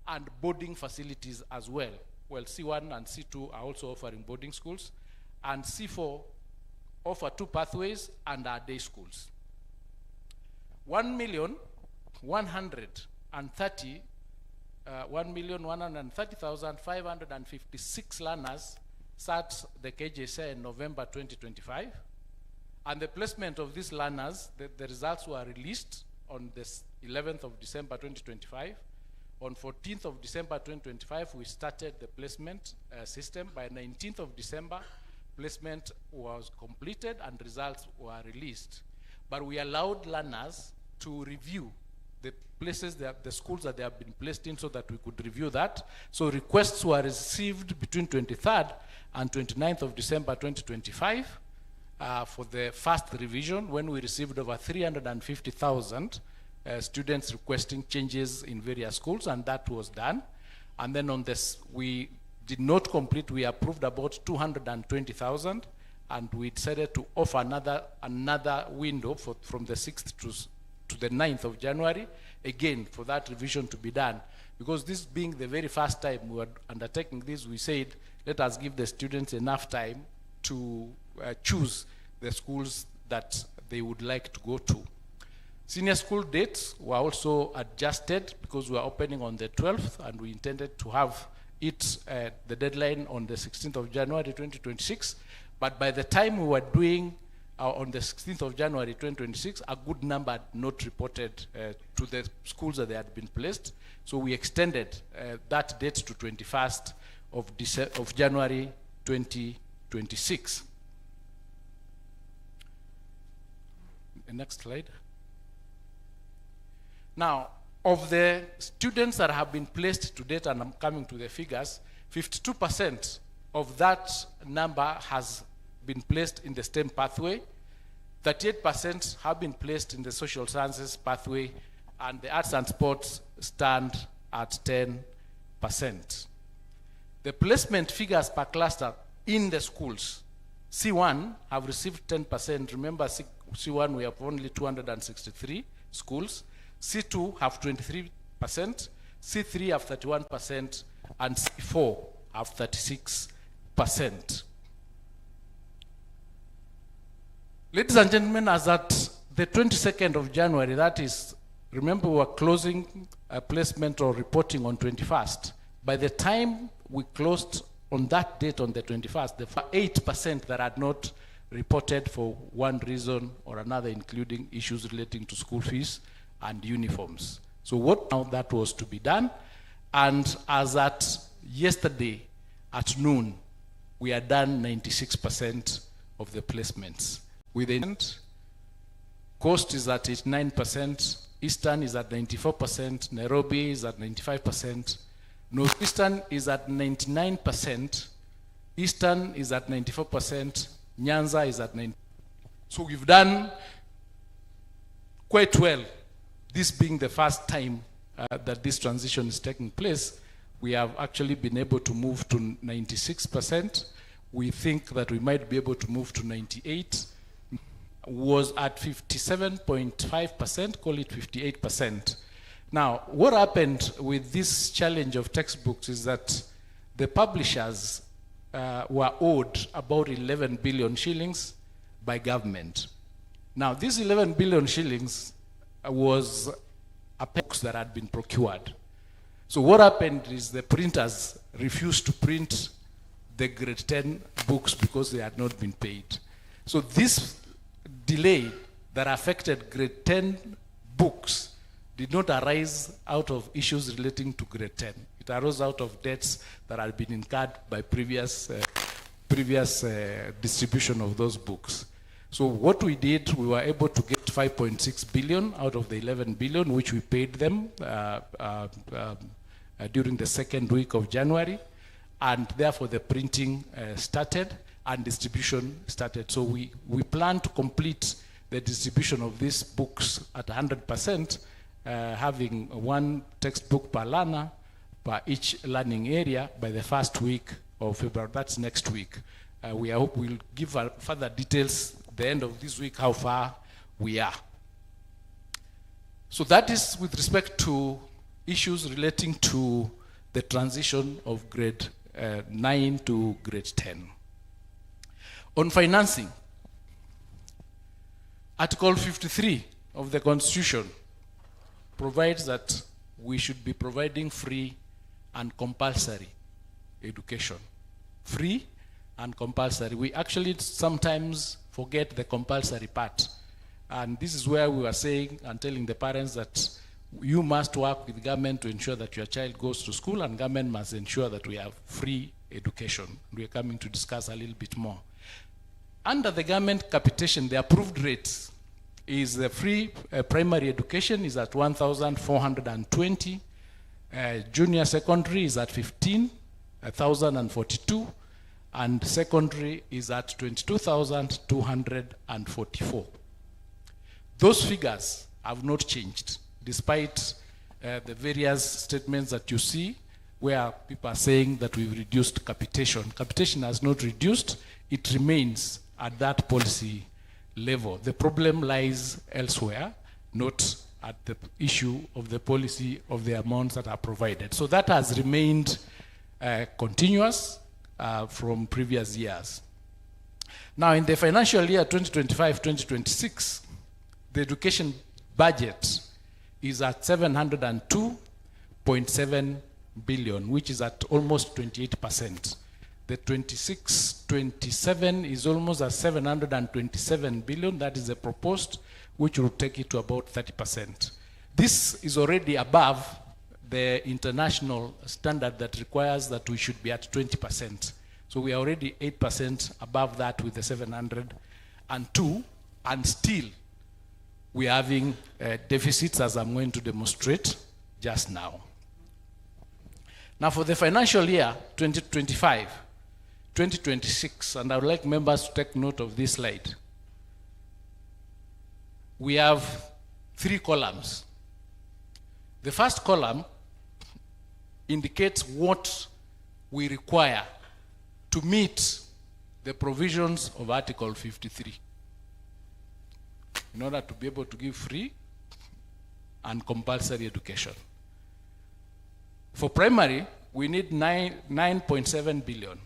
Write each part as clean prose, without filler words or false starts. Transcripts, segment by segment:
and boarding facilities as well. Well, C1 and C2 are also offering boarding schools, and C4 offer 2 pathways and are day schools. 1,130,556 learners sat the KJSA in November 2025, and the placement of these learners, the results were released on the 11th of December 2025. On 14th of December 2025, we started the placement system. By 19th of December, placement was completed and results were released. But we allowed learners to review the places, the schools that they have been placed in, so that we could review that. So requests were received between 23rd and 29th of December 2025 for the first revision, when we received over 350,000 students requesting changes in various schools, and that was done. And then on this, we did not complete, we approved about 220,000, and we decided to offer another window from the 6th to the 9th of January, again, for that revision to be done. Because this being the very first time we were undertaking this, we said, let us give the students enough time to choose the schools that they would like to go to. Senior school dates were also adjusted, because we are opening on the 12th, and we intended to have it, the deadline on the 16th of January 2026. But by the time we were doing on the 16th of January 2026, a good number had not reported to the schools that they had been placed. So we extended that date to 21st of January 2026. The next slide. Now, of the students that have been placed to date, and I'm coming to the figures, 52% of that number has been placed in the STEM pathway, 38% have been placed in the social sciences pathway, and the arts and sports stand at 10%. The placement figures per cluster in the schools: C1 have received 10%. Remember, C1 we have only 263 schools. C2 have 23%, C3 have 31%, and C4 have 36%. Ladies and gentlemen, as at the 22nd of January, that is, remember we were closing placement or reporting on 21st. By the time we closed on that date, on the 21st, there were 8% that had not reported for one reason or another, including issues relating to school fees and uniforms. So what now that was to be done, and as at yesterday at noon, we had done 96% of the placements. With the Coast is at 89%, Eastern is at 94%, Nairobi is at 95%, Northeastern is at 99%, Eastern is at 94%, Nyanza is at 90%. So we've done quite well. This being the first time that this transition is taking place, we have actually been able to move to 96%. We think that we might be able to move to 98%. Was at 57.5%, call it 58%. Now, what happened with this challenge of textbooks is that the publishers were owed about 11 billion shillings by government. Now, this 11 billion shillings was a books that had been procured. So what happened is the printers refused to print the grade 10 books because they had not been paid. So this delay that affected grade 10 books did not arise out of issues relating to grade 10. It arose out of debts that had been incurred by previous distribution of those books. So what we did, we were able to get 5.6 billion out of the 11 billion, which we paid them during the second week of January, and therefore the printing started and distribution started. So we plan to complete the distribution of these books at 100%, having one textbook per learner per each learning area by the first week of February. That's next week. We hope we'll give further details at the end of this week how far we are. So that is with respect to issues relating to the transition of grade 9 to grade 10. On financing, Article 53 of the Constitution provides that we should be providing free and compulsory education. Free and compulsory. We actually sometimes forget the compulsory part. And this is where we were saying and telling the parents that you must work with government to ensure that your child goes to school, and government must ensure that we have free education. We are coming to discuss a little bit more. Under the government capitation, the approved rate is the free primary education is at 1,420. Junior secondary is at 15,042. And secondary is at 22,244. Those figures have not changed, despite the various statements that you see where people are saying that we've reduced capitation. Capitation has not reduced, it remains at that policy level. The problem lies elsewhere, not at the issue of the policy of the amounts that are provided. So that has remained continuous from previous years. Now, in the financial year 2025-2026, the education budget is at 702.7 billion, which is at almost 28%. The 26-27 is almost at 727 billion. That is the proposed, which will take it to about 30%. This is already above the international standard that requires that we should be at 20%. So we are already 8% above that with the 702, and still we are having deficits, as I'm going to demonstrate just now. Now for the financial year 2025-2026, and I would like members to take note of this slide, we have 3 columns. The first column indicates what we require to meet the provisions of Article 53 in order to be able to give free and compulsory education. For primary, we need 9.7 billion.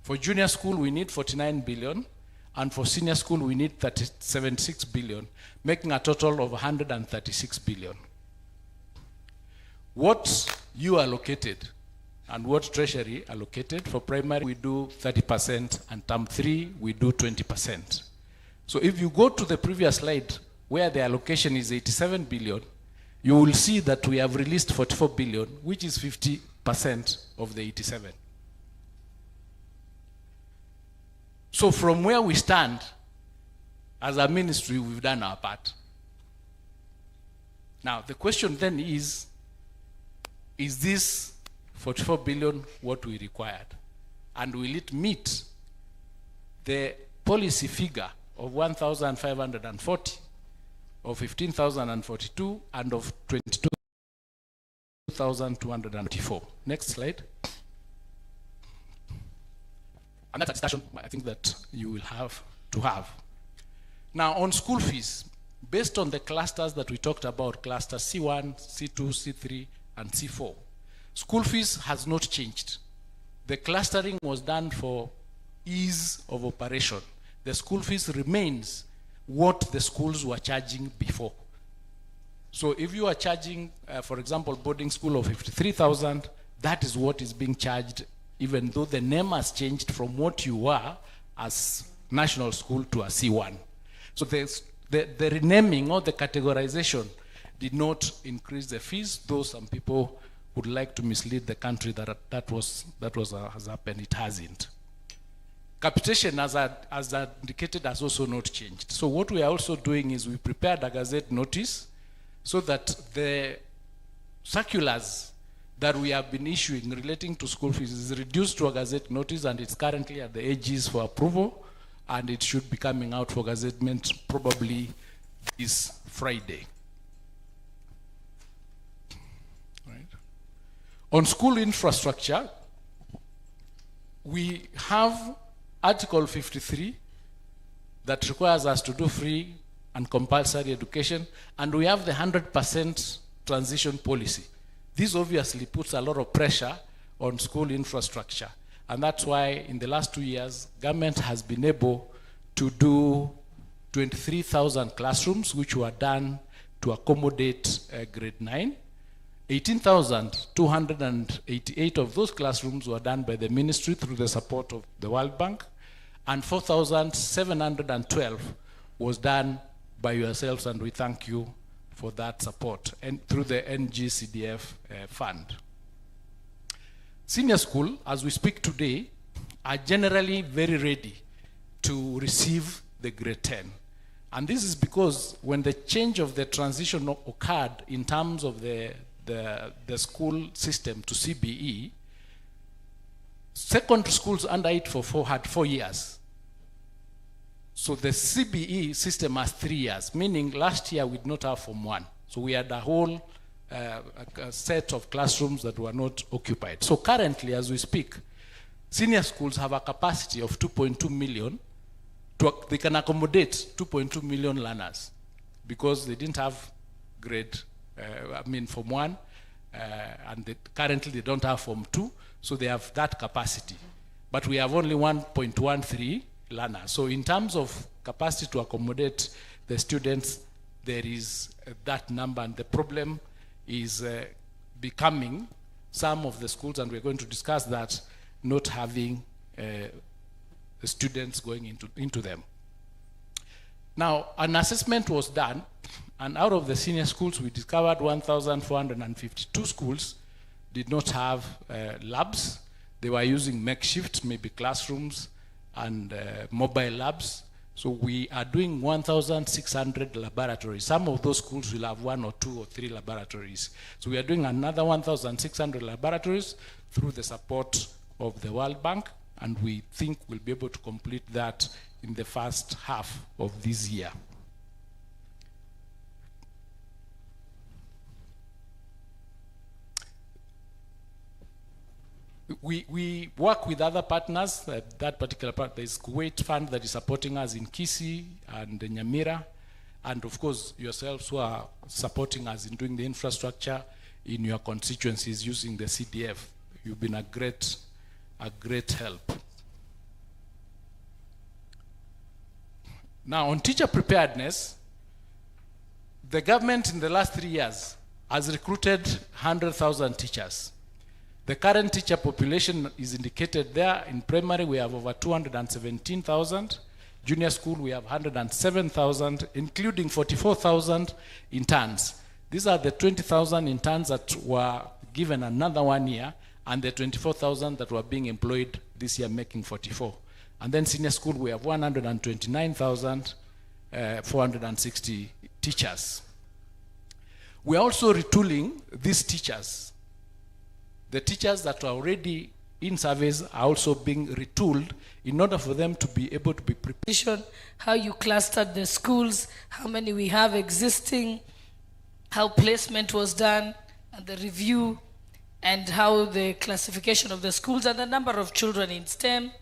For junior school, we need 49 billion. And for senior school, we need 76 billion, making a total of 136 billion. What you allocated and what Treasury allocated for primary, we do 30%, and term 3, we do 20%. So if you go to the previous slide where the allocation is 87 billion, you will see that we have released 44 billion, which is 50% of the 87. So from where we stand, as a ministry, we've done our part. Now, the question then is this 44 billion what we required? And will it meet the policy figure of 1,540, of 15,042, and of 22,294? Next slide. And that's a discussion I think that you will have to have. Now, on school fees, based on the clusters that we talked about, cluster C1, C2, C3, and C4, school fees has not changed. The clustering was done for ease of operation. The school fees remains what the schools were charging before. So if you are charging, for example, boarding school of 53,000, that is what is being charged, even though the name has changed from what you were as national school to a C1. So the renaming or the categorization did not increase the fees, though some people would like to mislead the country that has happened. It hasn't. Capitation, as indicated, has also not changed. So what we are also doing is we prepared a gazette notice so that the circulars that we have been issuing relating to school fees is reduced to a gazette notice, and it's currently at the AGs for approval, and it should be coming out for gazettement probably this Friday. Right. On school infrastructure, we have Article 53 that requires us to do free and compulsory education, and we have the 100% transition policy. This obviously puts a lot of pressure on school infrastructure. And that's why in the last 2 years, government has been able to do 23,000 classrooms, which were done to accommodate grade 9. 18,288 of those classrooms were done by the ministry through the support of the World Bank, and 4,712 was done by yourselves, and we thank you for that support, and through the NGCDF fund. Senior school, as we speak today, are generally very ready to receive the grade 10. And this is because when the change of the transition occurred in terms of the school system to CBE, secondary schools under it had 4 years. So the CBE system has 3 years, meaning last year we did not have Form 1. So we had a whole a set of classrooms that were not occupied. So currently, as we speak, senior schools have a capacity of 2.2 million. They can accommodate 2.2 million learners because they didn't have grade, Form 1, and currently they don't have Form 2, so they have that capacity. But we have only 1.13 learners. So in terms of capacity to accommodate the students, there is that number, and the problem is becoming some of the schools, and we're going to discuss that, not having the students going into them. Now, an assessment was done, and out of the senior schools, we discovered 1,452 schools did not have labs. They were using makeshift, maybe classrooms and mobile labs. So we are doing 1,600 laboratories. Some of those schools will have 1 or 2 or 3 laboratories. So we are doing another 1,600 laboratories through the support of the World Bank, and we think we'll be able to complete that in the first half of this year. We work with other partners. That particular part, there's Kuwait Fund that is supporting us in Kisii and Nyamira, and of course yourselves who are supporting us in doing the infrastructure in your constituencies using the CDF. You've been a great help. Now, on teacher preparedness, the government in the last 3 years has recruited 100,000 teachers. The current teacher population is indicated there. In primary, we have over 217,000. Junior school, we have 107,000, including 44,000 interns. These are the 20,000 interns that were given another 1 year, and the 24,000 that were being employed this year, making 44. And then senior school, we have 129,460 teachers. We are also retooling these teachers. The teachers that are already in service are also being retooled in order for them to be able to be prepared. How you clustered the schools, how many we have existing, how placement was done, and the review, and how the classification of the schools and the number of children in STEM.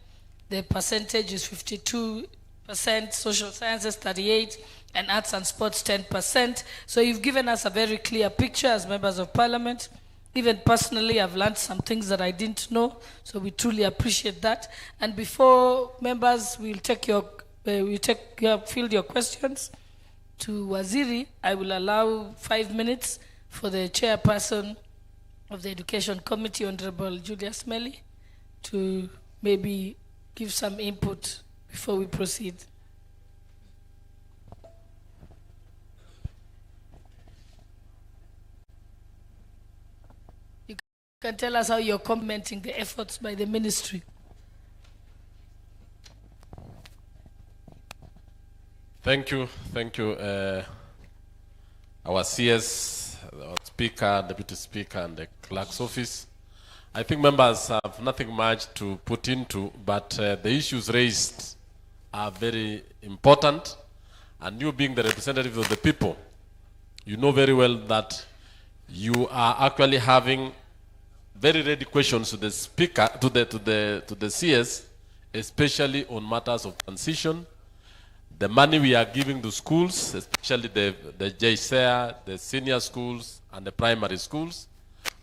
The percentage is 52%, social sciences 38%, and arts and sports 10%. So you've given us a very clear picture as members of Parliament. Even personally, I've learned some things that I didn't know, so we truly appreciate that. And before members will take field your questions to Waziri, I will allow 5 minutes for the chairperson of the Education Committee, Honorable Julius Melly, to maybe give some input before we proceed. You can tell us how you're commenting the efforts by the ministry. Thank you. Our CS, our Speaker, Deputy Speaker, and the Clerk's Office. I think members have nothing much to put into, but the issues raised are very important. And you being the representative of the people, you know very well that you are actually having very ready questions to the Speaker, to the CS, especially on matters of transition, the money we are giving to schools, especially the JSEA, the senior schools, and the primary schools,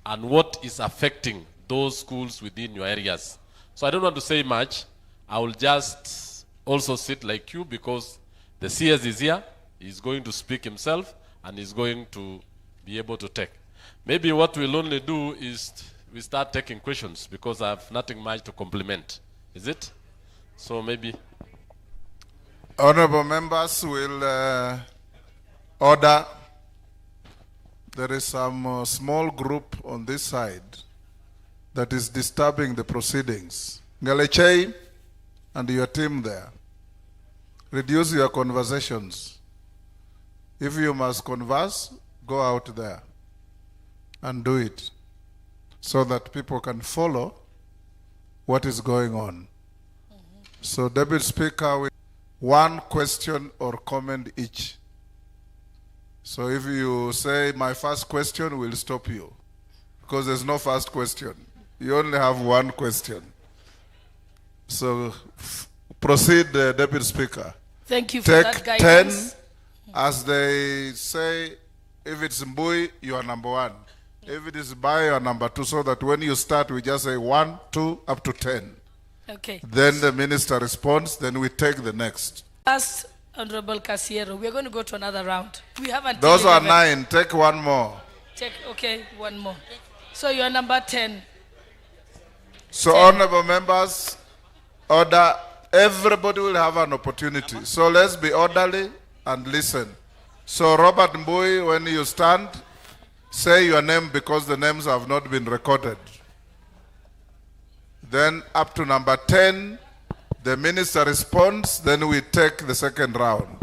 and what is affecting those schools within your areas. So I don't want to say much. I will just also sit like you because the CS is here. He's going to speak himself and he's going to be able to take. Maybe what we'll only do is we start taking questions because I have nothing much to complement. Is it? So maybe. Honorable members will order. There is some small group on this side that is disturbing the proceedings. Ngalechei and your team there, reduce your conversations. If you must converse, go out there and do it so that people can follow what is going on. So, Deputy Speaker, with one question or comment each. So if you say my first question, we'll stop you because there's no first question. You only have one question. So proceed, Deputy Speaker. Thank you for Take that guidance. 10, as they say, if it's Mbui, you are number 1. If it is Bai, you are number 2, so that when you start, we just say 1, 2, up to 10. Okay. Then the minister responds, then we take the next. Last, Honorable Casiero, we're going to go to another round. We haven't. Those are 9. Take one more. Take, okay, one more. So you're number 10. So, honorable members, order. Everybody will have an opportunity. So let's be orderly and listen. So Robert Mbui, when you stand, say your name because the names have not been recorded. Then up to number 10, the minister responds, then we take the second round.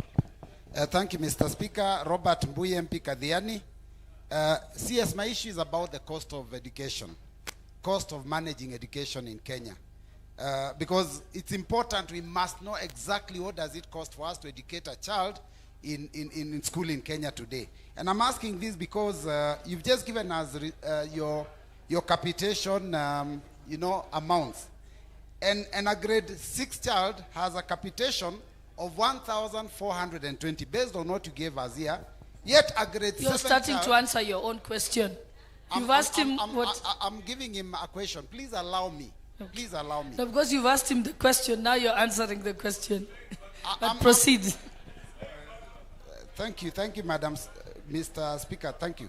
Thank you, Mr. Speaker. Robert Mbui, MP Kadhiani. CS, my issue is about the cost of education, cost of managing education in Kenya. Because it's important, we must know exactly what does it cost for us to educate a child in school in Kenya today. And I'm asking this because you've just given us your capitation, amounts. And a grade 6 child has a capitation of 1,420 based on what you gave us here. Yet a grade 7 You're starting child, to answer your own question. You've asked him what... I'm giving him a question. Please allow me. Okay. Please allow me. No, because you've asked him the question, now you're answering the question. But proceed. Thank you, Madam, Mr. Speaker, thank you.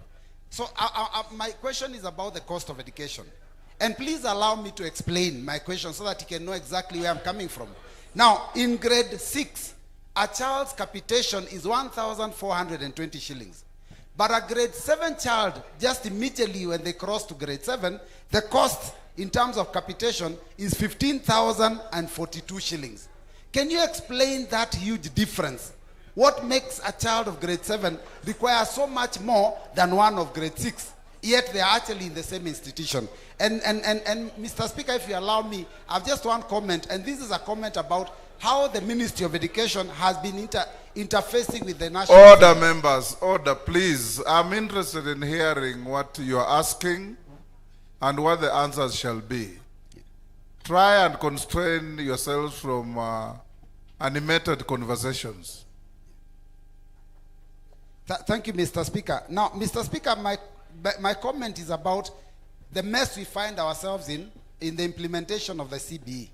So my question is about the cost of education. And please allow me to explain my question so that you can know exactly where I'm coming from. Now, in grade 6, a child's capitation is 1,420 shillings. But a grade 7 child, just immediately when they cross to grade 7, the cost in terms of capitation is 15,042 shillings. Can you explain that huge difference? What makes a child of grade 7 require so much more than one of grade 6? Yet they are actually in the same institution. And Mr. Speaker, if you allow me, I have just one comment, and this is a comment about how the Ministry of Education has been interfacing with the national... Order, members, order, please. I'm interested in hearing what you are asking and what the answers shall be. Try and constrain yourselves from animated conversations. Thank you, Mr. Speaker. Now, Mr. Speaker, my comment is about the mess we find ourselves in the implementation of the CBE.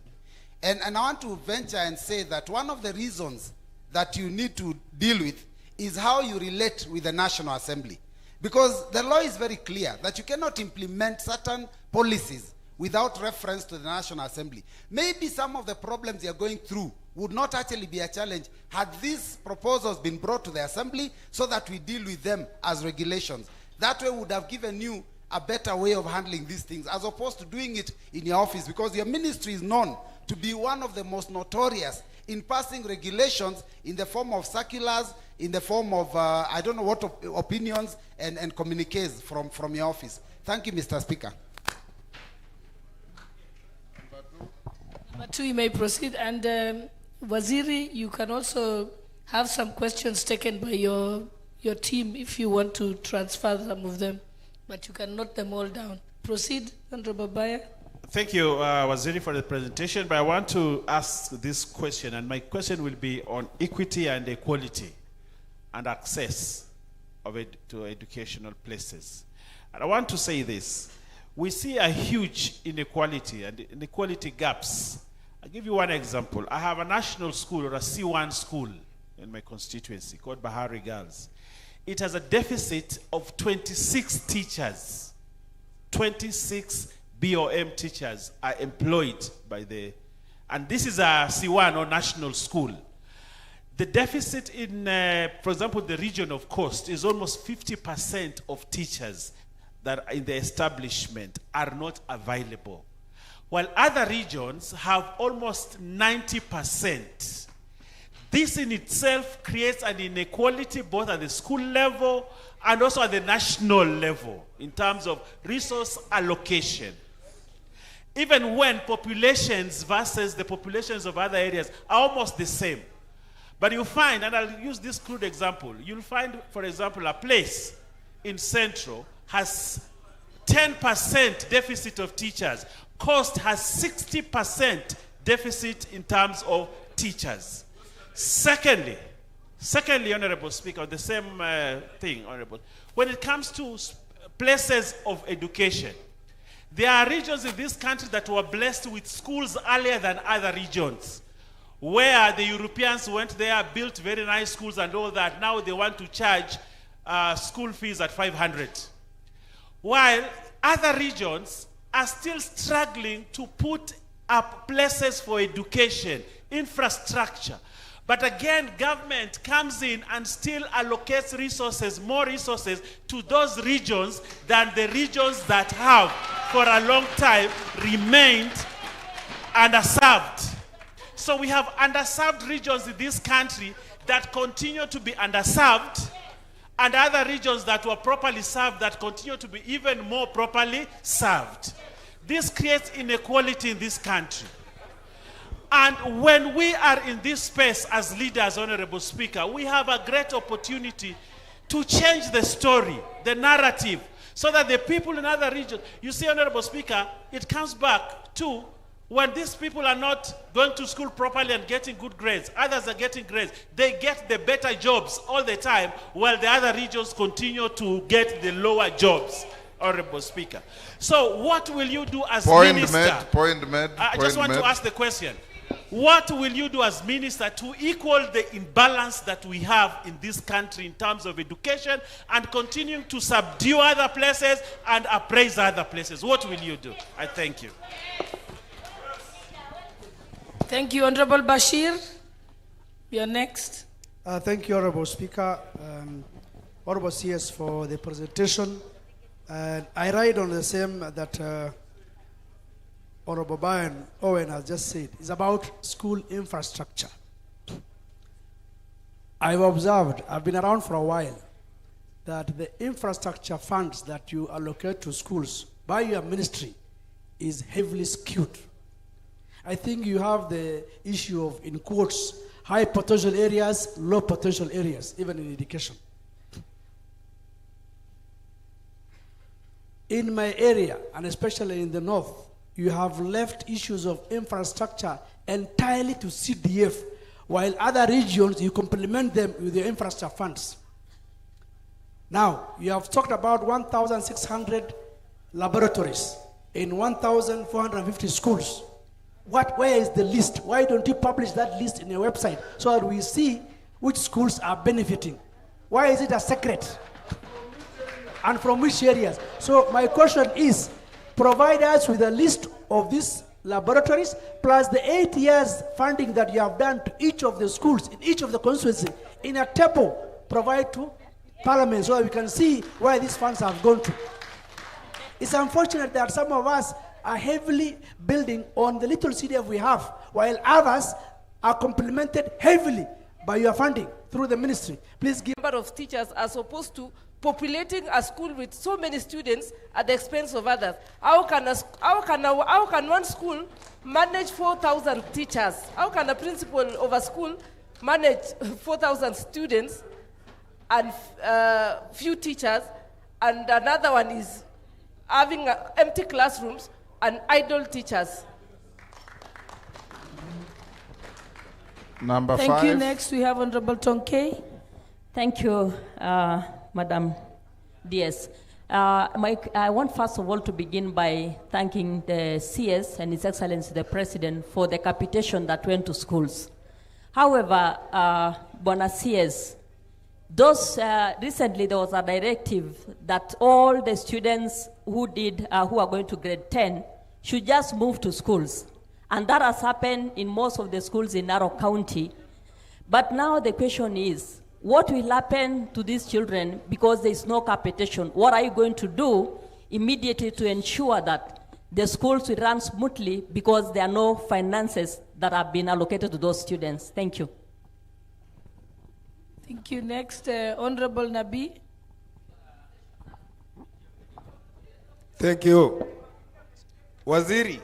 And I want to venture and say that one of the reasons that you need to deal with is how you relate with the National Assembly. Because the law is very clear that you cannot implement certain policies without reference to the National Assembly. Maybe some of the problems you're going through would not actually be a challenge had these proposals been brought to the Assembly so that we deal with them as regulations. That way would have given you a better way of handling these things as opposed to doing it in your office, because your ministry is known to be one of the most notorious in passing regulations in the form of circulars, in the form of, I don't know what opinions and communiques from your office. Thank you, Mr. Speaker. Number 2, you may proceed. And Waziri, you can also have some questions taken by your team if you want to transfer some of them, but you can note them all down. Proceed, Honorable Baya. Thank you, Waziri, for the presentation, but I want to ask this question, and my question will be on equity and equality and access to educational places. And I want to say this. We see a huge inequality and inequality gaps. I'll give you one example. I have a national school or a C1 school in my constituency called Bahari Girls. It has a deficit of 26 teachers. 26 BOM teachers are employed by the, and this is a C1 or national school. The deficit in, for example, the region of Coast is almost 50% of teachers that are in the establishment are not available, while other regions have almost 90%. This in itself creates an inequality both at the school level and also at the national level in terms of resource allocation. Even when populations versus the populations of other areas are almost the same. But you find, and I'll use this crude example, you'll find, for example, a place in Central has 10% deficit of teachers. Coast has 60% deficit in terms of teachers. Secondly, Honorable Speaker, the same thing, Honorable, when it comes to places of education, there are regions in this country that were blessed with schools earlier than other regions, where the Europeans went there, built very nice schools and all that. Now they want to charge school fees at 500. While other regions are still struggling to put up places for education, infrastructure. But again, government comes in and still allocates resources, more resources to those regions than the regions that have, for a long time, remained underserved. So we have underserved regions in this country that continue to be underserved, and other regions that were properly served that continue to be even more properly served. This creates inequality in this country. And when we are in this space as leaders, Honorable Speaker, we have a great opportunity to change the story, the narrative, so that the people in other regions, you see, Honorable Speaker, it comes back to when these people are not going to school properly and getting good grades, others are getting grades, they get the better jobs all the time, while the other regions continue to get the lower jobs, Honorable Speaker. So what will you do as minister? Point made. I just want to ask the question. What will you do as minister to equal the imbalance that we have in this country in terms of education and continuing to subdue other places and appraise other places? What will you do? I thank you. Thank you, Honorable Bashir. You're next. Thank you, Honorable Speaker. Honorable CS for the presentation. And I ride on the same that Honorable Brian Owen has just said. It's about school infrastructure. I've observed, I've been around for a while, that the infrastructure funds that you allocate to schools by your ministry is heavily skewed. I think you have the issue of, in quotes, high potential areas, low potential areas, even in education. In my area, and especially in the north, you have left issues of infrastructure entirely to CDF, while other regions, you complement them with your infrastructure funds. Now, you have talked about 1,600 laboratories in 1,450 schools. Where is the list? Why don't you publish that list in your website so that we see which schools are benefiting? Why is it a secret? And from which areas? So my question is, provide us with a list of these laboratories plus the 8 years funding that you have done to each of the schools in each of the constituencies in a table, provide to Parliament so that we can see where these funds have gone to. It's unfortunate that some of us are heavily building on the little CDF we have, while others are complemented heavily by your funding through the ministry. Please give number of teachers as opposed to populating a school with so many students at the expense of others. How can one school manage 4,000 teachers? How can a principal of a school manage 4,000 students and few teachers, and another one is having empty classrooms and idle teachers? Number 5. Thank you. Next, we have Honorable Tonke. Thank you, Madam DS. I want first of all to begin by thanking the CS and His Excellency the President for the capitation that went to schools. However, Bwana CS, recently there was a directive that all the students who are going to grade 10 should just move to schools. And that has happened in most of the schools in Narok County. But now the question is, what will happen to these children because there is no capitation? What are you going to do immediately to ensure that the schools will run smoothly because there are no finances that have been allocated to those students? Thank you. Thank you. Next, Honorable Nabi. Thank you. Waziri.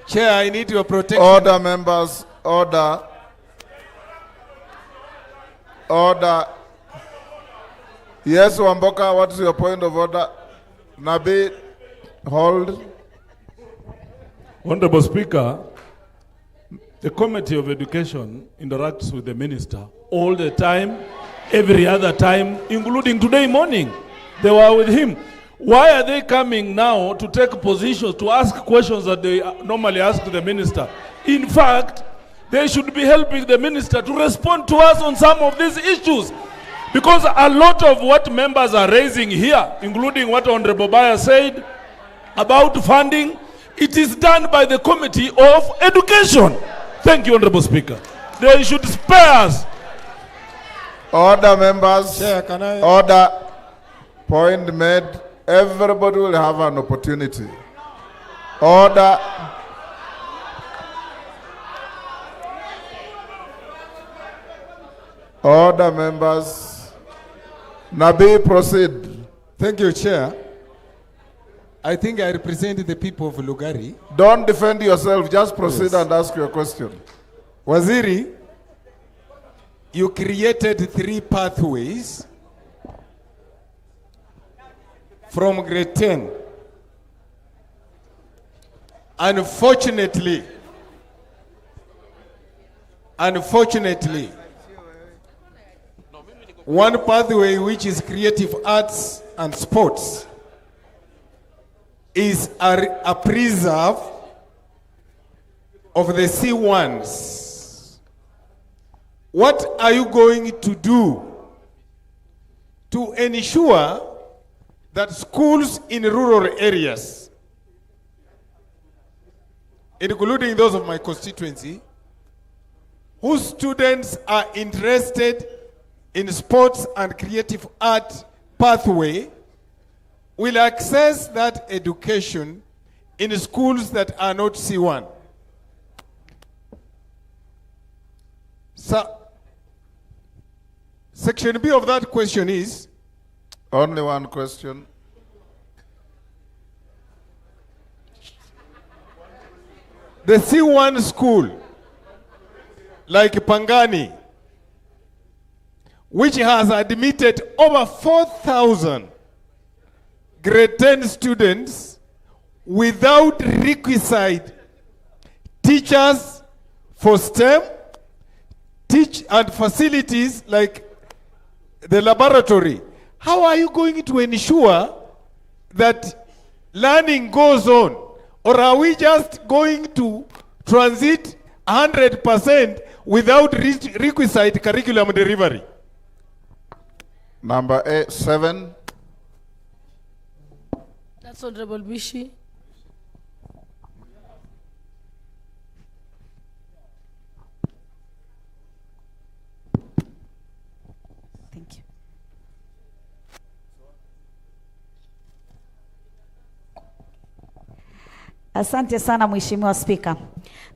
Chair, I need your protection. Order, members. Order. Order. Yes, Wamboka, what is your point of order? Nabi, hold. Honorable Speaker, the Committee of Education interacts with the Minister all the time, every other time, including today morning. They were with him. Why are they coming now to take positions, to ask questions that they normally ask the Minister? In fact, they should be helping the Minister to respond to us on some of these issues. Because a lot of what members are raising here, including what Honorable Baya said about funding, it is done by the Committee of Education. Thank you, Honorable Speaker. They should spare us. Order, members. Chair, can I? Order. Point made. Everybody will have an opportunity. Order. Order, members. Nabi, proceed. Thank you, Chair. I think I represent the people of Lugari. Don't defend yourself, just proceed. Yes. And ask your question. Waziri, you created 3 pathways from grade 10. Unfortunately, one pathway, which is creative arts and sports, is a preserve of the C1s. What are you going to do to ensure that schools in rural areas, including those of my constituency, whose students are interested in sports and creative art pathway, will access that education in schools that are not C1? So, Section B of that question is, only one question. the C1 school, like Pangani, which has admitted over 4,000 grade 10 students without requisite teachers for STEM, and facilities like the laboratory. How are you going to ensure that learning goes on? Or are we just going to transit 100% without requisite curriculum delivery? Number 7. That's Honorable Bishi. Thank you. Asante sana Mheshimiwa Spika.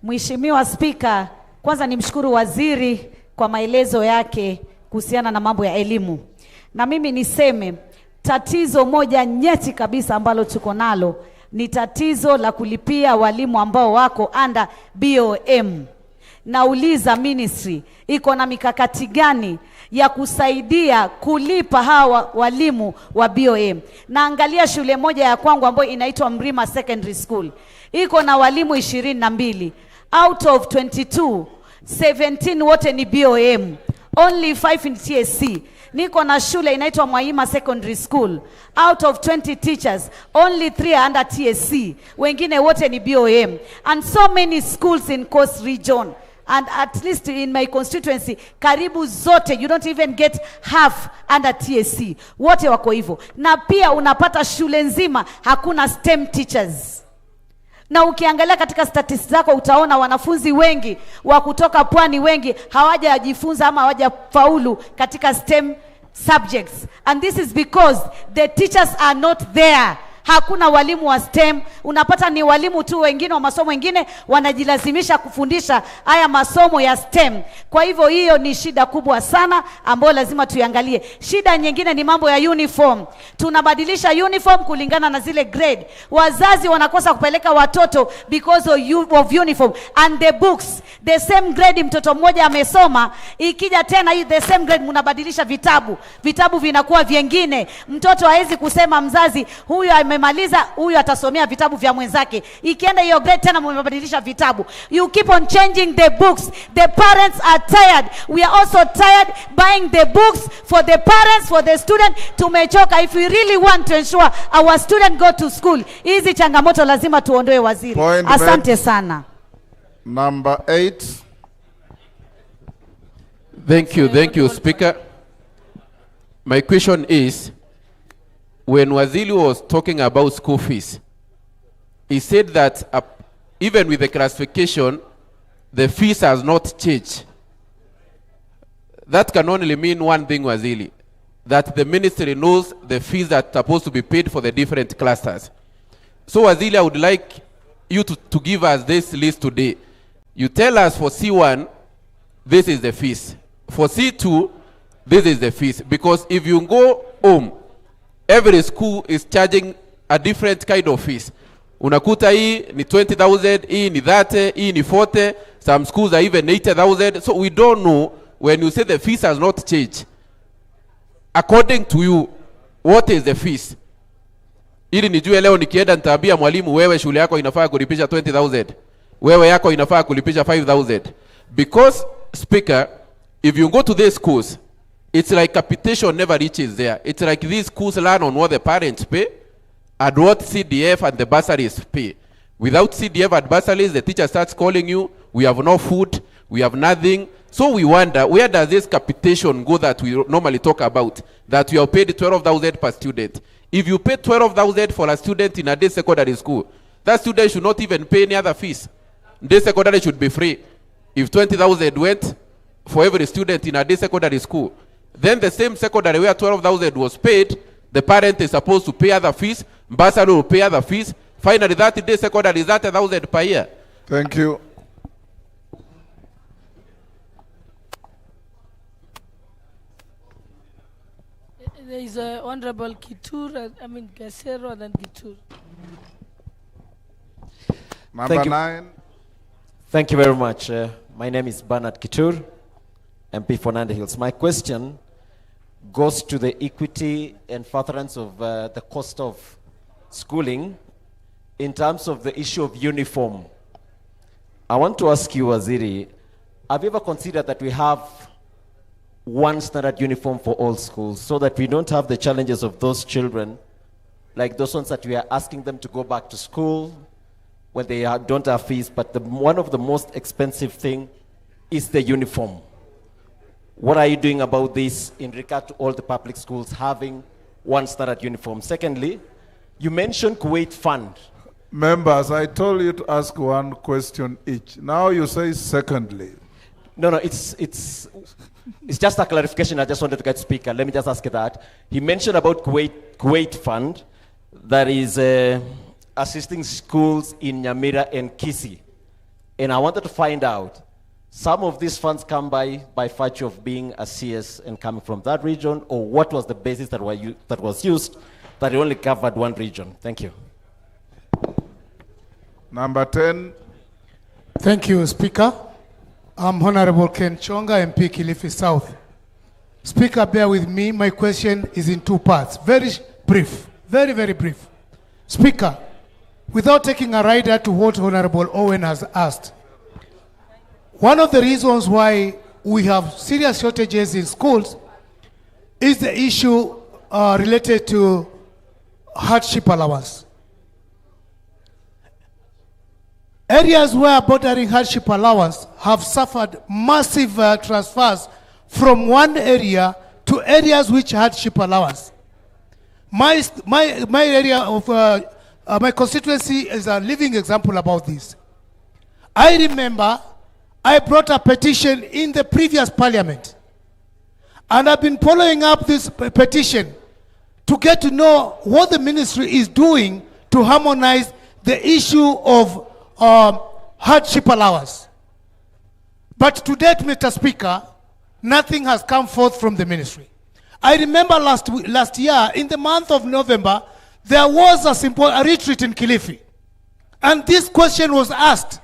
Mheshimiwa Spika, kwanza nimshukuru waziri kwa maelezo yake kuhusiana na mambo ya elimu. Na mimi niseme tatizo moja nyeti kabisa ambalo tuko nalo ni tatizo la kulipia walimu ambao wako under BOM. Nauliza ministry iko na mikakati gani ya kusaidia kulipa hawa walimu wa BOM? Naangalia shule moja ya kwangu ambayo inaitwa Mrima Secondary School. Iko na walimu 22. Out of 22, 17 wote ni BOM. Only 5 in TSC. Niko na shule inaitwa Mwaima Secondary School. Out of 20 teachers, only 3 are under TSC. Wengine wote ni BOM. And so many schools in Coast Region. And at least in my constituency, karibu zote, you don't even get half under TSC. Wote wako hivyo. Na pia unapata shule nzima, hakuna STEM teachers. Na ukiangalia katika statistics zako utaona wanafunzi wengi wa kutoka pwani wengi hawajajifunza ama hawajafaulu katika STEM subjects. And this is because the teachers are not there. Hakuna walimu wa STEM. Unapata ni walimu tu wengine wa masomo mengine wanajilazimisha kufundisha haya masomo ya STEM. Kwa hivyo hiyo ni shida kubwa sana ambayo lazima tuiangalie. Shida nyingine ni mambo ya uniform. Tunabadilisha uniform kulingana na zile grade. Wazazi wanakosa kupeleka watoto because of uniform and the books. The same grade mtoto mmoja amesoma, ikija tena hii the same grade mnabadilisha vitabu. Vitabu vinakuwa vingine. Mtoto haezi kusema mzazi huyu amemaliza, huyu atasomea vitabu vya mwenzake. Ikienda hiyo grade tena mmebadilisha vitabu. You keep on changing the books. The parents are tired. We are also tired buying the books for the parents, for the student. Tumechoka. If we really want to ensure our student go to school, hizi changamoto lazima tuondoe waziri. Point Asante sana. Number 8. Thank you, Speaker. My question is, when Waziri was talking about school fees, he said that even with the classification, the fees has not changed. That can only mean one thing, Waziri, that the ministry knows the fees that are supposed to be paid for the different clusters. So, Waziri, I would like you to give us this list today. You tell us for C1, this is the fees. For C2, this is the fees. Because if you go home, every school is charging a different kind of fees. Unakuta hii ni 20,000, hii ni 30, hii ni 40. Some schools are even 80,000. So we don't know, when you say the fees has not changed, according to you, what is the fees? Ili nijue leo nikienda nitaambia mwalimu wewe shule yako inafaa kulipisha 20,000. Wewe yako inafaa kulipisha 5,000. Because, Speaker, if you go to these schools, it's like capitation never reaches there. It's like these schools learn on what the parents pay and what CDF and the bursaries pay. Without CDF and bursaries, the teacher starts calling you, we have no food, we have nothing. So we wonder, where does this capitation go that we normally talk about, that you have paid 12,000 per student? If you pay 12,000 for a student in a day secondary school, that student should not even pay any other fees. Day secondary should be free. If 20,000 went for every student in a day secondary school, then the same secondary where 12,000 was paid, the parent is supposed to pay other fees, bursary will pay other fees. Finally, that day secondary is 30,000 per year. Thank you. There is a Honorable Kitur, Gasero and then Kitur. Number 9. Thank you very much. My name is Bernard Kitur, MP for Nandi Hills. My question goes to the equity and furtherance of the cost of schooling in terms of the issue of uniform. I want to ask you, Waziri, have you ever considered that we have one standard uniform for all schools so that we don't have the challenges of those children, like those ones that we are asking them to go back to school when they don't have fees, but one of the most expensive thing is the uniform. What are you doing about this in regard to all the public schools having one standard uniform? Secondly, you mentioned Kuwait Fund. Members, I told you to ask one question each. Now you say secondly. No, it's just a clarification. I just wanted to get Speaker. Let me just ask you that. He mentioned about Kuwait Fund that is assisting schools in Nyamira and Kisii. And I wanted to find out, some of these funds come by virtue of being a CS and coming from that region, or what was the basis that was used that it only covered one region? Thank you. Number 10. Thank you, Speaker. I'm Honorable Ken Chonga, MP Kilifi South. Speaker, bear with me. My question is in two parts. Very brief. Very, very brief. Speaker, without taking a rider to what Honorable Owen has asked, one of the reasons why we have serious shortages in schools is the issue related to hardship allowance. Areas where bordering hardship allowance have suffered massive transfers from one area to areas which hardship allowance. My area of my constituency is a living example about this. I remember I brought a petition in the previous parliament, and I've been following up this petition to get to know what the ministry is doing to harmonize the issue of hardship allowance. But to date, Mr. Speaker, nothing has come forth from the ministry. I remember last year, in the month of November, there was a retreat in Kilifi. And this question was asked.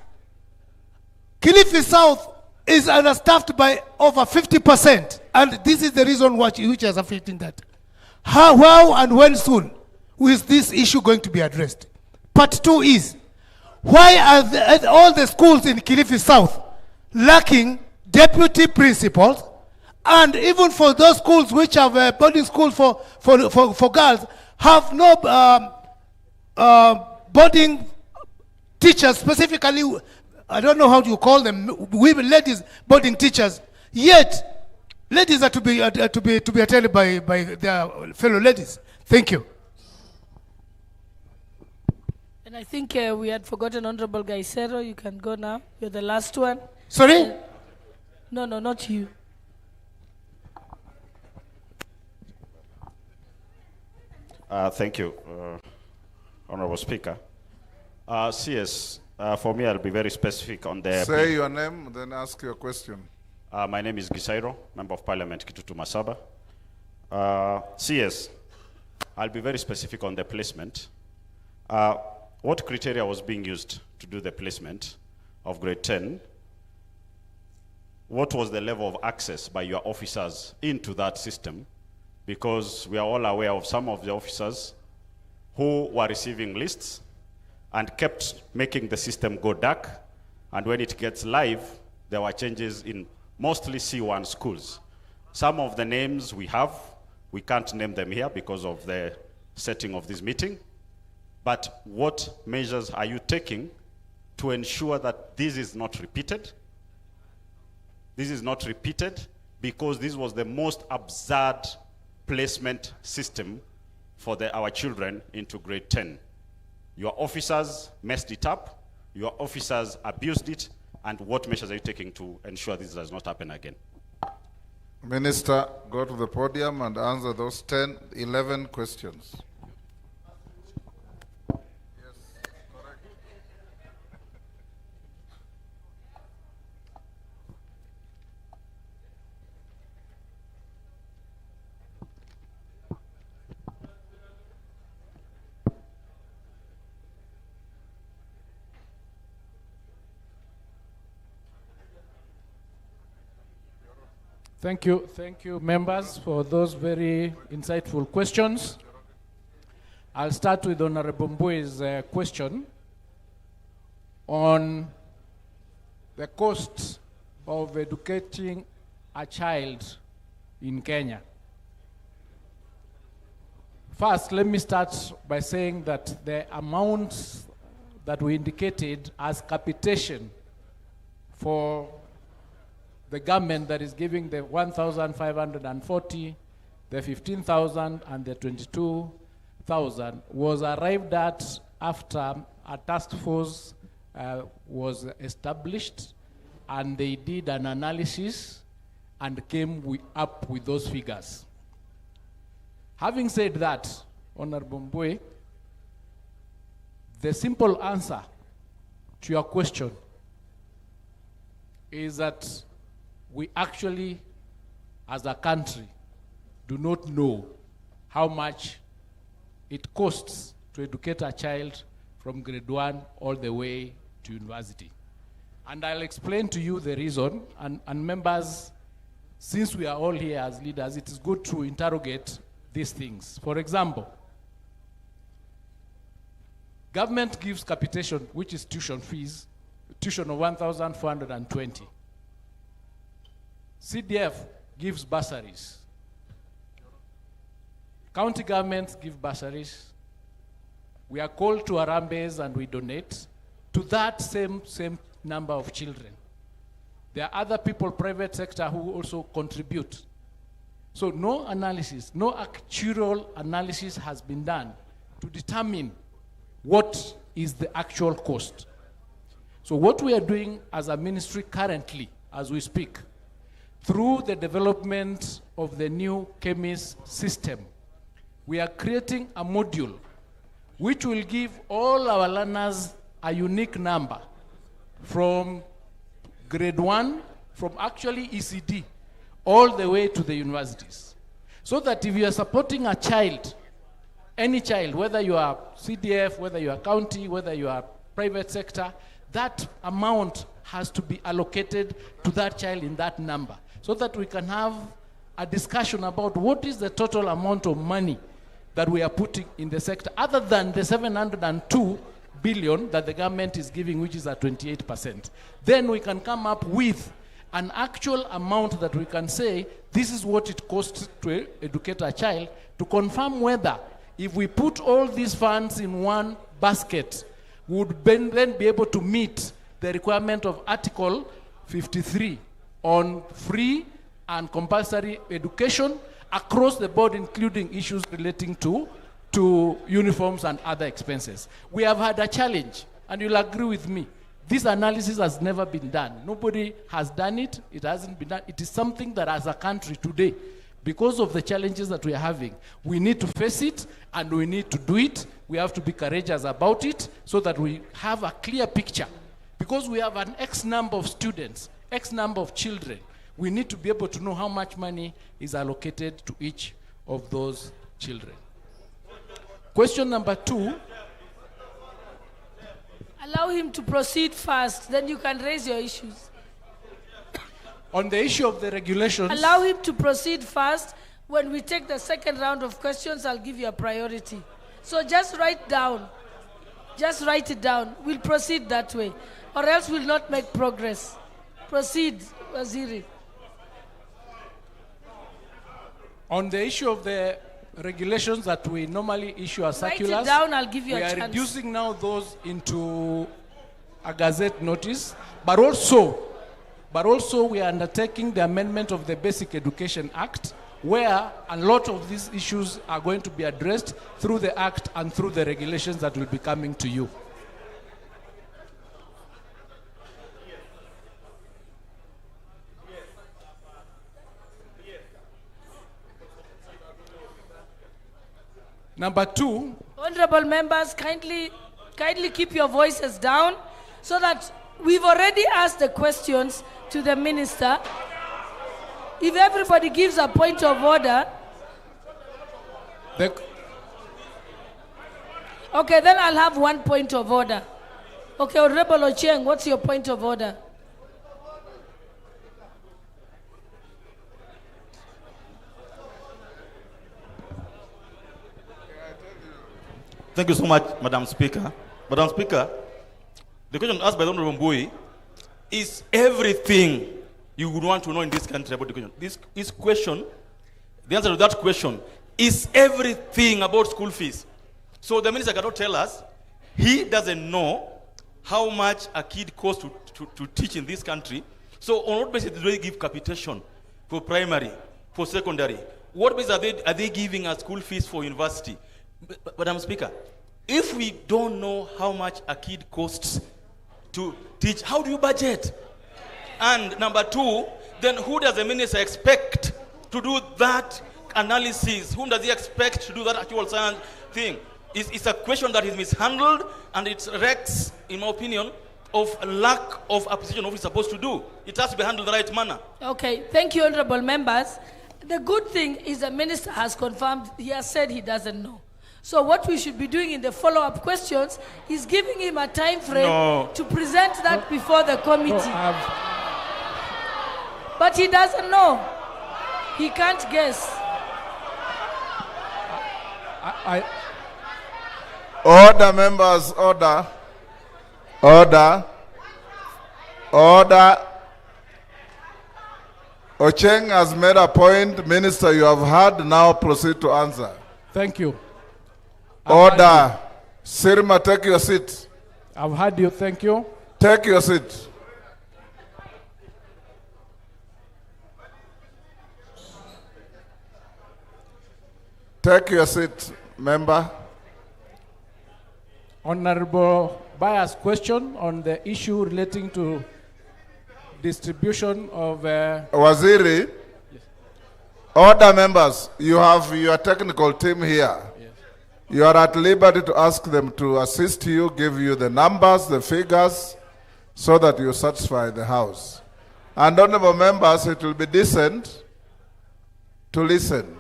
Kilifi South is understaffed by over 50%. And this is the reason which is affecting that. How and when soon is this issue going to be addressed? Part 2 is, why are all the schools in Kilifi South lacking deputy principals? And even for those schools which have boarding schools for girls, have no boarding teachers, specifically, I don't know how you call them, women, ladies, boarding teachers. Yet, ladies are to be attended by their fellow ladies. Thank you. And I think we had forgotten Honorable Gaisero. You can go now. You're the last one. Sorry? No, not you. Thank you, Honorable Speaker. CS, for me, I'll be very specific on the... Say your name, then ask your question. My name is Gisairo, Member of Parliament, Kitutu Masaba. CS, I'll be very specific on the placement. What criteria was being used to do the placement of grade 10? What was the level of access by your officers into that system? Because we are all aware of some of the officers who were receiving lists and kept making the system go dark. And when it gets live, there were changes in mostly C1 schools. Some of the names we have, we can't name them here because of the setting of this meeting. But what measures are you taking to ensure that this is not repeated? This is not repeated because this was the most absurd placement system for our children into grade 10. Your officers messed it up, your officers abused it, and what measures are you taking to ensure this does not happen again? Minister, go to the podium and answer those 11 questions. Thank you, members, for those very insightful questions. I'll start with Honorable Mbui's question on the cost of educating a child in Kenya. First, let me start by saying that the amount that we indicated as capitation for the government that is giving the 1,540, the 15,000, and the 22,000 was arrived at after a task force was established, and they did an analysis and came up with those figures. Having said that, Honorable Mbui, the simple answer to your question is that we actually, as a country, do not know how much it costs to educate a child from grade 1 all the way to university. And I'll explain to you the reason, and members, since we are all here as leaders, it is good to interrogate these things. For example, government gives capitation, which is tuition fees, tuition of 1,420. CDF gives bursaries. County governments give bursaries. We are called to Harambes and we donate to that same number of children. There are other people, private sector, who also contribute. So no analysis, no actuarial analysis has been done to determine what is the actual cost. So what we are doing as a ministry currently, as we speak, through the development of the new CHEMIS system, we are creating a module which will give all our learners a unique number from grade 1, from actually ECD, all the way to the universities. So that if you are supporting a child, any child, whether you are CDF, whether you are county, whether you are private sector, that amount has to be allocated to that child in that number, so that we can have a discussion about what is the total amount of money that we are putting in the sector, other than the 702 billion that the government is giving, which is at 28%. Then we can come up with an actual amount that we can say, this is what it costs to educate a child, to confirm whether, if we put all these funds in one basket, we would then be able to meet the requirement of Article 53 on free and compulsory education across the board, including issues relating to uniforms and other expenses. We have had a challenge, and you'll agree with me. This analysis has never been done. Nobody has done it. It hasn't been done. It is something that as a country today, because of the challenges that we are having, we need to face it and we need to do it. We have to be courageous about it so that we have a clear picture. Because we have an X number of students, X number of children, we need to be able to know how much money is allocated to each of those children. Question number 2. Allow him to proceed first, then you can raise your issues. On the issue of the regulations. Allow him to proceed first. When we take the second round of questions, I'll give you a priority. So just write down. Just write it down. We'll proceed that way, or else we'll not make progress. Proceed, Waziri. On the issue of the regulations that we normally issue as circulars, write it down, I'll give you a we are chance. reducing now those into a gazette notice, but also we are undertaking the amendment of the Basic Education Act, where a lot of these issues are going to be addressed through the Act and through the regulations that will be coming to you. Number 2. Honorable members, kindly keep your voices down so that we've already asked the questions to the minister. If everybody gives a point of order. Okay, then I'll have 1 point of order. Okay, Honorable Ochieng, what's your point of order? Thank you so much, Madam Speaker. Madam Speaker, the question asked by the Honorable Mbui is everything you would want to know in this country about education. This question, the answer to that question is everything about school fees. So the minister cannot tell us he doesn't know how much a kid costs to teach in this country. So on what basis do they give capitation for primary, for secondary? What basis are they giving us school fees for university? Madam Speaker, if we don't know how much a kid costs to teach, how do you budget? And number 2, then who does the minister expect to do that analysis? Whom does he expect to do that actual science thing? It's a question that is mishandled, and it wrecks, in my opinion, of lack of appreciation of what it's supposed to do. It has to be handled the right manner. Okay, thank you, honorable members. The good thing is the minister has confirmed, he has said he doesn't know. So what we should be doing in the follow-up questions is giving him a time frame to present that before the committee. But he doesn't know. He can't guess. Order, members, order. Order. Order. Ocheng has made a point. Minister, you have heard. Now proceed to answer. Thank you. Order. Sirma, take your seat. I've heard you. Thank you. Take your seat. Take your seat, member. Honorable Bayer's question on the issue relating to distribution of... Waziri, order members, you have your technical team here. Yes. You are at liberty to ask them to assist you, give you the numbers, the figures, so that you satisfy the House. And honorable members, it will be decent to listen.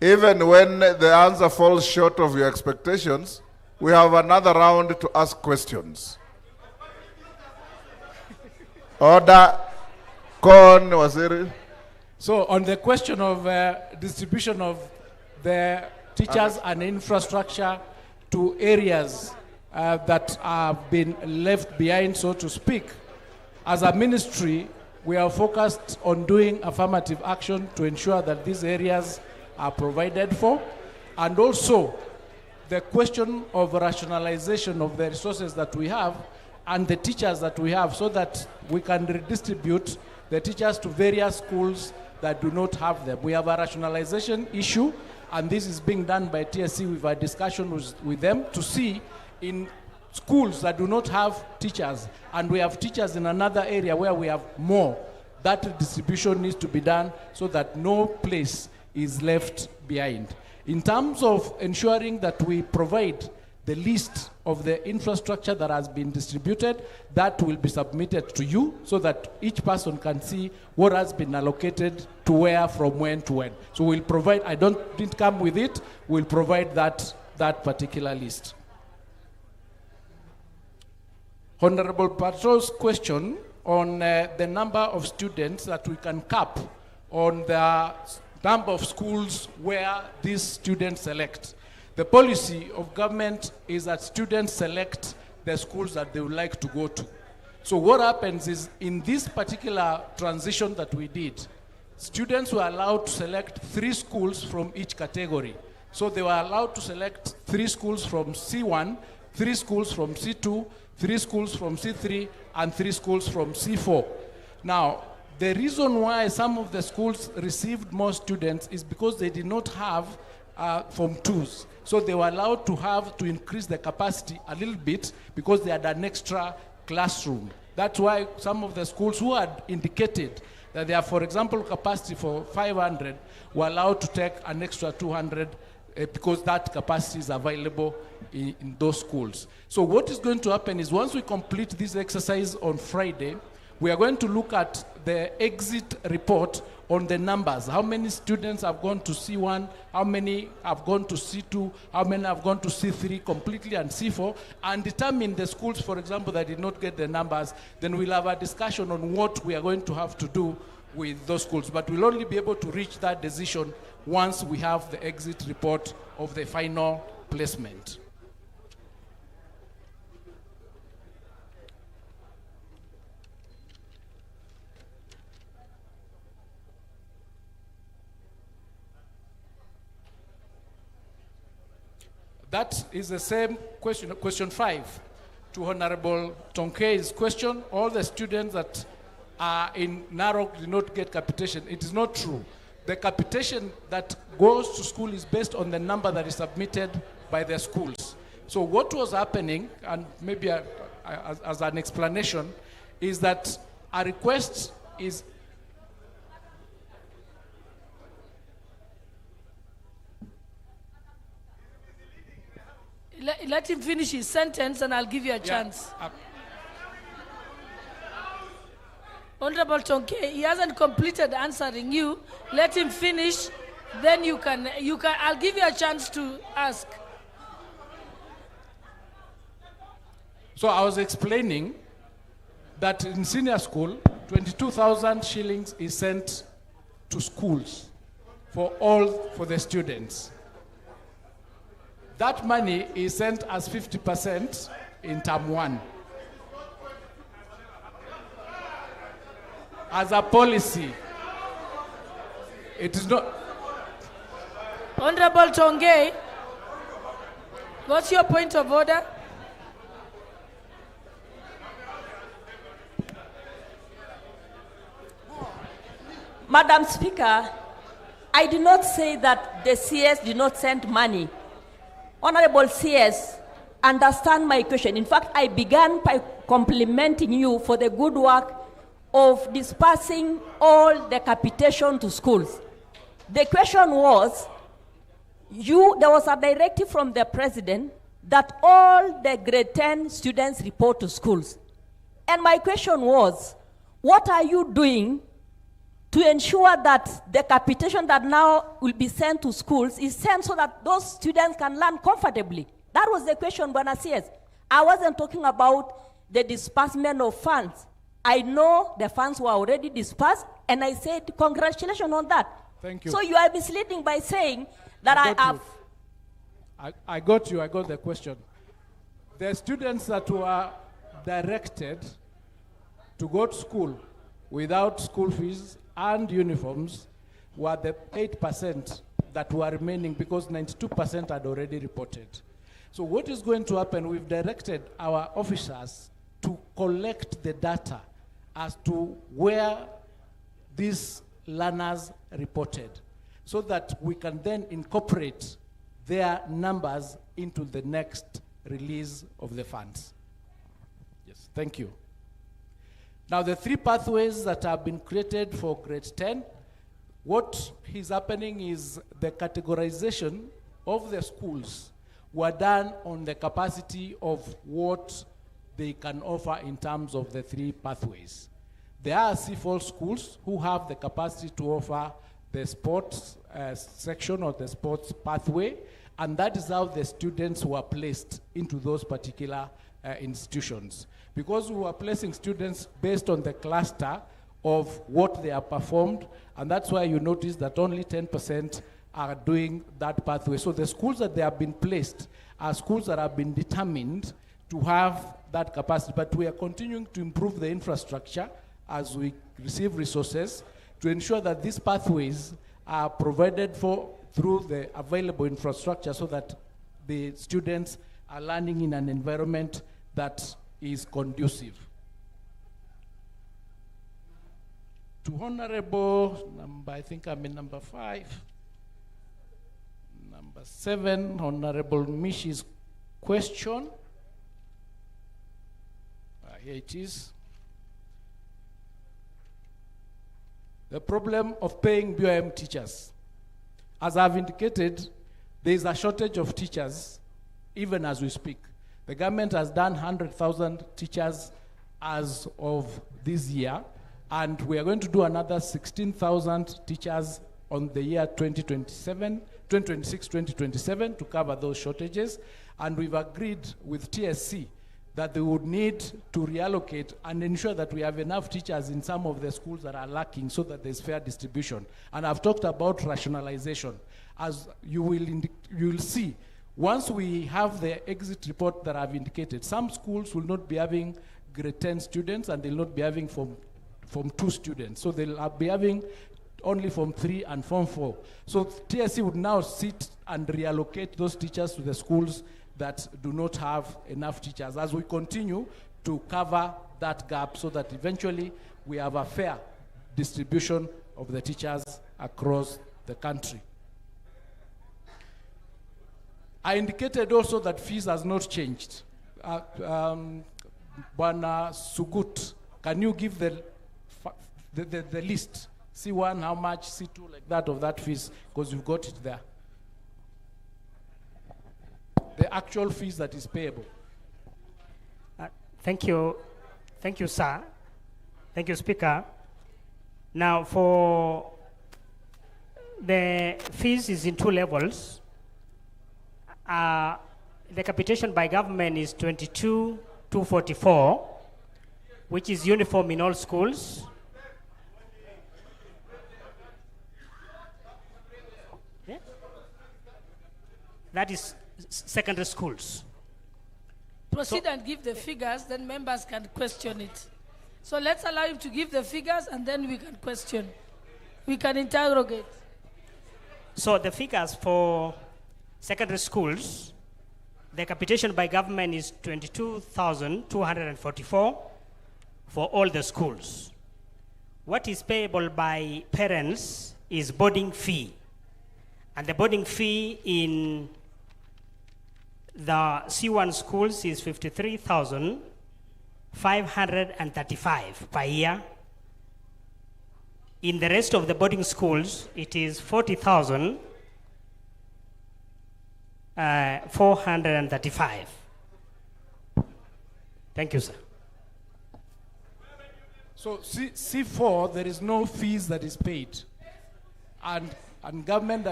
Even when the answer falls short of your expectations, we have another round to ask questions. Order. Go on, Waziri. So on the question of distribution of the teachers and infrastructure to areas that have been left behind, so to speak, as a ministry, we are focused on doing affirmative action to ensure that these areas are provided for, and also the question of rationalization of the resources that we have and the teachers that we have, so that we can redistribute the teachers to various schools that do not have them. We have a rationalization issue, and this is being done by TSC. We've had discussion with them to see in schools that do not have teachers, and we have teachers in another area where we have more, that distribution needs to be done so that no place is left behind. In terms of ensuring that we provide the list of the infrastructure that has been distributed, that will be submitted to you so that each person can see what has been allocated to where, from when to when. So we'll provide, didn't come with it, we'll provide that particular list. Honorable Patrol's question on the number of students that we can cap on the number of schools where these students select. The policy of government is that students select the schools that they would like to go to. So what happens is, in this particular transition that we did, students were allowed to select 3 schools from each category. So they were allowed to select 3 schools from C1, 3 schools from C2, 3 schools from C3, and 3 schools from C4. Now, the reason why some of the schools received more students is because they did not have Form 2s. So they were allowed to increase the capacity a little bit because they had an extra classroom. That's why some of the schools who had indicated that they have, for example, capacity for 500 were allowed to take an extra 200 because that capacity is available in those schools. So what is going to happen is, once we complete this exercise on Friday, we are going to look at the exit report on the numbers. How many students have gone to C1, how many have gone to C2, how many have gone to C3 completely and C4, and determine the schools, for example, that did not get the numbers. Then we'll have a discussion on what we are going to have to do with those schools. But we'll only be able to reach that decision once we have the exit report of the final placement. That is the same question, question 5, to Honorable Tonkei's question. All the students that are in Narok did not get capitation. It is not true. The capitation that goes to school is based on the number that is submitted by the schools. So what was happening, and maybe as an explanation, is that a request is Let him finish his sentence and I'll give you a chance. Honorable Tonke, he hasn't completed answering you. Let him finish, then I'll give you a chance to ask. So I was explaining that in senior school, 22,000 shillings is sent to schools for the students. That money is sent as 50% in term 1. As a policy, It is not. Honorable Tongay, what's your point of order? Madam Speaker, I did not say that the CS did not send money. Honorable CS, understand my question. In fact, I began by complimenting you for the good work of dispersing all the capitation to schools. The question was, there was a directive from the president that all the grade 10 students report to schools. And my question was, what are you doing to ensure that the capitation that now will be sent to schools is sent so that those students can learn comfortably? That was the question, Bwana CS. I wasn't talking about the disbursement of funds. I know the funds were already dispersed, and I said, congratulations on that. Thank you. So you are misleading by saying that I have... I got you, I got the question. The students that were directed to go to school without school fees and uniforms were the 8% that were remaining, because 92% had already reported. So what is going to happen, we've directed our officers to collect the data as to where these learners reported, so that we can then incorporate their numbers into the next release of the funds. Yes, thank you. Now, the 3 pathways that have been created for grade 10, what is happening is the categorization of the schools were done on the capacity of what they can offer in terms of the 3 pathways. There are C4 schools who have the capacity to offer the sports section or the sports pathway, and that is how the students were placed into those particular institutions. Because we were placing students based on the cluster of what they have performed, and that's why you notice that only 10% are doing that pathway. So the schools that they have been placed are schools that have been determined to have that capacity, but we are continuing to improve the infrastructure as we receive resources to ensure that these pathways are provided for through the available infrastructure, so that the students are learning in an environment that is conducive. To Honorable number, I think I'm in number 5. Number 7, Honorable Mishi's question. Here it is. The problem of paying BOM teachers. As I've indicated, there is a shortage of teachers even as we speak. The government has done 100,000 teachers as of this year, and we are going to do another 16,000 teachers on the year 2026-2027 to cover those shortages. And we've agreed with TSC that they would need to reallocate and ensure that we have enough teachers in some of the schools that are lacking, so that there's fair distribution. And I've talked about rationalization. As you will see, once we have the exit report that I've indicated, some schools will not be having grade 10 students, and they'll not be having Form 2 students. So they'll be having only Form 3 and Form 4. So TSC would now sit and reallocate those teachers to the schools that do not have enough teachers, as we continue to cover that gap, so that eventually we have a fair distribution of the teachers across the country. I indicated also that fees has not changed. Bwana Sugut, can you give the list? C1, how much, C2, like that, of that fees, because you've got it there. The actual fees that is payable. Thank you, sir. Thank you, Speaker. Now, for the fees is in 2 levels. The capitation by government is 22,244, which is uniform in all schools. Yeah? That is secondary schools. Proceed and give the figures, then members can question it. So let's allow him to give the figures, and then we can question. We can interrogate. So the figures for secondary schools, the capitation by government is 22,244 for all the schools. What is payable by parents is boarding fee. And the boarding fee in the C1 schools is 53,535 per year. In the rest of the boarding schools, it is 40,435. Thank you, sir. So C4, there is no fees that is paid. And government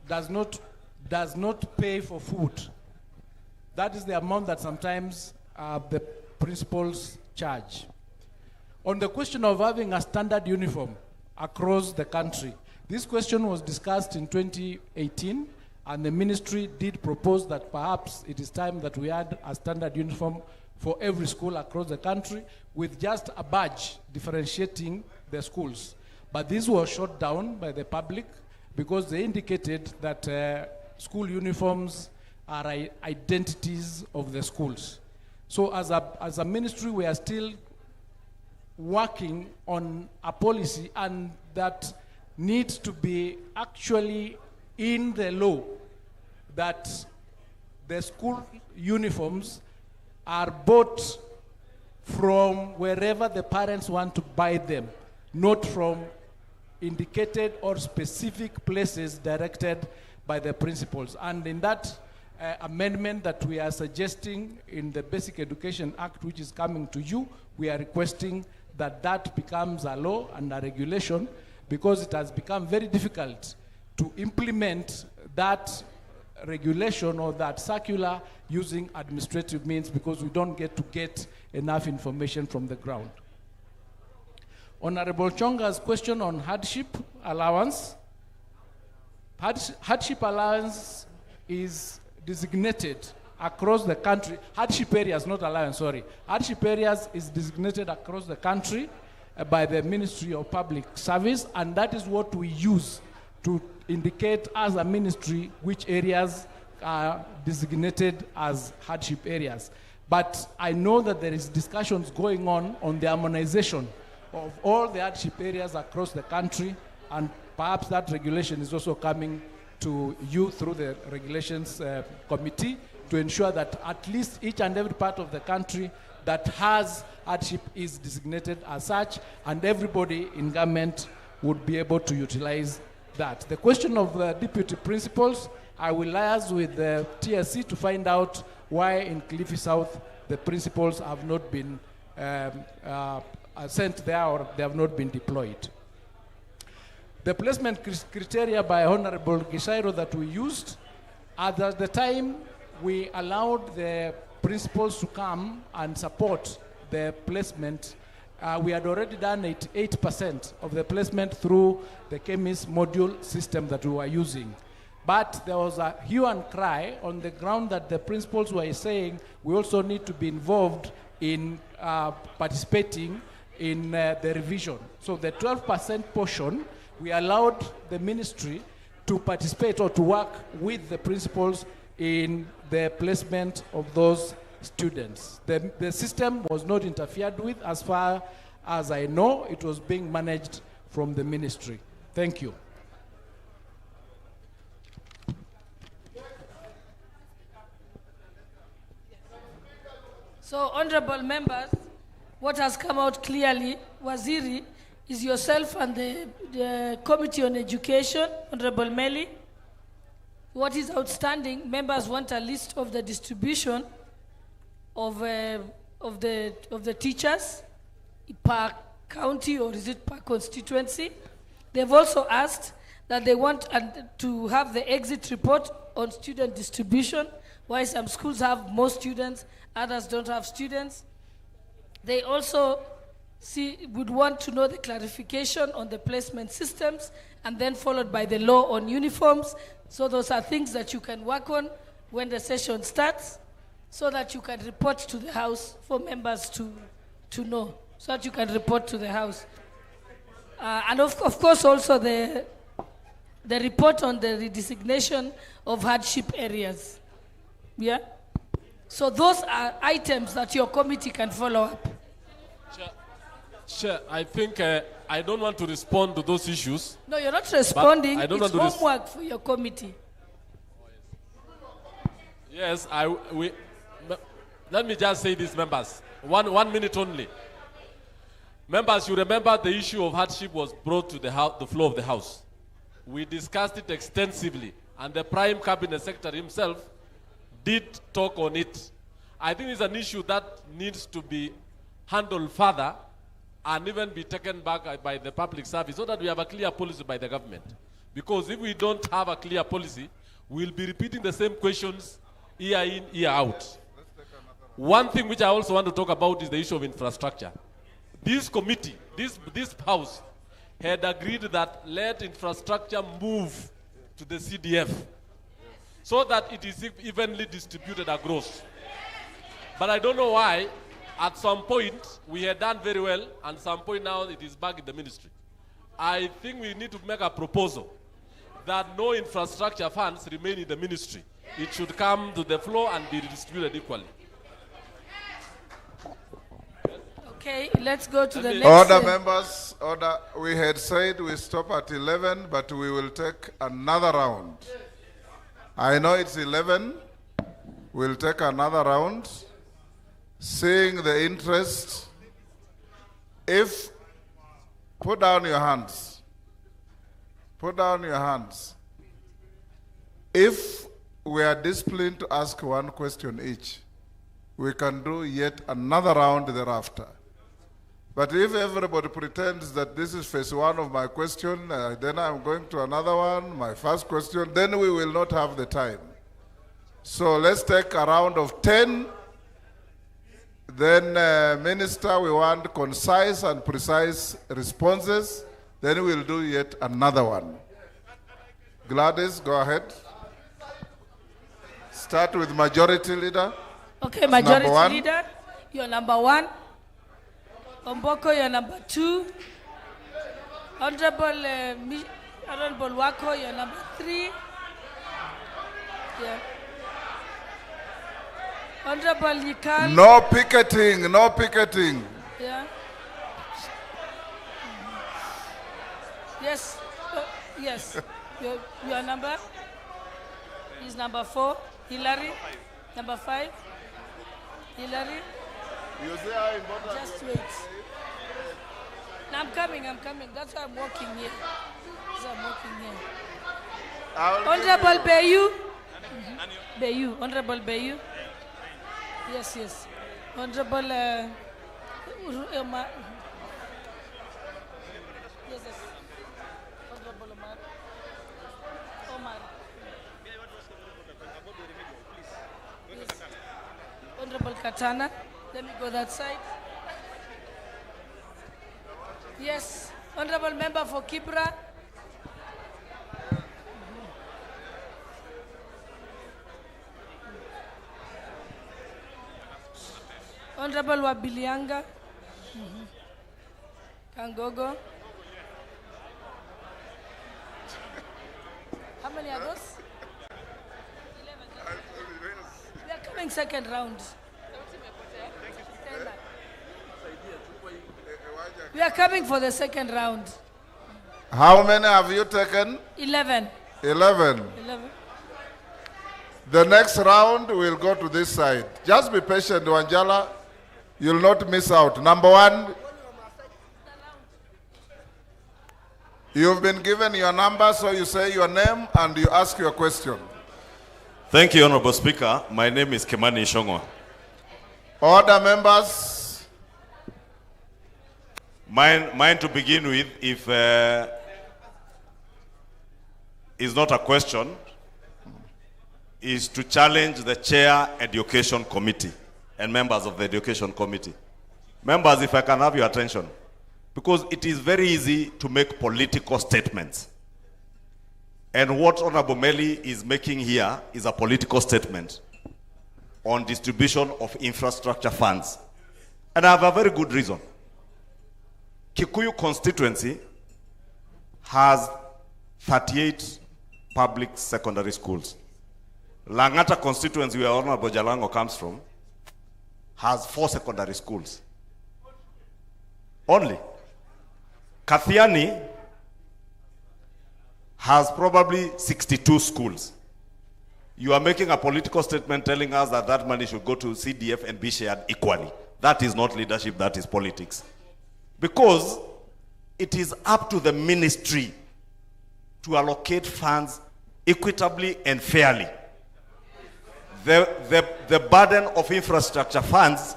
does not pay for food. That is the amount that sometimes the principals charge. On the question of having a standard uniform across the country, this question was discussed in 2018, and the ministry did propose that perhaps it is time that we had a standard uniform for every school across the country with just a badge differentiating the schools. But this was shot down by the public because they indicated that school uniforms are identities of the schools. So as a ministry, we are still working on a policy, and that needs to be actually in the law, that the school uniforms are bought from wherever the parents want to buy them, not from indicated or specific places directed by the principals. And in that amendment that we are suggesting in the Basic Education Act, which is coming to you, we are requesting that that becomes a law and a regulation, because it has become very difficult to implement that regulation or that circular using administrative means, because we don't get enough information from the ground. Honorable Chonga's question on hardship allowance. Hardship allowance is designated across the country. Hardship areas, not allowance, sorry. Hardship areas is designated across the country by the Ministry of Public Service, and that is what we use to indicate as a ministry which areas are designated as hardship areas. But I know that there is discussions going on the harmonization of all the hardship areas across the country, and perhaps that regulation is also coming to you through the regulations committee to ensure that at least each and every part of the country that has hardship is designated as such, and everybody in government would be able to utilize that. The question of the deputy principals, I will liaise with the TSC to find out why in Kilifi South the principals have not been sent there, or they have not been deployed. The placement criteria by Honorable Gishairo that we used, at the time we allowed the principals to come and support the placement. We had already done 88% of the placement through the chemist module system that we were using. But there was a hue and cry on the ground that the principals were saying we also need to be involved in participating in the revision. So the 12% portion, we allowed the ministry to participate or to work with the principals in the placement of those students. The system was not interfered with. As far as I know, it was being managed from the ministry. Thank you. So, honorable members, what has come out clearly, Waziri, is yourself and the Committee on Education, Honorable Meli. What is outstanding, members want a list of the distribution of the teachers per county, or is it per constituency? They've also asked that they want to have the exit report on student distribution, why some schools have more students, others don't have students. They also would want to know the clarification on the placement systems, and then followed by the law on uniforms. So those are things that you can work on when the session starts, so that you can report to the House for members to know, so that you can report to the House. And of course also the the report on the redesignation of hardship areas. Yeah? So those are items that your committee can follow up. Chair, I think I don't want to respond to those issues. No, you're not responding. I don't It's want to homework for your committee. Yes, let me just say this, members. One minute only. Members, you remember the issue of hardship was brought to the floor of the House. We discussed it extensively, and the Prime Cabinet Secretary himself did talk on it. I think it's an issue that needs to be handled further and even be taken back by the public service so that we have a clear policy by the government. Because if we don't have a clear policy, we'll be repeating the same questions year in, year out. One thing which I also want to talk about is the issue of infrastructure. This committee, this House, had agreed that let infrastructure move to the CDF so that it is evenly distributed across. But I don't know why, at some point, we had done very well, and at some point now it is back in the ministry. I think we need to make a proposal that no infrastructure funds remain in the ministry. It should come to the floor and be redistributed equally. Okay, let's go to the next. Order, members, order. We had said we stop at 11, but we will take another round. I know it's 11. We'll take another round. Seeing the interest, put down your hands. Put down your hands. If we are disciplined to ask one question each, we can do yet another round thereafter. But if everybody pretends that this is phase one of my question, then I'm going to another one, my first question, then we will not have the time. So let's take a round of 10. Then, Minister, we want concise and precise responses. Then we'll do yet another one. Gladys, go ahead. Start with Majority Leader. Okay, Majority Leader, you're number 1. Omboko, you're number 2. Honorable Wako, you're number 3. Yeah. Honorable Yikal. No picketing, no picketing. Yeah. Yes, yes. Your number is number 4. Hillary, number 5. Hillary. You say how important. Just wait. No, I'm coming. That's why I'm walking here. Honorable Bayu. Bayu. Honorable Bayu. Yes. Honorable yes. Honorable Omar. Yes. Honorable Katana. Let me go that side. Yes. Honorable Member for Kibra. Honorable Wabilianga. Kangogo. How many are those? 11. We are coming second round. We are coming for the second round. How many have you taken? 11. 11. The next round will go to this side. Just be patient, Wanjala. You'll not miss out. Number 1. You've been given your number, so you say your name and you ask your question. Thank you, Honorable Speaker. My name is Kimani Shongwa. Order, members. Mine to begin with, if is not a question, is to challenge the Chair Education Committee and members of the Education Committee. Members, if I can have your attention, because it is very easy to make political statements. And what Honorable Meli is making here is a political statement on distribution of infrastructure funds. And I have a very good reason. Kikuyu constituency has 38 public secondary schools. Langata constituency, where Honorable Jalango comes from, has 4 secondary schools. Only. Kathiani has probably 62 schools. You are making a political statement telling us that that money should go to CDF and be shared equally. That is not leadership, that is politics. Because it is up to the ministry to allocate funds equitably and fairly. The burden of infrastructure funds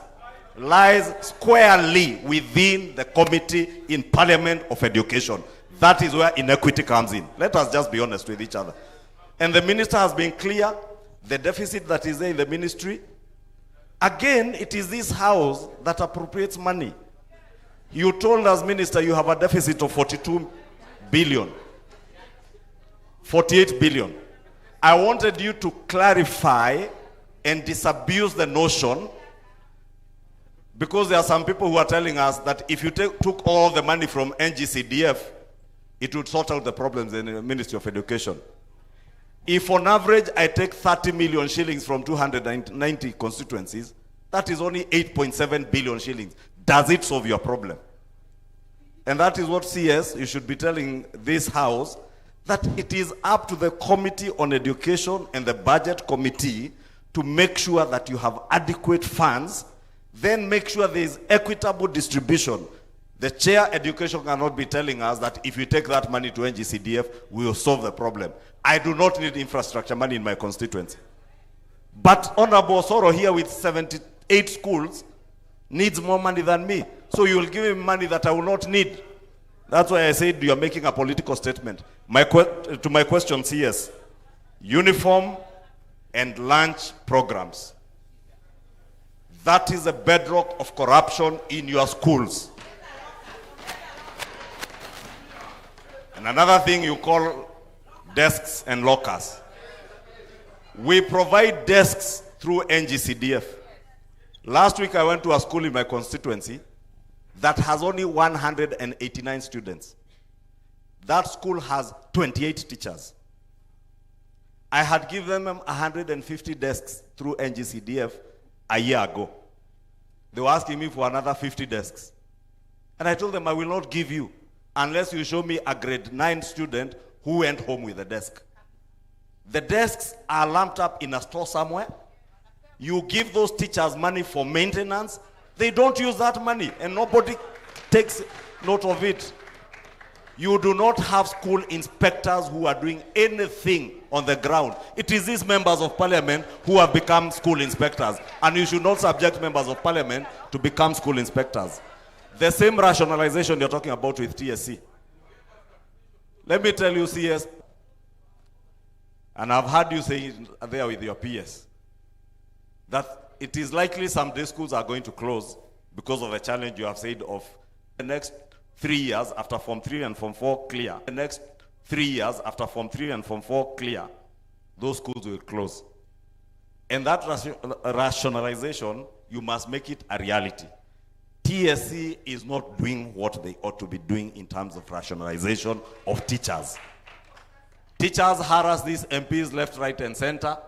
lies squarely within the Committee in Parliament of Education. That is where inequity comes in. Let us just be honest with each other. And the minister has been clear, the deficit that is there in the ministry. Again, it is this house that appropriates money. You told us, minister, you have a deficit of 42 billion. 48 billion. I wanted you to clarify and disabuse the notion, because there are some people who are telling us that if you took all the money from NGCDF, it would sort out the problems in the Ministry of Education. If on average I take 30 million shillings from 290 constituencies, that is only 8.7 billion shillings. Does it solve your problem? And that is what CS, you should be telling this house, that it is up to the Committee on Education and the Budget Committee to make sure that you have adequate funds, then make sure there is equitable distribution. The chair education cannot be telling us that if you take that money to NGCDF, we will solve the problem. I do not need infrastructure money in my constituency. But Honorable Soro here with 78 schools needs more money than me. So you will give him money that I will not need. That's why I said you are making a political statement. To my question, CS, uniform and lunch programs. That is a bedrock of corruption in your schools. And another thing you call desks and lockers. We provide desks through NGCDF. Last week I went to a school in my constituency that has only 189 students. That school has 28 teachers. I had given them 150 desks through NGCDF a year ago. They were asking me for another 50 desks. And I told them I will not give you unless you show me a grade 9 student who went home with a desk. The desks are lumped up in a store somewhere. You give those teachers money for maintenance. They don't use that money and nobody takes note of it. You do not have school inspectors who are doing anything on the ground. It is these members of parliament who have become school inspectors, and you should not subject members of parliament to become school inspectors. The same rationalization you're talking about with TSC. Let me tell you, CS, and I've heard you say it there with your PS, that it is likely some day schools are going to close because of the challenge you have said of the next 3 years after Form 3 and Form 4 clear. The next 3 years after Form 3 and Form 4 clear, those schools will close. And that rationalization, you must make it a reality. TSC is not doing what they ought to be doing in terms of rationalization of teachers. Teachers harass these MPs left, right, and center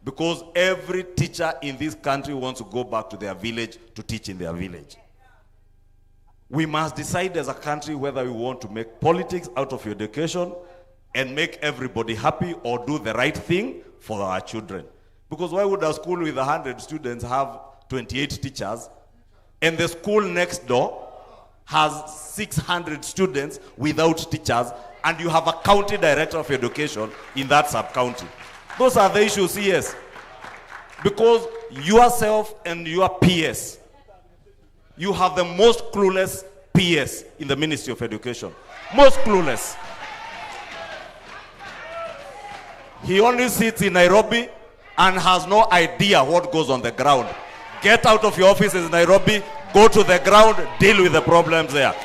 because every teacher in this country wants to go back to their village to teach in their village. We must decide as a country whether we want to make politics out of education and make everybody happy or do the right thing for our children. Because why would a school with 100 students have 28 teachers and the school next door has 600 students without teachers and you have a county director of education in that sub-county? Those are the issues, yes. Because yourself and your PS, you have the most clueless PS in the Ministry of Education. Most clueless. He only sits in Nairobi and has no idea what goes on the ground. Get out of your office in Nairobi, go to the ground, deal with the problems there.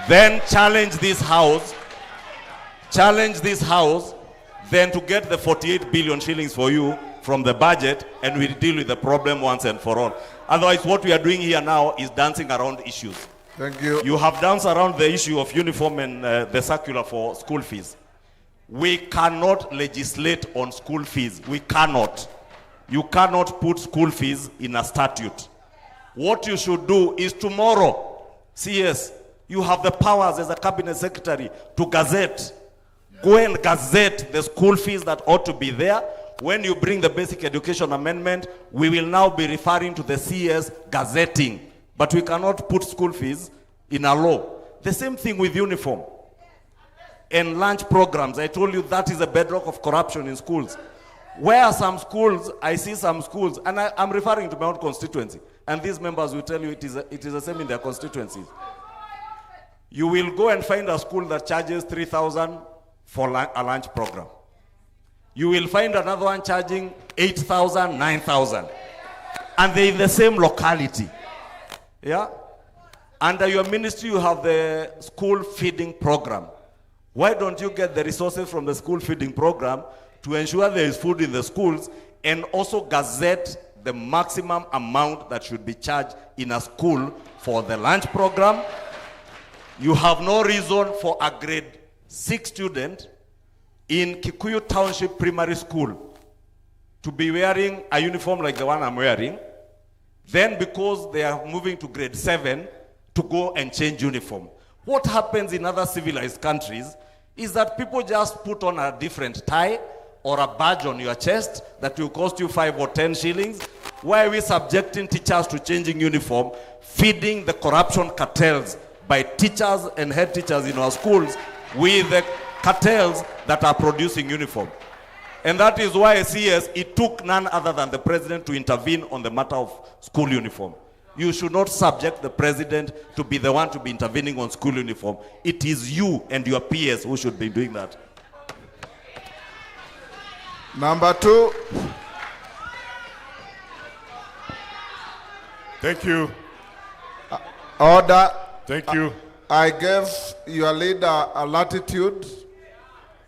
Then challenge this house, then to get the 48 billion shillings for you from the budget, and we deal with the problem once and for all. Otherwise, what we are doing here now is dancing around issues. Thank you. You have danced around the issue of uniform and the circular for school fees. We cannot legislate on school fees. We cannot. You cannot put school fees in a statute. What you should do is tomorrow, CS, you have the powers as a cabinet secretary to gazette. Go and gazette the school fees that ought to be there. When you bring the basic education amendment, we will now be referring to the CS gazetting. But we cannot put school fees in a law. The same thing with uniform and lunch programs. I told you that is a bedrock of corruption in schools. Where some schools, I see some schools, and I'm referring to my own constituency, and these members will tell you it is the same in their constituencies. You will go and find a school that charges 3,000 for a lunch program. You will find another one charging 8,000, 9,000. And they're in the same locality. Yeah? Under your ministry, you have the school feeding program. Why don't you get the resources from the school feeding program to ensure there is food in the schools and also gazette the maximum amount that should be charged in a school for the lunch program? You have no reason for a grade 6 student in Kikuyu Township Primary School to be wearing a uniform like the one I'm wearing, then because they are moving to grade 7 to go and change uniform. What happens in other civilized countries is that people just put on a different tie or a badge on your chest that will cost you 5 or 10 shillings. Why are we subjecting teachers to changing uniform, feeding the corruption cartels by teachers and head teachers in our schools with the cartels that are producing uniform? And that is why, CS, it took none other than the president to intervene on the matter of school uniform. You should not subject the president to be the one to be intervening on school uniform. It is you and your peers who should be doing that. Number 2. Thank you. Order. Thank you. I gave your leader a latitude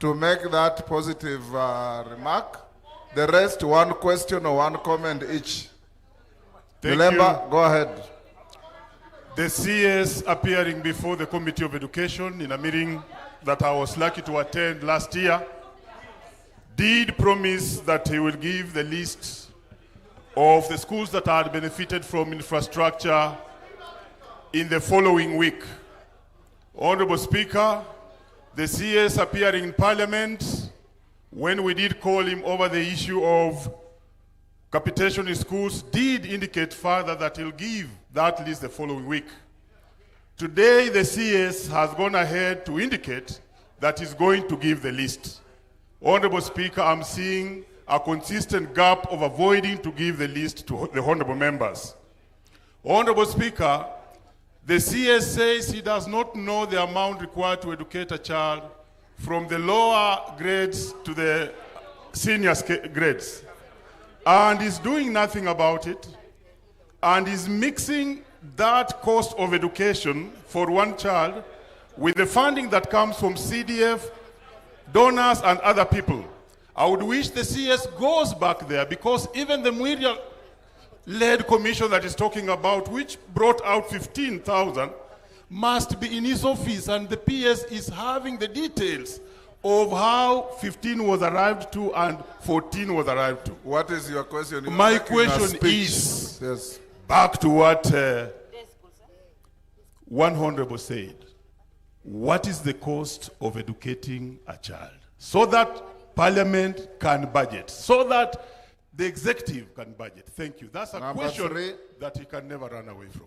to make that positive remark. The rest, one question or one comment each. Remember, go ahead. The CS appearing before the Committee of Education in a meeting that I was lucky to attend last year did promise that he will give the list of the schools that had benefited from infrastructure in the following week. Honorable Speaker, the CS appearing in Parliament when we did call him over the issue of capitation in schools did indicate further that he'll give that list the following week. Today, the CS has gone ahead to indicate that he's going to give the list. Honorable Speaker, I'm seeing a consistent gap of avoiding to give the list to the honorable members. Honorable Speaker, the CS says he does not know the amount required to educate a child from the lower grades to the senior grades, and is doing nothing about it, and is mixing that cost of education for one child with the funding that comes from CDF, donors, and other people. I would wish the CS goes back there, because even the Muriel-led commission that is talking about, which brought out 15,000, must be in his office, and the PS is having the details of how 15 was arrived to and 14 was arrived to. What is your question? My question is, yes, back to what one honorable said. What is the cost of educating a child? So that Parliament can budget, so that the executive can budget. Thank you. That's a question that he can never run away from.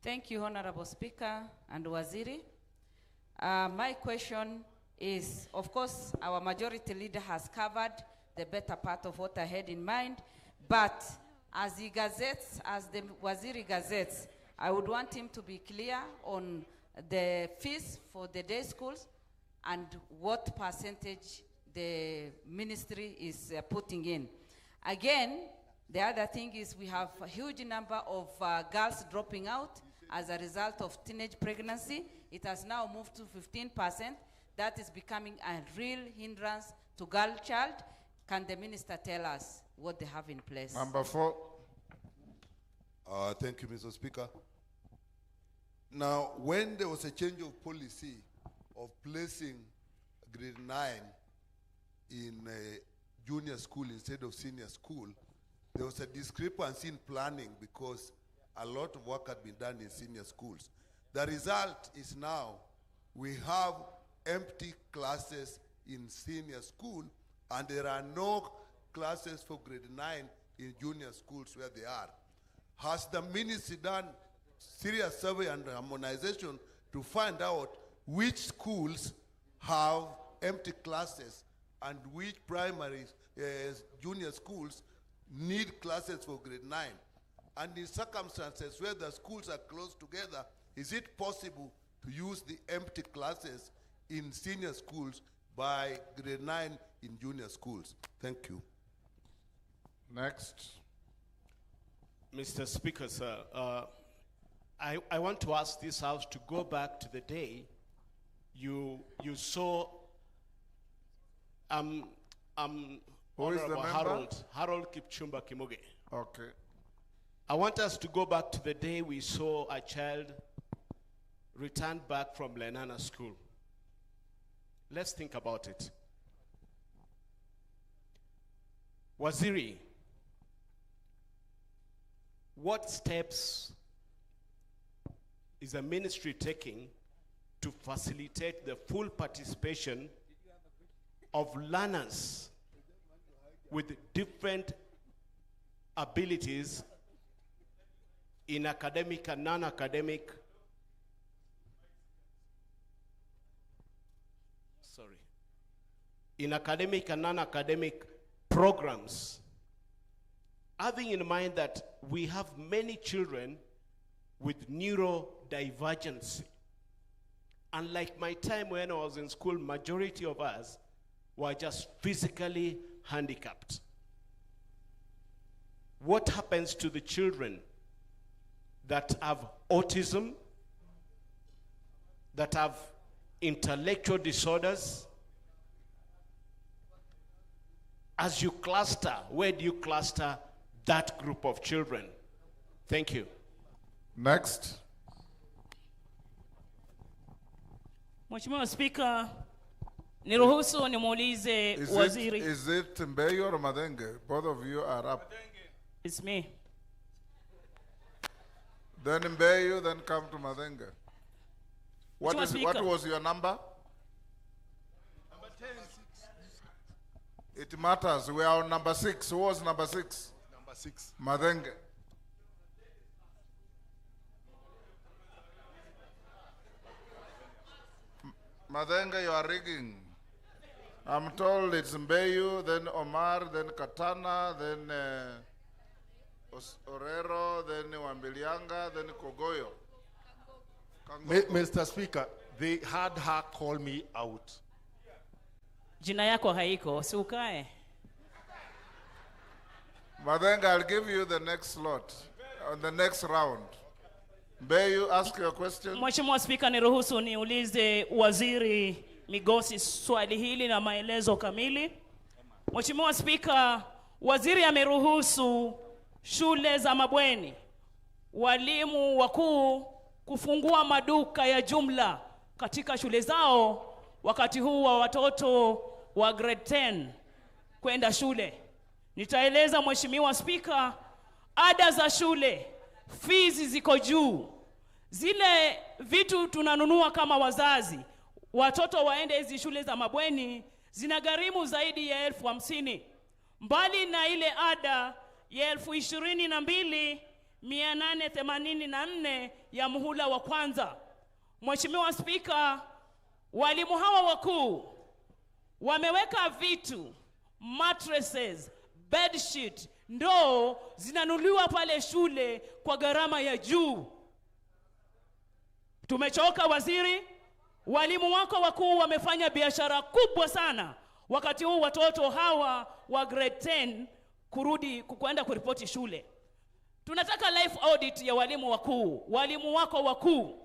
Thank you, Honorable Speaker and Waziri. My question is, of course, our majority leader has covered the better part of what I had in mind, but as he gazettes, as the Waziri gazettes, I would want him to be clear on the fees for the day schools and what percentage the ministry is putting in. Again, the other thing is we have a huge number of girls dropping out as a result of teenage pregnancy. It has now moved to 15%. That is becoming a real hindrance to girl child. Can the minister tell us what they have in place? Number 4. Thank you, Mr. Speaker. Now, when there was a change of policy of placing grade 9 in a junior school instead of senior school, there was a discrepancy in planning because a lot of work had been done in senior schools. The result is now we have empty classes in senior school and there are no classes for grade 9 in junior schools where they are. Has the ministry done serious survey and harmonization to find out which schools have empty classes and which primary junior schools need classes for grade 9? And in circumstances where the schools are close together, is it possible to use the empty classes in senior schools by grade 9 in junior schools? Thank you. Next. Mr. Speaker, sir, I want to ask this House to go back to the day you saw Who is the Honorable member? Harold Kipchumba Kimuge. Okay. I want us to go back to the day we saw a child returned back from Lenana School. Let's think about it. Waziri, what steps is the ministry taking to facilitate the full participation of learners with different abilities in academic and non-academic in academic and non-academic programs, having in mind that we have many children with neurodivergency. Unlike my time when I was in school, majority of us were just physically handicapped. What happens to the children that have autism, that have intellectual disorders? As you cluster, where do you cluster that group of children? Thank you. Next. Mheshimiwa Speaker, niruhusu nimuulize waziri. Is it Mbeyo or Madenge? Both of you are up. It's me. Then Mbeyo, then come to Madenge. What was your number? Number 10. It matters. We are on number 6. Who was number 6? Number 6. Madenge. Madenge, you are rigging. I'm told it's Mbeyu, then Omar, then Katana, then Orero, then Wambilianga, then Kogoyo. Mr. Speaker, they had her call me out. Jina yako haiko, si ukae. Madenge, I'll give you the next slot, on the next round. Mbeyu, ask your question. Mheshimiwa Speaker, niruhusu niulize waziri Migosi swali hili na maelezo kamili. Mheshimiwa Speaker, waziri ameruhusu shule za mabweni, walimu wakuu kufungua maduka ya jumla katika shule zao wakati huu wa watoto wa grade 10 kwenda shule. Nitaeleza Mheshimiwa Speaker, ada za shule, fees ziko juu. Zile vitu tunanunua kama wazazi, watoto waende hizi shule za mabweni, zinagharimu zaidi ya 50,000. Mbali na ile ada ya 22,884 ya muhula wa kwanza. Mheshimiwa Speaker, walimu hawa wakuu wameweka vitu, mattresses, bedsheet, ndoo zinanunuliwa pale shule kwa gharama ya juu. Tumechoka waziri, walimu wako wakuu wamefanya biashara kubwa sana wakati huu watoto hawa wa grade 10 kwenda kuripoti shule. Tunataka life audit ya walimu wakuu, walimu wako wakuu.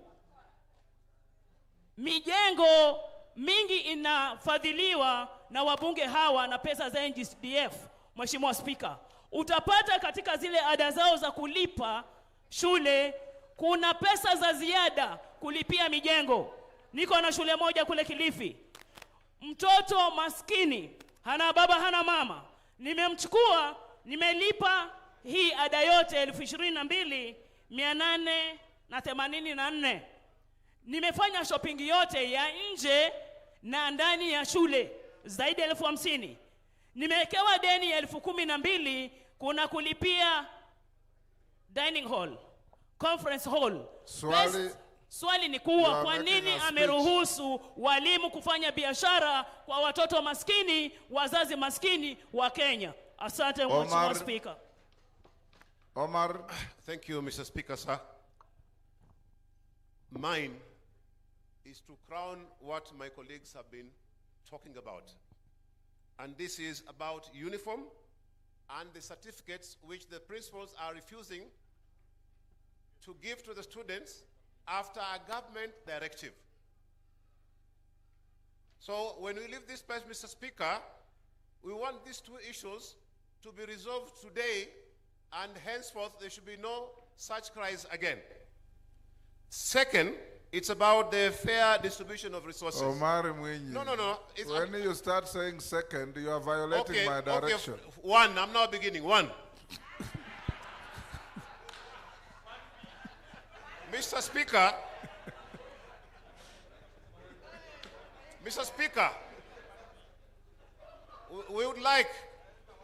Mijengo mingi inafadhiliwa na wabunge hawa na pesa za NGCDF. Mheshimiwa Speaker, utapata katika zile ada zao za kulipa shule kuna pesa za ziada kulipia mijengo. Niko na shule moja kule Kilifi. Mtoto maskini, hana baba hana mama. Nimemchukua, nimelipa hii ada yote 22,884. Nimefanya shopping yote ya nje na ndani ya shule zaidi ya 50,000. Nimewekewa deni ya 12,000 kuna kulipia dining hall, conference hall. Swali ni kuwa kwa nini ameruhusu walimu kufanya biashara kwa watoto maskini, wazazi maskini wa Kenya? Asante Mheshimiwa Speaker. Omar. Thank you, Mr. Speaker, sir. Mine is to crown what my colleagues have been talking about. And this is about uniform and the certificates which the principals are refusing to give to the students after a government directive. So when we leave this place, Mr. Speaker, we want these two issues to be resolved today, and henceforth there should be no such cries again. Second, it's about the fair distribution of resources. Omar Mwinyi. No. When you start saying second, you are violating my direction. Okay, one, I'm now beginning. One. Mr. Speaker, we would like,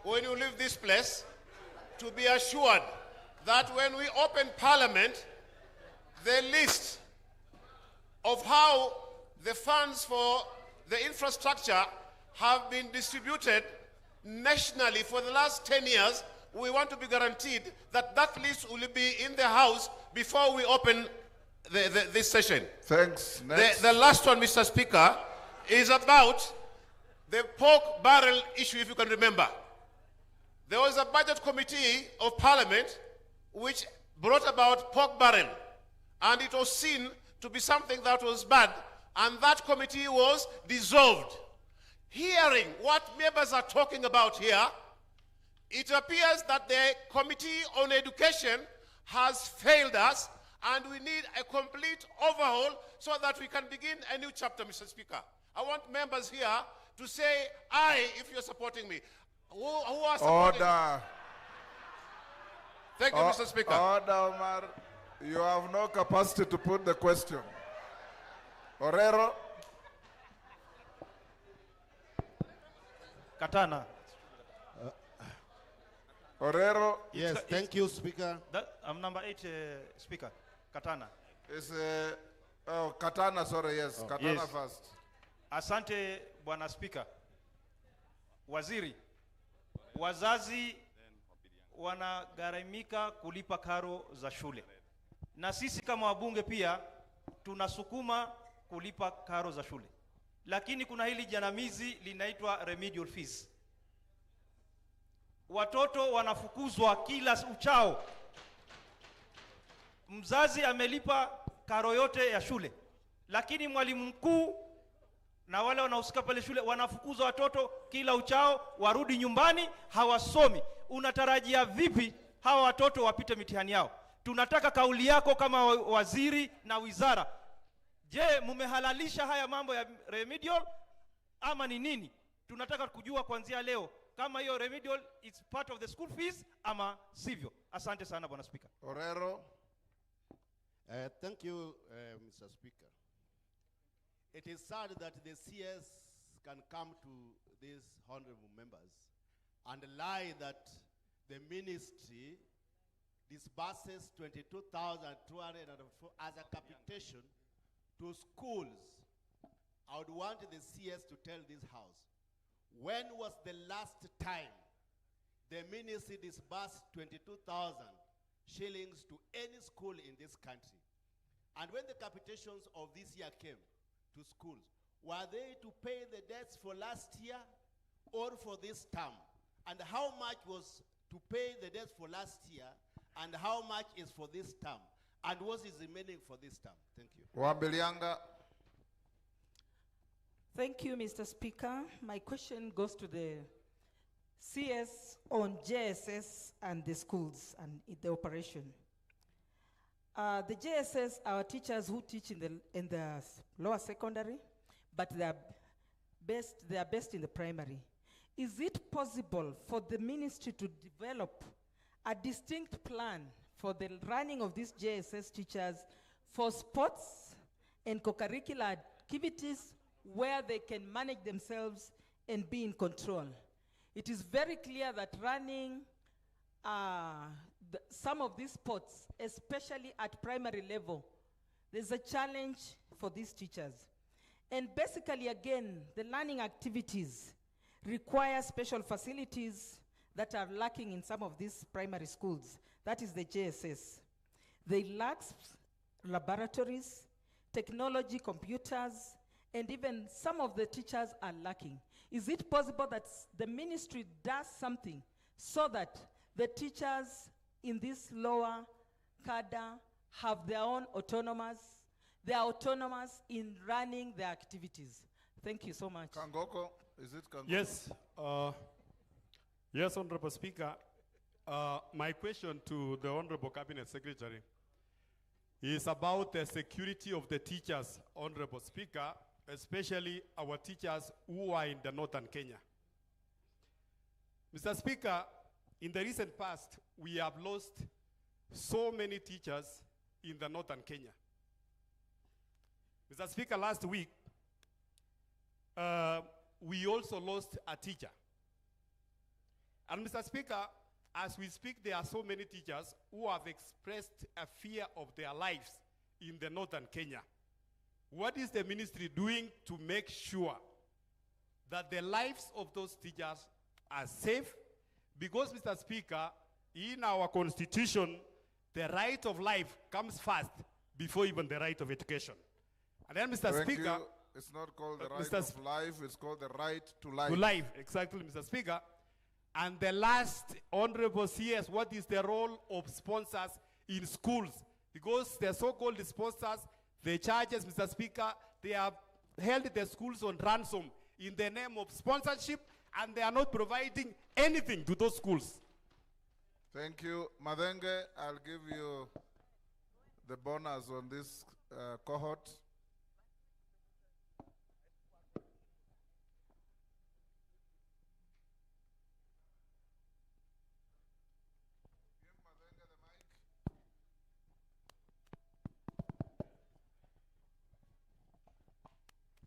when you leave this place, to be assured that when we open Parliament, the list of how the funds for the infrastructure have been distributed nationally for the last 10 years, we want to be guaranteed that that list will be in the House before we open this session. Thanks. Next. The last one, Mr. Speaker, is about the pork barrel issue, if you can remember. There was a budget committee of Parliament which brought about pork barrel, and it was seen to be something that was bad, and that committee was dissolved. Hearing what members are talking about here, it appears that the Committee on Education has failed us, and we need a complete overhaul so that we can begin a new chapter, Mr. Speaker. I want members here to say aye if you're supporting me. Who are supporting? Order. Thank you, Mr. Speaker. Order, Omar. You have no capacity to put the question. Orero. Katana. Orero. Yes, thank you, Speaker. I'm number 8, Speaker. Katana. Is Katana, sorry, yes. Katana yes. first. Asante, Bwana Speaker. Waziri, wazazi wanagharamika kulipa karo za shule. Na sisi kama wabunge pia tunasukuma kulipa karo za shule. Lakini kuna hili janamizi linaitwa remedial fees. Watoto wanafukuzwa kila uchao. Mzazi amelipa karo yote ya shule, lakini mwalimu mkuu na wale wanaohusika pale shule wanafukuza watoto kila uchao, warudi nyumbani hawasomi. Unatarajia vipi hawa watoto wapite mitihani yao? Tunataka kauli yako kama waziri na wizara. Je, mumehalalisha haya mambo ya remedial ama ni nini? Tunataka kujua kuanzia leo kama hiyo remedial is part of the school fees ama sivyo. Asante sana Bwana Speaker. Orero. Thank you, Mr. Speaker. It is sad that the CS can come to these honorable members and lie that the ministry disburses 22,204 as a capitation to schools. I would want the CS to tell this House, when was the last time the ministry disbursed 22,000 shillings to any school in this country? And when the capitations of this year came to schools, were they to pay the debts for last year or for this term? And how much was to pay the debts for last year, and how much is for this term? And what is remaining for this term? Thank you. Wabilianga. Thank you, Mr. Speaker. My question goes to the CS on JSS and the schools and the operation. The JSS are teachers who teach in the lower secondary, but they are best in the primary. Is it possible for the ministry to develop a distinct plan for the running of these JSS teachers for sports and co-curricular activities where they can manage themselves and be in control? It is very clear that running some of these sports, especially at primary level, there's a challenge for these teachers. And basically, again, the learning activities require special facilities that are lacking in some of these primary schools. That is the JSS. They lack laboratories, technology, computers, and even some of the teachers are lacking. Is it possible that the ministry does something so that the teachers in this lower cadre have their own autonomous, they are autonomous in running their activities? Thank you so much. Kangoko, is it Kangoko? Yes, yes, Honorable Speaker. My question to the Honorable Cabinet Secretary is about the security of the teachers, Honorable Speaker, especially our teachers who are in the northern Kenya. Mr. Speaker, in the recent past, we have lost so many teachers in the northern Kenya. Mr. Speaker, last week, we also lost a teacher. And Mr. Speaker, as we speak, there are so many teachers who have expressed a fear of their lives in the northern Kenya. What is the ministry doing to make sure that the lives of those teachers are safe? Because, Mr. Speaker, in our constitution, the right of life comes first before even the right of education. And then, Mr. Thank Speaker, you. It's not called the right of life, it's called the right to life. to life, exactly, Mr. Speaker. And the last, Honorable CS, what is the role of sponsors in schools? Because the so-called sponsors, the charges, Mr. Speaker, they have held the schools on ransom in the name of sponsorship, and they are not providing anything to those schools. Thank you. Madenge, I'll give you the bonus on this cohort.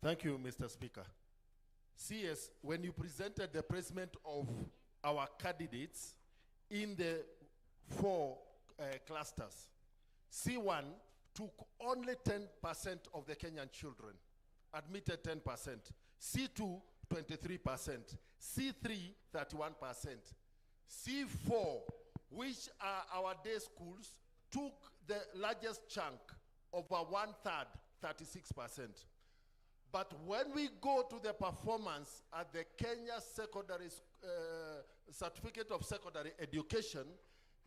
Thank you, Mr. Speaker. CS, when you presented the placement of our candidates in the 4 clusters, C1 took only 10% of the Kenyan children, admitted 10%. C2, 23%. C3, 31%. C4, which are our day schools, took the largest chunk, over 1/3, 36%. But when we go to the performance at the Kenya Secondary Certificate of Secondary Education,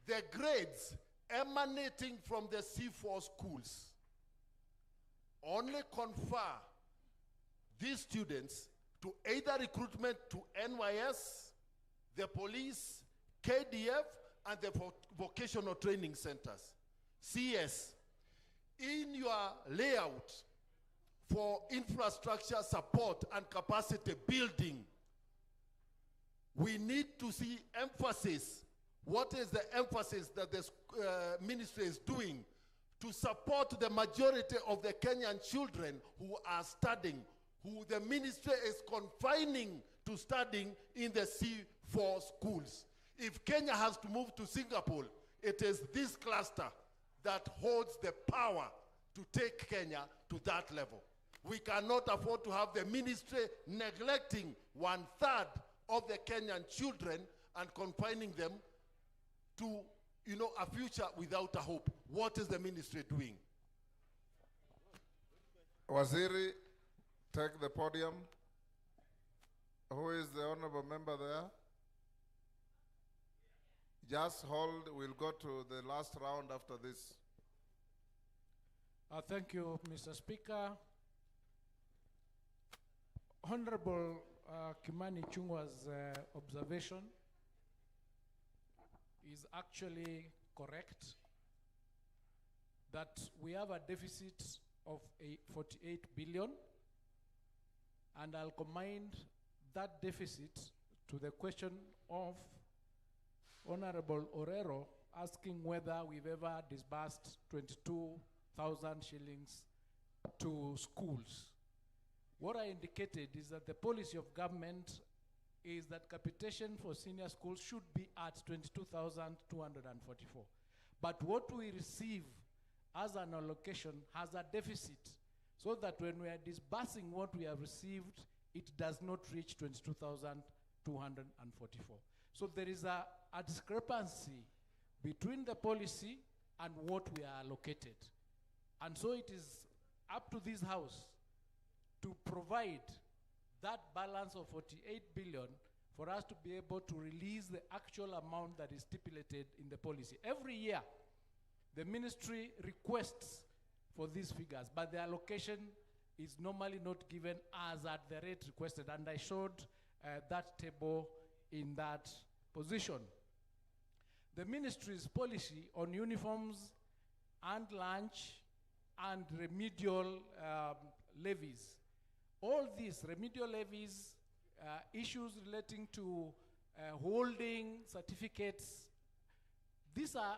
the grades emanating from the C4 schools only confer these students to either recruitment to NYS, the police, KDF, and the vocational training centers. CS, in your layout for infrastructure support and capacity building, we need to see emphasis. What is the emphasis that the ministry is doing to support the majority of the Kenyan children who are studying, who the ministry is confining to studying in the C4 schools? If Kenya has to move to Singapore, it is this cluster that holds the power to take Kenya to that level. We cannot afford to have the ministry neglecting 1/3 of the Kenyan children and confining them to, a future without a hope. What is the ministry doing? Waziri, take the podium. Who is the honorable member there? Just hold, we'll go to the last round after this. Thank you, Mr. Speaker. Honorable Kimani Chungwa's observation is actually correct. that we have a deficit of 48 billion, and I'll combine that deficit to the question of Honorable Orero asking whether we've ever disbursed 22,000 shillings to schools. What I indicated is that the policy of government is that capitation for senior schools should be at 22,244. But what we receive as an allocation has a deficit, so that when we are disbursing what we have received, it does not reach 22,244. So there is a discrepancy between the policy and what we are allocated. And so it is up to this House to provide that balance of 48 billion for us to be able to release the actual amount that is stipulated in the policy. Every year, the ministry requests for these figures, but the allocation is normally not given as at the rate requested, and I showed that table in that position. The ministry's policy on uniforms and lunch and remedial levies, all these remedial levies, issues relating to holding certificates, these are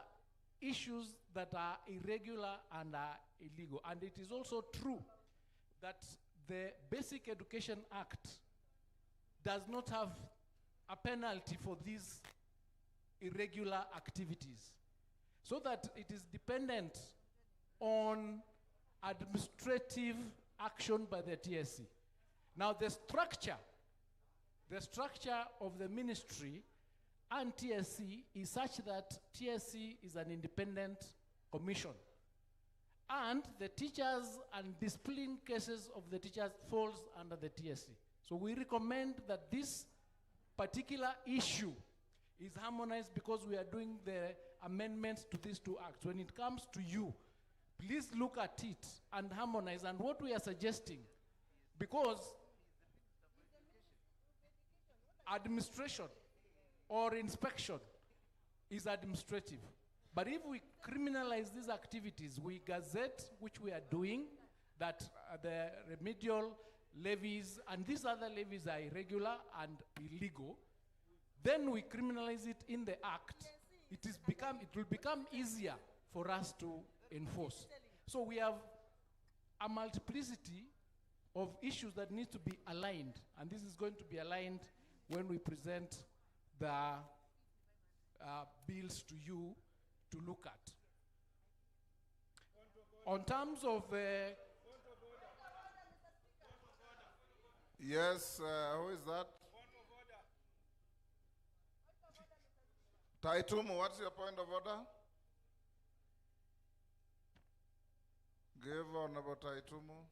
issues that are irregular and are illegal. And it is also true that the Basic Education Act does not have a penalty for these irregular activities, so that it is dependent on administrative action by the TSC. Now the structure of the ministry and TSC is such that TSC is an independent commission, and the teachers and discipline cases of the teachers falls under the TSC. So we recommend that this particular issue is harmonized, because we are doing the amendments to these two acts. When it comes to you, please look at it and harmonize. And what we are suggesting, because administration or inspection is administrative, but if we criminalize these activities, we gazette, which we are doing, that the remedial levies and these other levies are irregular and illegal, then we criminalize it in the act. It will become easier for us to enforce. So we have a multiplicity of issues that need to be aligned, and this is going to be aligned when we present the bills to you to look at. On terms of yes, who is that? Taitumu, what's your point of order? Give Honorable Taitumu.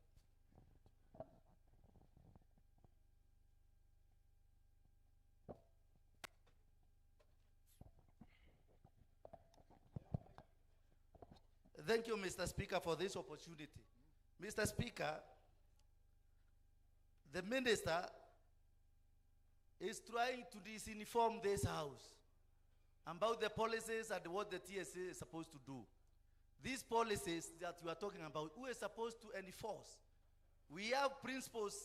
Thank you, Mr. Speaker, for this opportunity. Mr. Speaker, the minister is trying to disinform this House about the policies and what the TSA is supposed to do. These policies that you are talking about, who is supposed to enforce? We have principals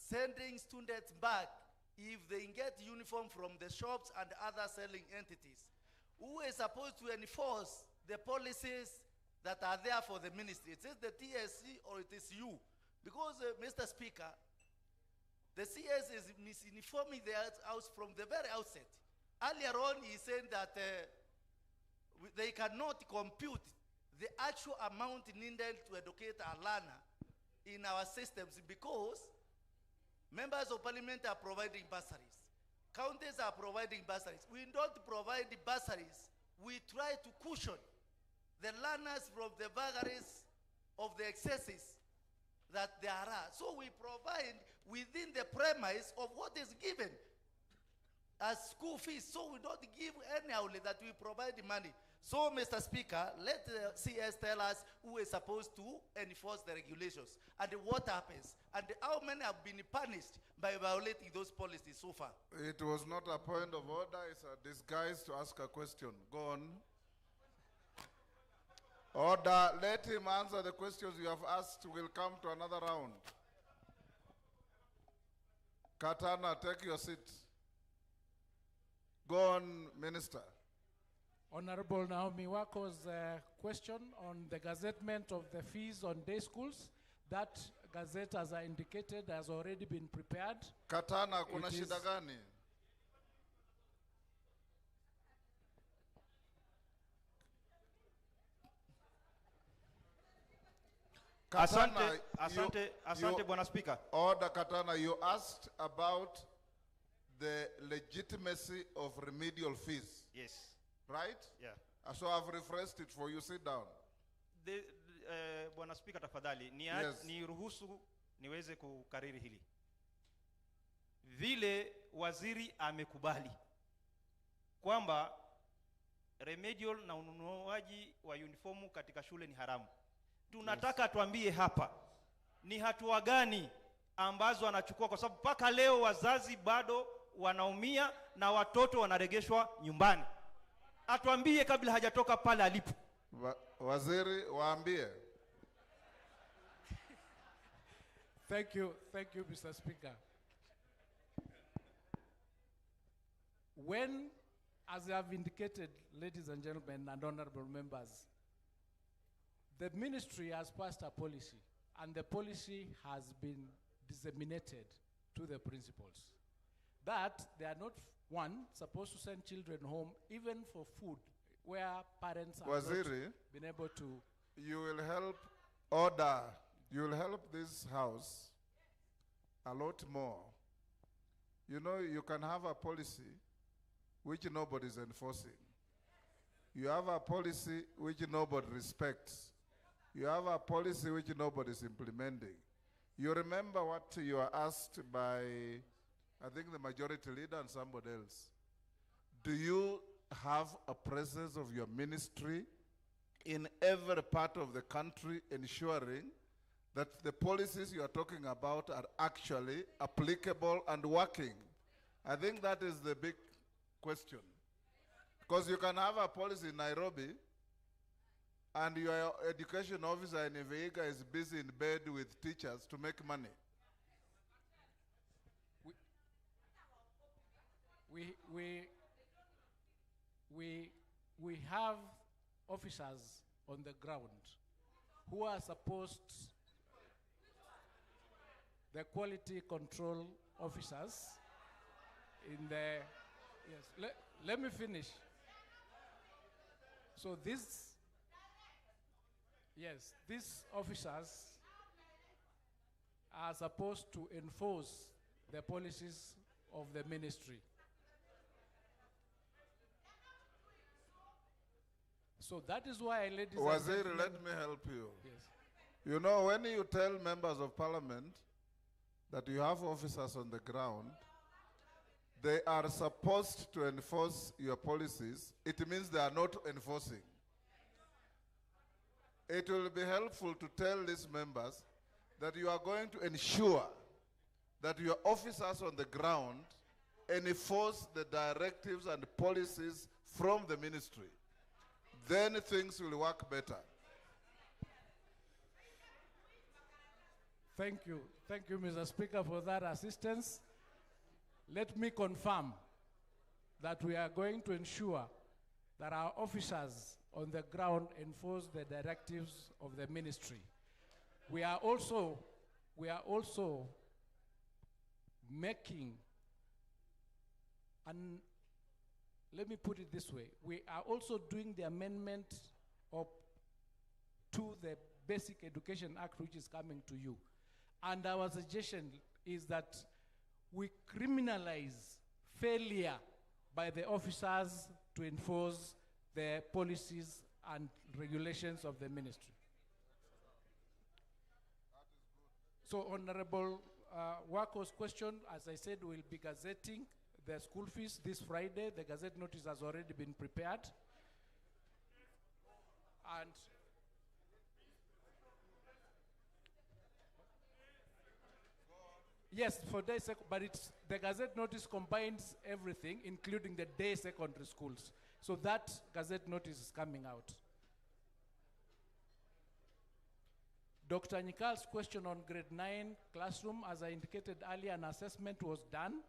sending students back if they get uniform from the shops and other selling entities. Who is supposed to enforce the policies that are there for the ministry? It is the TSC or it is you? Because, Mr. Speaker, the CS is misinforming the House from the very outset. Earlier on, he said that they cannot compute the actual amount needed to educate a learner in our systems, because members of parliament are providing bursaries. Counties are providing bursaries. We don't provide the bursaries. We try to cushion the learners from the vagaries of the excesses that there are. So we provide within the premise of what is given as school fees. So we don't give anyhow that we provide the money. So, Mr. Speaker, let the CS tell us who is supposed to enforce the regulations and what happens and how many have been punished by violating those policies so far. It was not a point of order, it's a disguise to ask a question. Go on. Order, let him answer the questions you have asked. We'll come to another round. Katana, take your seat. Go on, Minister. Honorable Naomi Wako's question on the gazettement of the fees on day schools. That gazette, as I indicated, has already been prepared. Katana, kuna shida gani? Asante, asante Bwana Speaker. Order, Katana, you asked about the legitimacy of remedial fees. Yes. Right? Yeah. So I've refreshed it for you. Sit down. Bwana Speaker, tafadhali ni ruhusu niweze kukariri hili. Vile waziri amekubali kwamba remedial na ununuaji wa uniformu katika shule ni haramu. Tunataka tuambie hapa ni hatua gani ambazo anachukua, kwa sababu mpaka leo wazazi bado wanaumia na watoto wanaregeshwa nyumbani. Atuambie kabla hajatoka pale alipo. Waziri, waambie. Thank you, Mr. Speaker. When, as I have indicated, ladies and gentlemen and honorable members, the ministry has passed a policy, and the policy has been disseminated to the principals, that they are not, one, supposed to send children home, even for food, where parents have Waziri, not been able to. You will help order. You will help this house a lot more. You know, you can have a policy which nobody is enforcing. You have a policy which nobody respects. You have a policy which nobody is implementing. You remember what you were asked by, I think, the majority leader and somebody else. Do you have a presence of your ministry in every part of the country ensuring that the policies you are talking about are actually applicable and working? I think that is the big question. Because you can have a policy in Nairobi and your education officer in Vihiga is busy in bed with teachers to make money. We have officers on the ground who are supposed, the quality control officers in the, yes, let me finish. So these officers are supposed to enforce the policies of the ministry. So that is why, ladies and Waziri, gentlemen, let me help you. Yes. You know, when you tell members of parliament that you have officers on the ground, they are supposed to enforce your policies, it means they are not enforcing. It will be helpful to tell these members that you are going to ensure that your officers on the ground enforce the directives and policies from the ministry. Then things will work better. Thank you, Mr. Speaker, for that assistance. Let me confirm that we are going to ensure that our officers on the ground enforce the directives of the ministry. We are also making, and let me put it this way, we are also doing the amendment to the Basic Education Act, which is coming to you. And our suggestion is that we criminalize failure by the officers to enforce the policies and regulations of the ministry. So Honorable Wako's question, as I said, we'll be gazetting the school fees this Friday. The gazette notice has already been prepared. And yes, for day but the gazette notice combines everything, including the day secondary schools. So that gazette notice is coming out. Dr. Nikal's question on grade 9 classroom, as I indicated earlier, an assessment was done,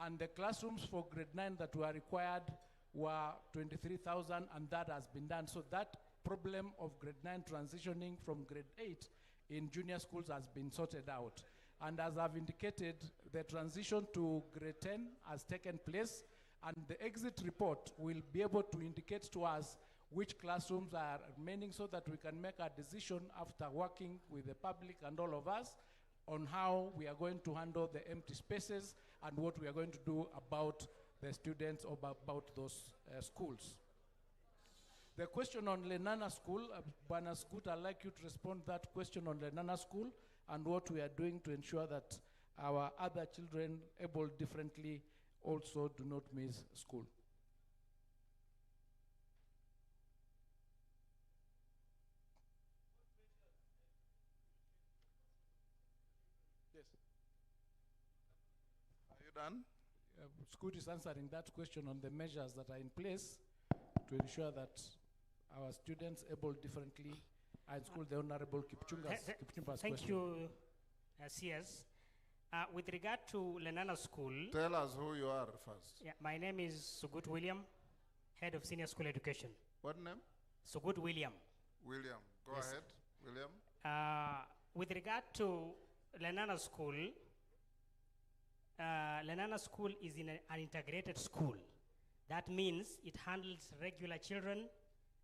and the classrooms for grade 9 that were required were 23,000, and that has been done. So that problem of grade 9 transitioning from grade 8 in junior schools has been sorted out. And as I've indicated, the transition to grade 10 has taken place, and the exit report will be able to indicate to us which classrooms are remaining so that we can make a decision after working with the public and all of us on how we are going to handle the empty spaces and what we are going to do about the students or about those schools. The question on Lenana School, Bwana Scoot, I'd like you to respond to that question on Lenana School and what we are doing to ensure that our other children able differently also do not miss school. Are you done? Scoot is answering that question on the measures that are in place to ensure that our students able differently are in school. The Honorable Kipchumba's Thank question. you, CS. With regard to Lenana School. Tell us who you are first. Yeah, my name is Sugut William, Head of Senior School Education. What name? Sugut William. William. Go Yes. ahead, William. With regard to Lenana School is in an integrated school. That means it handles regular children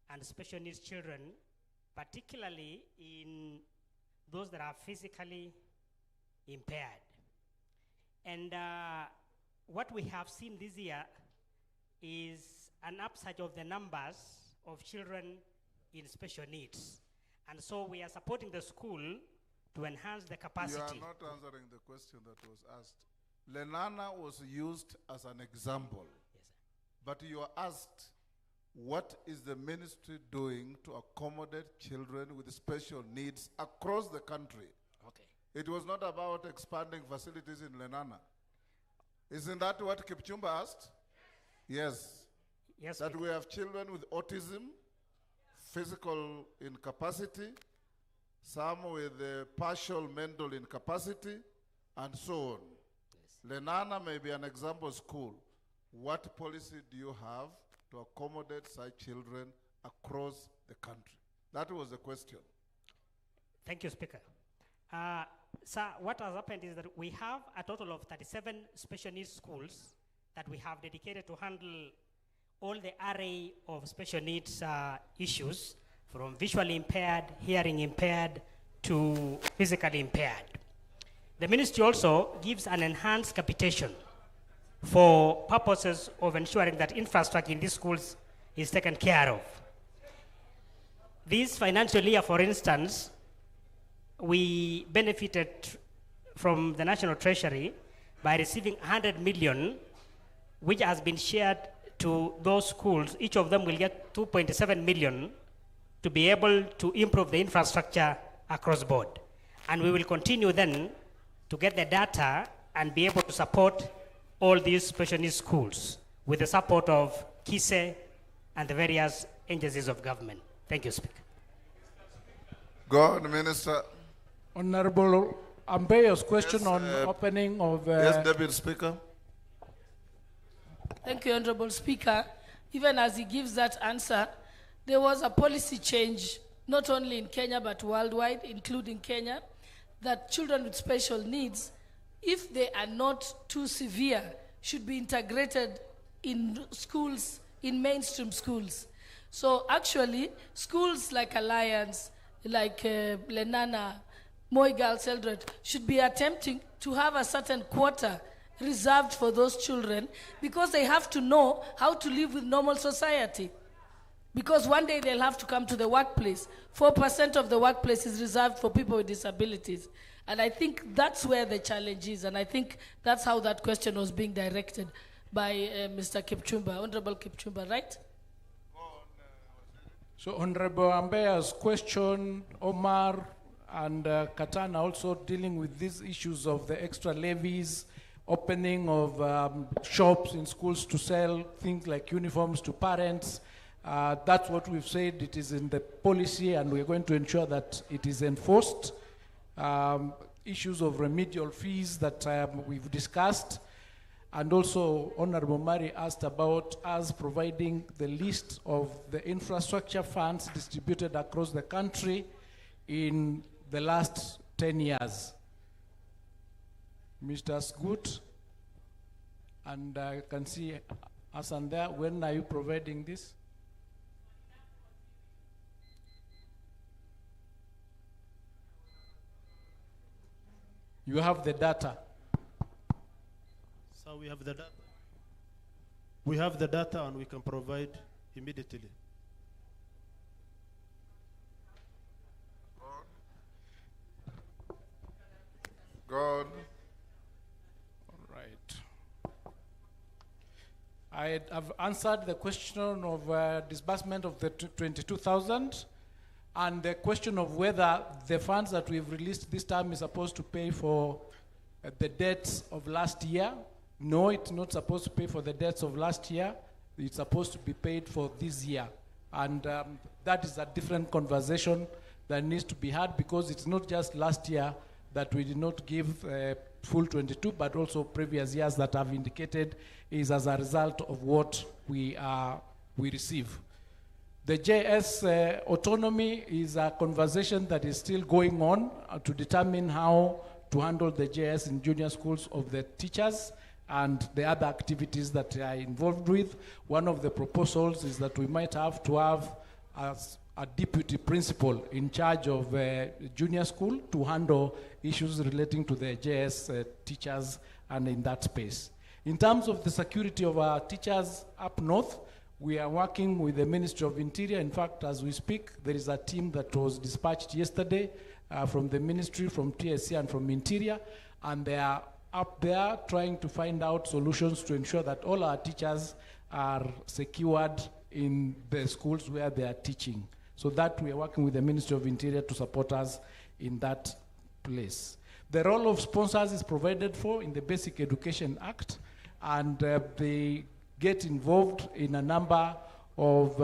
and special needs children, particularly in those that are physically impaired. And what we have seen this year is an upsurge of the numbers of children in special needs. And so we are supporting the school to enhance the capacity. You are not answering the question that was asked. Lenana was used as an example. Yes, sir. But you are asked, what is the ministry doing to accommodate children with special needs across the country? Okay. It was not about expanding facilities in Lenana. Isn't that what Kipchumba asked? Yes. Yes. That we have children with autism, physical incapacity, some with partial mental incapacity, and so on. Yes. Lenana may be an example school. What policy do you have to accommodate such children across the country? That was the question. Thank you, Speaker. Sir, what has happened is that we have a total of 37 special needs schools that we have dedicated to handle all the array of special needs issues, from visually impaired, hearing impaired, to physically impaired. The ministry also gives an enhanced capitation for purposes of ensuring that infrastructure in these schools is taken care of. This financial year, for instance, we benefited from the National Treasury by receiving 100 million, which has been shared to those schools. Each of them will get 2.7 million to be able to improve the infrastructure across board. And we will continue then to get the data and be able to support all these special needs schools with the support of KISE and the various agencies of government. Thank you, Speaker. Go on, Minister. Honorable Ambeyo's question Yes, on opening of... yes, Deputy Speaker. Thank you, Honorable Speaker. Even as he gives that answer, there was a policy change, not only in Kenya, but worldwide, including Kenya, that children with special needs, if they are not too severe, should be integrated in schools, in mainstream schools. So actually, schools like Alliance, like Lenana, Moi Girls Eldred, should be attempting to have a certain quota reserved for those children, because they have to know how to live with normal society. Because one day they'll have to come to the workplace. 4% of the workplace is reserved for people with disabilities. And I think that's where the challenge is. And I think that's how that question was being directed by Mr. Kipchumba, Honorable Kipchumba, right? So Honorable Ambeya's question, Omar and Katana also dealing with these issues of the extra levies, opening of shops in schools to sell things like uniforms to parents, That's what we've said. It is in the policy, and we're going to ensure that it is enforced. Issues of remedial fees that we've discussed. And also, Honorable Mari asked about us providing the list of the infrastructure funds distributed across the country in the last 10 years. Mr. Sgut, and I can see Hassan there. When are you providing this? You have the data. So we have the data. We have the data and we can provide immediately. God. All right. I have answered the question of disbursement of the 22,000 and the question of whether the funds that we've released this time is supposed to pay for the debts of last year. No, it's not supposed to pay for the debts of last year. It's supposed to be paid for this year. And that is a different conversation that needs to be had, because it's not just last year that we did not give full 22, but also previous years that have indicated is as a result of what we receive. The JS autonomy is a conversation that is still going on to determine how to handle the JS in junior schools of the teachers and the other activities that they are involved with. One of the proposals is that we might have to have a deputy principal in charge of junior school to handle issues relating to the JS teachers and in that space. In terms of the security of our teachers up north, we are working with the Ministry of Interior. In fact, as we speak, there is a team that was dispatched yesterday from the ministry, from TSC and from Interior, and they are up there trying to find out solutions to ensure that all our teachers are secured in the schools where they are teaching. So that we are working with the Ministry of Interior to support us in that place. The role of sponsors is provided for in the Basic Education Act, and they get involved in a number of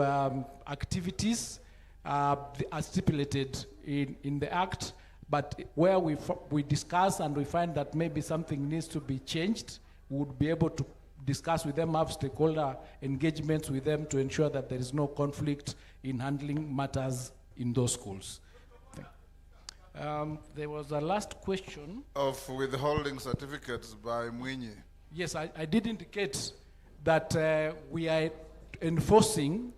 activities as stipulated in the Act, but where we discuss and we find that maybe something needs to be changed, we would be able to discuss with them, have stakeholder engagements with them to ensure that there is no conflict in handling matters in those schools. There was a last question. Of withholding certificates by Mwinyi. Yes, I did indicate that we are enforcing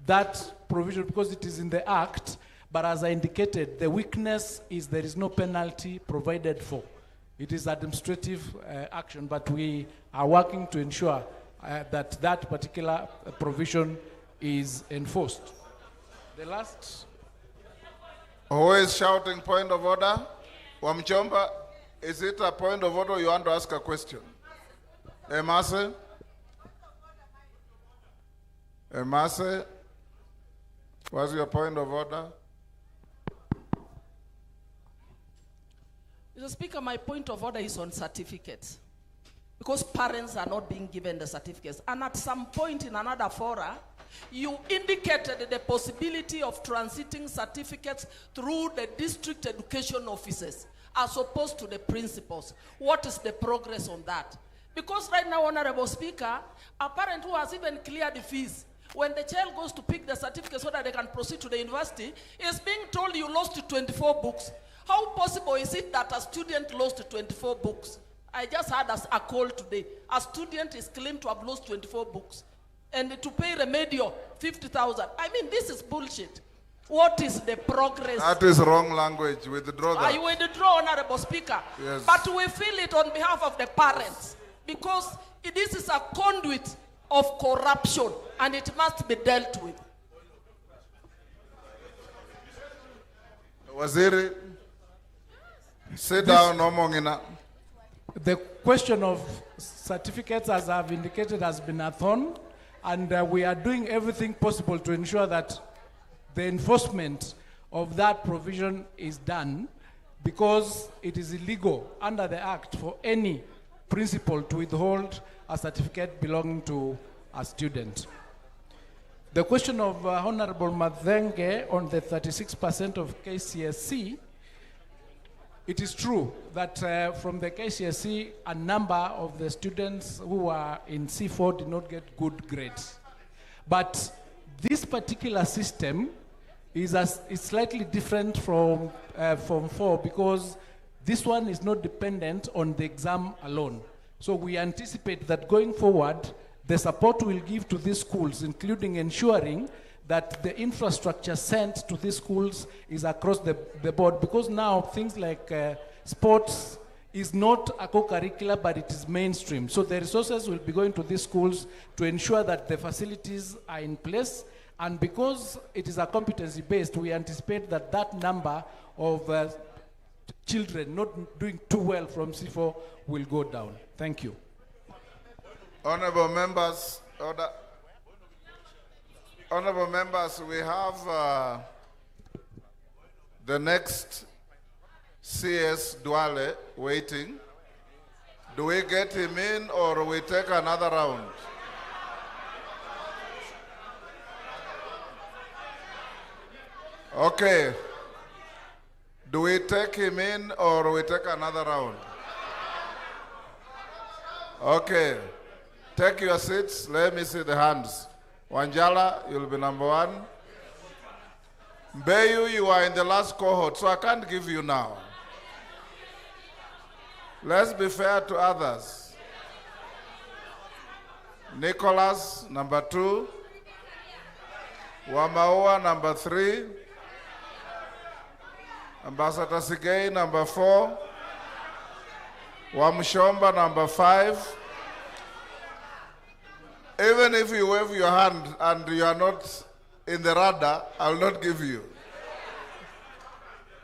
that provision because it is in the Act, but as I indicated, the weakness is there is no penalty provided for. It is administrative action, but we are working to ensure that that particular provision is enforced. The last... Who is shouting point of order? Wamchomba, is it a point of order or you want to ask a question? Emase? Emase? What's your point of order? Mr. Speaker, my point of order is on certificates. Because parents are not being given the certificates. And at some point in another fora, you indicated the possibility of transiting certificates through the district education offices as opposed to the principals. What is the progress on that? Because right now, Honorable Speaker, a parent who has even cleared the fees, when the child goes to pick the certificate so that they can proceed to the university, is being told you lost 24 books. How possible is it that a student lost 24 books? I just had a call today. A student is claimed to have lost 24 books. And to pay remedial 50,000. I mean, this is bullshit. What is the progress? That is wrong language. Withdraw that. I withdraw, Honorable Speaker. Yes. But we feel it on behalf of the parents. Because this is a conduit of corruption. And it must be dealt with. Waziri, sit down, Omongina. The question of certificates, as I've indicated, has been a thorn, and we are doing everything possible to ensure that the enforcement of that provision is done, because it is illegal under the Act for any principal to withhold a certificate belonging to a student. The question of Honorable Madhenge on the 36% of KCSE, it is true that from the KCSE, a number of the students who are in C4 did not get good grades. But this particular system is slightly different from Form 4 because this one is not dependent on the exam alone. So we anticipate that going forward, the support we'll give to these schools, including ensuring that the infrastructure sent to these schools is across the board, because now things like sports is not a co-curricular, but it is mainstream. So the resources will be going to these schools to ensure that the facilities are in place, and because it is a competency-based, we anticipate that that number of children not doing too well from C4 will go down. Thank you. Honorable members, Honorable members, we have the next CS Duale waiting. Do we get him in or we take another round? Okay. Do we take him in or we take another round? Okay. Take your seats. Let me see the hands. Wanjala, you'll be number 1. Mbeyu, you are in the last cohort, so I can't give you now. Let's be fair to others. Nicholas, number 2. Wamaua, number 3. Ambassador Sigei, number 4. Wamshomba, number 5. Even if you wave your hand and you are not in the radar, I will not give you.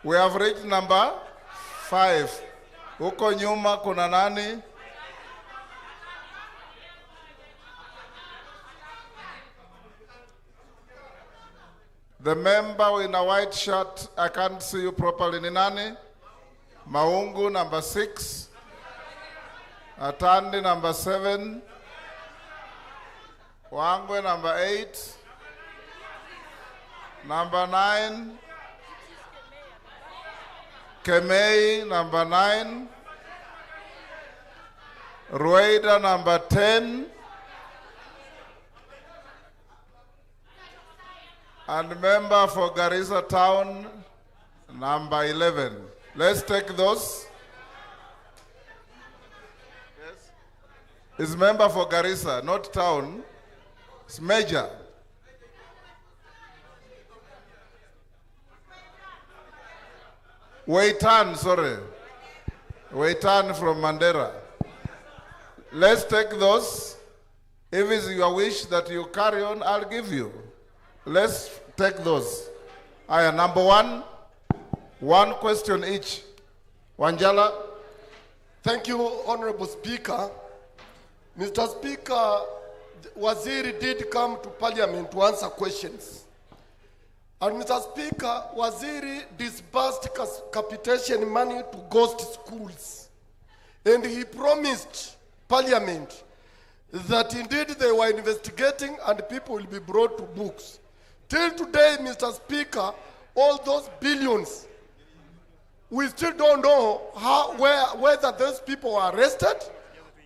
We have reached number 5. Huko nyuma kuna nani? The member in a white shirt, I can't see you properly. Ni nani? Maungu, number 6. Atandi, number 7. Wangwe, number 8. Number 9. Kemei, number 9. Rueda, number 10. And member for Garissa Town, number 11. Let's take those. Yes. It's member for Garissa, not town. It's major. Waitan, sorry. Waitan from Mandera. Let's take those. If it's your wish that you carry on, I'll give you. Let's take those. Number 1. 1 question each. Wanjala. Thank you, Honorable Speaker. Mr. Speaker, Waziri did come to Parliament to answer questions. And Mr. Speaker, Waziri disbursed capitation money to ghost schools. And he promised Parliament that indeed they were investigating and people will be brought to books. Till today, Mr. Speaker, all those billions, we still don't know whether those people are arrested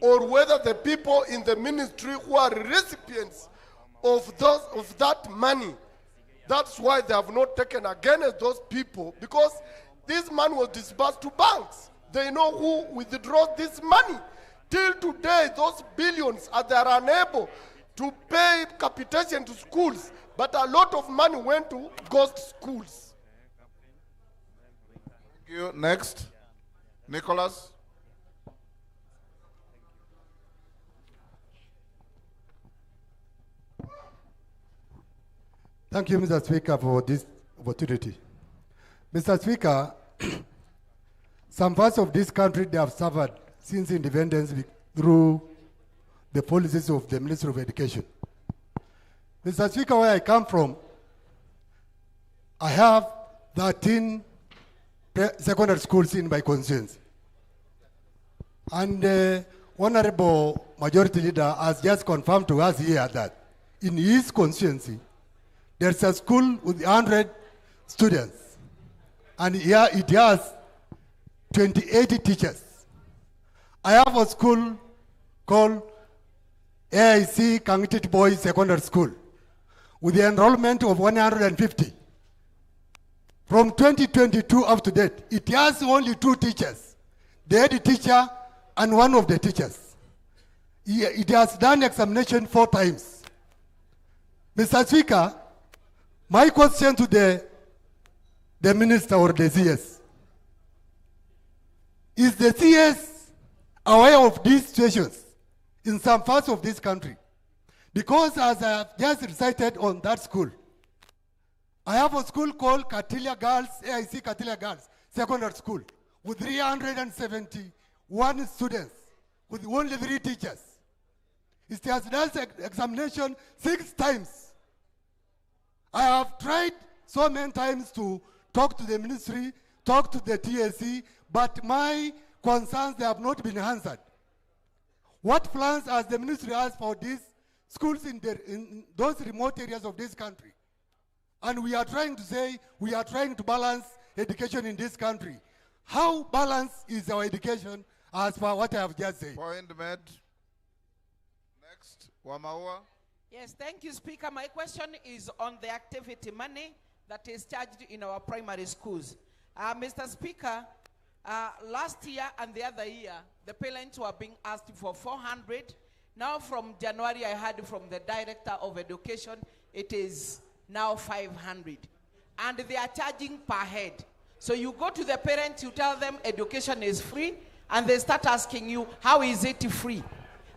or whether the people in the ministry who are recipients of that money, that's why they have not taken against those people, because this money was disbursed to banks. They know who withdraws this money. Till today, those billions, they are unable to pay capitation to schools, but a lot of money went to ghost schools. Thank you. Next. Nicholas. Thank you, Mr. Speaker, for this opportunity. Mr. Speaker, some parts of this country, they have suffered since independence through the policies of the Ministry of Education. Mr. Speaker, where I come from, I have 13 secondary schools in my constituency. And the Honorable Majority Leader has just confirmed to us here that in his constituency, There's a school with 100 students, and here it has 28 teachers. I have a school called AIC Kangitit Boys Secondary School with the enrollment of 150. From 2022 up to date, it has only 2 teachers, the head teacher and one of the teachers. It has done examination 4 times. Mr. Speaker, my question to the minister or the CS, is the CS aware of these situations in some parts of this country? Because as I have just recited on that school, I have a school called Katilia Girls, AIC Katilia Girls Secondary School, with 371 students, with only 3 teachers. It has done examination 6 times. I have tried so many times to talk to the ministry, talk to the TSC, but my concerns, they have not been answered. What plans has the ministry has for these schools in those remote areas of this country? And we are trying to say, we are trying to balance education in this country. How balanced is our education as per what I have just said? Point made. Next, Wamaua. Yes, thank you, Speaker. My question is on the activity money that is charged in our primary schools. Mr. Speaker, last year and the other year, the parents were being asked for 400. Now from January, I heard from the Director of Education, it is now 500. And they are charging per head. So you go to the parents, you tell them education is free, and they start asking you, how is it free?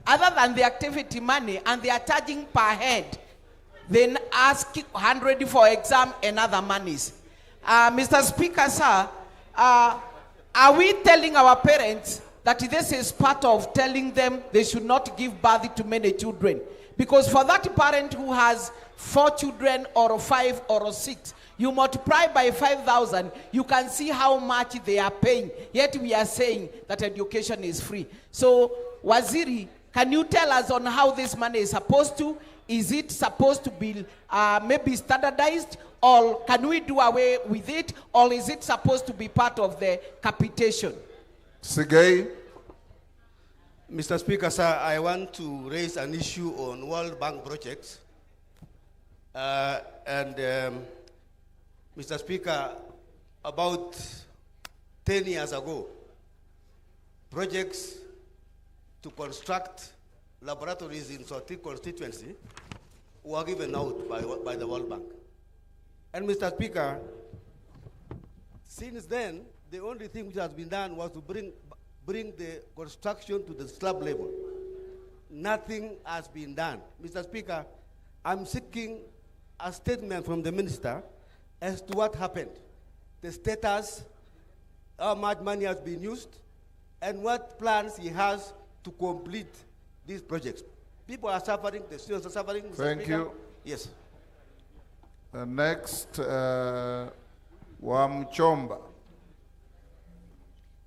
Other than the activity money, and they are charging per head, then ask 100 for exam and other monies. Mr. Speaker, sir, are we telling our parents that this is part of telling them they should not give birth to many children? Because for that parent who has 4 children or 5 or 6, you multiply by 5,000, you can see how much they are paying. Yet we are saying that education is free. So, Waziri, can you tell us on how this money is supposed to? Is it supposed to be maybe standardized? Or can we do away with it? Or is it supposed to be part of the capitation? Sigay. Mr. Speaker, sir, I want to raise an issue on World Bank projects. Mr. Speaker, about 10 years ago, projects to construct laboratories in Sotik constituency were given out by the World Bank. And Mr. Speaker, since then, the only thing which has been done was to bring the construction to the slab level. Nothing has been done. Mr. Speaker, I'm seeking a statement from the minister as to what happened, the status, how much money has been used, and what plans he has to complete these projects. People are suffering, the students are suffering. Mr. Thank Speaker. you. Yes. Next, Wamchomba.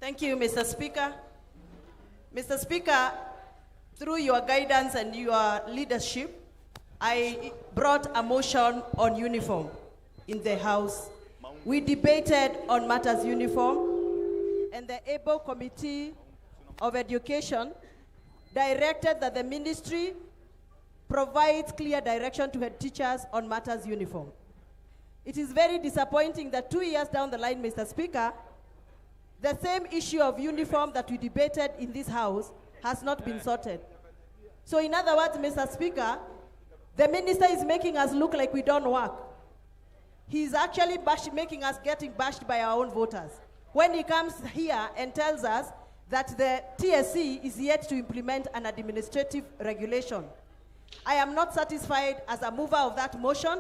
Thank you, Mr. Speaker. Mr. Speaker, through your guidance and your leadership, I brought a motion on uniform in the House. We debated on matters uniform, and the ABLE Committee of Education directed that the ministry provides clear direction to head teachers on matters uniform. It is very disappointing that 2 years down the line, Mr. Speaker, the same issue of uniform that we debated in this House has not been sorted. So in other words, Mr. Speaker, the minister is making us look like we don't work. He's actually making us getting bashed by our own voters. When he comes here and tells us that the TSC is yet to implement an administrative regulation. I am not satisfied as a mover of that motion,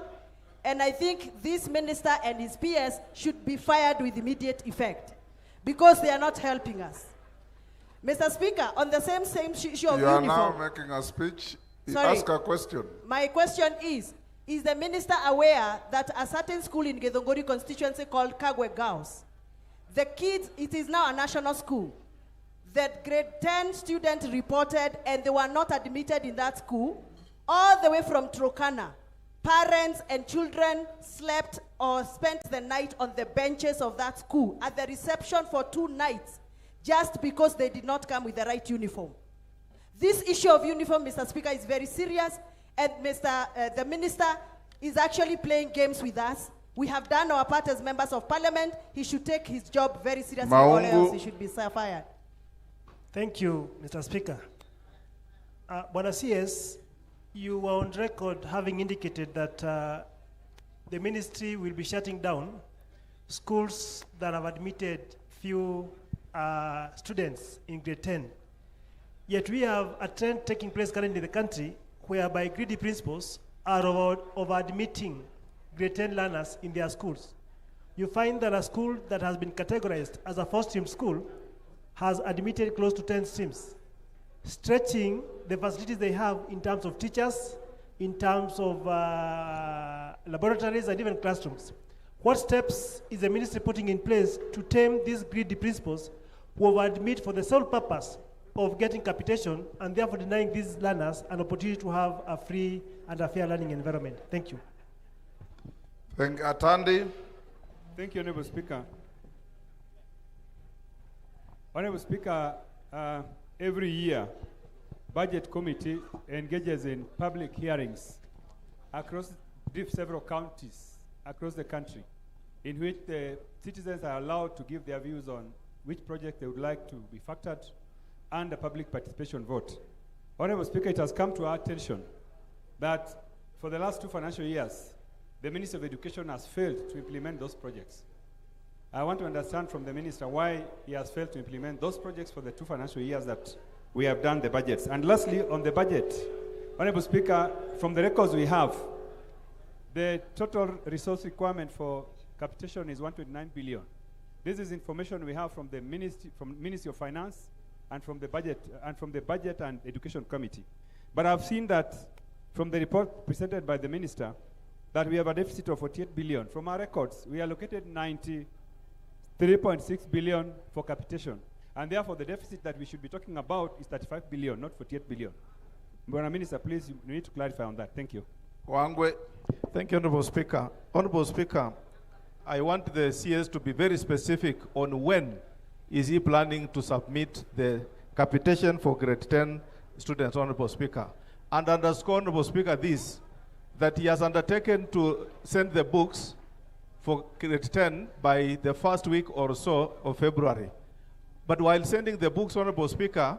and I think this minister and his PS should be fired with immediate effect because they are not helping us. Mr. Speaker, on the same issue of uniform. You are now making a speech. Sorry. Ask a question. My question is the minister aware that a certain school in Githunguri constituency called Kagwe Girls, the kids, it is now a national school, that grade 10 students reported and they were not admitted in that school all the way from Turkana parents and children slept or spent the night on the benches of that school at the reception for 2 nights just because they did not come with the right uniform. This issue of uniform, Mr. Speaker, is very serious, and the minister is actually playing games with us. We have done our part as members of parliament. He should take his job very seriously, or else he should be fired. Thank you, Mr. Speaker. Bwana CS, you were on record having indicated that the ministry will be shutting down schools that have admitted few students in grade 10. Yet we have a trend taking place currently in the country whereby greedy principals are over-admitting grade 10 learners in their schools. You find that a school that has been categorized as a 4-stream school has admitted close to 10 streams, stretching the facilities they have in terms of teachers, in terms of laboratories, and even classrooms. What steps is the ministry putting in place to tame these greedy principals who over-admit for the sole purpose of getting capitation and therefore denying these learners an opportunity to have a free and a fair learning environment? Thank you. Thank you. Atandi. Thank you, Honorable Speaker. Honorable Speaker, every year, Budget Committee engages in public hearings across several counties across the country, in which the citizens are allowed to give their views on which project they would like to be factored and a public participation vote. Honorable Speaker, it has come to our attention that for the last 2 financial years, the Minister of Education has failed to implement those projects. I want to understand from the Minister why he has failed to implement those projects for the 2 financial years that we have done the budgets. And lastly, on the budget, Honorable Speaker, from the records we have, the total resource requirement for capitation is 129 billion. This is information we have from the Ministry of Finance and from the Budget and Education Committee. But I've seen that from the report presented by the Minister that we have a deficit of 48 billion. From our records, we allocated 93.6 billion for capitation. And therefore, the deficit that we should be talking about is 35 billion, not 48 billion. Madam Minister, please, you need to clarify on that. Thank you. Wangwe. Thank you, Honorable Speaker. Honorable Speaker, I want the CS to be very specific on when is he planning to submit the capitation for grade 10 students, Honorable Speaker. And underscore, Honorable Speaker, this, that he has undertaken to send the books for grade 10 by the first week or so of February. But while sending the books, Honorable Speaker,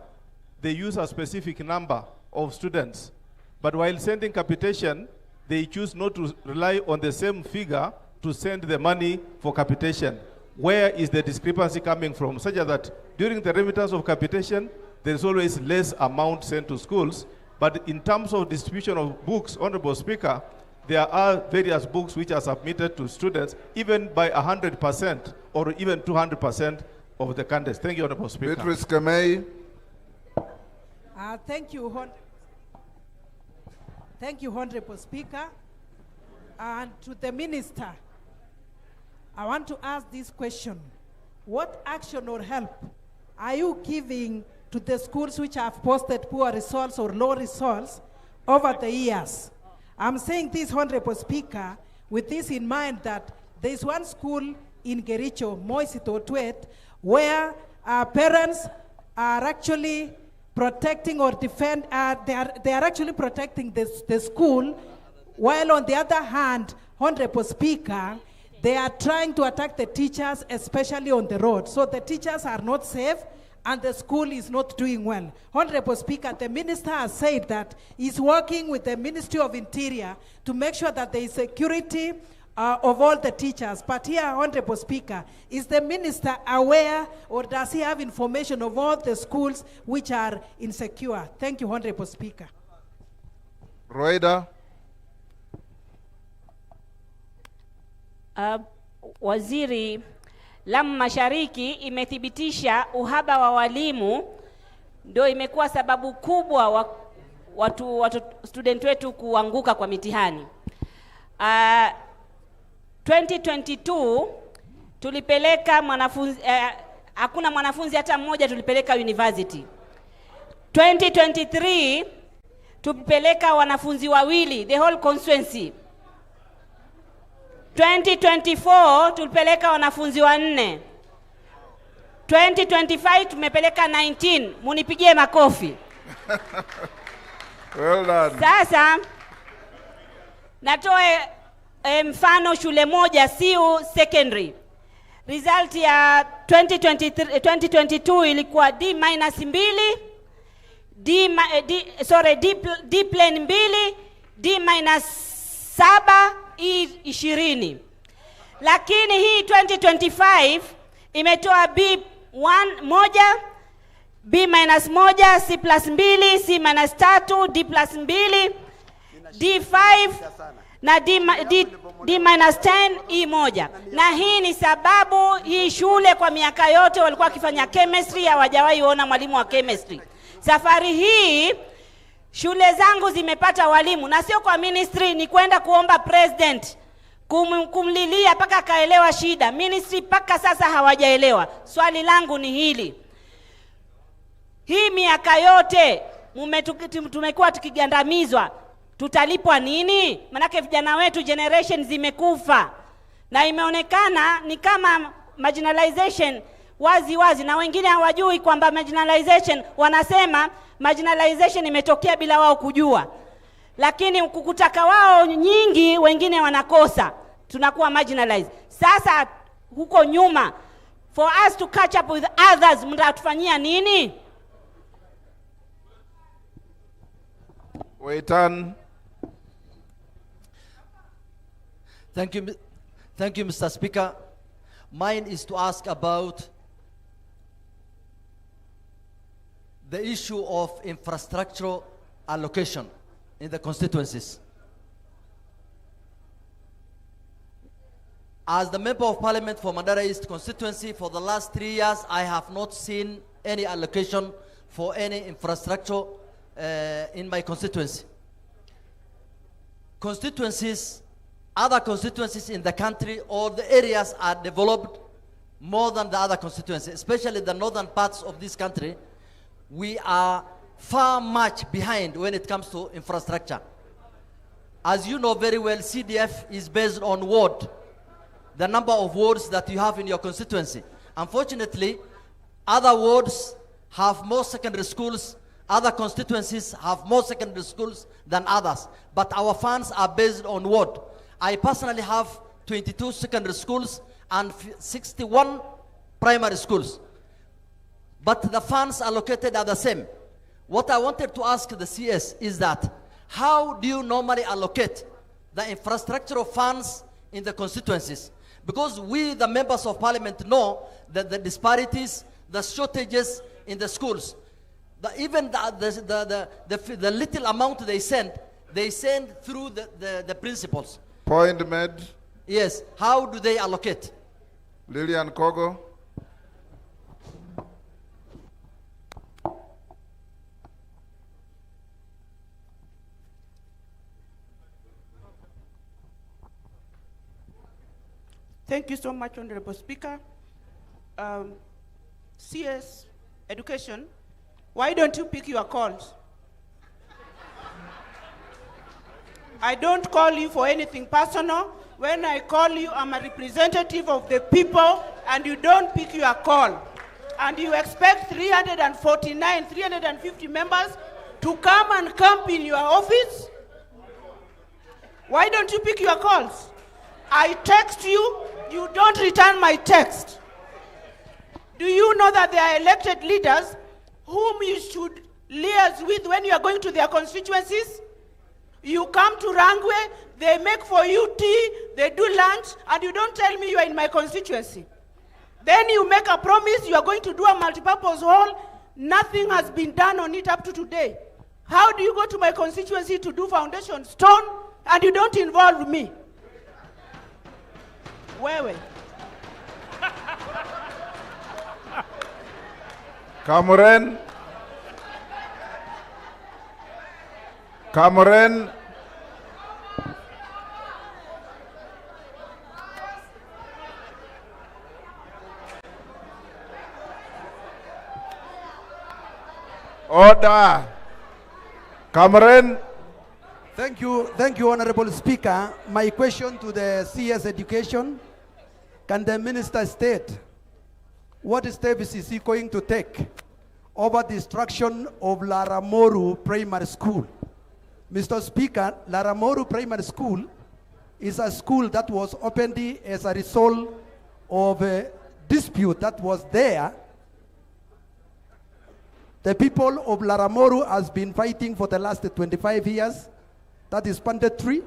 they use a specific number of students. But while sending capitation, they choose not to rely on the same figure to send the money for capitation. Where is the discrepancy coming from? Such that during the remittance of capitation, there is always less amount sent to schools. But in terms of distribution of books, Honorable Speaker, there are various books which are submitted to students, even by 100% or even 200% of the candidates. Thank you, Honorable Speaker. Beatrice Kamei. Thank you, Honorable Speaker. And to the Minister, I want to ask this question. What action or help are you giving to the schools which have posted poor results or low results over the years? I'm saying this, Honorable Speaker, with this in mind that there is one school in Gericho, Moisito Tuet, where parents are actually protecting or defend, they are actually protecting the school, while on the other hand, Honorable Speaker, they are trying to attack the teachers, especially on the road. So the teachers are not safe and the school is not doing well. Honorable Speaker, the minister has said that he's working with the Ministry of Interior to make sure that there is security of all the teachers. But here, Honorable Speaker, is the minister aware or does he have information of all the schools which are insecure? Thank you, Honorable Speaker. Roida. Waziri, Lamu Mashariki imethibitisha uhaba wa walimu ndio imekuwa sababu kubwa watu student wetu kuanguka kwa mitihani. 2022 tulipeleka mwanafunzi hakuna mwanafunzi hata mmoja tulipeleka university. 2023 tulipeleka wanafunzi wawili, the whole constituency 2024 tulipeleka wanafunzi 4. 2025 tumepeleka 19. Munipigie makofi. Well done. Sasa natoe mfano shule moja Siu Secondary. Result ya 2022 ilikuwa D-2, D plane 2, D-7, E20. Lakini hii 2025 imetoa B1, B-1, C+2, C-3, D+2, D5 na D-10, E1. Na hii ni sababu hii shule kwa miaka yote walikuwa wakifanya chemistry, hawajawahi ona mwalimu wa chemistry. Safari hii shule zangu zimepata walimu, na sio kwa ministry, ni kwenda kuomba president kumlilia paka kaelewa shida. Ministry paka sasa hawajaelewa. Swali langu ni hili: hii miaka yote tumekuwa tukigandamizwa, tutalipwa nini? Manake vijana wetu generation zimekufa, na imeonekana ni kama marginalization wazi, na wengine hawajui kwamba marginalization, wanasema marginalization imetokea bila wao kujua, lakini kukutaka wao nyingi wengine wanakosa, tunakuwa marginalized. Sasa huko nyuma, for us to catch up with others, mtatufanyia nini? Waitan. Thank you, Mr. Speaker. Mine is to ask about the issue of infrastructural allocation in the constituencies. As the Member of Parliament for Mandara East constituency, for the last 3 years, I have not seen any allocation for any infrastructure in my constituency. Other constituencies in the country or the areas are developed more than the other constituencies, especially the northern parts of this country. We are far much behind when it comes to infrastructure. As you know very well, CDF is based on ward, the number of wards that you have in your constituency. Unfortunately, other wards have more secondary schools, other constituencies have more secondary schools than others, but our funds are based on ward. I personally have 22 secondary schools and 61 primary schools, but the funds allocated are the same. What I wanted to ask the CS is that, how do you normally allocate the infrastructural funds in the constituencies? Because we, the members of parliament, know that the disparities, the shortages in the schools, even the little amount they send through the principals. Point made. Yes. How do they allocate? Lillian Kogo. Thank you so much, Honorable Speaker. CS Education, why don't you pick your calls? I don't call you for anything personal. When I call you, I'm a representative of the people, and you don't pick your call. And you expect 350 members to come and camp in your office? Why don't you pick your calls? I text you, you don't return my text. Do you know that there are elected leaders whom you should liaise with when you are going to their constituencies? You come to Rangwe, they make for you tea, they do lunch, and you don't tell me you are in my constituency. Then you make a promise you are going to do a multipurpose hall. Nothing has been done on it up to today. How do you go to my constituency to do foundation stone and you don't involve me? Wewe. Cameron. Order. Cameron. Thank you, Honorable Speaker. My question to the CS Education, can the Minister state what steps is he going to take over the destruction of Laramoru Primary School? Mr. Speaker, Laramoru Primary School is a school that was opened as a result of a dispute that was there. The people of Laramoru has been fighting for the last 25 years. That is mandatory.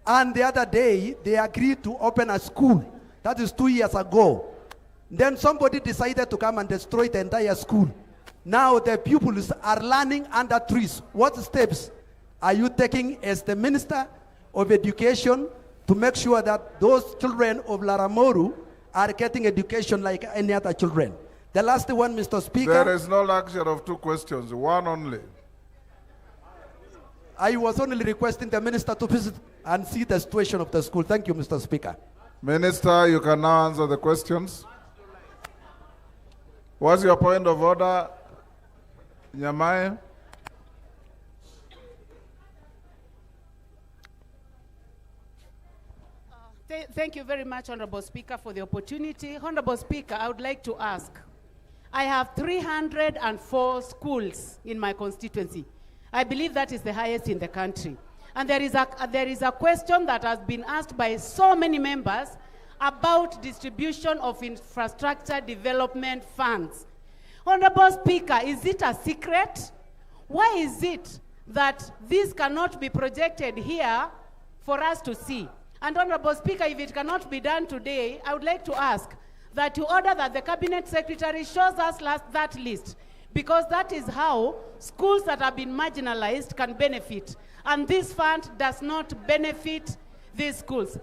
And the other day, they agreed to open a school. That is 2 years ago. Then somebody decided to come and destroy the entire school. Now the pupils are learning under trees. What steps are you taking as the Minister of Education to make sure that those children of Laramoru are getting education like any other children? The last one, Mr. Speaker. There is no luxury of two questions, one only. I was only requesting the Minister to visit and see the situation of the school. Thank you, Mr. Speaker. Minister, you can now answer the questions. What's your point of order, Nyamai? Thank you very much, Honorable Speaker, for the opportunity. Honorable Speaker, I would like to ask. I have 304 schools in my constituency. I believe that is the highest in the country. And there is a question that has been asked by so many members about distribution of infrastructure development funds. Honorable Speaker, is it a secret? Why is it that this cannot be projected here for us to see? And Honorable Speaker, if it cannot be done today, I would like to ask that you order that the Cabinet Secretary shows us that list, because that is how schools that have been marginalized can benefit. And this fund does not benefit these schools.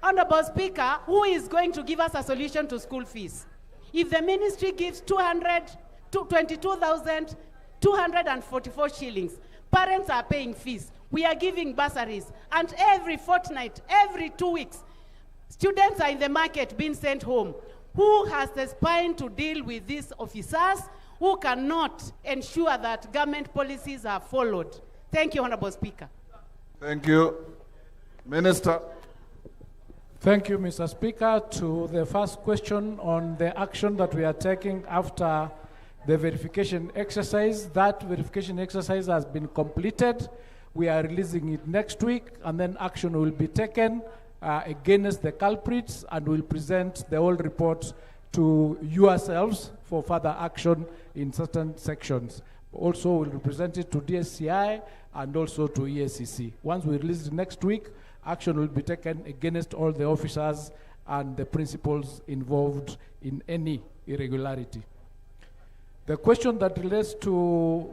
Honorable Speaker, who is going to give us a solution to school fees? If the ministry gives 22,244 shillings, parents are paying fees. We are giving bursaries. And every fortnight, every 2 weeks, students are in the market being sent home. Who has the spine to deal with these officers who cannot ensure that government policies are followed? Thank you, Honorable Speaker. Thank you. Minister. Thank you, Mr. Speaker. To the first question on the action that we are taking after the verification exercise, that verification exercise has been completed. We are releasing it next week, and then action will be taken against the culprits, and we'll present the whole report to yourselves for further action in certain sections. Also, we'll present it to DSCI and also to EACC. Once we release it next week, action will be taken against all the officers and the principals involved in any irregularity. The question that relates to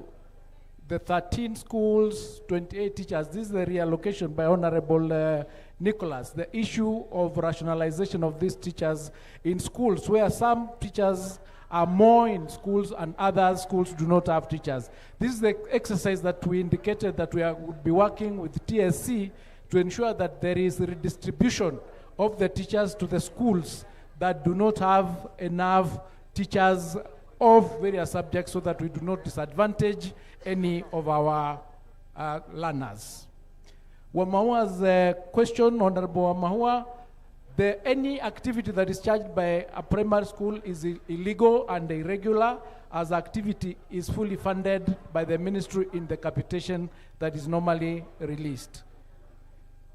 the 13 schools, 28 teachers, this is the reallocation by Honorable Nicholas, the issue of rationalization of these teachers in schools, where some teachers are more in schools and other schools do not have teachers. This is the exercise that we indicated that we would be working with TSC to ensure that there is redistribution of the teachers to the schools that do not have enough teachers of various subjects, so that we do not disadvantage any of our learners. Wamahua's question, Honorable Wamahua, any activity that is charged by a primary school is illegal and irregular, as activity is fully funded by the ministry in the capitation that is normally released.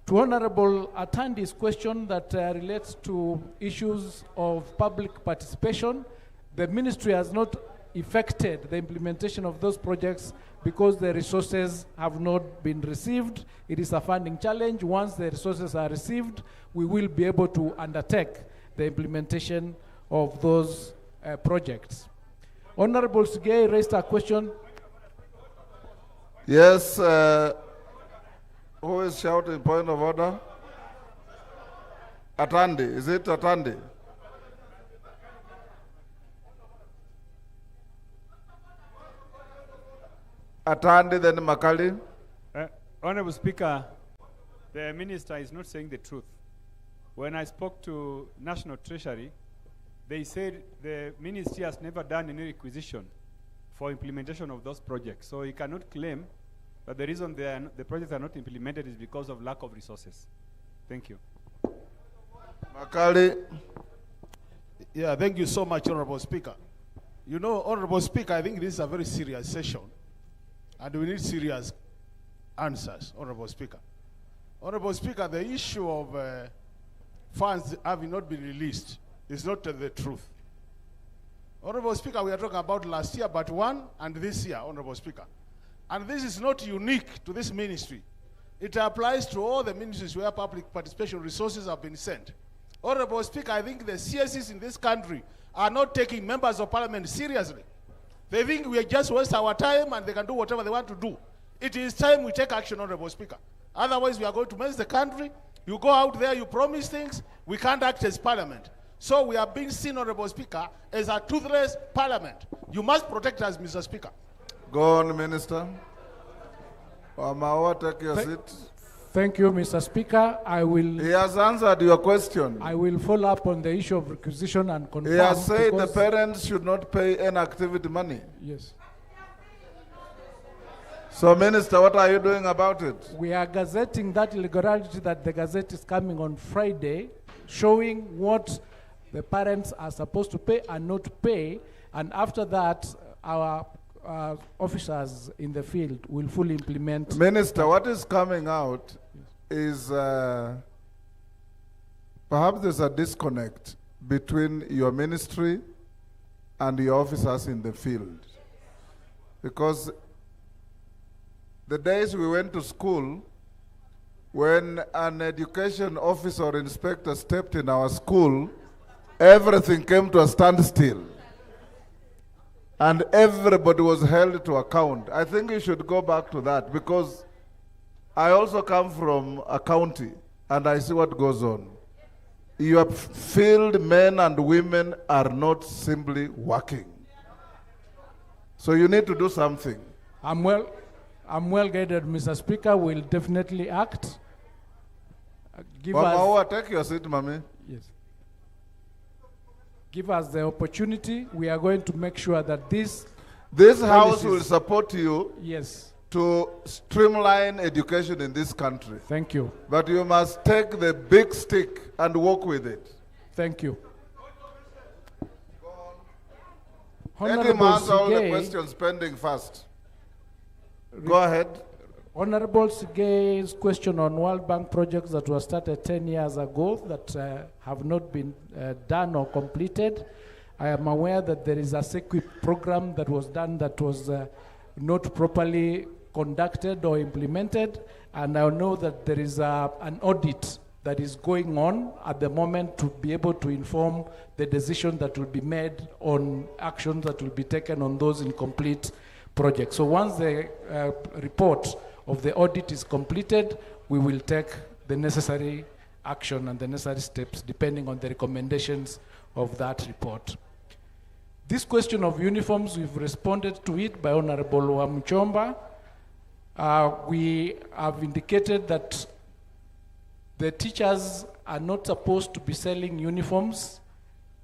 To Honorable Atandi's question that relates to issues of public participation, the ministry has not effected the implementation of those projects because the resources have not been received. It is a funding challenge. Once the resources are received, we will be able to undertake the implementation of those projects. Honorable Sigei raised a question. Yes, who is shouting point of order? Atandi, is it Atandi? Atandi, then Makali. Honorable Speaker, the minister is not saying the truth. When I spoke to National Treasury, they said the ministry has never done any requisition for implementation of those projects. So he cannot claim But the reason the projects are not implemented is because of lack of resources. Thank you. Makali. Yeah, thank you so much, Honorable Speaker. You know, Honorable Speaker, I think this is a very serious session, and we need serious answers, Honorable Speaker. Honorable Speaker, the issue of funds having not been released is not the truth. Honorable Speaker, we are talking about last year, but one, and this year, Honorable Speaker. And this is not unique to this ministry. It applies to all the ministries where public participation resources have been sent. Honorable Speaker, I think the CSCs in this country are not taking members of parliament seriously. They think we just waste our time and they can do whatever they want to do. It is time we take action, Honorable Speaker. Otherwise, we are going to mess the country. You go out there, you promise things, we can't act as parliament. So we are being seen, Honorable Speaker, as a toothless parliament. You must protect us, Mr. Speaker. Go on, Minister. Wamawa, take your seat. Thank you, Mr. Speaker. He has answered your question. I will follow up on the issue of requisition and confirm. He has said the parents should not pay any activity money. Yes. So, Minister, what are you doing about it? We are gazetting that irregularity that the Gazette is coming on Friday, showing what the parents are supposed to pay and not pay. And after that, our officers in the field will fully implement. Minister, what is coming out is perhaps there's a disconnect between your ministry and your officers in the field. Because the days we went to school, when an education officer or inspector stepped in our school, everything came to a standstill. And everybody was held to account. I think we should go back to that, because I also come from a county and I see what goes on. Your field men and women are not simply working. So you need to do something. I'm well guided, Mr. Speaker. We'll definitely act. Take your seat, Mami. Yes. Give us the opportunity. We are going to make sure that this house will support you. Yes. To streamline education in this country. Thank you. But you must take the big stick and walk with it. Thank you. Let him answer all the questions pending first. Go ahead. Honorable Sige's question on World Bank projects that were started 10 years ago that have not been done or completed. I am aware that there is a SEQUIP program that was done that was not properly conducted or implemented, and I know that there is an audit that is going on at the moment to be able to inform the decision that will be made on actions that will be taken on those incomplete projects. So once the report of the audit is completed, we will take the necessary action and the necessary steps depending on the recommendations of that report. This question of uniforms, we've responded to it by Honorable Wamuchomba. We have indicated that the teachers are not supposed to be selling uniforms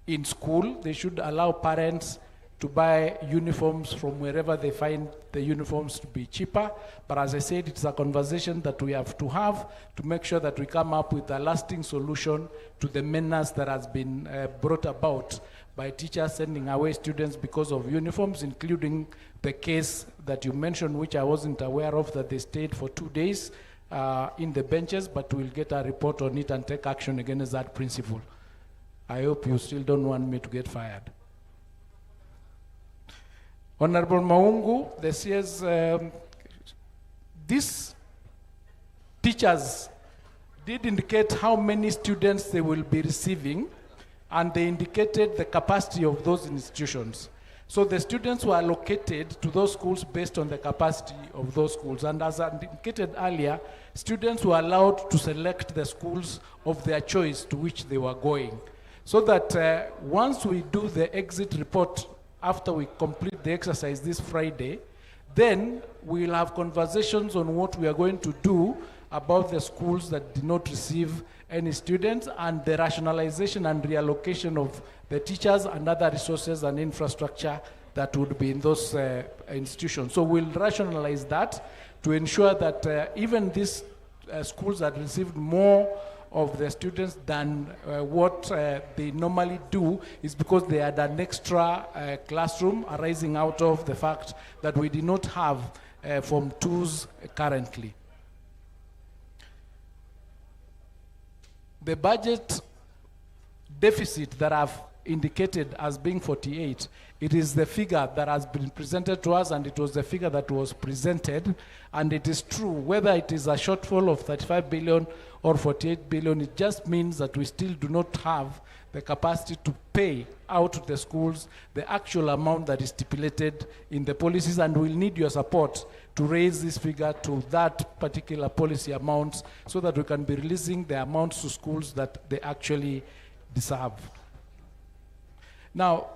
in school. They should allow parents to buy uniforms from wherever they find the uniforms to be cheaper. But as I said, it's a conversation that we have to make sure that we come up with a lasting solution to the menace that has been brought about by teachers sending away students because of uniforms, including the case that you mentioned, which I wasn't aware of, that they stayed for 2 days in the benches, but we'll get a report on it and take action against that principle. I hope you still don't want me to get fired. Honorable Maungu, the CS, these teachers did indicate how many students they will be receiving, and they indicated the capacity of those institutions. So the students were allocated to those schools based on the capacity of those schools. And as I indicated earlier, students were allowed to select the schools of their choice to which they were going. So that once we do the exit report, after we complete the exercise this Friday, then we'll have conversations on what we are going to do about the schools that did not receive any students, and the rationalization and reallocation of the teachers and other resources and infrastructure that would be in those institutions. So we'll rationalize that to ensure that even these schools that received more of the students than what they normally do is because they had an extra classroom arising out of the fact that we did not have Form 2s currently. The budget deficit that I've indicated as being 48, it is the figure that has been presented to us, and it was the figure that was presented, and it is true. Whether it is a shortfall of 35 billion or 48 billion, it just means that we still do not have the capacity to pay out to the schools the actual amount that is stipulated in the policies, and we'll need your support to raise this figure to that particular policy amount so that we can be releasing the amounts to schools that they actually deserve. Now,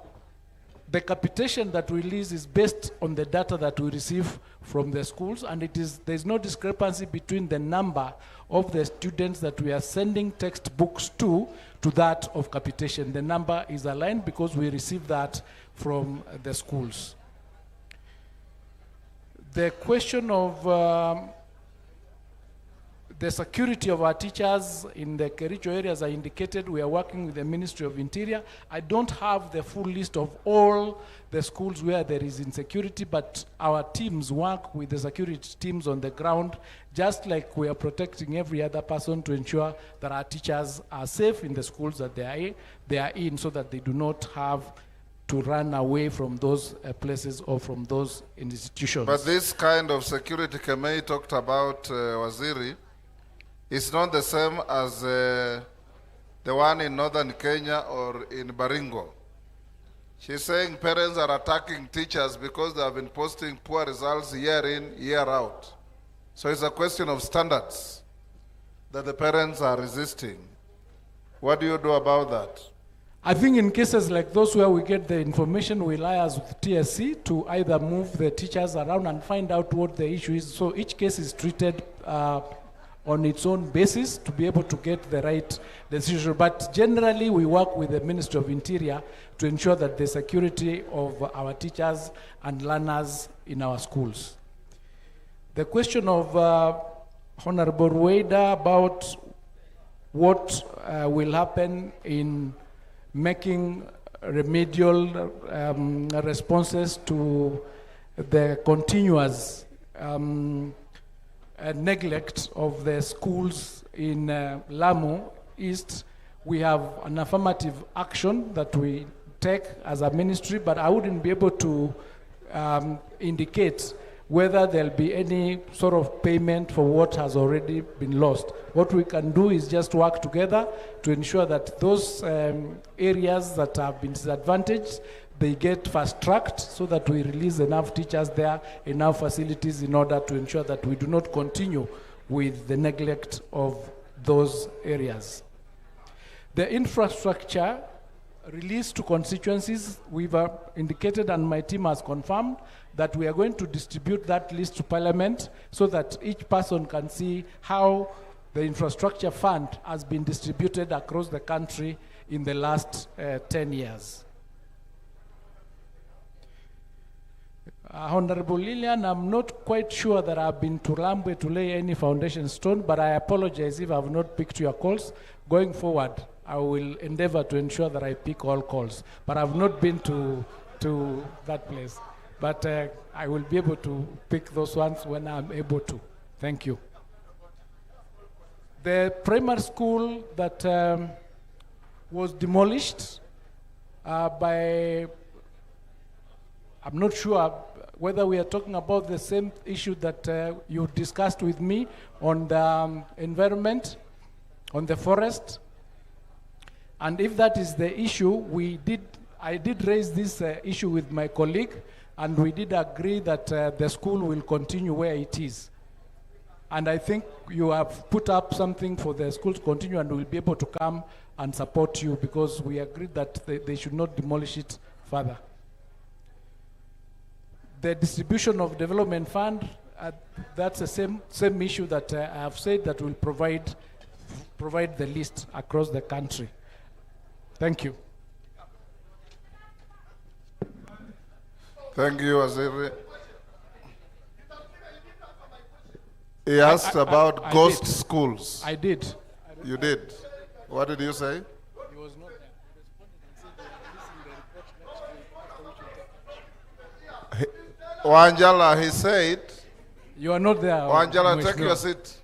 the capitation that we release is based on the data that we receive from the schools, and there's no discrepancy between the number of the students that we are sending textbooks to that of capitation. The number is aligned because we receive that from the schools. The question of the security of our teachers in the Kericho areas, I indicated we are working with the Ministry of Interior. I don't have the full list of all the schools where there is insecurity, but our teams work with the security teams on the ground, just like we are protecting every other person to ensure that our teachers are safe in the schools that they are in, so that they do not have to run away from those places or from those institutions. But this kind of security Kemei talked about, Waziri, it's not the same as the one in northern Kenya or in Baringo. She's saying parents are attacking teachers because they have been posting poor results year in, year out. So it's a question of standards that the parents are resisting. What do you do about that? I think in cases like those where we get the information, we liaise with TSC to either move the teachers around and find out what the issue is. So each case is treated on its own basis to be able to get the right decision. But generally, we work with the Ministry of Interior to ensure that the security of our teachers and learners in our schools. The question of Honorable Rueda about what will happen in making remedial responses to the continuous neglect of the schools in Lamu East, we have an affirmative action that we take as a ministry, but I wouldn't be able to indicate whether there'll be any sort of payment for what has already been lost. What we can do is just work together to ensure that those areas that have been disadvantaged, they get fast-tracked so that we release enough teachers there, enough facilities in order to ensure that we do not continue with the neglect of those areas. The infrastructure released to constituencies, we've indicated and my team has confirmed that we are going to distribute that list to Parliament so that each person can see how the infrastructure fund has been distributed across the country in the last 10 years. Honorable Lillian, I'm not quite sure that I've been to Lambwe to lay any foundation stone, but I apologize if I've not picked your calls. Going forward, I will endeavor to ensure that I pick all calls, but I've not been to that place. But I will be able to pick those ones when I'm able to. Thank you. The primary school that was demolished by, I'm not sure whether we are talking about the same issue that you discussed with me on the environment, on the forest. And if that is the issue, I did raise this issue with my colleague, and we did agree that the school will continue where it is. And I think you have put up something for the school to continue, and we'll be able to come and support you because we agreed that they should not demolish it further. The distribution of development fund, that's the same issue that I have said that will provide the list across the country. Thank you. Thank you, Waziri. He asked about I ghost did. schools. I did. You did. What did you say? He was not there. Wanjala, he said. You are not there. Wanjala, take Mheshimiwa. your seat.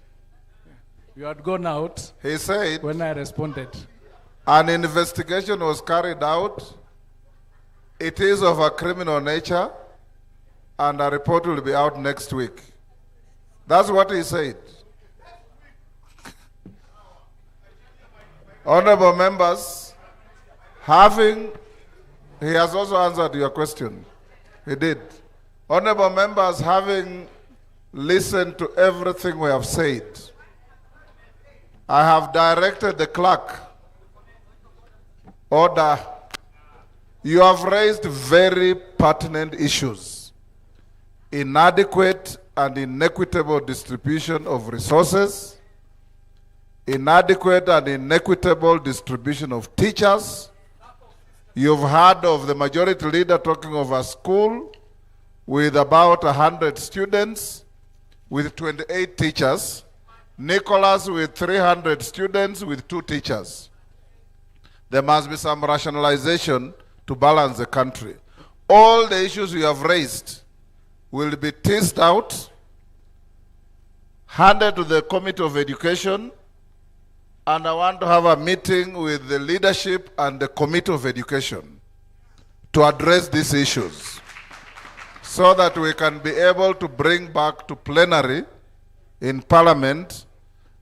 You had gone out. He said. When I responded. An investigation was carried out. It is of a criminal nature, and a report will be out next week. That's what he said. Honorable members, he has also answered your question. He did. Honorable members, having listened to everything we have said, I have directed the clerk. Order. You have raised very pertinent issues. Inadequate and inequitable distribution of resources, inadequate and inequitable distribution of teachers. You've heard of the majority leader talking of a school with about 100 students, with 28 teachers. Nicholas with 300 students with 2 teachers. There must be some rationalization to balance the country. All the issues you have raised will be teased out, handed to the Committee of Education, and I want to have a meeting with the leadership and the Committee of Education to address these issues so that we can be able to bring back to plenary in Parliament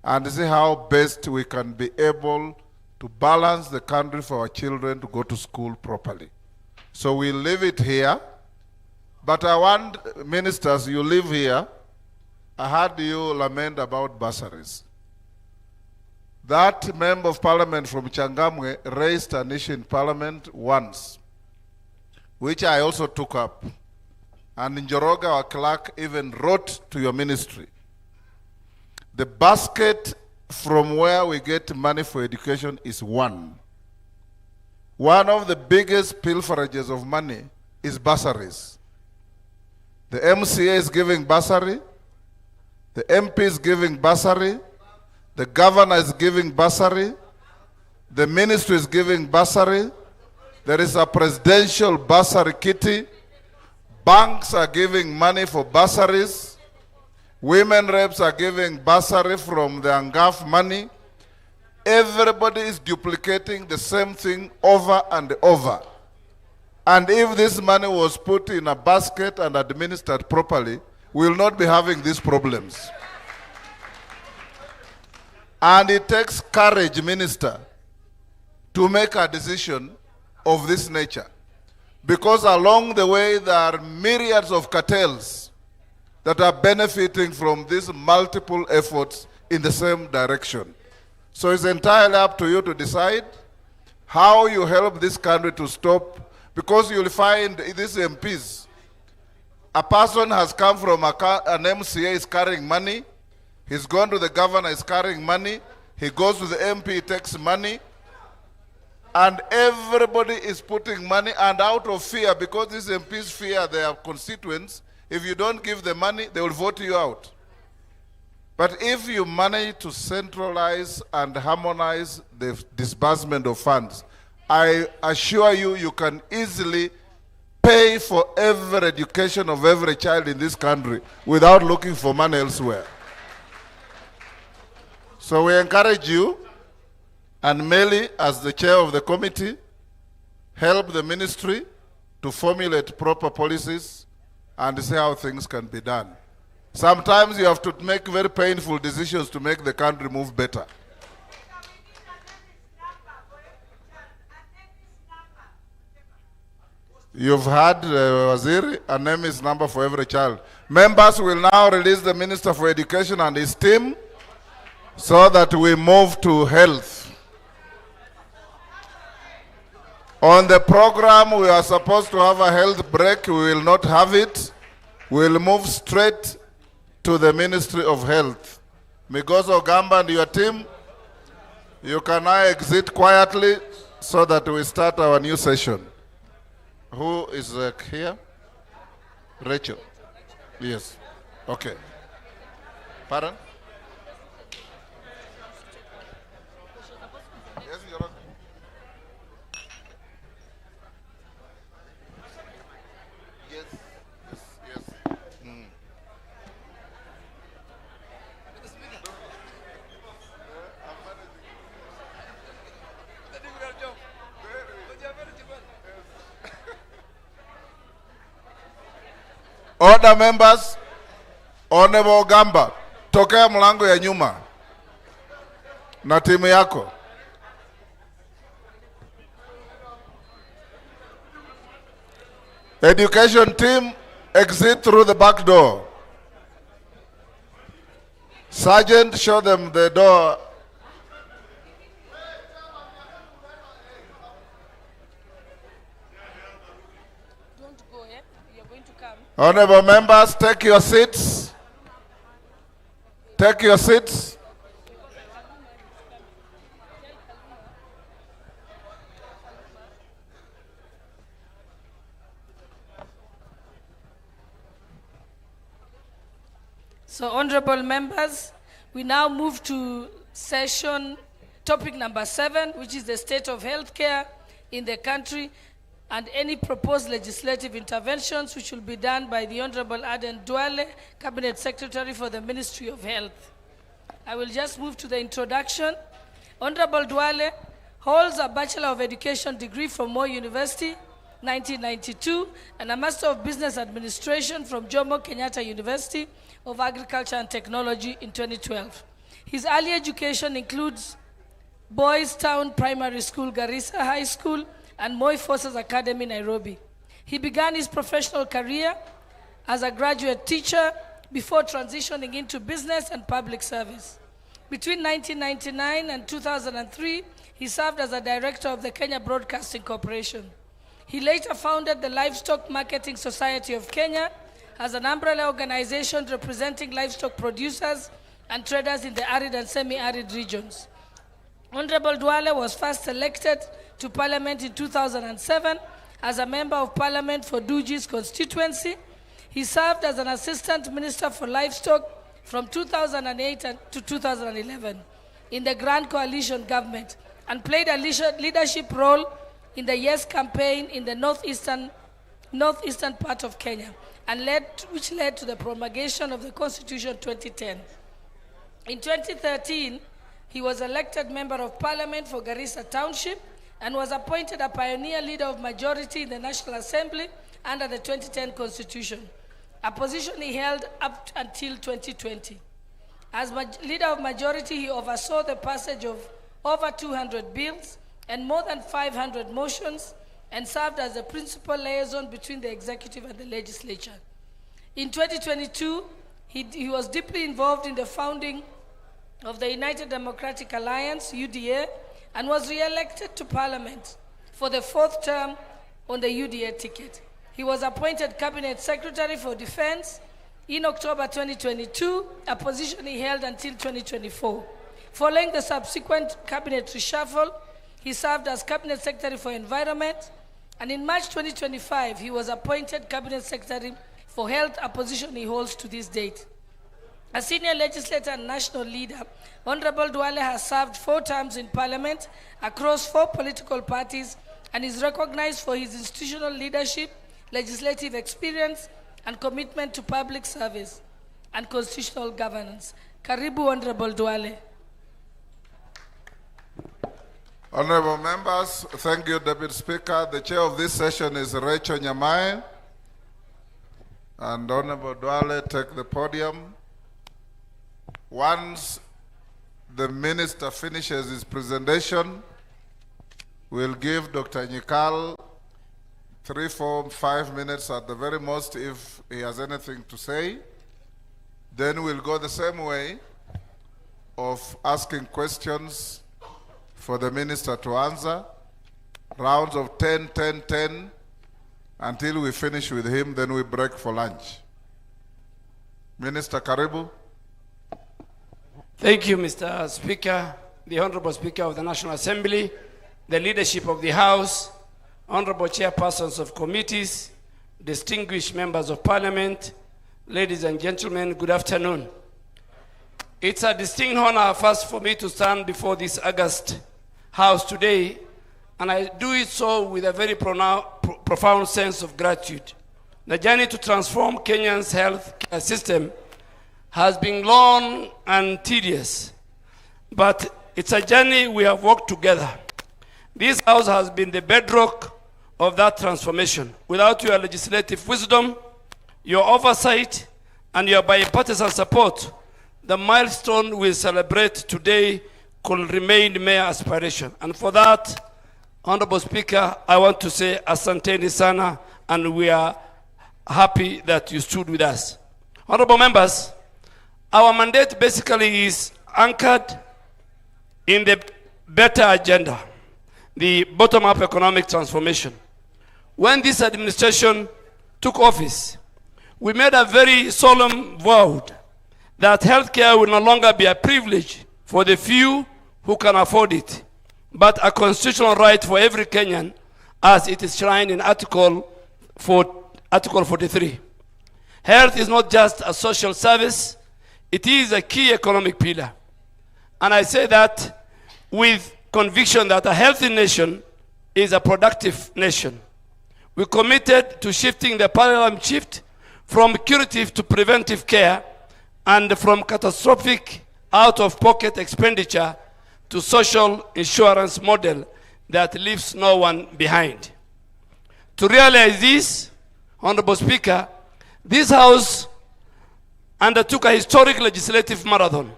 and see how best we can be able to balance the country for our children to go to school properly. So we leave it here. But I want, ministers, you live here. I heard you lament about bursaries. That member of parliament from Changamwe raised an issue in parliament once, which I also took up. And Njoroga, our clerk, even wrote to your ministry. The basket from where we get money for education is one. One of the biggest pilferages of money is bursaries. The MCA is giving bursary, the MP is giving bursary, the governor is giving bursary, the ministry is giving bursary, there is a presidential bursary kitty, banks are giving money for bursaries, women reps are giving bursary from the ANGAF money. Everybody is duplicating the same thing over and over. And if this money was put in a basket and administered properly, we will not be having these problems. And it takes courage, Minister, to make a decision of this nature. Because along the way, there are myriads of cartels that are benefiting from these multiple efforts in the same direction. So it's entirely up to you to decide how you help this country to stop. Because you'll find these MPs, a person has come from an MCA, is carrying money, he's gone to the governor, is carrying money, he goes to the MP, he takes money, and everybody is putting money, and out of fear, because these MPs fear their constituents, if you don't give them money, they will vote you out. But if you manage to centralize and harmonize the disbursement of funds, I assure you, you can easily pay for every education of every child in this country without looking for money elsewhere. So we encourage you, and Meli, as the chair of the committee, help the ministry to formulate proper policies and see how things can be done. Sometimes you have to make very painful decisions to make the country move better. You've had Waziri, a name is number for every child. Members will now release the Minister for Education and his team so that we move to health. On the program, we are supposed to have a health break. We will not have it. We'll move straight to the Ministry of Health. Migozo Gamba and your team, you can now exit quietly so that we start our new session. Who is here? Rachel. Yes. Okay. Pardon? Yes, Your Honor. Yes, yes, yes. Mm. Order, members. Honorable Gamba, tokea mlango ya nyuma na timu yako. Education team, exit through the back door. Sergeant, show them the door. Don't go, eh? You're going to come. Honorable members, take your seats. Take your seats. So, honorable members, we now move to session topic number 7, which is the state of healthcare in the country and any proposed legislative interventions which will be done by the Honorable Aden Duale, Cabinet Secretary for the Ministry of Health. I will just move to the introduction. Honorable Duale holds a Bachelor of Education degree from Moi University, 1992, and a Master of Business Administration from Jomo Kenyatta University of Agriculture and Technology in 2012. His early education includes Boys Town Primary School, Garissa High School, and Moi Forces Academy, Nairobi. He began his professional career as a graduate teacher before transitioning into business and public service. Between 1999 and 2003, he served as a director of the Kenya Broadcasting Corporation. He later founded the Livestock Marketing Society of Kenya as an umbrella organization representing livestock producers and traders in the arid and semi-arid regions. Honorable Duale was first elected to Parliament in 2007 as a member of Parliament for Duji's constituency. He served as an Assistant Minister for Livestock from 2008 to 2011 in the Grand Coalition government and played a leadership role in the Yes campaign in the northeastern part of Kenya, and which led to the promulgation of the Constitution 2010. In 2013, he was elected Member of Parliament for Garissa Township and was appointed a pioneer leader of majority in the National Assembly under the 2010 Constitution, a position he held up until 2020. As leader of majority, he oversaw the passage of over 200 bills and more than 500 motions, and served as the principal liaison between the executive and the legislature. In 2022, he was deeply involved in the founding of the United Democratic Alliance, UDA, and was re-elected to Parliament for the 4th term on the UDA ticket. He was appointed Cabinet Secretary for Defense in October 2022, a position he held until 2024. Following the subsequent cabinet reshuffle, he served as Cabinet Secretary for Environment, and in March 2025, he was appointed Cabinet Secretary for Health, a position he holds to this date. A senior legislator and national leader, Honorable Duale has served 4 terms in Parliament across 4 political parties and is recognized for his institutional leadership, legislative experience, and commitment to public service and constitutional governance. Karibu, Honorable Duale. Honorable members, thank you, Deputy Speaker. The chair of this session is Rachel Nyamae. And Honorable Duale, take the podium. Once the minister finishes his presentation, we'll give Dr. Nyikal 3, 4, 5 minutes at the very most if he has anything to say. Then we'll go the same way of asking questions for the minister to answer. Rounds of 10, 10, 10 until we finish with him, then we break for lunch. Minister, karibu. Thank you, Mr. Speaker, the Honorable Speaker of the National Assembly, the leadership of the House, Honorable Chairpersons of committees, distinguished members of Parliament, ladies and gentlemen, good afternoon. It's a distinct honor first for me to stand before this august house today, and I do it so with a very profound sense of gratitude. The journey to transform Kenya's health care system has been long and tedious, but it's a journey we have walked together. This house has been the bedrock of that transformation. Without your legislative wisdom, your oversight, and your bipartisan support, the milestone we celebrate today could remain mere aspiration. And for that, Honorable Speaker, I want to say asanteni sana, and we are happy that you stood with us. Honorable members, our mandate basically is anchored in the better agenda, the bottom-up economic transformation. When this administration took office, we made a very solemn vow that healthcare will no longer be a privilege for the few who can afford it, but a constitutional right for every Kenyan, as it is enshrined in Article 43. Health is not just a social service, it is a key economic pillar. And I say that with conviction that a healthy nation is a productive nation. We committed to shifting the paradigm shift from curative to preventive care, and from catastrophic out-of-pocket expenditure to social insurance model that leaves no one behind. To realize this, Honorable Speaker, this House undertook a historic legislative marathon.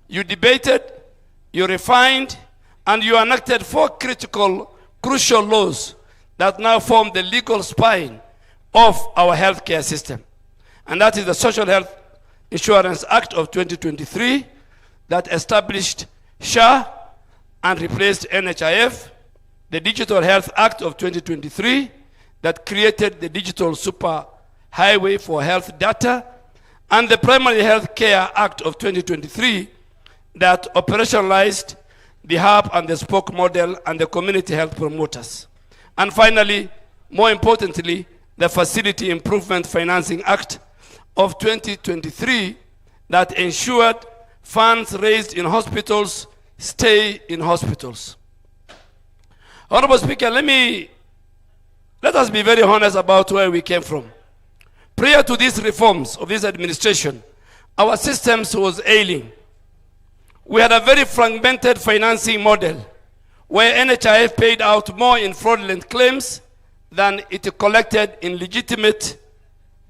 You debated, you refined, and you enacted 4 crucial laws that now form the legal spine of our healthcare system. And that is the Social Health Insurance Act of 2023 that established SHA and replaced NHIF, the Digital Health Act of 2023 that created the Digital Super Highway for Health Data, and the Primary Health Care Act of 2023 that operationalized the hub and the spoke model and the community health promoters. And finally, more importantly, the Facility Improvement Financing Act of 2023 that ensured funds raised in hospitals stay in hospitals. Honorable Speaker, let us be very honest about where we came from. Prior to these reforms of this administration, our systems was ailing. We had a very fragmented financing model where NHIF paid out more in fraudulent claims than it collected in legitimate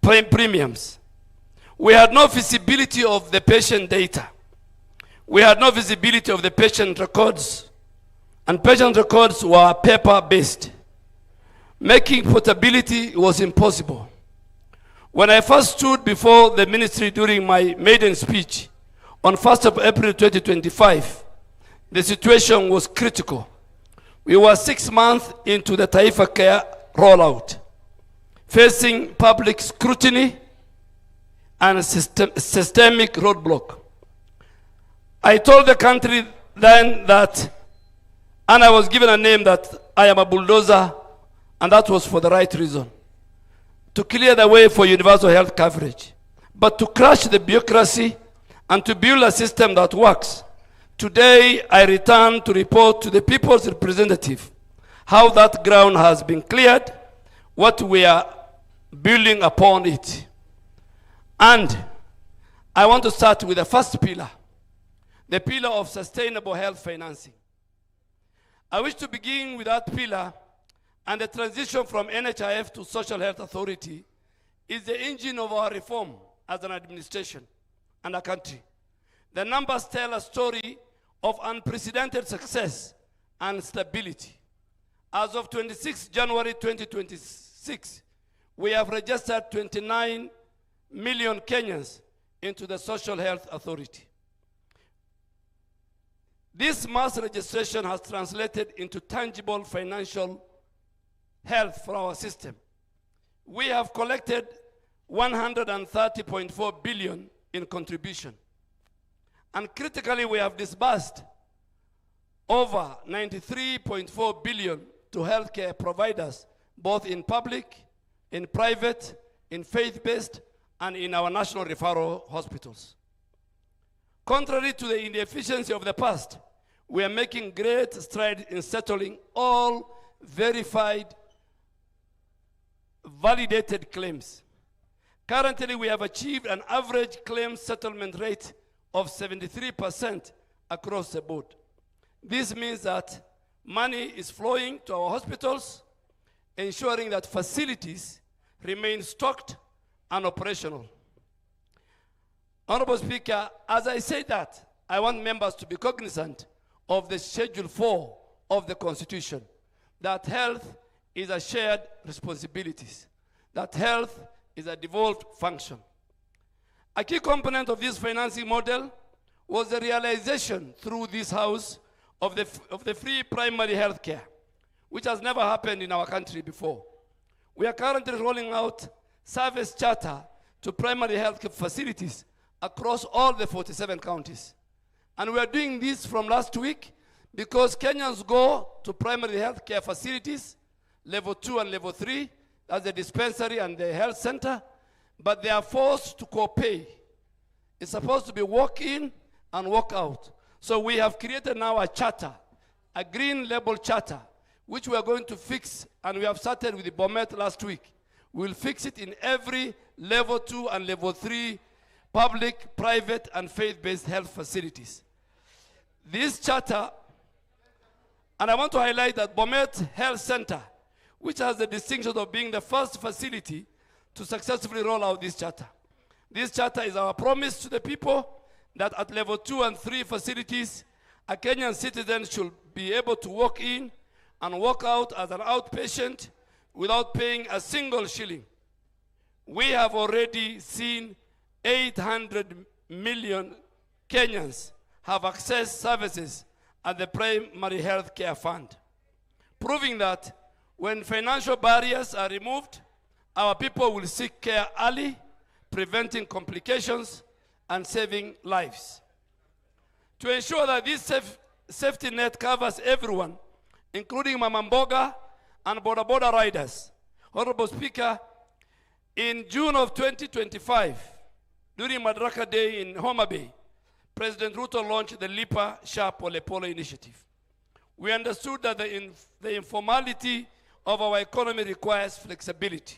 premiums. We had no visibility of the patient data. We had no visibility of the patient records. And patient records were paper-based. Making portability was impossible. When I first stood before the ministry during my maiden speech on 1st of April 2025, the situation was critical. We were 6 months into the Taifa Care rollout, facing public scrutiny and systemic roadblock. I told the country then that, and I was given a name that I am a bulldozer, and that was for the right reason, to clear the way for universal health coverage, but to crush the bureaucracy and to build a system that works. Today, I return to report to the people's representative how that ground has been cleared, what we are building upon it. And I want to start with the first pillar, the pillar of sustainable health financing. I wish to begin with that pillar, and the transition from NHIF to Social Health Authority is the engine of our reform as an administration and a country. The numbers tell a story of unprecedented success and stability. As of 26 January 2026, we have registered 29 million Kenyans into the Social Health Authority. This mass registration has translated into tangible financial health for our system. We have collected 130.4 billion in contribution. And critically, we have disbursed over 93.4 billion to healthcare providers, both in public, in private, in faith-based, and in our national referral hospitals. Contrary to the inefficiency of the past, we are making great strides in settling all verified, validated claims. Currently, we have achieved an average claim settlement rate of 73% across the board. This means that money is flowing to our hospitals, ensuring that facilities remain stocked and operational. Honorable Speaker, as I say that, I want members to be cognizant of the Schedule 4 of the Constitution, that health is a shared responsibility, that health is a devolved function. A key component of this financing model was the realization through this House of the free primary health care, which has never happened in our country before. We are currently rolling out service charter to primary health care facilities across all the 47 counties. And we are doing this from last week because Kenyans go to primary health care facilities, level 2 and level 3, that's the dispensary and the health center, but they are forced to co-pay. It's supposed to be walk in and walk out. So we have created now a charter, a green label charter, which we are going to fix, and we have started with the Bomet last week. We'll fix it in every level 2 and level 3 public, private, and faith-based health facilities. This charter, and I want to highlight that Bomet Health Center, which has the distinction of being the first facility to successfully roll out this charter. This charter is our promise to the people that at level 2 and 3 facilities, a Kenyan citizen should be able to walk in and walk out as an outpatient without paying a single shilling. We have already seen 800 million Kenyans have accessed services at the Primary Health Care Fund, proving that when financial barriers are removed, our people will seek care early, preventing complications and saving lives. To ensure that this safety net covers everyone, including Mama Mboga and Boda riders, Honorable Speaker, in June of 2025, during Madaraka Day in Homa Bay, President Ruto launched the Lipa Sha Pole Pole initiative. We understood that the informality of our economy requires flexibility.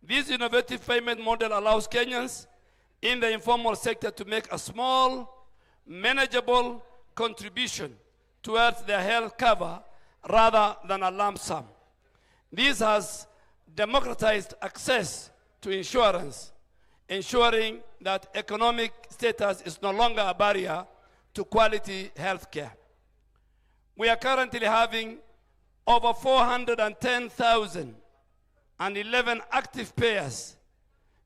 This innovative payment model allows Kenyans in the informal sector to make a small, manageable contribution towards their health cover rather than a lump sum. This has democratized access to insurance, ensuring that economic status is no longer a barrier to quality health care. We are currently having over 410,011 active payers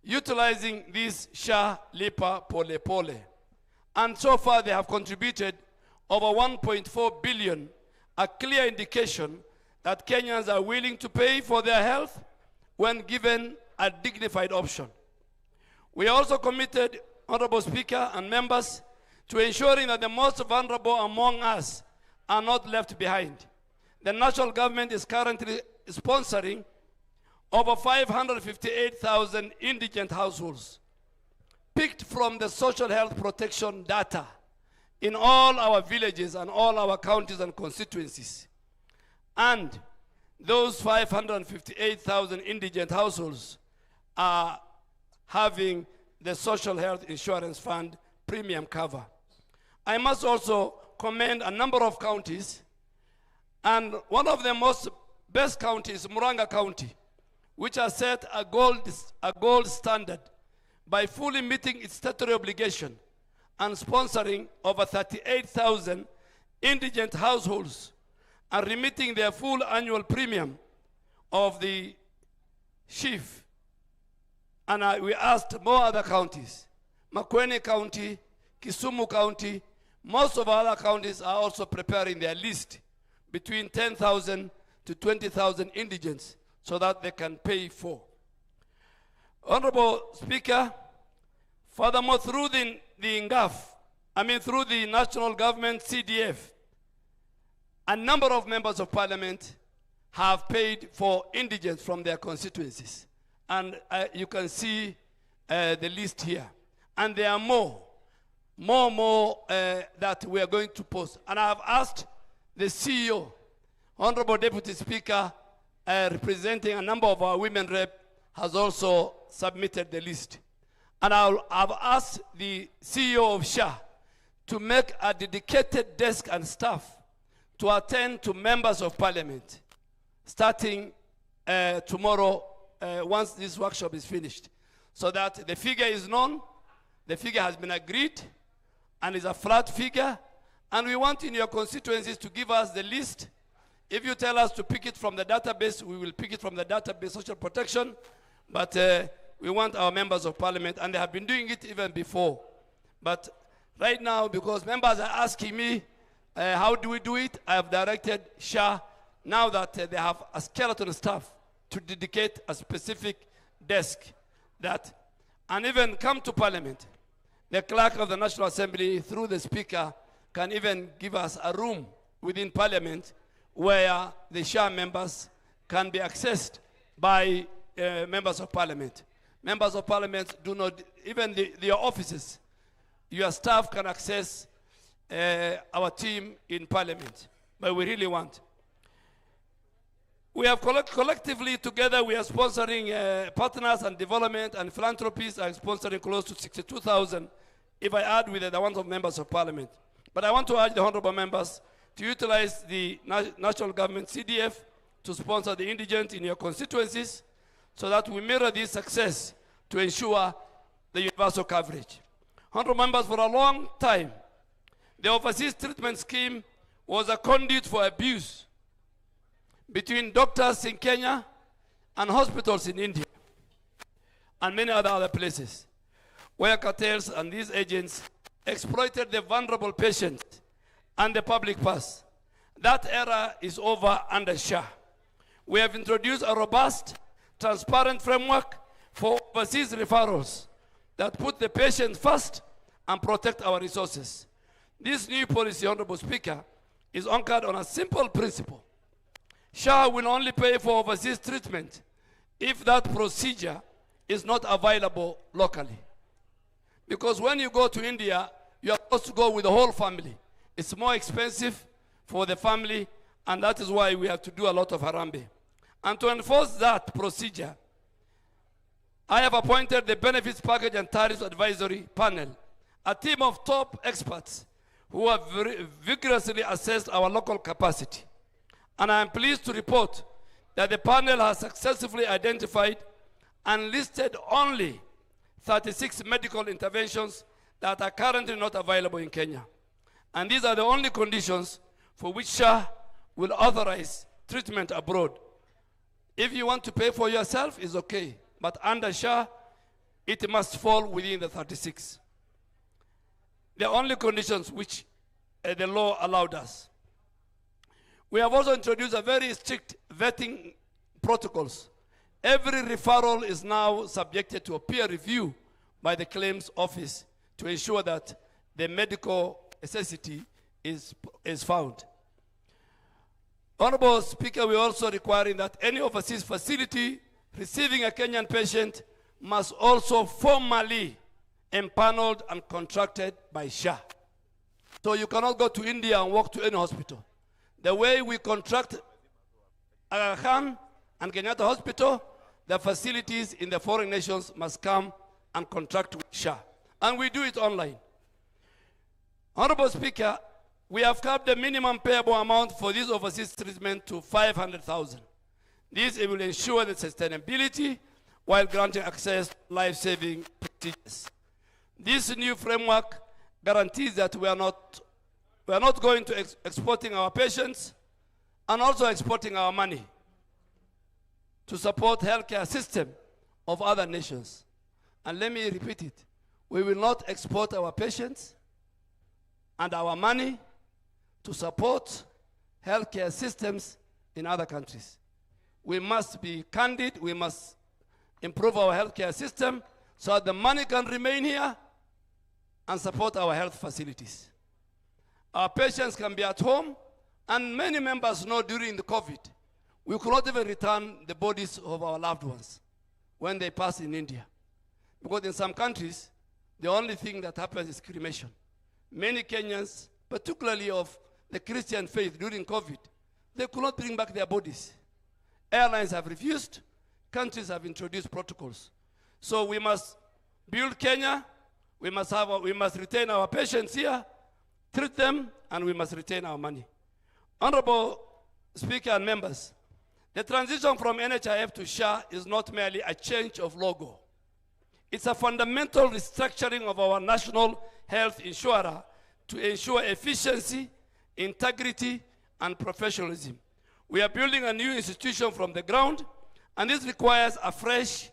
utilizing this Sha Lipa Pole Pole. And so far they have contributed over 1.4 billion, a clear indication that Kenyans are willing to pay for their health when given a dignified option. We are also committed, Honorable Speaker and members, to ensuring that the most vulnerable among us are not left behind. The national government is currently sponsoring over 558,000 indigent households, picked from the social health protection data in all our villages and all our counties and constituencies. And those 558,000 indigent households are having the Social Health Insurance Fund premium cover. I must also commend a number of counties, and one of the most best counties, Muranga County, which has set a gold standard by fully meeting its statutory obligation and sponsoring over 38,000 indigent households and remitting their full annual premium of the SHIF. And we asked more other counties, Makueni County, Kisumu County, most of our other counties are also preparing their list between 10,000 to 20,000 indigents so that they can pay for. Honorable Speaker, furthermore, through the through the national government CDF, a number of members of parliament have paid for indigents from their constituencies. And you can see the list here. And there are more that we are going to post. And I have asked the CEO, Honorable Deputy Speaker, representing a number of our women rep, has also submitted the list. And I've asked the CEO of SHA to make a dedicated desk and staff to attend to members of parliament, starting tomorrow once this workshop is finished, so that the figure is known, the figure has been agreed, and is a flat figure, and we want in your constituencies to give us the list. If you tell us to pick it from the database, we will pick it from the database, social protection, but we want our members of parliament, and they have been doing it even before. But right now, because members are asking me, how do we do it? I have directed SHA, now that they have a skeleton staff, to dedicate a specific desk that, and even come to parliament. The clerk of the National Assembly, through the speaker, can even give us a room within parliament where the SHA members can be accessed by members of parliament. Members of parliament do not, even your offices, your staff can access our team in parliament, but we really want. We have collectively together, we are sponsoring partners and development and philanthropies are sponsoring close to 62,000 if I add with the ones of members of parliament. But I want to urge the honorable members to utilize the national government CDF to sponsor the indigent in your constituencies so that we mirror this success to ensure the universal coverage. Honorable members, for a long time, the overseas treatment scheme was a conduit for abuse between doctors in Kenya and hospitals in India and many other places, where cartels and these agents exploited the vulnerable patient and the public purse. That era is over under SHA. We have introduced a robust, transparent framework for overseas referrals that put the patient first and protect our resources. This new policy, Honorable Speaker, is anchored on a simple principle. SHA will only pay for overseas treatment if that procedure is not available locally. Because when you go to India, you are supposed to go with the whole family. It's more expensive for the family, and that is why we have to do a lot of harambe. And to enforce that procedure, I have appointed the Benefits Package and Tariffs Advisory Panel, a team of top experts who have vigorously assessed our local capacity. And I am pleased to report that the panel has successfully identified and listed only 36 medical interventions that are currently not available in Kenya. And these are the only conditions for which SHA will authorize treatment abroad. If you want to pay for yourself, it's okay. But under SHA, it must fall within the 36. The only conditions which the law allowed us. We have also introduced a very strict vetting protocols. Every referral is now subjected to a peer review by the claims office to ensure that the medical necessity is found. Honorable Speaker, we are also requiring that any overseas facility receiving a Kenyan patient must also formally empaneled and contracted by SHA. So you cannot go to India and walk to any hospital. The way we contract Aga Khan and Kenyatta Hospital, the facilities in the foreign nations must come and contract with SHA. And we do it online. Honorable Speaker, we have capped the minimum payable amount for this overseas treatment to 500,000. This will ensure the sustainability while granting access to life-saving procedures. This new framework guarantees that we are not going to exporting our patients and also exporting our money to support healthcare system of other nations. And let me repeat it. We will not export our patients and our money to support healthcare systems in other countries. We must be candid. We must improve our healthcare system so that the money can remain here and support our health facilities. Our patients can be at home, and many members know during the COVID, We could not even return the bodies of our loved ones when they pass in India. Because in some countries, the only thing that happens is cremation. Many Kenyans, particularly of the Christian faith during COVID, they could not bring back their bodies. Airlines have refused. Countries have introduced protocols. So we must build Kenya. We must retain our patients here, treat them, and we must retain our money. Honorable Speaker and members, the transition from NHIF to SHA is not merely a change of logo. It's a fundamental restructuring of our national health insurer to ensure efficiency, integrity, and professionalism. We are building a new institution from the ground, and this requires a fresh,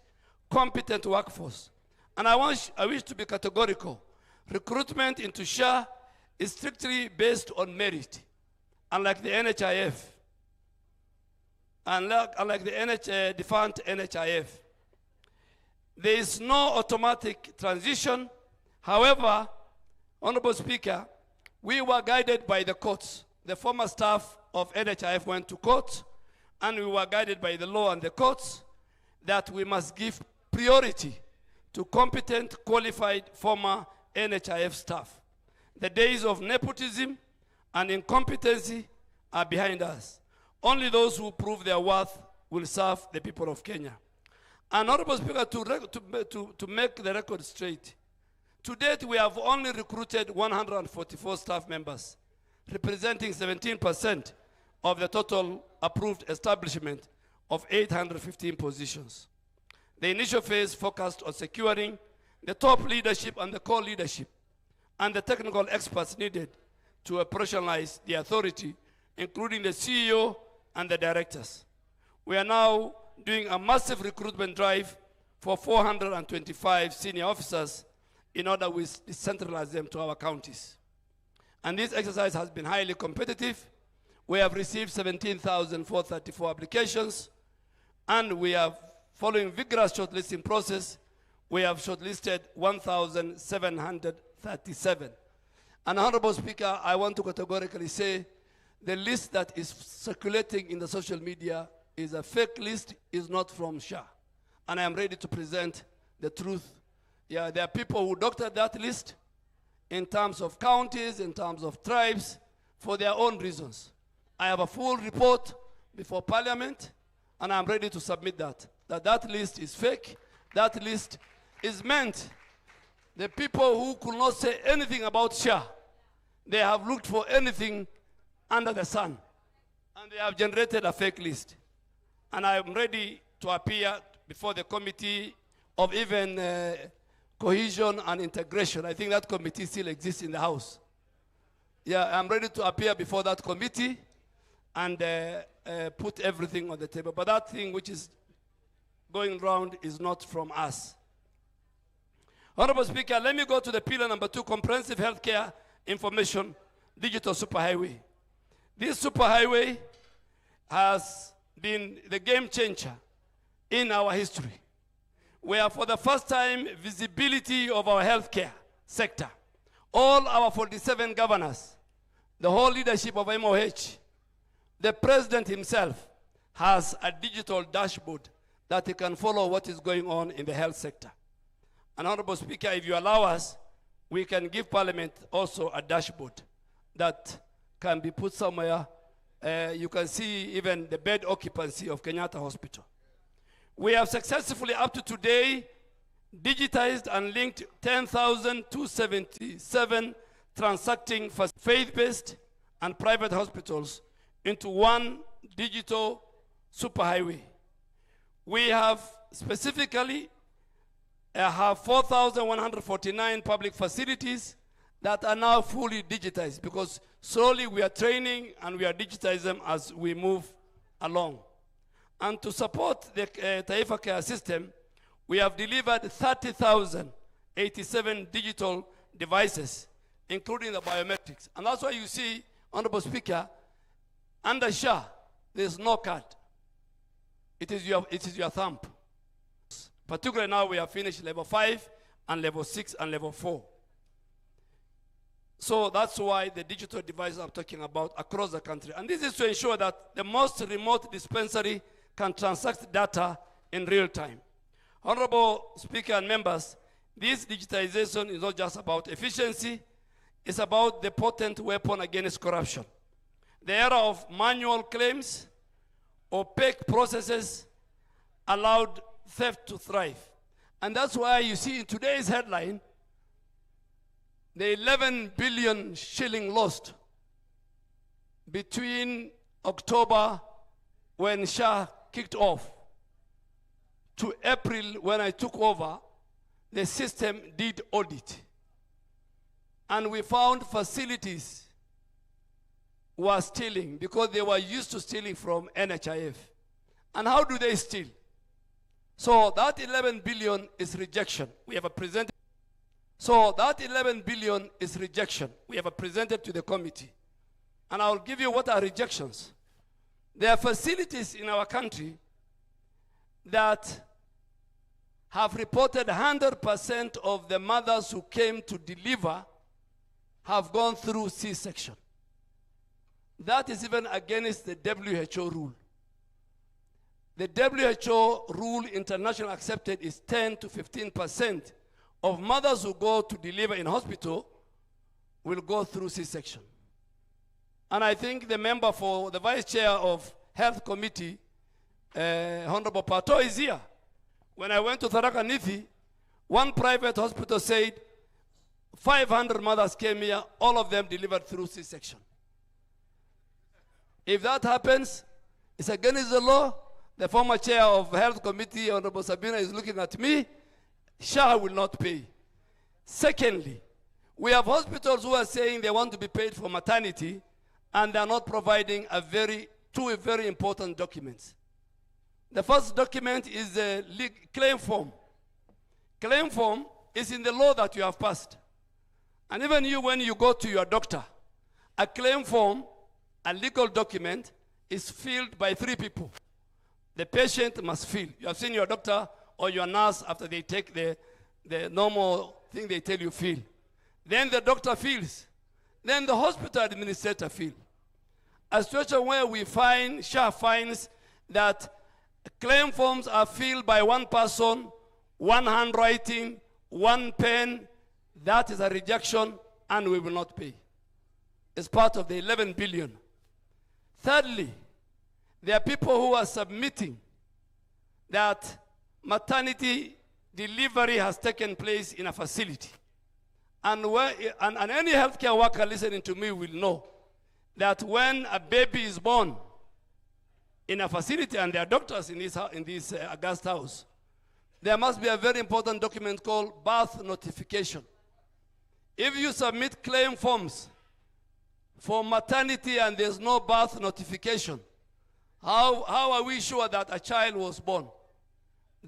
competent workforce. And I wish to be categorical. Recruitment into SHA is strictly based on merit, unlike the NHIF, unlike the defunct NHIF. There is no automatic transition. However, Honorable Speaker, we were guided by the courts. The former staff of NHIF went to court, and we were guided by the law and the courts that we must give priority to competent, qualified former NHIF staff. The days of nepotism and incompetency are behind us. Only those who prove their worth will serve the people of Kenya. And Honorable Speaker, to make the record straight, to date we have only recruited 144 staff members, representing 17% of the total approved establishment of 815 positions. The initial phase focused on securing the top leadership and the core leadership and the technical experts needed to operationalize the authority, including the CEO and the directors. We are now doing a massive recruitment drive for 425 senior officers in order to decentralize them to our counties. And this exercise has been highly competitive. We have received 17,434 applications, and we have, following vigorous shortlisting process, we have shortlisted 1,737. And Honorable Speaker, I want to categorically say the list that is circulating in the social media is a fake list, is not from SHA. And I am ready to present the truth. Yeah, there are people who doctored that list in terms of counties, in terms of tribes, for their own reasons. I have a full report before Parliament, and I'm ready to submit that. That list is fake. That list is meant. The people who could not say anything about SHA, they have looked for anything under the sun, and they have generated a fake list. And I am ready to appear before the committee of even cohesion and integration. I think that committee still exists in the House. Yeah, I'm ready to appear before that committee and put everything on the table. But that thing which is going round is not from us. Honorable Speaker, let me go to the pillar number 2, comprehensive healthcare information digital superhighway. This superhighway has been the game changer in our history, where for the first time, visibility of our healthcare sector, all our 47 governors, the whole leadership of MOH, the president himself has a digital dashboard that he can follow what is going on in the health sector. And Honorable Speaker, if you allow us, we can give Parliament also a dashboard that can be put somewhere. You can see even the bed occupancy of Kenyatta Hospital. We have successfully, up to today, digitized and linked 10,277 transacting faith-based and private hospitals into one digital superhighway. We have specifically have 4,149 public facilities that are now fully digitized, because slowly we are training and we are digitizing them as we move along. And to support the Taifa Care system, we have delivered 30,087 digital devices, including the biometrics. And that's why you see, Honorable Speaker, under SHA, there's no card. It is your thumb. Particularly now we have finished level 5 and level 6 and level 4. So that's why the digital devices I'm talking about across the country. And this is to ensure that the most remote dispensary can transact data in real time. Honorable Speaker and members, this digitization is not just about efficiency, it's about the potent weapon against corruption. The era of manual claims, opaque processes allowed theft to thrive. And that's why you see in today's headline, the 11 billion shilling lost between October when Shah kicked off to April when I took over, the system did audit. And we found facilities were stealing because they were used to stealing from NHIF. And how do they steal? So that 11 billion is rejection. We have presented. So that 11 billion is rejection. We have presented to the committee. And I'll give you what are rejections. There are facilities in our country that have reported 100% of the mothers who came to deliver have gone through C-section. That is even against the WHO rule. The WHO rule, international accepted, is 10 to 15% of mothers who go to deliver in hospital will go through C-section. And I think the member for the vice chair of Health Committee, Honorable Pato, is here. When I went to Tharaka Nithi, one private hospital said 500 mothers came here, all of them delivered through C-section. If that happens, it's against the law. The former chair of Health Committee, Honorable Sabina, is looking at me. Shah will not pay. Secondly, we have hospitals who are saying they want to be paid for maternity, and they are not providing two very important documents. The first document is the claim form. Claim form is in the law that you have passed. And even you, when you go to your doctor, a claim form, a legal document, is filled by 3 people. The patient must fill. You have seen your doctor or your nurse after they take the normal thing they tell you fill. Then the doctor fills. Then the hospital administrator fills. A situation where we find, Shah finds that claim forms are filled by one person, one handwriting, one pen. That is a rejection, and we will not pay. It's part of the 11 billion. Thirdly, there are people who are submitting that maternity delivery has taken place in a facility. And any healthcare worker listening to me will know that when a baby is born in a facility, and there are doctors in this August house, there must be a very important document called birth notification. If you submit claim forms for maternity and there's no birth notification, how are we sure that a child was born?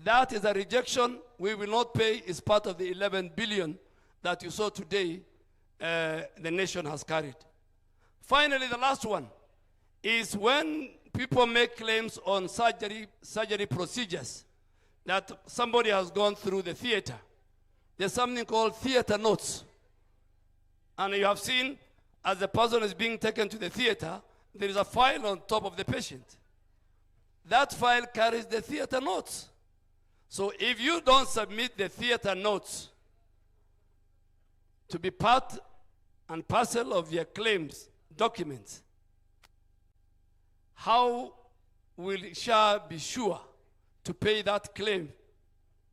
That is a rejection. We will not pay. It's part of the 11 billion that you saw today the nation has carried. Finally, the last one is when people make claims on surgery procedures that somebody has gone through the theater. There's something called theater notes. And you have seen, as the person is being taken to the theater, there is a file on top of the patient. That file carries the theater notes. So if you don't submit the theater notes to be part and parcel of your claims documents, how will Shah be sure to pay that claim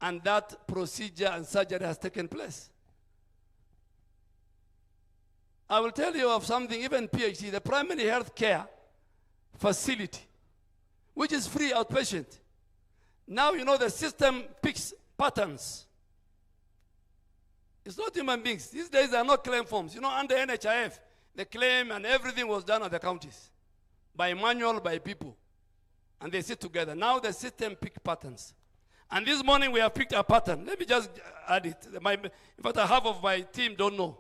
and that procedure and surgery has taken place? I will tell you of something, even PhD, the primary health care facility, which is free outpatient. Now, you know, the system picks patterns. It's not human beings. These days, there are no claim forms. You know, under NHIF, the claim and everything was done at the counties, by manual, by people. And they sit together. Now the system picks patterns. And this morning, we have picked a pattern. Let me just add it. In fact, half of my team don't know.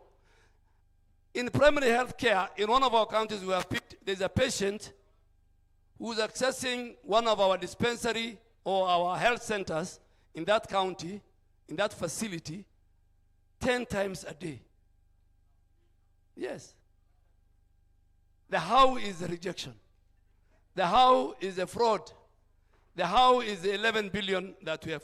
In primary health care, in one of our counties, we have picked, there's a patient who's accessing one of our dispensary or our health centers in that county, in that facility, 10 times a day. Yes. The how is a rejection. The how is a fraud. The how is the 11 billion that we have.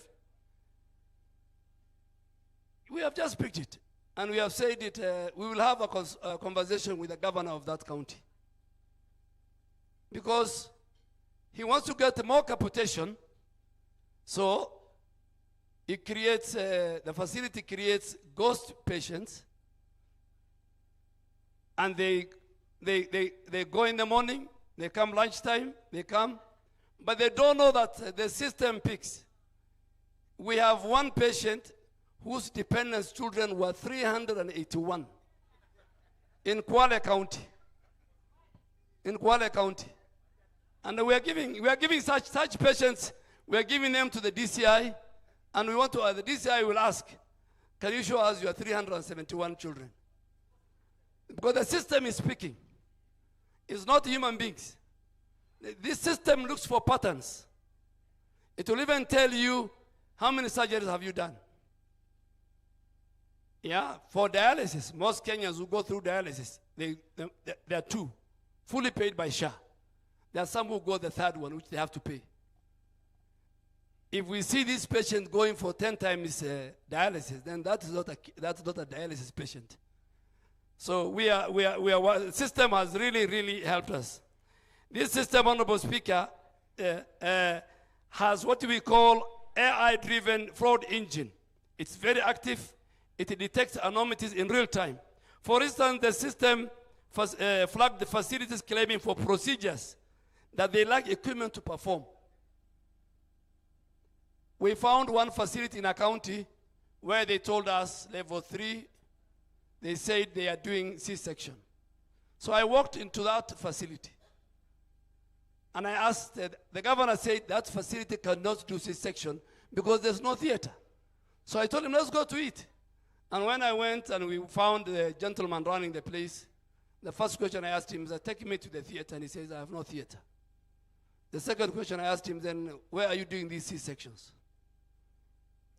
We have just picked it. And we have said it, we will have a conversation with the governor of that county. Because he wants to get more capitation, so it creates, the facility creates ghost patients, and they go in the morning, they come lunchtime, they come, but they don't know that the system picks. We have one patient whose dependent children were 381 in Kwale County. In Kwale County. And we are giving such patients, we are giving them to the DCI, and we want to, the DCI will ask, can you show us your 371 children? Because the system is speaking. It's not human beings. This system looks for patterns. It will even tell you how many surgeries have you done. Yeah, for dialysis, most Kenyans who go through dialysis, there are two, fully paid by SHA. There are some who go the third one, which they have to pay. If we see this patient going for 10 times dialysis, then that's not a dialysis patient. So the system has really helped us. This system, Honorable Speaker, has what we call AI-driven fraud engine. It's very active. It detects anomalies in real time. For instance, the system flagged the facilities claiming for procedures that they lack equipment to perform. We found one facility in a county where they told us level 3, they said they are doing C-section. So I walked into that facility. And I asked, the governor said that facility cannot do C-section because there's no theater. So I told him, let's go to it. And when I went and we found the gentleman running the place, the first question I asked him is, take me to the theater. And he says, I have no theater. The second question I asked him then, where are you doing these C-sections?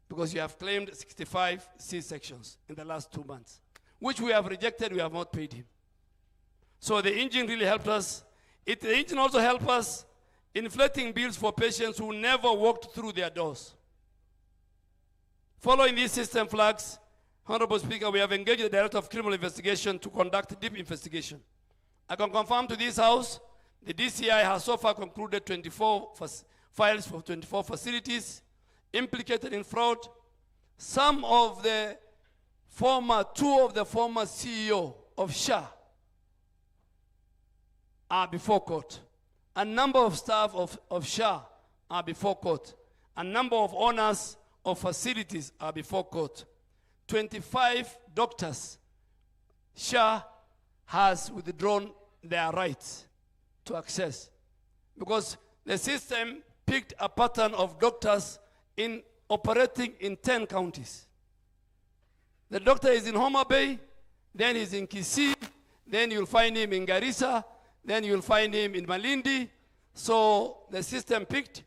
Because you have claimed 65 C-sections in the last 2 months, which we have rejected, we have not paid him. So the engine really helped us. The engine also helped us inflating bills for patients who never walked through their doors. Following these system flags, Honorable Speaker, we have engaged the Director of Criminal Investigation to conduct deep investigation. I can confirm to this House, the DCI has so far concluded 24 files for 24 facilities implicated in fraud. Two of the former CEO of SHA are before court. A number of staff of SHA are before court. A number of owners of facilities are before court. 25 doctors, SHA has withdrawn their rights to access because the system picked a pattern of doctors in operating in 10 counties. The doctor is in Homa Bay, then he's in Kisii, then you'll find him in Garissa, then you'll find him in Malindi. So the system picked,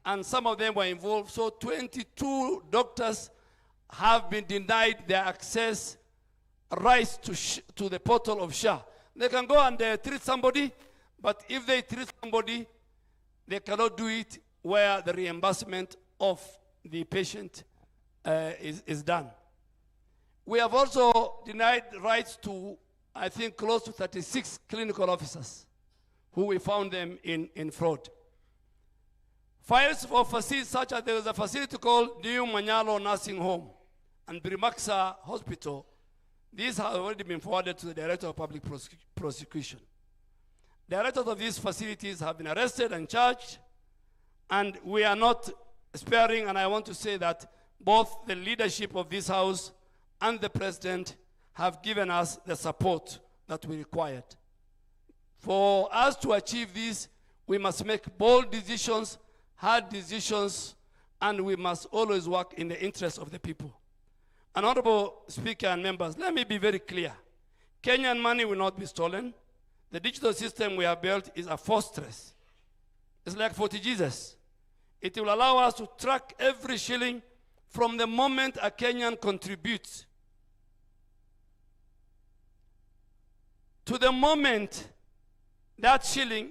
and some of them were involved. So 22 doctors have been denied their access rights to the portal of SHA. They can go and treat somebody, but if they treat somebody, they cannot do it where the reimbursement of the patient is done. We have also denied rights to, I think, close to 36 clinical officers who we found them in fraud. Files for facilities such as there was a facility called New Manyalo Nursing Home and Brimaxa Hospital. These have already been forwarded to the Director of Public Prosecution. Directors of these facilities have been arrested and charged, and we are not sparing, and I want to say that both the leadership of this House and the President have given us the support that we required. For us to achieve this, we must make bold decisions, hard decisions, and we must always work in the interest of the people. And Honorable Speaker and members, let me be very clear. Kenyan money will not be stolen. The digital system we have built is a fortress. It's like Fort Jesus. It will allow us to track every shilling from the moment a Kenyan contributes. to the moment that shilling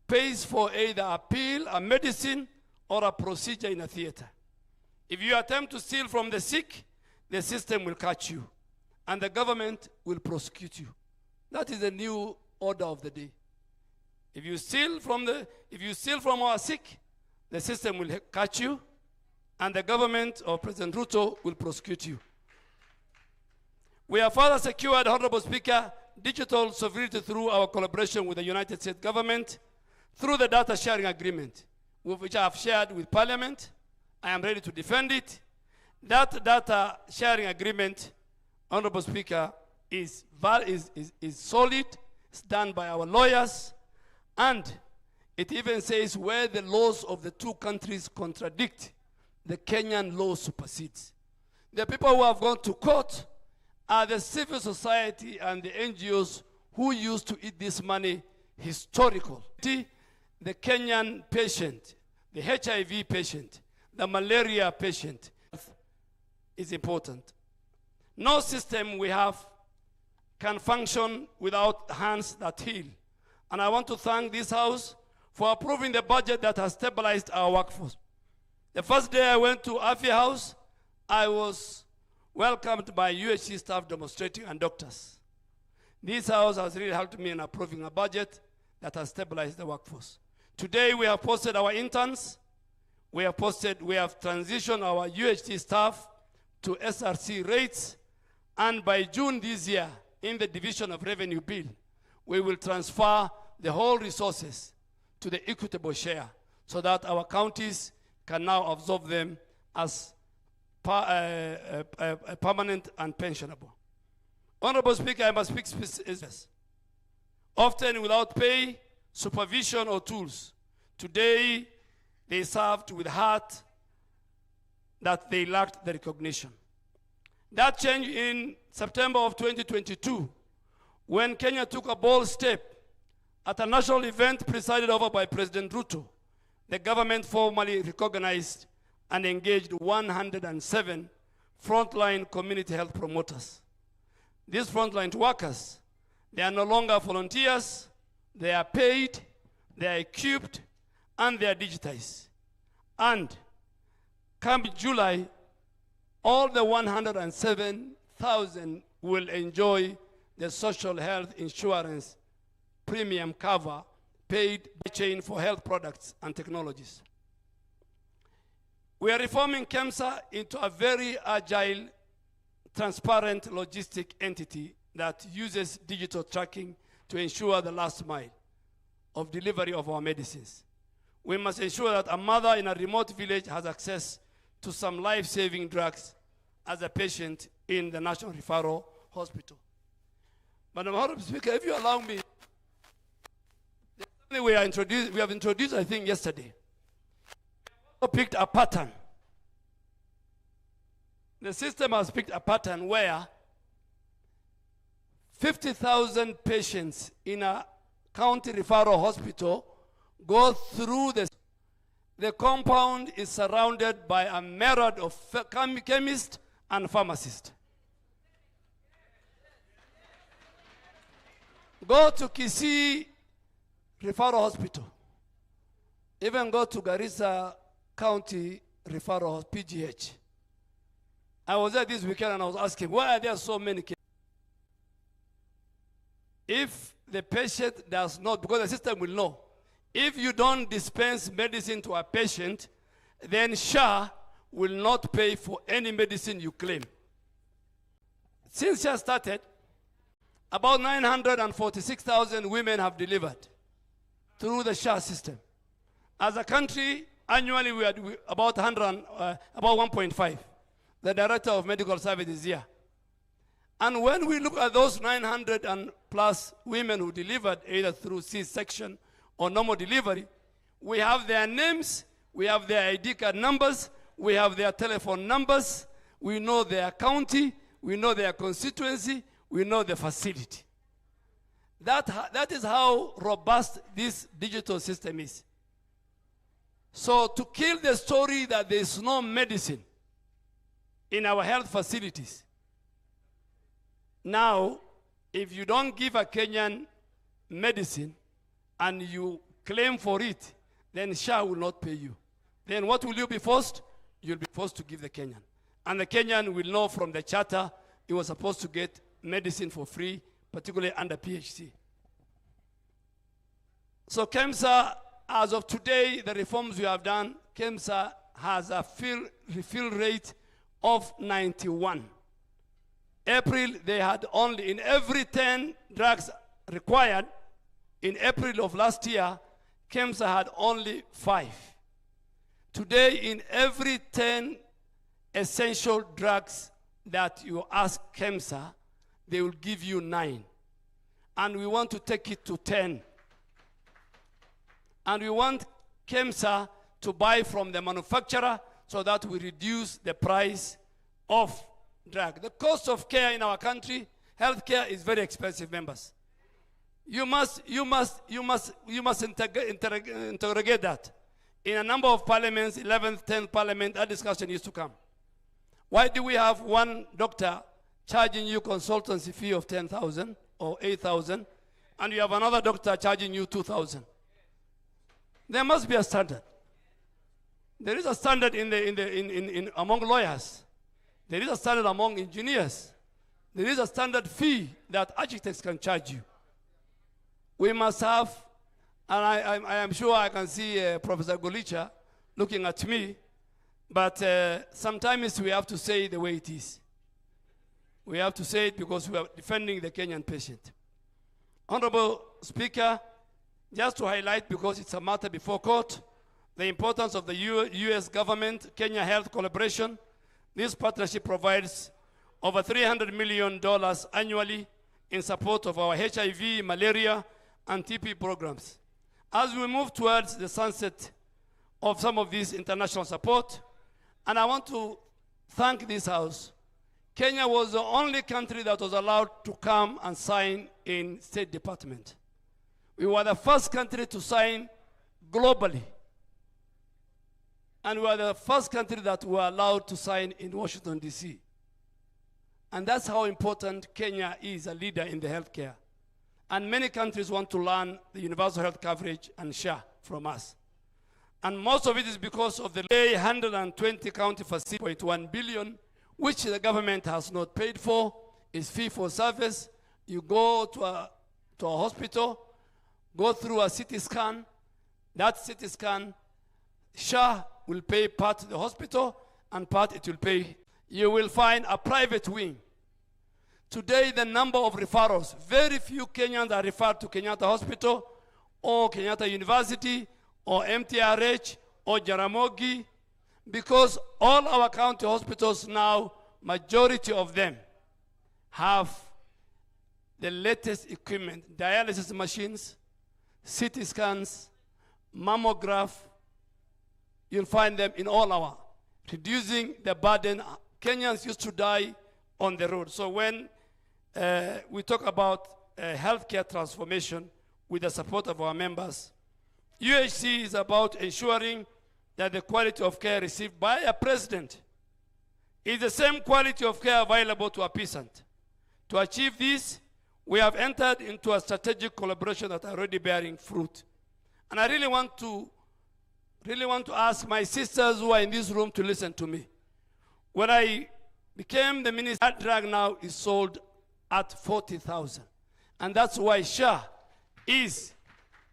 pays for either a pill, a medicine, or a procedure in a theater. If you attempt to steal from the sick, the system will catch you, and the government will prosecute you. That is the new order of the day. If you steal from our sick, the system will catch you, and the government or President Ruto will prosecute you. We have further secured, Honorable Speaker, digital sovereignty through our collaboration with the United States government through the data sharing agreement, which I have shared with Parliament. I am ready to defend it. That data sharing agreement, Honorable Speaker, is solid. It's done by our lawyers, and it even says where the laws of the two countries contradict, the Kenyan law supersedes. The people who have gone to court are the civil society and the NGOs who used to eat this money historical. The Kenyan patient, the HIV patient, the malaria patient is important. No system we have can function without hands that heal. And I want to thank this House for approving the budget that has stabilized our workforce. The first day I went to Afia House, I was welcomed by UHC staff demonstrating and doctors. This House has really helped me in approving a budget that has stabilized the workforce. Today we have posted our interns, we have transitioned our UHC staff to SRC rates, and by June this year, in the division of revenue bill, we will transfer the whole resources to the equitable share so that our counties can now absorb them as permanent and pensionable. Honorable Speaker, I must speak specifically. Often without pay, supervision, or tools. Today, they served with heart that they lacked the recognition. That changed in September of 2022, when Kenya took a bold step at a national event presided over by President Ruto. The government formally recognized and engaged 107 frontline community health promoters. These frontline workers, they are no longer volunteers, they are paid, they are equipped, and they are digitized. And come July, all the 107,000 will enjoy the social health insurance premium cover paid by chain for health products and technologies. We are reforming KEMSA into a very agile, transparent logistic entity that uses digital tracking to ensure the last mile of delivery of our medicines. We must ensure that a mother in a remote village has access to some life-saving drugs as a patient in the National Referral Hospital. Madam Honorable Speaker, if you allow me, we have introduced, I think, yesterday. We picked a pattern. The system has picked a pattern where 50,000 patients in a county referral hospital go through the compound is surrounded by a myriad of chemists and pharmacists. Go to Kisii Referral Hospital. Even go to Garissa County Referral PGH. I was there this weekend and I was asking, why are there so many cases? If the patient does not, because the system will know, if you don't dispense medicine to a patient, then SHA will not pay for any medicine you claim. Since SHA started, about 946,000 women have delivered through the SHA system. As a country, annually we are about 1.5. The Director of Medical Services here. And when we look at those 900 and plus women who delivered either through C-section or normal delivery, we have their names, we have their ID card numbers, we have their telephone numbers, we know their county, we know their constituency, we know the facility. That is how robust this digital system is. So to kill the story that there is no medicine in our health facilities, now If you don't give a Kenyan medicine and you claim for it, then SHA will not pay you. Then what will you be forced? You'll be forced to give the Kenyan. And the Kenyan will know from the charter he was supposed to get medicine for free, particularly under PHC. So KEMSA, as of today, the reforms we have done, KEMSA has a refill rate of 91. April, they had only, in every 10 drugs required, in April of last year, KEMSA had only 5. Today, in every 10 essential drugs that you ask KEMSA, they will give you 9. And we want to take it to 10. And we want KEMSA to buy from the manufacturer so that we reduce the price of drug. The cost of care in our country, healthcare, is very expensive, members. You must interrogate that. In a number of parliaments, 11th, 10th parliament, that discussion used to come. Why do we have one doctor charging you consultancy fee of 10,000 or 8,000, and you have another doctor charging you 2,000? There must be a standard. There is a standard among lawyers. There is a standard among engineers. There is a standard fee that architects can charge you. We must have, and I am sure I can see Professor Golicha looking at me, but sometimes we have to say it the way it is. We have to say it because we are defending the Kenyan patient. Honorable Speaker, just to highlight, because it's a matter before court, the importance of the U.S. government, Kenya Health Collaboration. This partnership provides over $300 million annually in support of our HIV, malaria, and TB programs. As we move towards the sunset of some of this international support, and I want to thank this House, Kenya was the only country that was allowed to come and sign in State Department. We were the first country to sign globally. And we were the first country that were allowed to sign in Washington, D.C. And that's how important Kenya is a leader in the healthcare. And many countries want to learn the universal health coverage and SHA from us. And most of it is because of the 120 county facility, 0.1 billion, which the government has not paid for, is fee for service. You go to a hospital, go through a CT scan. That CT scan, SHA will pay part to the hospital and part it will pay. You will find a private wing. Today, the number of referrals, very few Kenyans are referred to Kenyatta Hospital or Kenyatta University or MTRH or Jaramogi, because all our county hospitals now, majority of them, have the latest equipment, dialysis machines, CT scans, mammograph. You'll find them in all our, reducing the burden. Kenyans used to die on the road. So when we talk about healthcare transformation with the support of our members, UHC is about ensuring that the quality of care received by a president is the same quality of care available to a peasant. To achieve this, we have entered into a strategic collaboration that are already bearing fruit. And I really want to ask my sisters who are in this room to listen to me. When I became the minister, that drug now is sold at 40,000. And that's why SHA is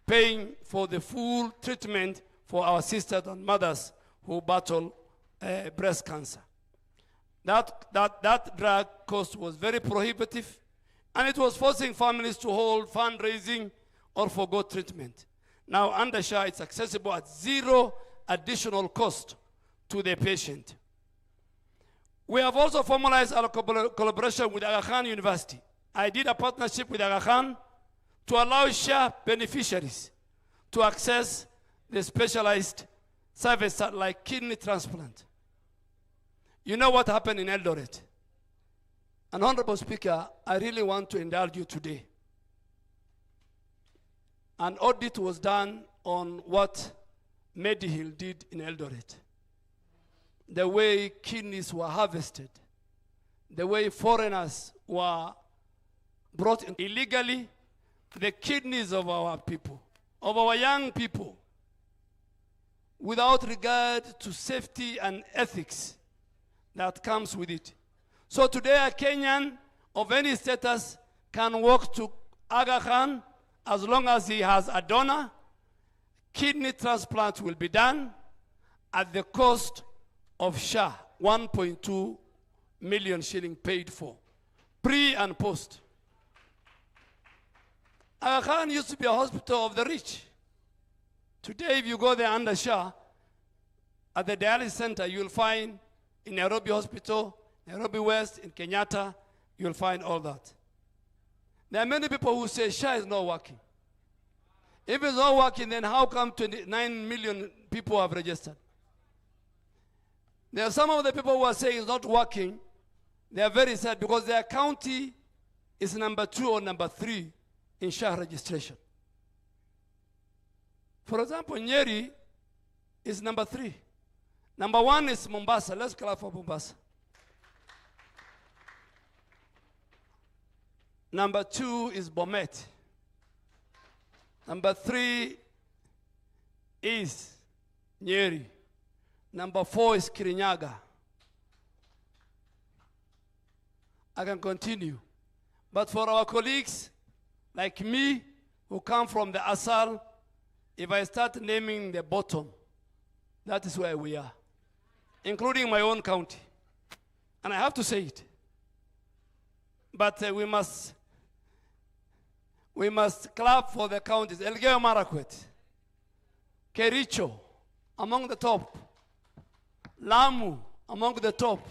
paying for the full treatment for our sisters and mothers who battle breast cancer. That drug cost was very prohibitive, and it was forcing families to hold fundraising or forgo treatment. Now, under SHA, it's accessible at zero additional cost to the patient. We have also formalized our collaboration with Aga Khan University. I did a partnership with Aga Khan to allow SHA beneficiaries to access the specialized service like kidney transplant. You know what happened in Eldoret? And Honorable Speaker, I really want to indulge you today. An audit was done on what Medihill did in Eldoret. The way kidneys were harvested, the way foreigners were brought in illegally the kidneys of our people, of our young people, without regard to safety and ethics that comes with it. So today a Kenyan of any status can walk to Aga Khan as long as he has a donor. Kidney transplant will be done at the cost of SHA, 1.2 million shilling paid for, pre and post. Aga Khan used to be a hospital of the rich. Today, if you go there under SHA, at the dialysis center, you'll find in Nairobi Hospital, Nairobi West, in Kenyatta, you'll find all that. There are many people who say SHA is not working. If it's not working, then how come 29 million people have registered? There are some of the people who are saying it's not working. They are very sad because their county is number 2 or number 3 in SHA registration. For example, Nyeri is number 3. Number 1 is Mombasa. Let's clap for Mombasa. Number 2 is Bomet. Number 3 is Nyeri. Number 4 is Kirinyaga. I can continue. But for our colleagues like me who come from the Asal, if I start naming the bottom, that is where we are, including my own county. And I have to say it. But we must clap for the counties. Elgeyo Marakwet, Kericho, among the top. Lamu, among the top.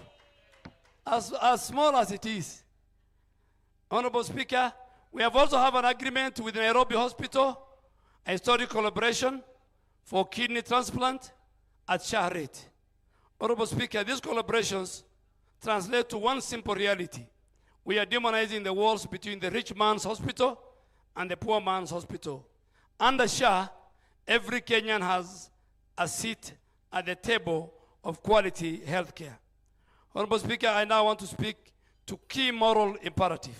As small as it is. Honorable Speaker, we have also have an agreement with Nairobi Hospital, a historic collaboration for kidney transplant at SHA rate. Honorable Speaker, these collaborations translate to one simple reality. We are demonizing the walls between the rich man's hospital and the poor man's hospital. Under SHA, every Kenyan has a seat at the table of quality health care. Honorable Speaker, I now want to speak to key moral imperative.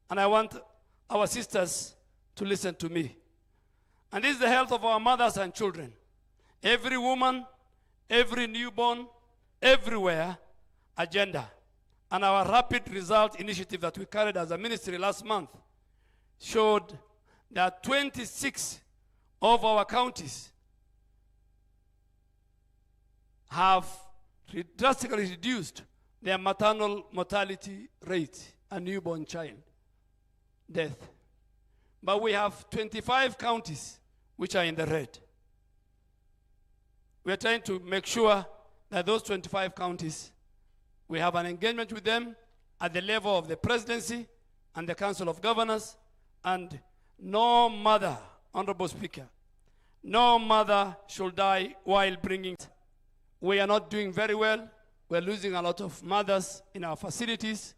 And I want our sisters to listen to me. And this is the health of our mothers and children. Every woman, every newborn, everywhere, agenda. And our rapid result initiative that we carried as a ministry last month showed that 26 of our counties have drastically reduced their maternal mortality rate and newborn child death. But we have 25 counties which are in the red. We are trying to make sure that those 25 counties, we have an engagement with them at the level of the presidency and the Council of Governors, and no mother, Honorable Speaker, no mother should die while bringing. We are not doing very well. We're losing a lot of mothers in our facilities.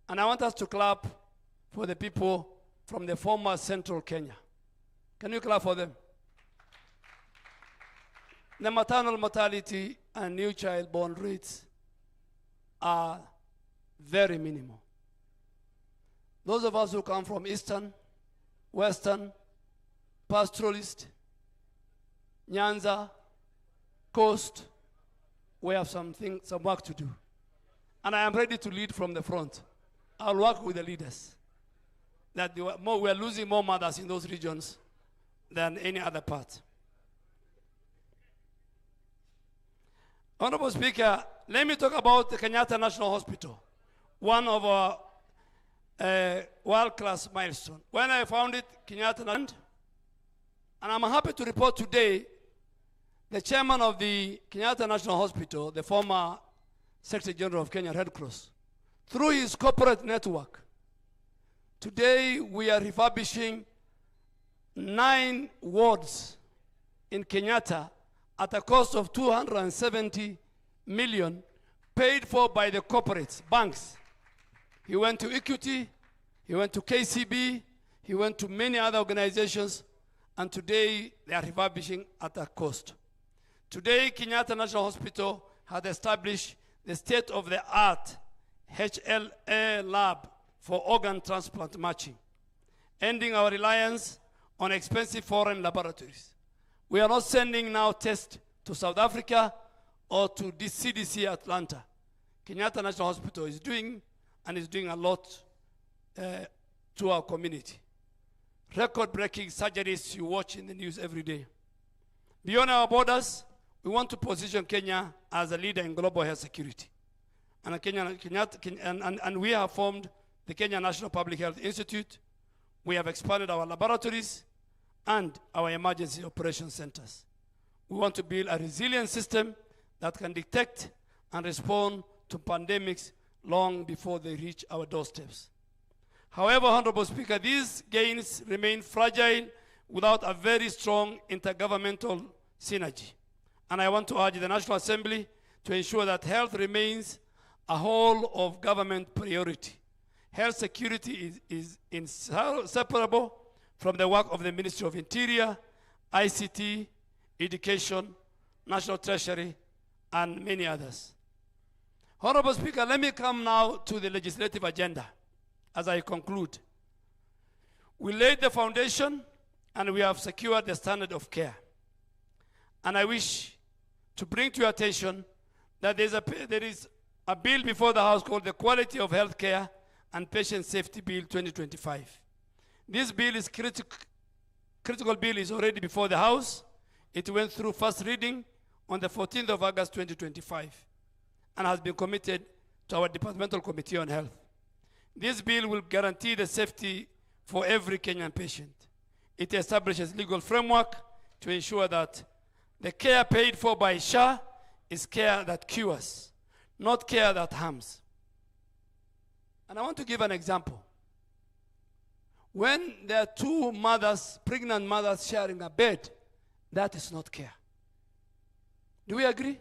And I want us to clap for the people from the former Central Kenya. Can you clap for them? The maternal mortality and new child born rates are very minimal. Those of us who come from Eastern, Western, pastoralist, Nyanza, Coast, we have some work to do. And I am ready to lead from the front. I'll work with the leaders. That we are losing more mothers in those regions than any other part. Honorable Speaker, let me talk about the Kenyatta National Hospital, one of our world-class milestones. When I founded Kenyatta, and I'm happy to report today, the chairman of the Kenyatta National Hospital, the former Secretary General of Kenya Red Cross, through his corporate network, today we are refurbishing 9 wards in Kenyatta at a cost of 270 million, paid for by the corporates, banks. He went to Equity, he went to KCB, he went to many other organizations, and today they are refurbishing at a cost. Today, Kenyatta National Hospital has established the state-of-the-art HLA lab for organ transplant matching, ending our reliance on expensive foreign laboratories. We are not sending now tests to South Africa or to the CDC Atlanta. Kenyatta National Hospital is doing a lot to our community. Record-breaking surgeries you watch in the news every day. Beyond our borders, we want to position Kenya as a leader in global health security. And we have formed the Kenya National Public Health Institute. We have expanded our laboratories and our emergency operations centers. We want to build a resilient system that can detect and respond to pandemics long before they reach our doorsteps. However, Honorable Speaker, these gains remain fragile without a very strong intergovernmental synergy. And I want to urge the National Assembly to ensure that health remains a whole of government priority. Health security is inseparable from the work of the Ministry of Interior, ICT, Education, National Treasury, and many others. Honorable Speaker, let me come now to the legislative agenda as I conclude. We laid the foundation and we have secured the standard of care. And I wish to bring to your attention that there is a bill before the House called the Quality of Health Care and Patient Safety Bill 2025. This bill is critical bill is already before the House. It went through first reading on the 14th of August 2025 and has been committed to our Departmental Committee on Health. This bill will guarantee the safety for every Kenyan patient. It establishes legal framework to ensure that the care paid for by SHA is care that cures, not care that harms. And I want to give an example. When there are two mothers, pregnant mothers sharing a bed, that is not care. Do we agree?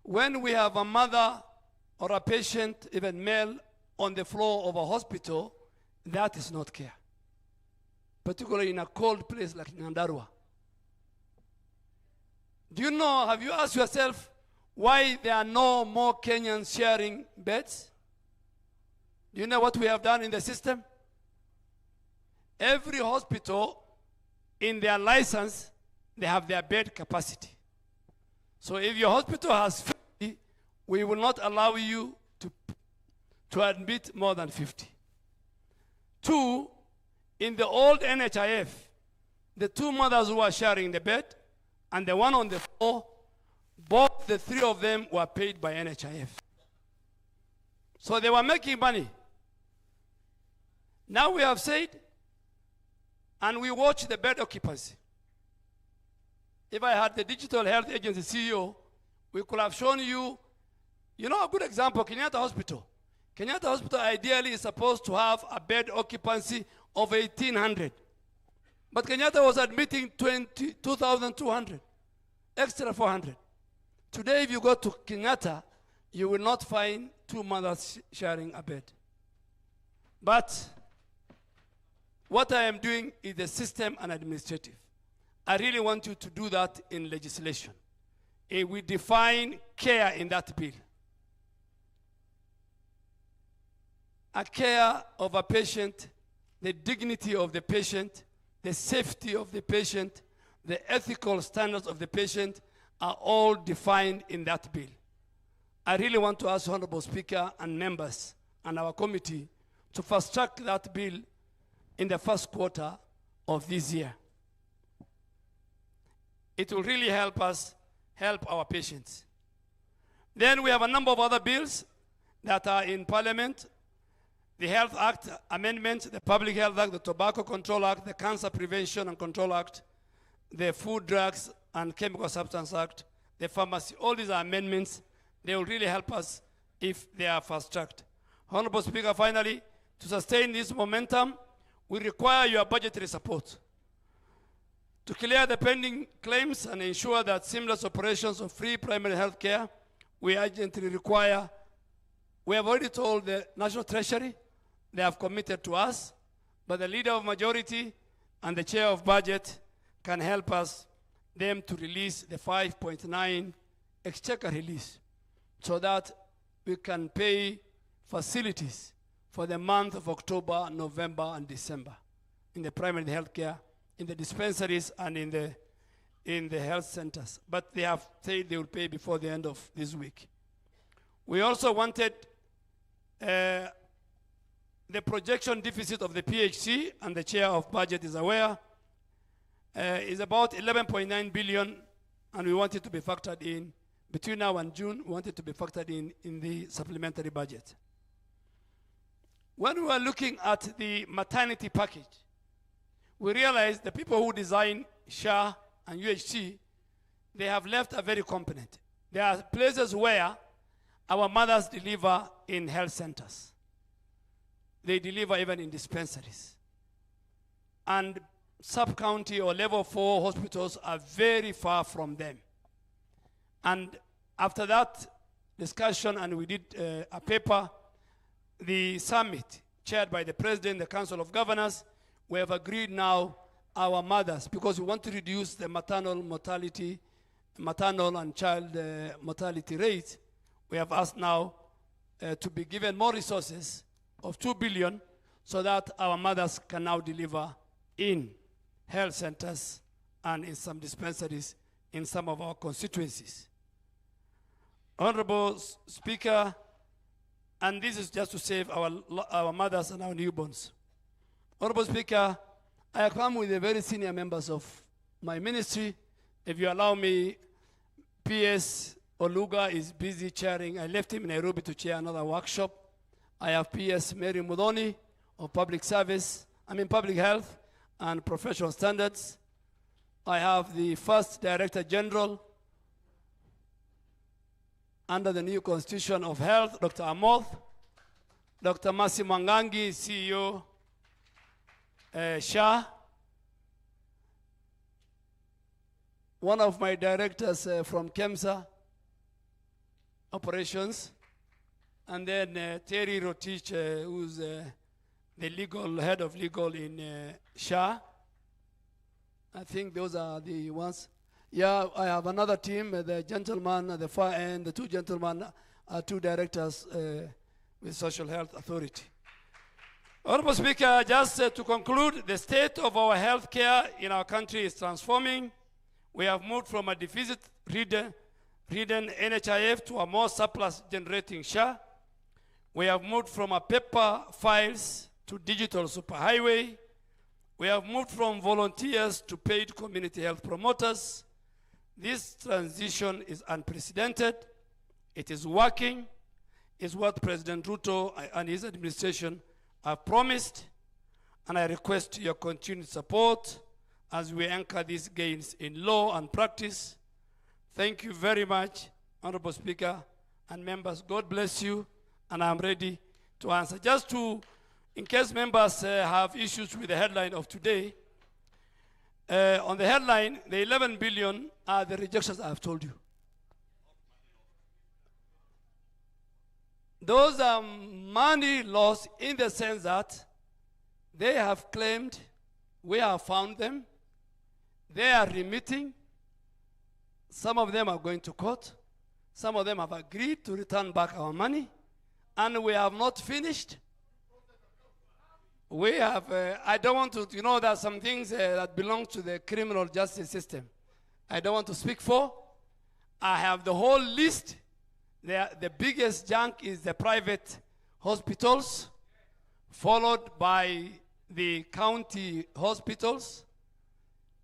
When we have a mother or a patient, even male, on the floor of a hospital, that is not care. Particularly in a cold place like Nyandarua. Do you know, have you asked yourself why there are no more Kenyans sharing beds? Do you know what we have done in the system? Every hospital, in their license, they have their bed capacity. So if your hospital has 50, we will not allow you to admit more than 50. Two, in the old NHIF, the two mothers who are sharing the bed and the one on the floor, both the three of them were paid by NHIF. So they were making money. Now we have said, and we watch the bed occupancy. If I had the Digital Health Agency CEO, we could have shown you, a good example, Kenyatta Hospital. Kenyatta Hospital ideally is supposed to have a bed occupancy of 1,800. But Kenyatta was admitting 2,200, extra 400. Today, if you go to Kenyatta, you will not find two mothers sharing a bed. But what I am doing is the system and administrative. I really want you to do that in legislation. We define care in that bill. A care of a patient, the dignity of the patient, the safety of the patient, the ethical standards of the patient are all defined in that bill. I really want to ask Honorable Speaker and members and our committee to fast-track that bill in the first quarter of this year. It will really help us help our patients. Then we have a number of other bills that are in Parliament. The Health Act Amendment, the Public Health Act, the Tobacco Control Act, the Cancer Prevention and Control Act, the Food, Drugs and Chemical Substance Act, the Pharmacy. All these are amendments. They will really help us if they are fast-tracked. Honorable Speaker, finally, to sustain this momentum, we require your budgetary support. To clear the pending claims and ensure that seamless operations of free primary health care, we urgently require, we have already told the National Treasury, they have committed to us, but the Leader of Majority and the Chair of Budget can help us, them to release the 5.9 exchequer release so that we can pay facilities for the month of October, November, and December in the primary health care, in the dispensaries, and in the health centers. But they have said they will pay before the end of this week. We also wanted the projection deficit of the PHC, and the chair of budget is aware, is about 11.9 billion, and we want it to be factored in between now and June. We want it to be factored in the supplementary budget. When we were looking at the maternity package, we realized the people who design SHA and UHC, they have left a very component. There are places where our mothers deliver in health centers. They deliver even in dispensaries. And sub-county or level 4 hospitals are very far from them. And after that discussion, and we did a paper, the summit chaired by the president, the Council of Governors, we have agreed now our mothers, because we want to reduce the maternal mortality, maternal and child mortality rates. We have asked now to be given more resources of 2 billion so that our mothers can now deliver in health centers and in some dispensaries in some of our constituencies. Honorable Speaker, and this is just to save our mothers and our newborns. Honorable Speaker, I have come with the very senior members of my ministry. If you allow me, PS Oluga is busy chairing. I left him in Nairobi to chair another workshop. I have PS Mary Mudoni of public health and professional standards. I have the first Director General under the new Constitution of Health, Dr. Amoth, Dr. Masi Mwangangi, CEO, SHA, one of my directors from KEMSA, operations, and then Terry Rotich, who's the head of legal in SHA. I think those are the ones. Yeah, I have another team, the gentleman at the far end, the two gentlemen are two directors with Social Health Authority. Honorable Speaker, just to conclude, the state of our health care in our country is transforming. We have moved from a deficit-ridden NHIF to a more surplus-generating SHA. We have moved from a paper files to digital superhighway. We have moved from volunteers to paid community health promoters. This transition is unprecedented. It is working. It's what President Ruto and his administration have promised, and I request your continued support as we anchor these gains in law and practice. Thank you very much, Honorable Speaker and members. God bless you, and I'm ready to answer. Just to, in case members have issues with the headline of today, on the headline, the 11 billion are the rejections I have told you. Those are money lost in the sense that they have claimed, we have found them, they are remitting, some of them are going to court, some of them have agreed to return back our money, and we have not finished. We have, I don't want to, you know, there are some things that belong to the criminal justice system. I don't want to speak for. I have the whole list. The biggest junk is the private hospitals, followed by the county hospitals,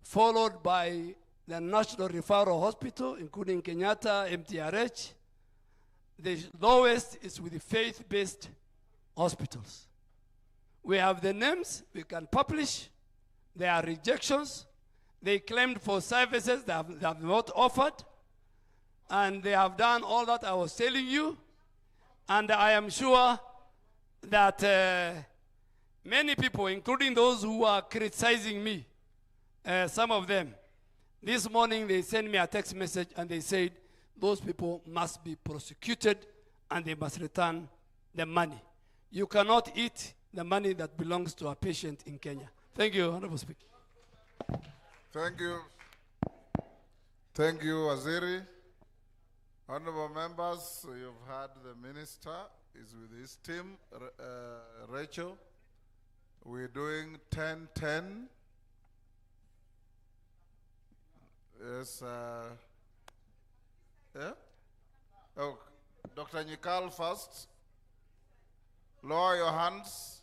followed by the National Referral Hospital, including Kenyatta, MTRH. The lowest is with the faith-based hospitals. We have the names we can publish. There are rejections. They claimed for services they have not offered. And they have done all that I was telling you. And I am sure that many people, including those who are criticizing me, some of them, this morning they sent me a text message and they said those people must be prosecuted and they must return the money. You cannot eat the money that belongs to a patient in Kenya. Thank you, Honorable Speaker. Thank you. Thank you, Waziri. Honorable members, you've heard the minister is with his team, Rachel. We're doing 10-10. Yes, yeah? Oh, Dr. Nyikal first. Lower your hands.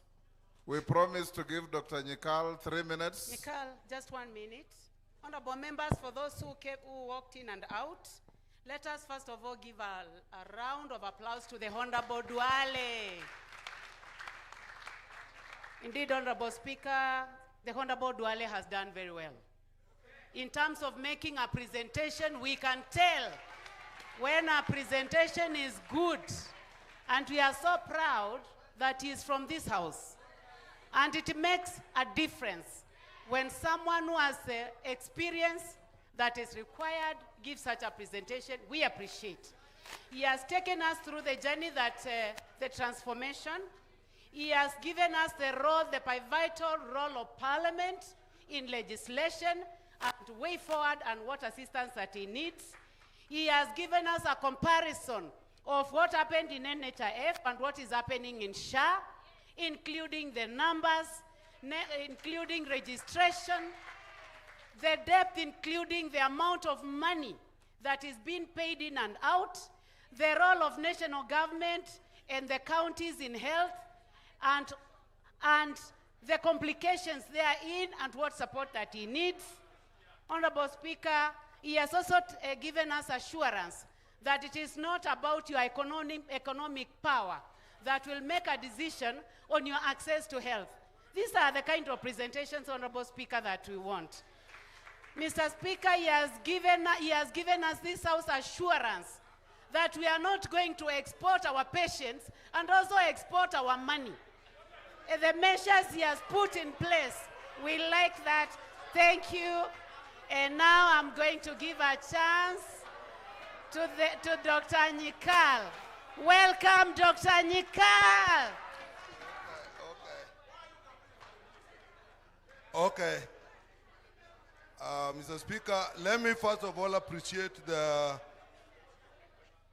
We promise to give Dr. Nyikal 3 minutes. Nicole, just 1 minute. Honorable members, for those who walked in and out, let us first of all give a round of applause to the Honorable Duale. Indeed, Honorable Speaker, the Honorable Duale has done very well. In terms of making a presentation, we can tell when a presentation is good. And we are so proud that he is from this house. And it makes a difference when someone who has the experience that is required gives such a presentation. We appreciate. He has taken us through the journey that the transformation. He has given us the role, the pivotal role of Parliament in legislation and way forward and what assistance that he needs. He has given us a comparison of what happened in NHIF and what is happening in SHA, including the numbers, including registration, the depth, including the amount of money that is being paid in and out, the role of national government and the counties in health, and the complications therein and what support that he needs. Honorable Speaker, he has also given us assurance that it is not about your economic power that will make a decision on your access to health. These are the kind of presentations, Honorable Speaker, that we want. Mr. Speaker, he has given us this House assurance that we are not going to export our patients and also export our money. The measures he has put in place, we like that. Thank you. And now I'm going to give a chance to Dr. Nyikal. Welcome, Dr. Nyikal. Okay. Mr. Speaker, let me first of all appreciate the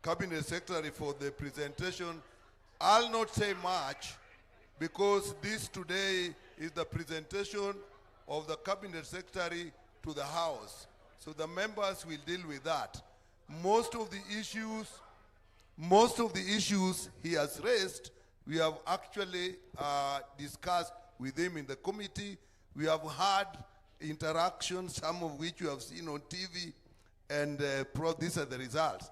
Cabinet Secretary for the presentation. I'll not say much because this today is the presentation of the Cabinet Secretary to the House. So the members will deal with that. Most of the issues he has raised, we have actually discussed with him in the committee. We have had interactions, some of which you have seen on TV, and these are the results.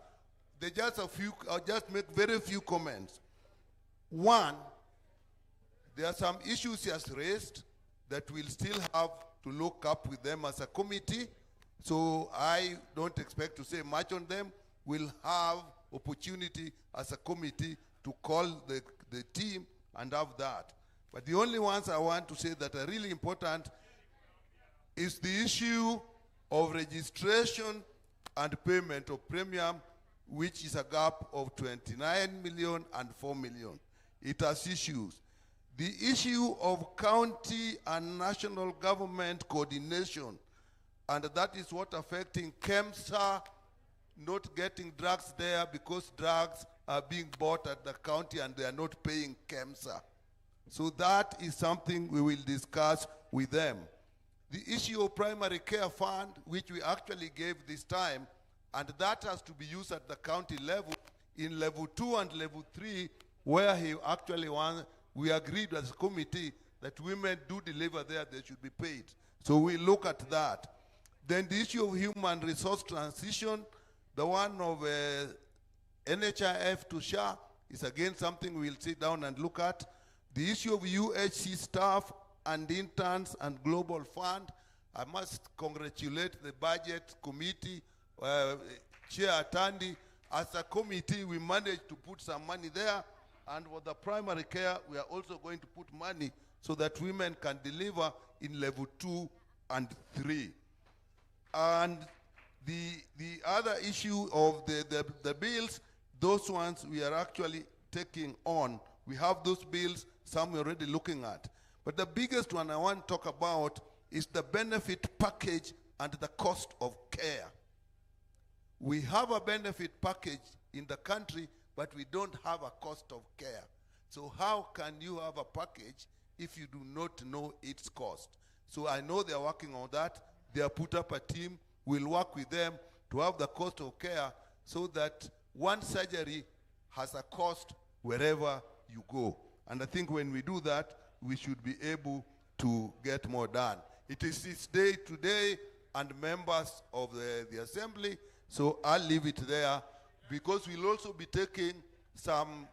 I'll just make very few comments. One, there are some issues he has raised that we'll still have to look up with them as a committee. So I don't expect to say much on them. We'll have opportunity as a committee to call the team and have that. But the only ones I want to say that are really important is the issue of registration and payment of premium, which is a gap of 29 million and 4 million. It has issues. The issue of county and national government coordination, and that is what affecting KEMSA not getting drugs there because drugs are being bought at the county and they are not paying KEMSA. So that is something we will discuss with them. The issue of primary care fund, which we actually gave this time, and that has to be used at the county level, in level 2 and level 3, where he actually we agreed as a committee that women do deliver there, they should be paid. So we look at that. Then the issue of human resource transition, the one of NHIF to SHA, is again something we'll sit down and look at. The issue of UHC staff and interns and global fund, I must congratulate the budget committee, Chair Atandi. As a committee, we managed to put some money there, and for the primary care, we are also going to put money so that women can deliver in level 2 and 3. And the other issue of the bills, those ones we are actually taking on. We have those bills, some we're already looking at. But the biggest one I want to talk about is the benefit package and the cost of care. We have a benefit package in the country, but we don't have a cost of care. So how can you have a package if you do not know its cost? So I know they're working on that. They have put up a team. We'll work with them to have the cost of care so that one surgery has a cost wherever you go. And I think when we do that, we should be able to get more done. It is its day today, and members of the assembly, so I'll leave it there, because we'll also be taking some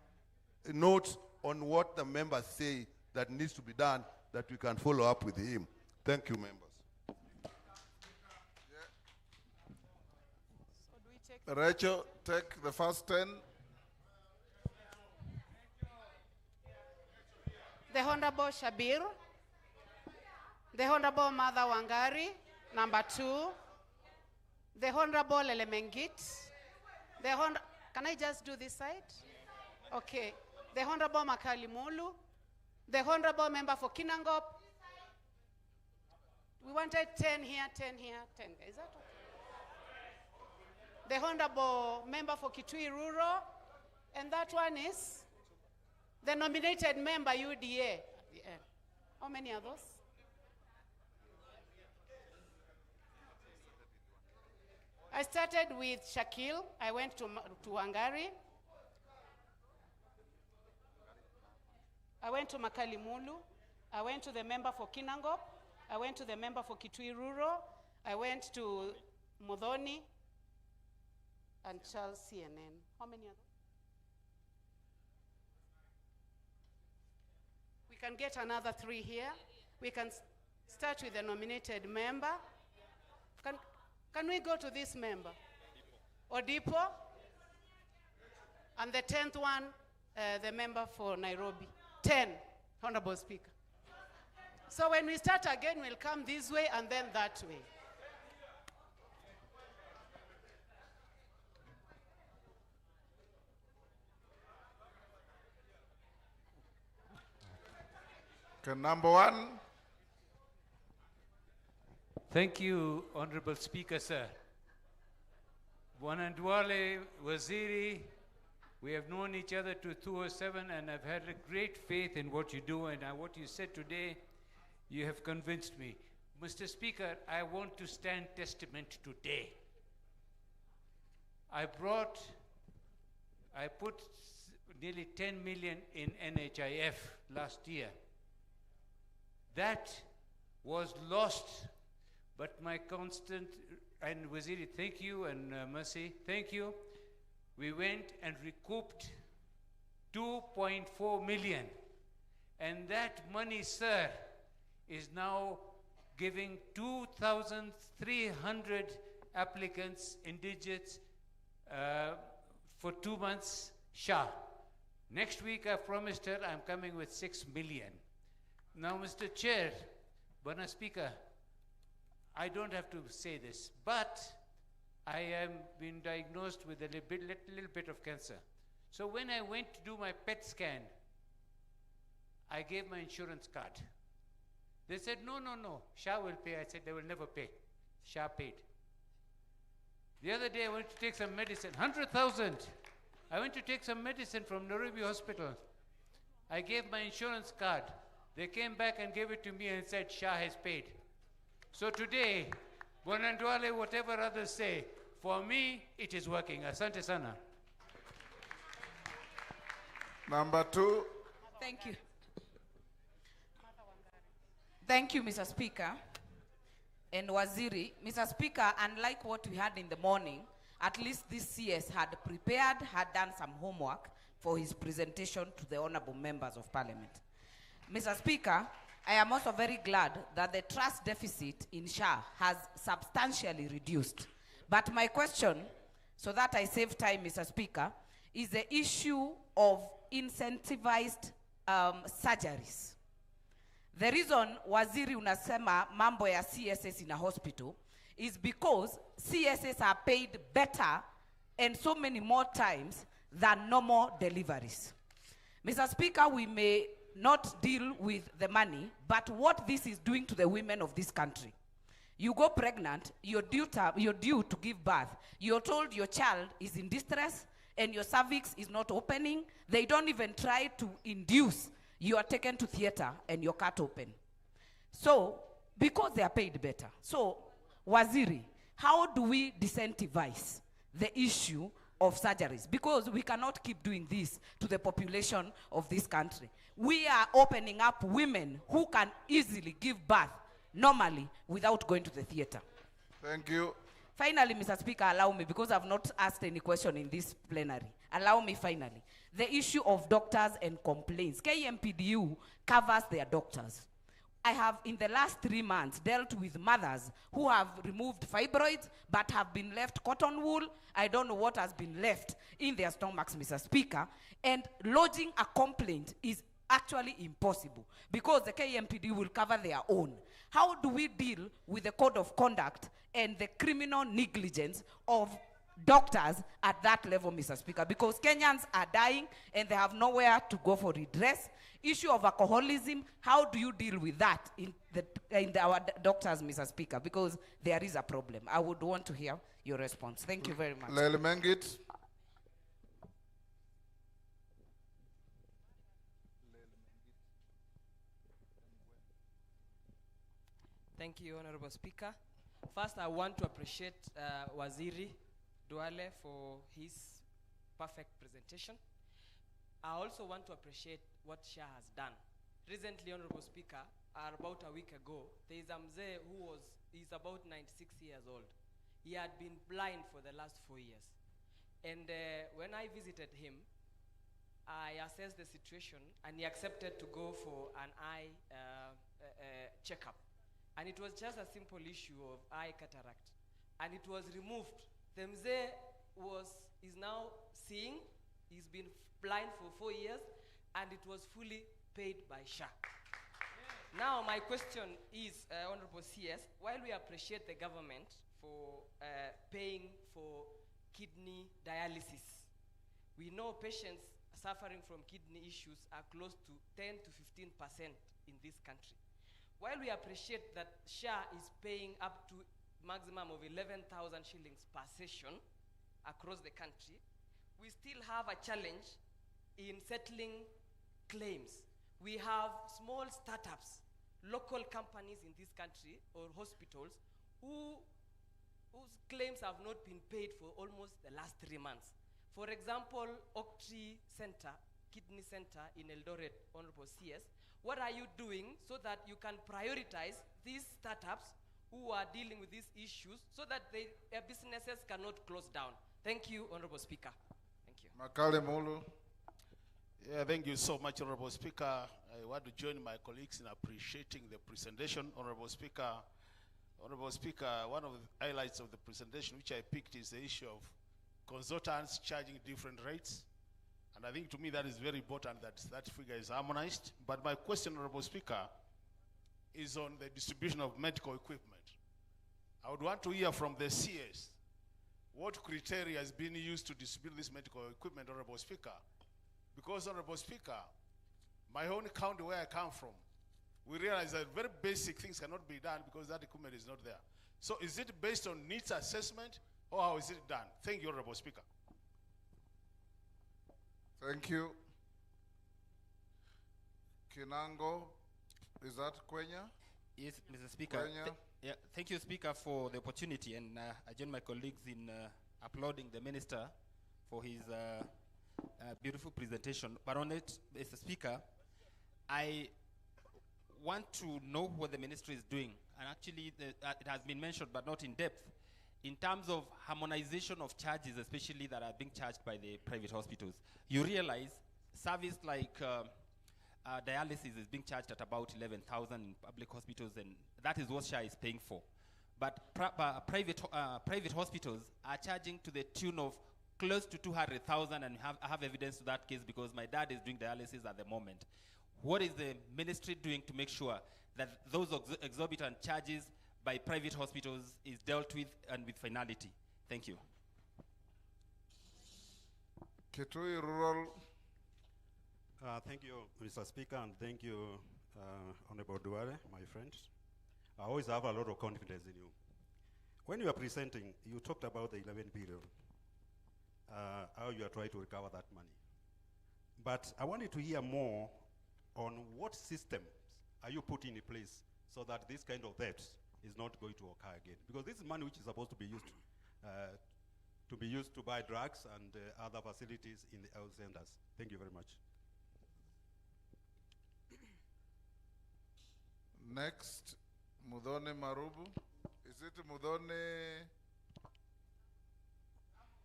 notes on what the members say that needs to be done, that we can follow up with him. Thank you, members. Rachel, take the first 10. The Honorable Shabir, the Honorable Mother Wangari, number 2, the Honorable Elemengit, can I just do this side? Okay. The Honorable Makali Mulu, the Honorable Member for Kinangop. We wanted 10 here, 10 here, 10. Is that okay? The Honorable Member for Kitui Rural, and that one is the nominated member UDA at the end. How many are those? I started with Shakil. I went to Wangari. I went to Makali Mulu. I went to the member for Kinangop. I went to the member for Kitui Rural. I went to Modoni and Charles CNN. How many are those? We can get another 3 here. We can start with the nominated member. Can we go to this member? Odipo. And the 10th one, the member for Nairobi. 10, Honorable Speaker. So when we start again, we'll come this way and then that way. Okay, number 1. Thank you, Honorable Speaker, sir. Bwanandwale Waziri, we have known each other to 2007, and I've had a great faith in what you do, and what you said today, you have convinced me. Mr. Speaker, I want to stand testament today. I put nearly 10 million in NHIF last year. That was lost, but my constant, and Waziri, thank you, and Mercy, thank you. We went and recouped 2.4 million. And that money, sir, is now giving 2,300 applicants, indigents, for 2 months, SHA. Next week, I promised her I'm coming with 6 million. Now, Mr. Chair, Bwana Speaker, I don't have to say this, but I have been diagnosed with a little bit of cancer. So when I went to do my PET scan, I gave my insurance card. They said, no, SHA will pay. I said, they will never pay. SHA paid. The other day I went to take some medicine, 100,000. I went to take some medicine from Nairobi Hospital. I gave my insurance card. They came back and gave it to me and said, SHA has paid. So today, Bwanandwale, whatever others say, for me, it is working. Asante sana. Number 2. Thank you. Thank you, Mr. Speaker. And Waziri, Mr. Speaker, unlike what we had in the morning, at least this CS had prepared, had done some homework for his presentation to the honorable members of Parliament. Mr. Speaker, I am also very glad that the trust deficit in SHA has substantially reduced. But my question, so that I save time, Mr. Speaker, is the issue of incentivized surgeries. The reason Waziri unasema mambo ya CSS in a hospital is because CSS are paid better and so many more times than normal deliveries. Mr. Speaker, we may not deal with the money, but what this is doing to the women of this country. You go pregnant, you're due to give birth. You're told your child is in distress and your cervix is not opening. They don't even try to induce. You are taken to theater and you're cut open. So, because they are paid better. So, Waziri, how do we disincentivize the issue of surgeries? Because we cannot keep doing this to the population of this country. We are opening up women who can easily give birth normally without going to the theater. Thank you. Finally, Mr. Speaker, allow me, because I've not asked any question in this plenary, allow me finally, the issue of doctors and complaints. KMPDU covers their doctors. I have, in the last 3 months, dealt with mothers who have removed fibroids but have been left cotton wool. I don't know what has been left in their stomachs, Mr. Speaker. And lodging a complaint is actually impossible because the KMPD will cover their own. How do we deal with the code of conduct and the criminal negligence of doctors at that level, Mr. Speaker? Because Kenyans are dying and they have nowhere to go for redress. Issue of alcoholism, how do you deal with that in our doctors, Mr. Speaker? Because there is a problem. I would want to hear your response. Thank you very much. Lele Mengit. Thank you, Honorable Speaker. First, I want to appreciate Waziri Duale for his perfect presentation. I also want to appreciate what SHA has done. Recently, Honorable Speaker, about a week ago, there is a mzee who is about 96 years old. He had been blind for the last 4 years. And when I visited him, I assessed the situation and he accepted to go for an eye checkup. And it was just a simple issue of eye cataract. And it was removed. The mzee is now seeing. He's been blind for 4 years, and it was fully paid by SHA. Now, my question is, Honorable CS, while we appreciate the government for paying for kidney dialysis, we know patients suffering from kidney issues are close to 10 to 15% in this country. While we appreciate that SHA is paying up to maximum of 11,000 shillings per session across the country, we still have a challenge in settling claims. We have small startups, local companies in this country or hospitals whose claims have not been paid for almost the last 3 months. For example, Oak Tree Center, Kidney Center in Eldoret, Honorable CS, what are you doing so that you can prioritize these startups who are dealing with these issues so that their businesses cannot close down? Thank you, Honorable Speaker. Thank you. Makale Mulu. Yeah, thank you so much, Honorable Speaker. I want to join my colleagues in appreciating the presentation, Honorable Speaker. Honorable Speaker, one of the highlights of the presentation which I picked is the issue of consultants charging different rates. And I think to me that is very important that that figure is harmonized. But my question, Honorable Speaker, is on the distribution of medical equipment. I would want to hear from the CS what criteria has been used to distribute this medical equipment, Honorable Speaker. Because, Honorable Speaker, my own county where I come from, we realize that very basic things cannot be done because that equipment is not there. So is it based on needs assessment or how is it done? Thank you, Honorable Speaker. Thank you. Kinango, is that Kwenya? Yes, Mr. Speaker. Yeah, thank you, Speaker, for the opportunity, and I join my colleagues in applauding the Minister for his beautiful presentation. But on it, Mr. Speaker, I want to know what the Ministry is doing, and actually it has been mentioned, but not in depth, in terms of harmonization of charges, especially that are being charged by the private hospitals. You realize service like dialysis is being charged at about 11,000 in public hospitals, and that is what SHA is paying for. But private hospitals are charging to the tune of close to 200,000, and I have evidence to that case because my dad is doing dialysis at the moment. What is the Ministry doing to make sure that those exorbitant charges by private hospitals is dealt with and with finality? Thank you. Kitui Rural. Thank you, Mr. Speaker, and thank you, Honorable Duale, my friend. I always have a lot of confidence in you. When you are presenting, you talked about the 11 billion, how you are trying to recover that money. But I wanted to hear more on what systems are you putting in place so that this kind of debt is not going to occur again. Because this is money which is supposed to be used to buy drugs and other facilities in the health centers. Thank you very much. Next, Mudhone Marubu. Is it Mudhone?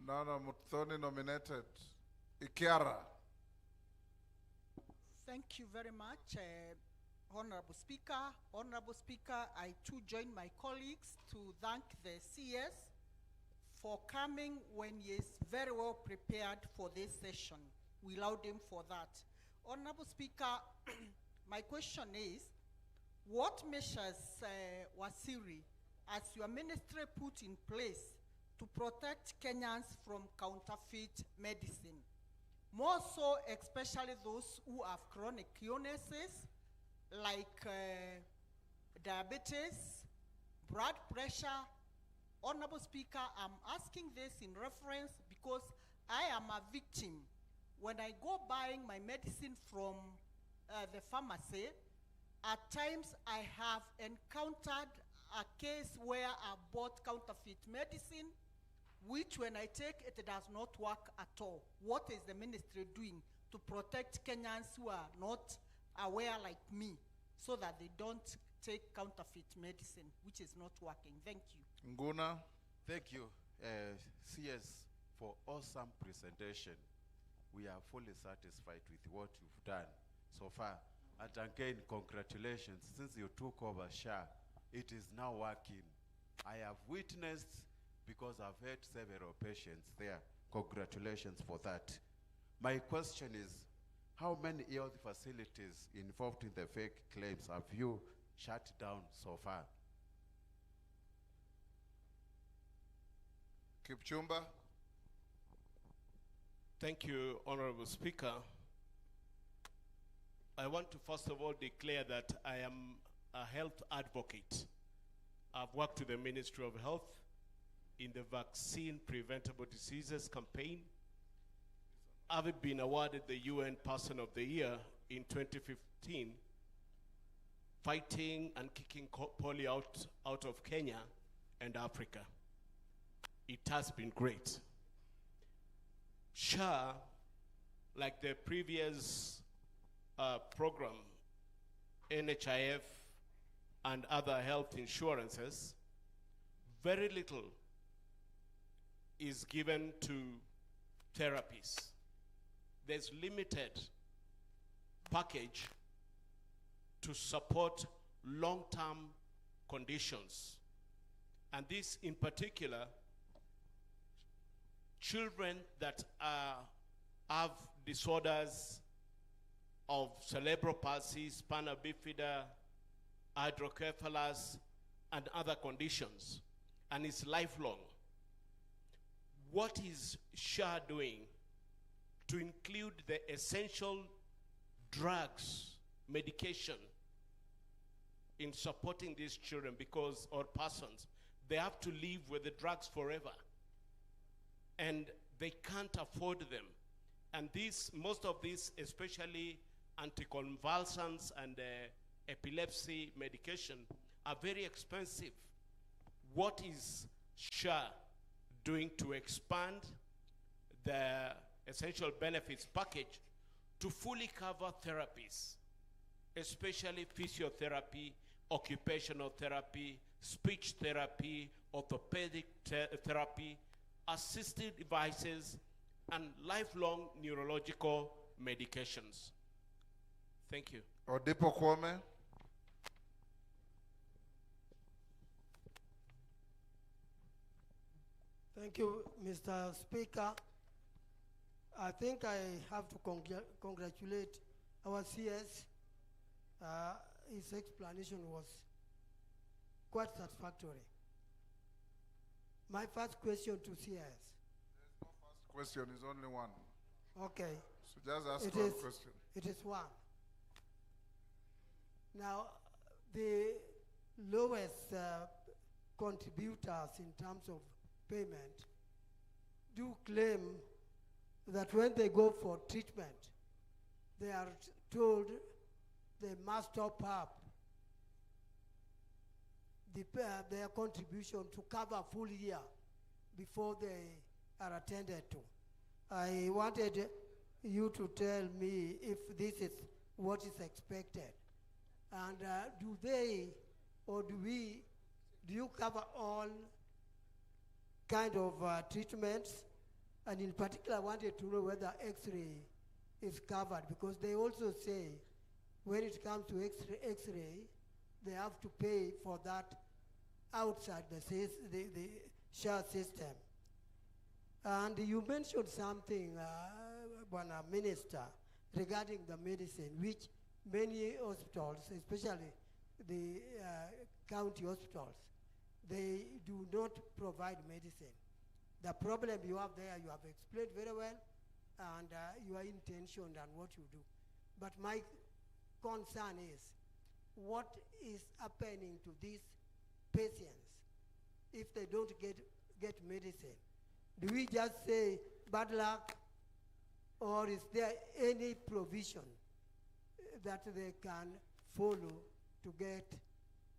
No, Mudhone nominated. Ikiara. Thank you very much, Honorable Speaker. Honorable Speaker, I too join my colleagues to thank the CS for coming when he is very well prepared for this session. We laud him for that. Honorable Speaker, my question is, what measures, Wasiri, as your ministry put in place to protect Kenyans from counterfeit medicine? More so, especially those who have chronic illnesses like diabetes, blood pressure. Honorable Speaker, I'm asking this in reference because I am a victim. When I go buying my medicine from the pharmacy, at times I have encountered a case where I bought counterfeit medicine, which when I take it does not work at all. What is the ministry doing to protect Kenyans who are not aware like me so that they don't take counterfeit medicine, which is not working? Thank you. Nguna. Thank you, CS, for awesome presentation. We are fully satisfied with what you've done so far. And again, congratulations. Since you took over SHA, it is now working. I have witnessed, because I've had several patients there. Congratulations for that. My question is, how many health facilities involved in the fake claims have you shut down so far? Kipchumba. Thank you, Honorable Speaker. I want to first of all declare that I am a health advocate. I've worked with the Ministry of Health in the Vaccine Preventable Diseases campaign. I've been awarded the UN Person of the Year in 2015, fighting and kicking polio out of Kenya and Africa. It has been great. SHA, like the previous program, NHIF, and other health insurances, very little is given to therapies. There's limited package to support long-term conditions. And this in particular, children that have disorders of cerebral palsy, spina bifida, hydrocephalus, and other conditions, and it's lifelong. What is SHA doing to include the essential drugs, medication, in supporting these children, because, or persons, they have to live with the drugs forever, and they can't afford them. And these, most of these, especially anticonvulsants and epilepsy medication, are very expensive. What is SHA doing to expand the essential benefits package to fully cover therapies, especially physiotherapy, occupational therapy, speech therapy, orthopedic therapy, assistive devices, and lifelong neurological medications? Thank you. Odipo Kwame. Thank you, Mr. Speaker. I think I have to congratulate our CS. His explanation was quite satisfactory. My first question to CS. There's no first question, is only one. Okay. So just ask one question. It is one. Now, the lowest contributors in terms of payment do claim that when they go for treatment, they are told they must top up their contribution to cover a full year before they are attended to. I wanted you to tell me if this is what is expected. And do they, or do you cover all kind of treatments? And in particular, I wanted to know whether X-ray is covered, because they also say when it comes to X-ray, they have to pay for that outside the share system. And you mentioned something, Minister, regarding the medicine, which many hospitals, especially the county hospitals, they do not provide medicine. The problem you have there, you have explained very well, and your intention and what you do. But my concern is, what is happening to these patients if they don't get medicine? Do we just say bad luck, or is there any provision that they can follow to get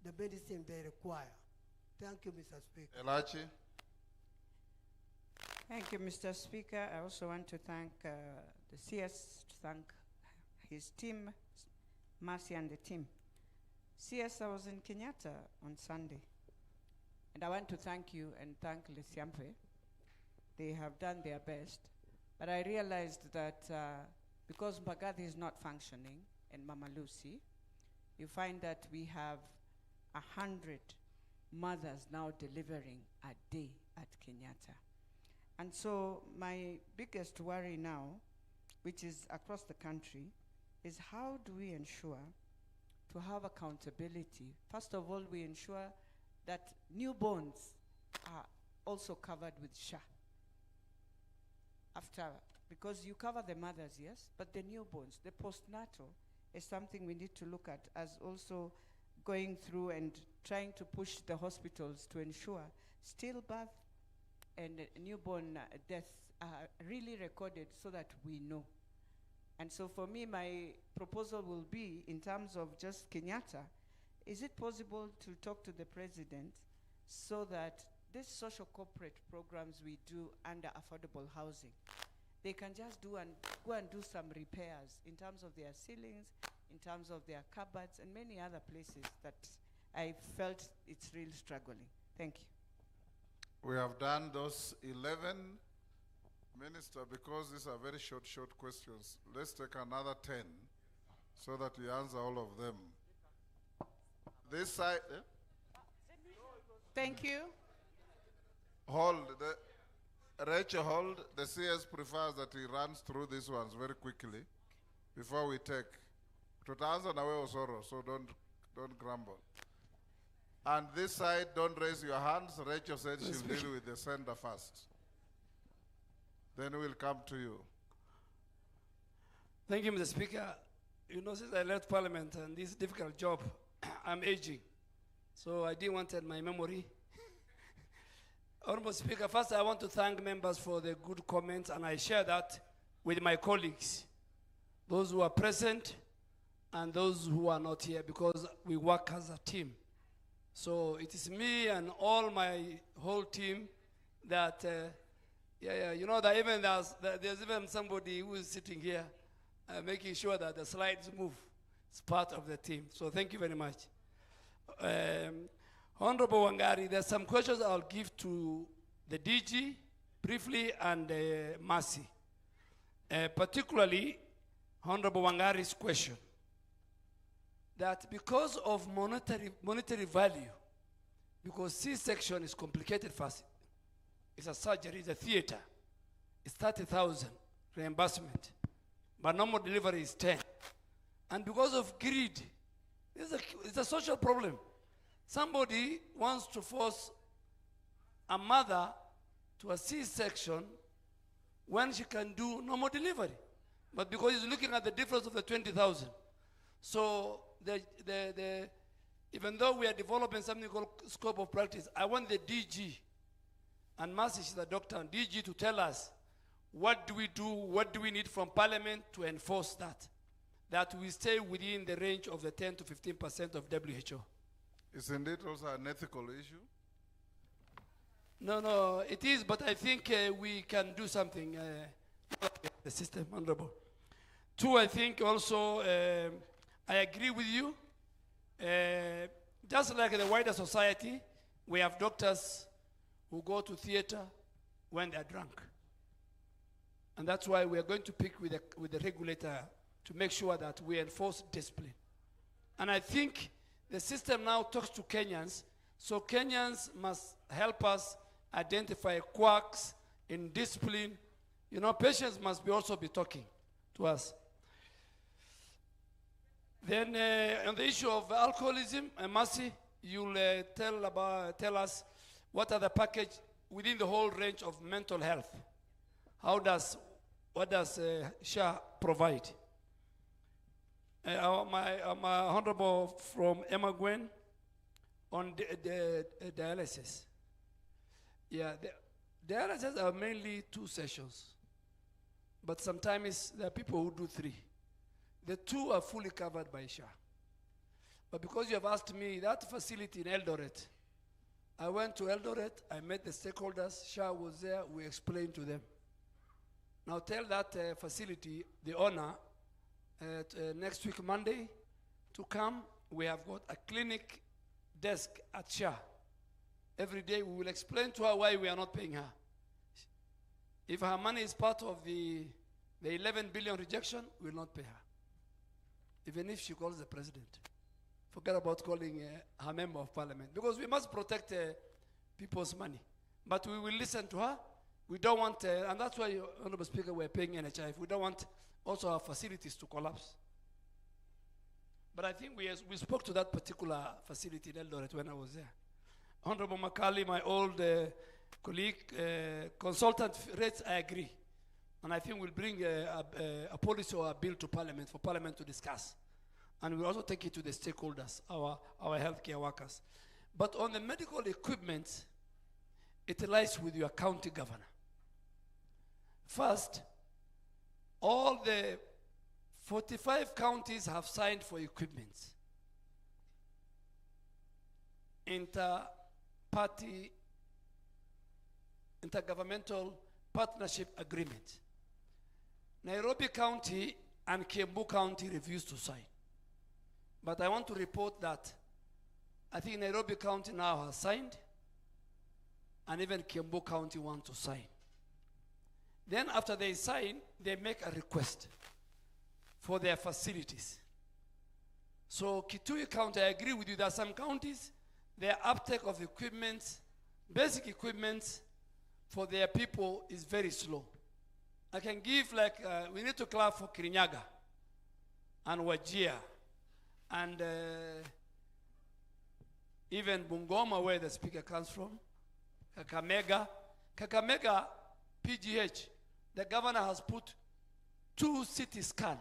the medicine they require? Thank you, Mr. Speaker. Elachi. Thank you, Mr. Speaker. I also want to thank the CS, to thank his team, Mercy and the team. CS, I was in Kenyatta on Sunday, and I want to thank you and thank Lesiampe. They have done their best, but I realized that because Mbagathi is not functioning and Mama Lucy, you find that we have 100 mothers now delivering a day at Kenyatta. And so my biggest worry now, which is across the country, is how do we ensure to have accountability? First of all, we ensure that newborns are also covered with SHA. Because you cover the mothers, yes, but the newborns, the postnatal, is something we need to look at as also going through and trying to push the hospitals to ensure stillbirth and newborn deaths are really recorded so that we know. And so for me, my proposal will be, in terms of just Kenyatta, is it possible to talk to the president so that these social corporate programs we do under affordable housing, they can just go and do some repairs in terms of their ceilings, in terms of their cupboards, and many other places that I felt it's really struggling. Thank you. We have done those 11, Minister, because these are very short questions. Let's take another 10 so that we answer all of them. This side. Thank you. Hold. Rachel, hold. The CS prefers that he runs through these ones very quickly before we take. Tutaanza na wewe Osoro, so don't grumble. And this side, don't raise your hands. Rachel said she'll deal with the sender first. Then we'll come to you. Thank you, Mr. Speaker. You know, since I left Parliament and this difficult job, I'm aging. So I didn't want my memory. Honorable Speaker, first I want to thank members for the good comments, and I share that with my colleagues, those who are present and those who are not here, because we work as a team. So it is me and all my whole team that, you know that even there's even somebody who is sitting here making sure that the slides move. It's part of the team. So thank you very much. Honorable Wangari, there's some questions I'll give to the DG briefly and Mercy. Particularly, Honorable Wangari's question, that because of monetary value, because C-section is complicated first, it's a surgery, it's a theater, it's 30,000 reimbursement, but normal delivery is 10. And because of greed, it's a social problem. Somebody wants to force a mother to a C-section when she can do normal delivery. But because he's looking at the difference of the 20,000. So the even though we are developing something called scope of practice, I want the DG and Mercy, she's the doctor, and DG to tell us what do we do, what do we need from Parliament to enforce that we stay within the range of the 10 to 15% of WHO. Isn't it also an ethical issue? No, it is, but I think we can do something. The system, Honorable. Two, I think also, I agree with you. Just like the wider society, we have doctors who go to theater when they're drunk. And that's why we are going to pick with the regulator to make sure that we enforce discipline. And I think the system now talks to Kenyans, so Kenyans must help us identify quirks in discipline. You know, patients must also be talking to us. Then on the issue of alcoholism, Mercy, you'll tell us what are the package within the whole range of mental health. What does SHA provide? My honorable from Emma Gwen on the dialysis. Yeah, the dialysis are mainly 2 sessions, but sometimes there are people who do 3. The 2 are fully covered by SHA. But because you have asked me, that facility in Eldoret, I went to Eldoret, I met the stakeholders, SHA was there, we explained to them. Now tell that facility, the owner, next week Monday, to come. We have got a clinic desk at SHA. Every day we will explain to her why we are not paying her. If her money is part of the 11 billion rejection, we will not pay her. Even if she calls the president. Forget about calling her member of parliament. Because we must protect people's money. But we will listen to her. We don't want, and that's why, Honorable Speaker, we're paying NHIF. We don't want also our facilities to collapse. But I think we spoke to that particular facility in Eldoret when I was there. Honorable Makali, my old colleague, consultant rates, I agree. And I think we'll bring a policy or a bill to Parliament for Parliament to discuss. And we'll also take it to the stakeholders, our healthcare workers. But on the medical equipment, it lies with your county governor. First, all the 45 counties have signed for equipment. Intergovernmental partnership agreement. Nairobi County and Kiambu County refused to sign. But I want to report that I think Nairobi County now has signed, and even Kiambu County wants to sign. Then after they sign, they make a request for their facilities. So Kitui County, I agree with you that some counties, their uptake of equipment, basic equipment for their people is very slow. I can give we need to clap for Kirinyaga and Wajir and even Bungoma, where the speaker comes from, Kakamega, PGH, the governor has put 2 CT scans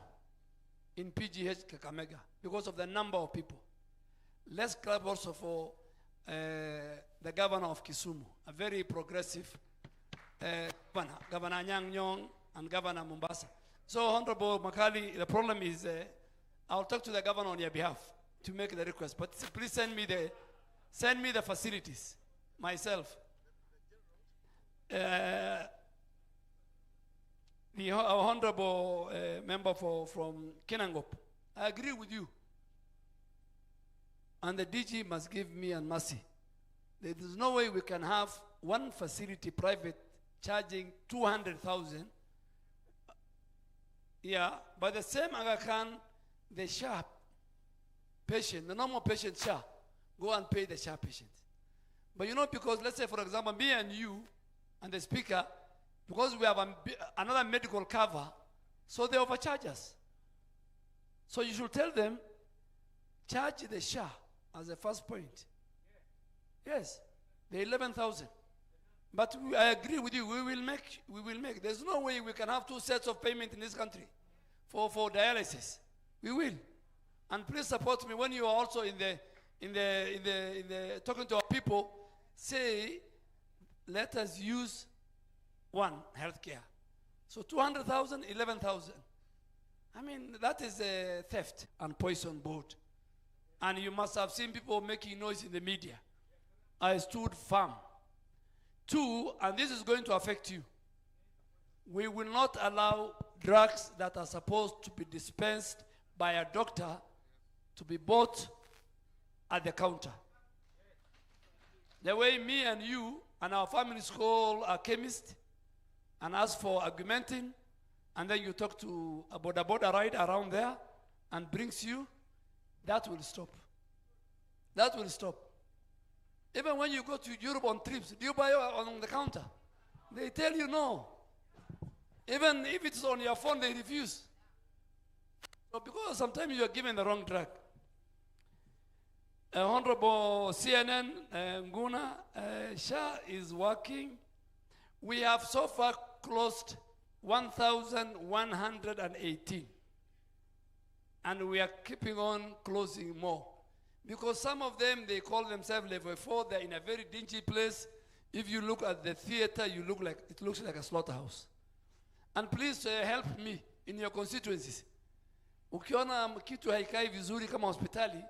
in PGH Kakamega because of the number of people. Let's clap also for the governor of Kisumu, a very progressive governor, Governor Nyang' Nyong and Governor Mombasa. So, Honorable Makali, the problem is, I'll talk to the governor on your behalf to make the request, but please send me the facilities myself. Our honorable member from Kinangop, I agree with you. And the DG must give me and Mercy. There is no way we can have one facility private charging 200,000. Yeah, but the same Aga Khan, the SHA patient, the normal patient SHA, go and pay the SHA patient. But you know, because let's say, for example, me and you and the speaker, because we have another medical cover, so they overcharge us. So you should tell them, charge the SHA as a first point. Yes, the 11,000. But I agree with you, we will make. There's no way we can have 2 sets of payment in this country for dialysis. We will. And please support me when you are also in in the talking to our people, say, let us use one healthcare. So 200,000, 11,000. I mean, that is a theft and poison board. And you must have seen people making noise in the media. I stood firm. Two, and this is going to affect you. We will not allow drugs that are supposed to be dispensed by a doctor to be bought at the counter. The way me and you and our families call a chemist and ask for augmentin, and then you talk to a border ride around there and brings you, that will stop. That will stop. Even when you go to Europe on trips, do you buy on the counter? They tell you no. Even if it's on your phone, they refuse. So because sometimes you are given the wrong drug. Honorable CNN, Nguna, SHA is working. We have so far closed 1,118. And we are keeping on closing more. Because some of them, they call themselves level 4. They're in a very dingy place. If you look at the theater, it looks like a slaughterhouse. And please help me in your constituencies. Ukiona kitu haikai vizuri kama hospitali,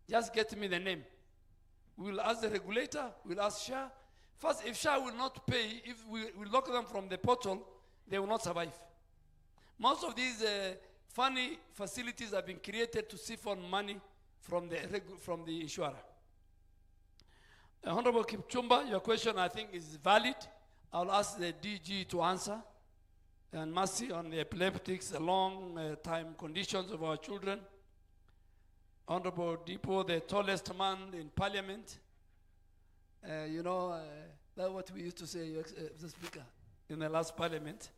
just get me the name. We will ask the regulator, we'll ask SHA. First, if SHA will not pay, if we lock them from the portal, they will not survive. Most of these funny facilities have been created to siphon money from the insurer. Honorable Kipchumba, your question I think is valid. I'll ask the DG to answer. And mercy on the epileptics, the long time conditions of our children. Honorable Depot, the tallest man in Parliament. That's what we used to say, Mr. Speaker, in the last Parliament.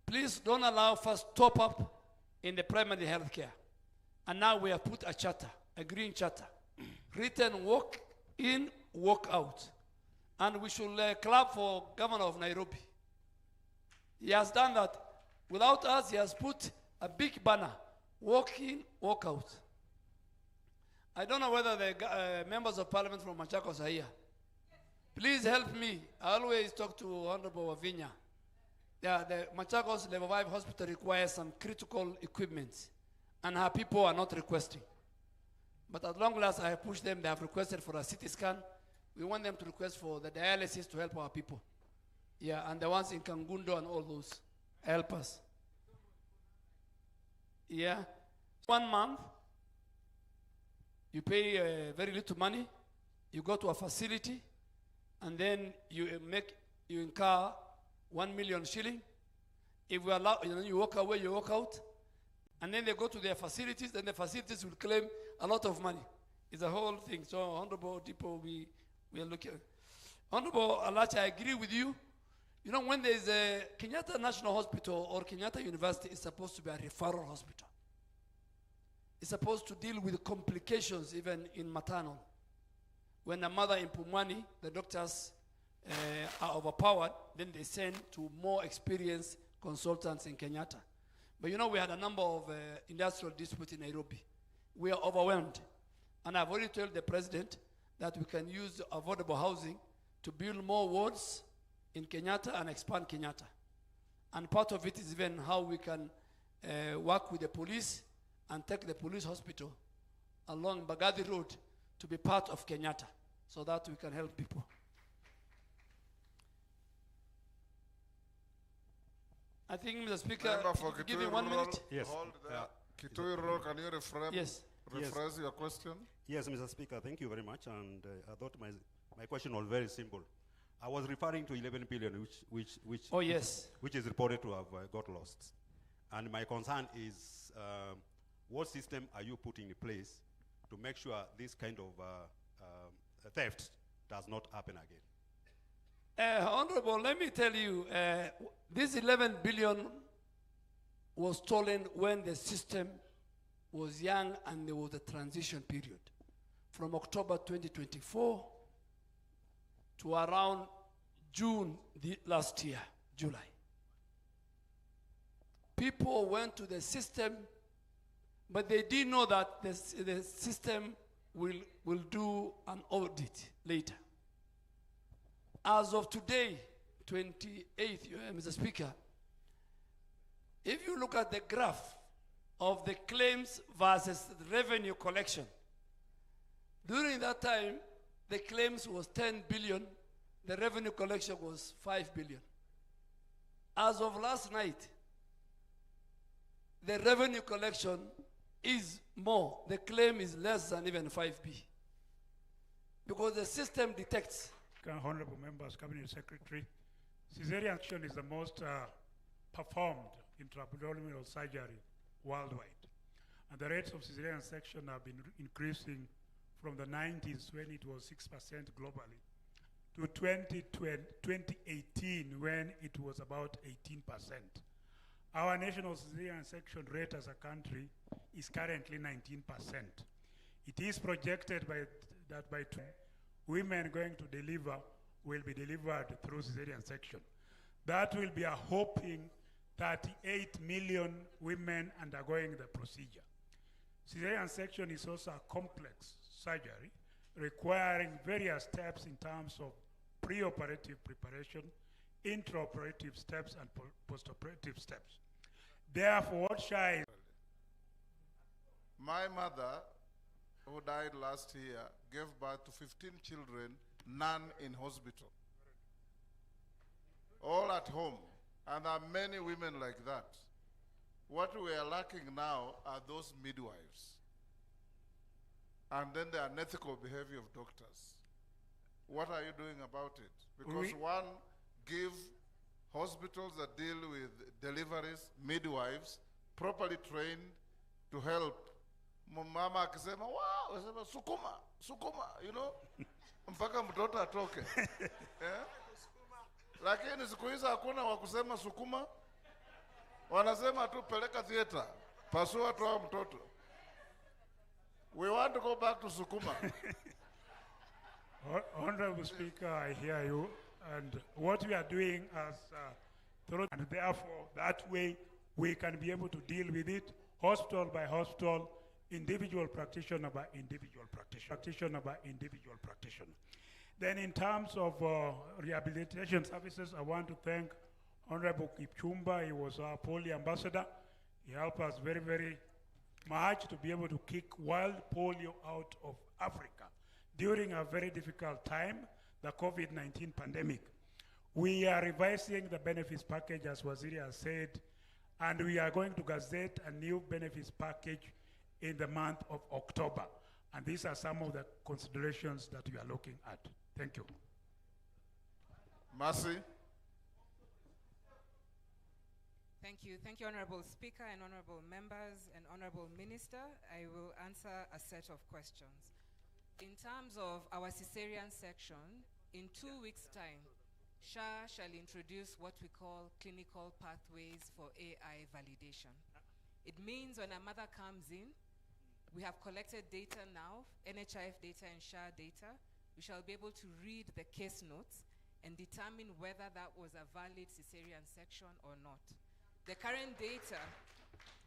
Please don't allow first top up in the primary health care. And now we have put a charter, a green charter. Written walk in, walk out. And we should clap for Governor of Nairobi. He has done that. Without us, he has put a big banner, walk in, walk out. I don't know whether the members of Parliament from Machakos are here. Please help me. I always talk to Honorable Wavinya. Yeah, the Machakos Level 5 Hospital requires some critical equipment, and her people are not requesting. But at long last, I have pushed them. They have requested for a CT scan. We want them to request for the dialysis to help our people. Yeah, and the ones in Kangundo and all those help us. Yeah. 1 month, you pay very little money, you go to a facility, and then you incur 1 million shilling. If we allow, you walk away, you walk out, and then they go to their facilities, and the facilities will claim a lot of money. It's a whole thing. So, Honorable Depot, we are looking. Honorable Alacha, I agree with you. You know, when there's a Kenyatta National Hospital or Kenyatta University, it's supposed to be a referral hospital. It's supposed to deal with complications even in maternal. When a mother in Pumwani, the doctors are overpowered, then they send to more experienced consultants in Kenyatta. But you know, we had a number of industrial disputes in Nairobi. We are overwhelmed. And I've already told the president that we can use affordable housing to build more wards in Kenyatta and expand Kenyatta. And part of it is even how we can work with the police and take the police hospital along Bagadi Road to be part of Kenyatta so that we can help people. I think, Mr. Speaker, give me 1 minute. Yes. Hold there. Kitui Rural, can you rephrase your question? Yes, Mr. Speaker, thank you very much. And I thought my question was very simple. I was referring to 11 billion, which is reported to have got lost. And my concern is, what system are you putting in place to make sure this kind of theft does not happen again? Honorable, let me tell you, this 11 billion was stolen when the system was young and there was a transition period from October 2024 to around June last year, July. People went to the system, but they didn't know that the system will do an audit later. As of today, 28th, Mr. Speaker, if you look at the graph of the claims versus the revenue collection, during that time, the claims was 10 billion, the revenue collection was 5 billion. As of last night, the revenue collection is more. The claim is less than even 5B. Because the system detects. Honorable members, Cabinet Secretary, cesarean section is the most performed intra-abdominal surgery worldwide. And the rates of cesarean section have been increasing from the 90s when it was 6% globally to 2018 when it was about 18%. Our national cesarean section rate as a country is currently 19%. It is projected that by women going to deliver will be delivered through cesarean section. That will be a whopping 38 million women undergoing the procedure. Cesarean section is also a complex surgery requiring various steps in terms of preoperative preparation, intraoperative steps, and postoperative steps. Therefore, what SHA is... My mother, who died last year, gave birth to 15 children, none in hospital. All at home. And there are many women like that. What we are lacking now are those midwives. And then the unethical behavior of doctors. What are you doing about it? Because one, give hospitals that deal with deliveries, midwives, properly trained to help. Mama akisema, wow, akisema, sukuma, sukuma, you know, mpaka mtoto atoke. Yeah? Lakini siku hizi hakuna wa kusema sukuma, wanasema tu peleka theater, pasua toa mtoto. We want to go back to sukuma. Honorable Speaker, I hear you, and what we are doing as and therefore that way we can be able to deal with it hospital by hospital, individual practitioner by individual practitioner by individual practitioner. Then in terms of rehabilitation services, I want to thank Honorable Kipchumba. He was our polio ambassador. He helped us very, very much to be able to kick wild polio out of Africa during a very difficult time, the COVID-19 pandemic. We are revising the benefits package, as Waziri has said, and we are going to gazette a new benefits package in the month of October. And these are some of the considerations that we are looking at. Thank you. Mercy. Thank you. Thank you, Honorable Speaker and Honorable Members and Honorable Minister. I will answer a set of questions. In terms of our cesarean section, in 2 weeks' time, SHA shall introduce what we call clinical pathways for AI validation. It means when a mother comes in, we have collected data now, NHIF data and SHA data. We shall be able to read the case notes and determine whether that was a valid cesarean section or not. The current data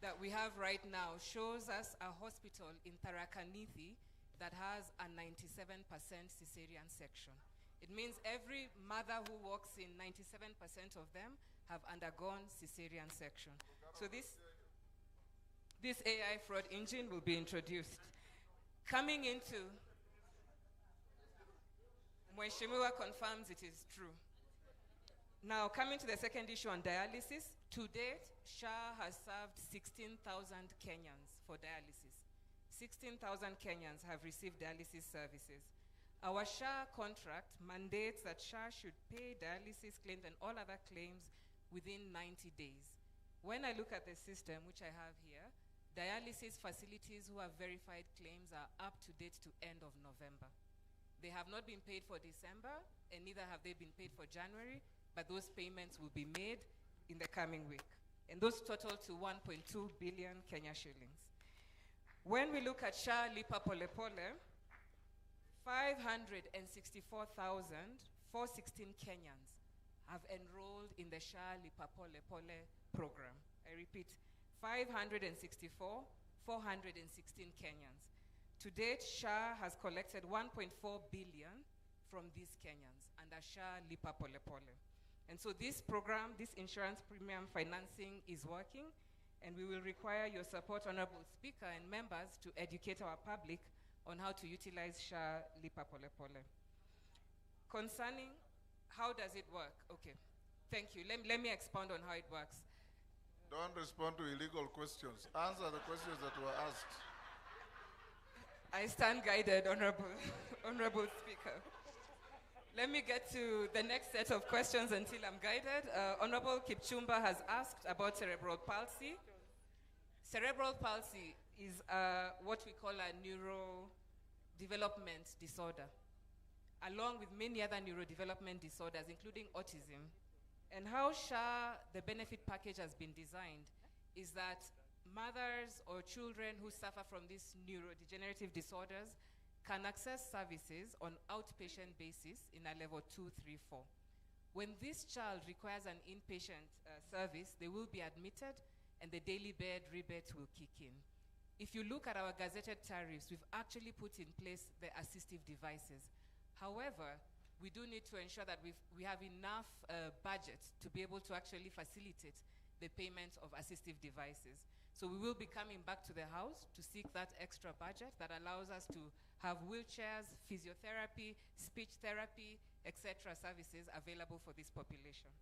that we have right now shows us a hospital in Tharakanithi that has a 97% cesarean section. It means every mother who walks in, 97% of them have undergone cesarean section. So this AI fraud engine will be introduced. Coming into, Mheshimiwa confirms it is true. Now, coming to the second issue on dialysis, to date, SHA has served 16,000 Kenyans for dialysis. 16,000 Kenyans have received dialysis services. Our SHA contract mandates that SHA should pay dialysis claims and all other claims within 90 days. When I look at the system, which I have here, dialysis facilities who have verified claims are up to date to end of November. They have not been paid for December, and neither have they been paid for January, but those payments will be made in the coming week. And those total to 1.2 billion Kenya shillings. When we look at SHA Lipa Pole Pole, 564,416 Kenyans have enrolled in the SHA Lipa Pole Pole program. I repeat, 564,416 Kenyans. To date, SHA has collected 1.4 billion from these Kenyans under SHA Lipa Pole Pole. And so this program, this insurance premium financing is working, and we will require your support, Honorable Speaker and members, to educate our public on how to utilize SHA Lipa Pole Pole. Concerning how does it work? Okay, thank you. Let me expound on how it works. Don't respond to illegal questions. Answer the questions that were asked. I stand guided, Honorable Speaker. Let me get to the next set of questions until I'm guided. Honorable Kipchumba has asked about cerebral palsy. Cerebral palsy is what we call a neurodevelopment disorder, along with many other neurodevelopment disorders, including autism. And how SHA, the benefit package, has been designed is that mothers or children who suffer from these neurodegenerative disorders can access services on outpatient basis in a level 2, 3, 4. When this child requires an inpatient service, they will be admitted and the daily bed rebate will kick in. If you look at our gazetted tariffs, we've actually put in place the assistive devices. However, we do need to ensure that we have enough budget to be able to actually facilitate the payment of assistive devices. So we will be coming back to the House to seek that extra budget that allows us to have wheelchairs, physiotherapy, speech therapy, etc. services available for this population.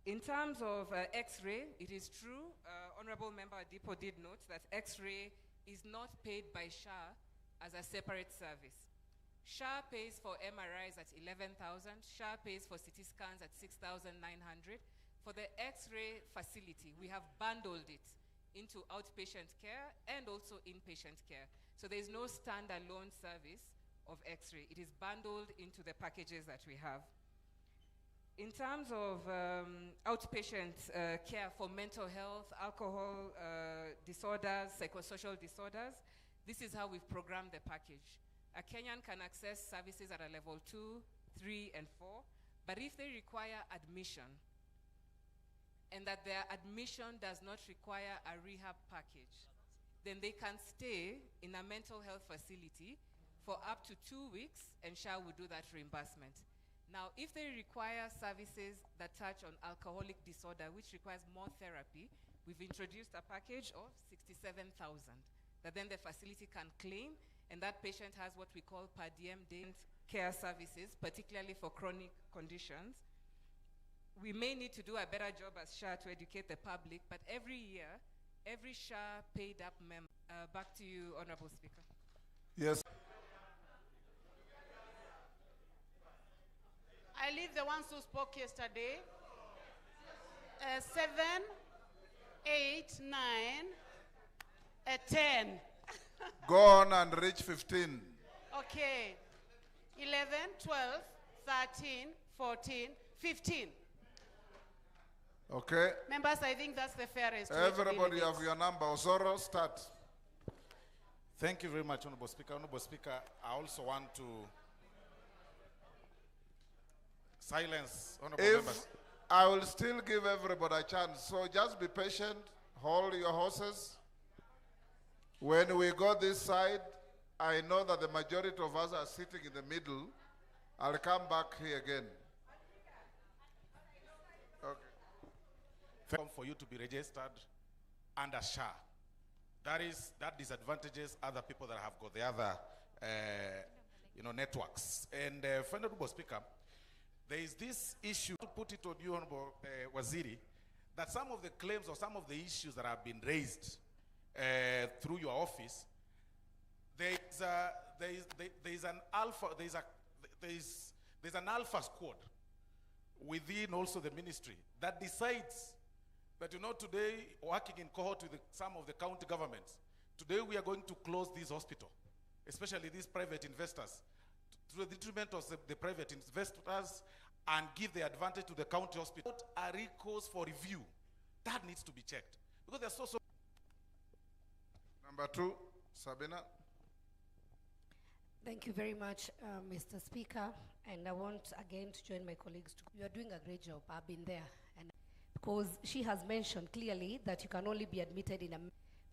In terms of X-ray, it is true, Honorable Member Adipo did note that X-ray is not paid by SHA as a separate service. SHA pays for MRIs at 11,000, SHA pays for CT scans at 6,900. For the X-ray facility, we have bundled it into outpatient care and also inpatient care. So there is no standalone service of X-ray. It is bundled into the packages that we have. In terms of outpatient care for mental health, alcohol disorders, psychosocial disorders, this is how we've programmed the package. A Kenyan can access services at a level 2, 3, and 4, but if they require admission, and that their admission does not require a rehab package, then they can stay in a mental health facility for up to 2 weeks, and SHA will do that reimbursement. Now, if they require services that touch on alcoholic disorder, which requires more therapy, we've introduced a package of 67,000 that then the facility can claim, and that patient has what we call per diem day care services, particularly for chronic conditions. We may need to do a better job as SHA to educate the public, but every year, every SHA paid up member. Back to you, Honorable Speaker. Yes. I leave the ones who spoke yesterday. 7, 8, 9, 10. Go on and reach 15. Okay. 11, 12, 13, 14, 15. Okay. Members, I think that's the fairest. Everybody have your number. Osoro, start. Thank you very much, Honorable Speaker. Honorable Speaker, I also want to silence honorable members. I will still give everybody a chance, so just be patient, hold your horses. When we go this side, I know that the majority of us are sitting in the middle. I'll come back here again. Okay. For you to be registered under SHA. That disadvantages other people that have got the other networks. And Honorable Speaker, there is this issue, to put it on you, Honorable Waziri, that some of the claims or some of the issues that have been raised through your office, there's an alpha squad within also the ministry that decides that, today, working in cohort with some of the county governments, today we are going to close this hospital, especially these private investors, to the detriment of the private investors, and give the advantage to the county hospital. What are recourse for review? That needs to be checked. Because there's so. Number 2, Sabina. Thank you very much, Mr. Speaker. And I want again to join my colleagues. You are doing a great job. I've been there. And because she has mentioned clearly that you can only be admitted in a,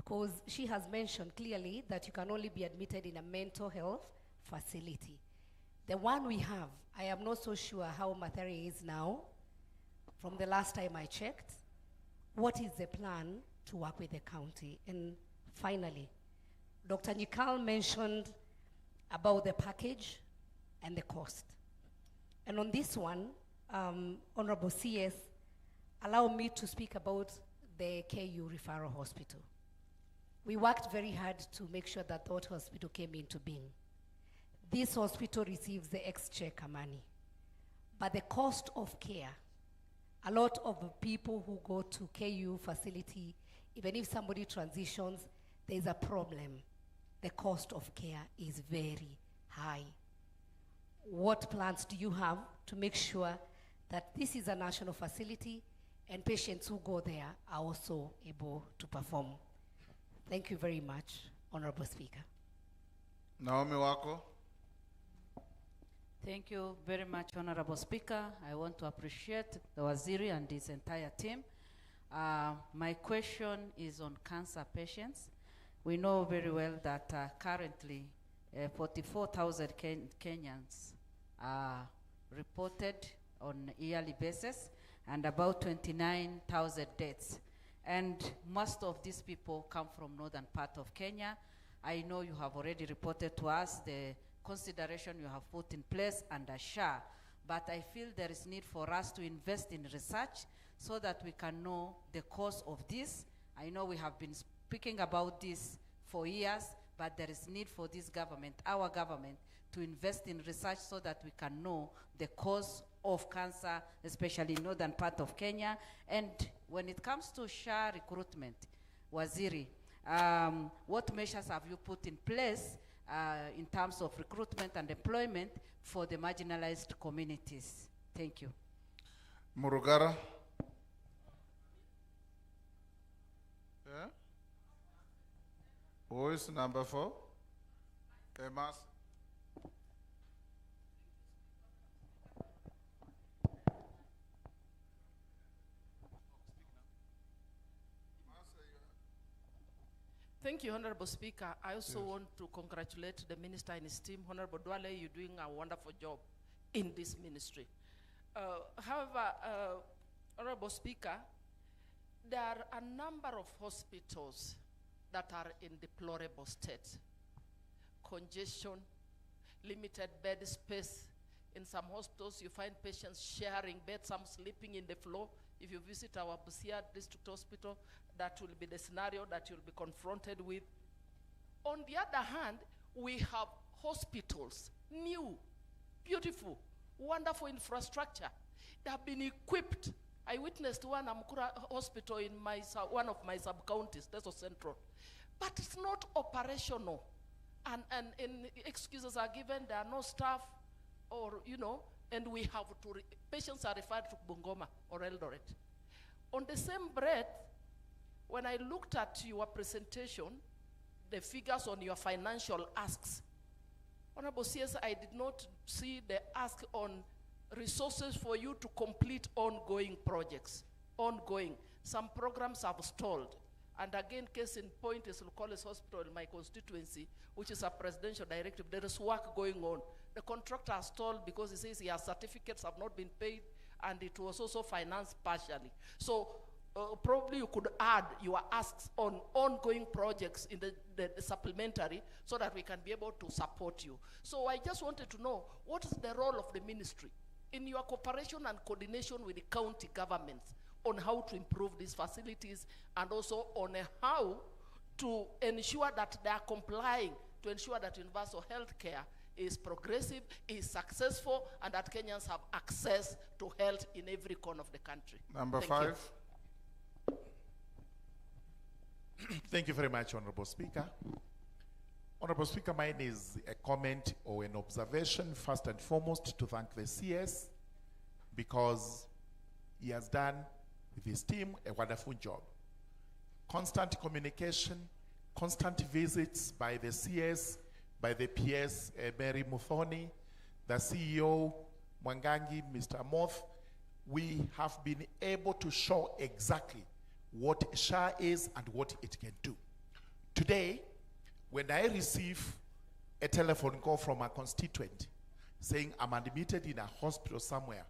because she has mentioned clearly that you can only be admitted in a mental health facility. The one we have, I am not so sure how Mathare is now. From the last time I checked, what is the plan to work with the county? And finally, Dr. Nikal mentioned about the package and the cost. And on this one, Honorable CS, allow me to speak about the KU Referral Hospital. We worked very hard to make sure that that hospital came into being. This hospital receives the exchequer money, but the cost of care, a lot of the people who go to KU facility, even if somebody transitions, there's a problem. The cost of care is very high. What plans do you have to make sure that this is a national facility and patients who go there are also able to perform? Thank you very much, Honorable Speaker. Naomi Wako. Thank you very much, Honorable Speaker. I want to appreciate the Waziri and his entire team. My question is on cancer patients. We know very well that currently 44,000 Kenyans are reported on a yearly basis and about 29,000 deaths. And most of these people come from northern part of Kenya. I know you have already reported to us the consideration you have put in place under SHA, but I feel there is need for us to invest in research so that we can know the cause of this. I know we have been speaking about this for years, but there is need for this government, our government, to invest in research so that we can know the cause of cancer, especially in northern part of Kenya. And when it comes to SHA recruitment, Waziri, what measures have you put in place in terms of recruitment and employment for the marginalized communities? Thank you. Murugara. Yeah? Who is number 4? Emas. Thank you, Honorable Speaker. I also want to congratulate the Minister and his team. Honorable Dwale, you're doing a wonderful job in this ministry. However, Honorable Speaker, there are a number of hospitals that are in deplorable state. Congestion, limited bed space. In some hospitals, you find patients sharing beds, some sleeping in the floor. If you visit our Busia District Hospital, that will be the scenario that you'll be confronted with. On the other hand, we have hospitals, new, beautiful, wonderful infrastructure. They have been equipped. I witnessed one Amkura hospital in one of my sub-counties, Teso Central. But it's not operational. And excuses are given, there are no staff, or, you know, and we have to, patients are referred to Bungoma or Eldoret. On the same breath, when I looked at your presentation, the figures on your financial asks, Honorable CS, I did not see the ask on resources for you to complete ongoing projects. Ongoing. Some programs have stalled. And again, case in point is Lukoles Hospital in my constituency, which is a presidential directive. There is work going on. The contractor has stalled because he says his certificates have not been paid, and it was also financed partially. So probably you could add your asks on ongoing projects in the supplementary so that we can be able to support you. So I just wanted to know, what is the role of the ministry in your cooperation and coordination with the county governments on how to improve these facilities, and also on how to ensure that they are complying, to ensure that universal health care is progressive, is successful, and that Kenyans have access to health in every corner of the country. Number Thank 5. Thank you very much, Honorable Speaker. Honorable Speaker, mine is a comment or an observation, first and foremost, to thank the CS, because he has done with his team a wonderful job. Constant communication, constant visits by the CS, by the PS, Mary Muthoni, the CEO, Mwangangi, Mr. Moth. We have been able to show exactly what SHA is and what it can do. day, when I receive a telephone call from a constituent saying I'm admitted in a hospital somewhere,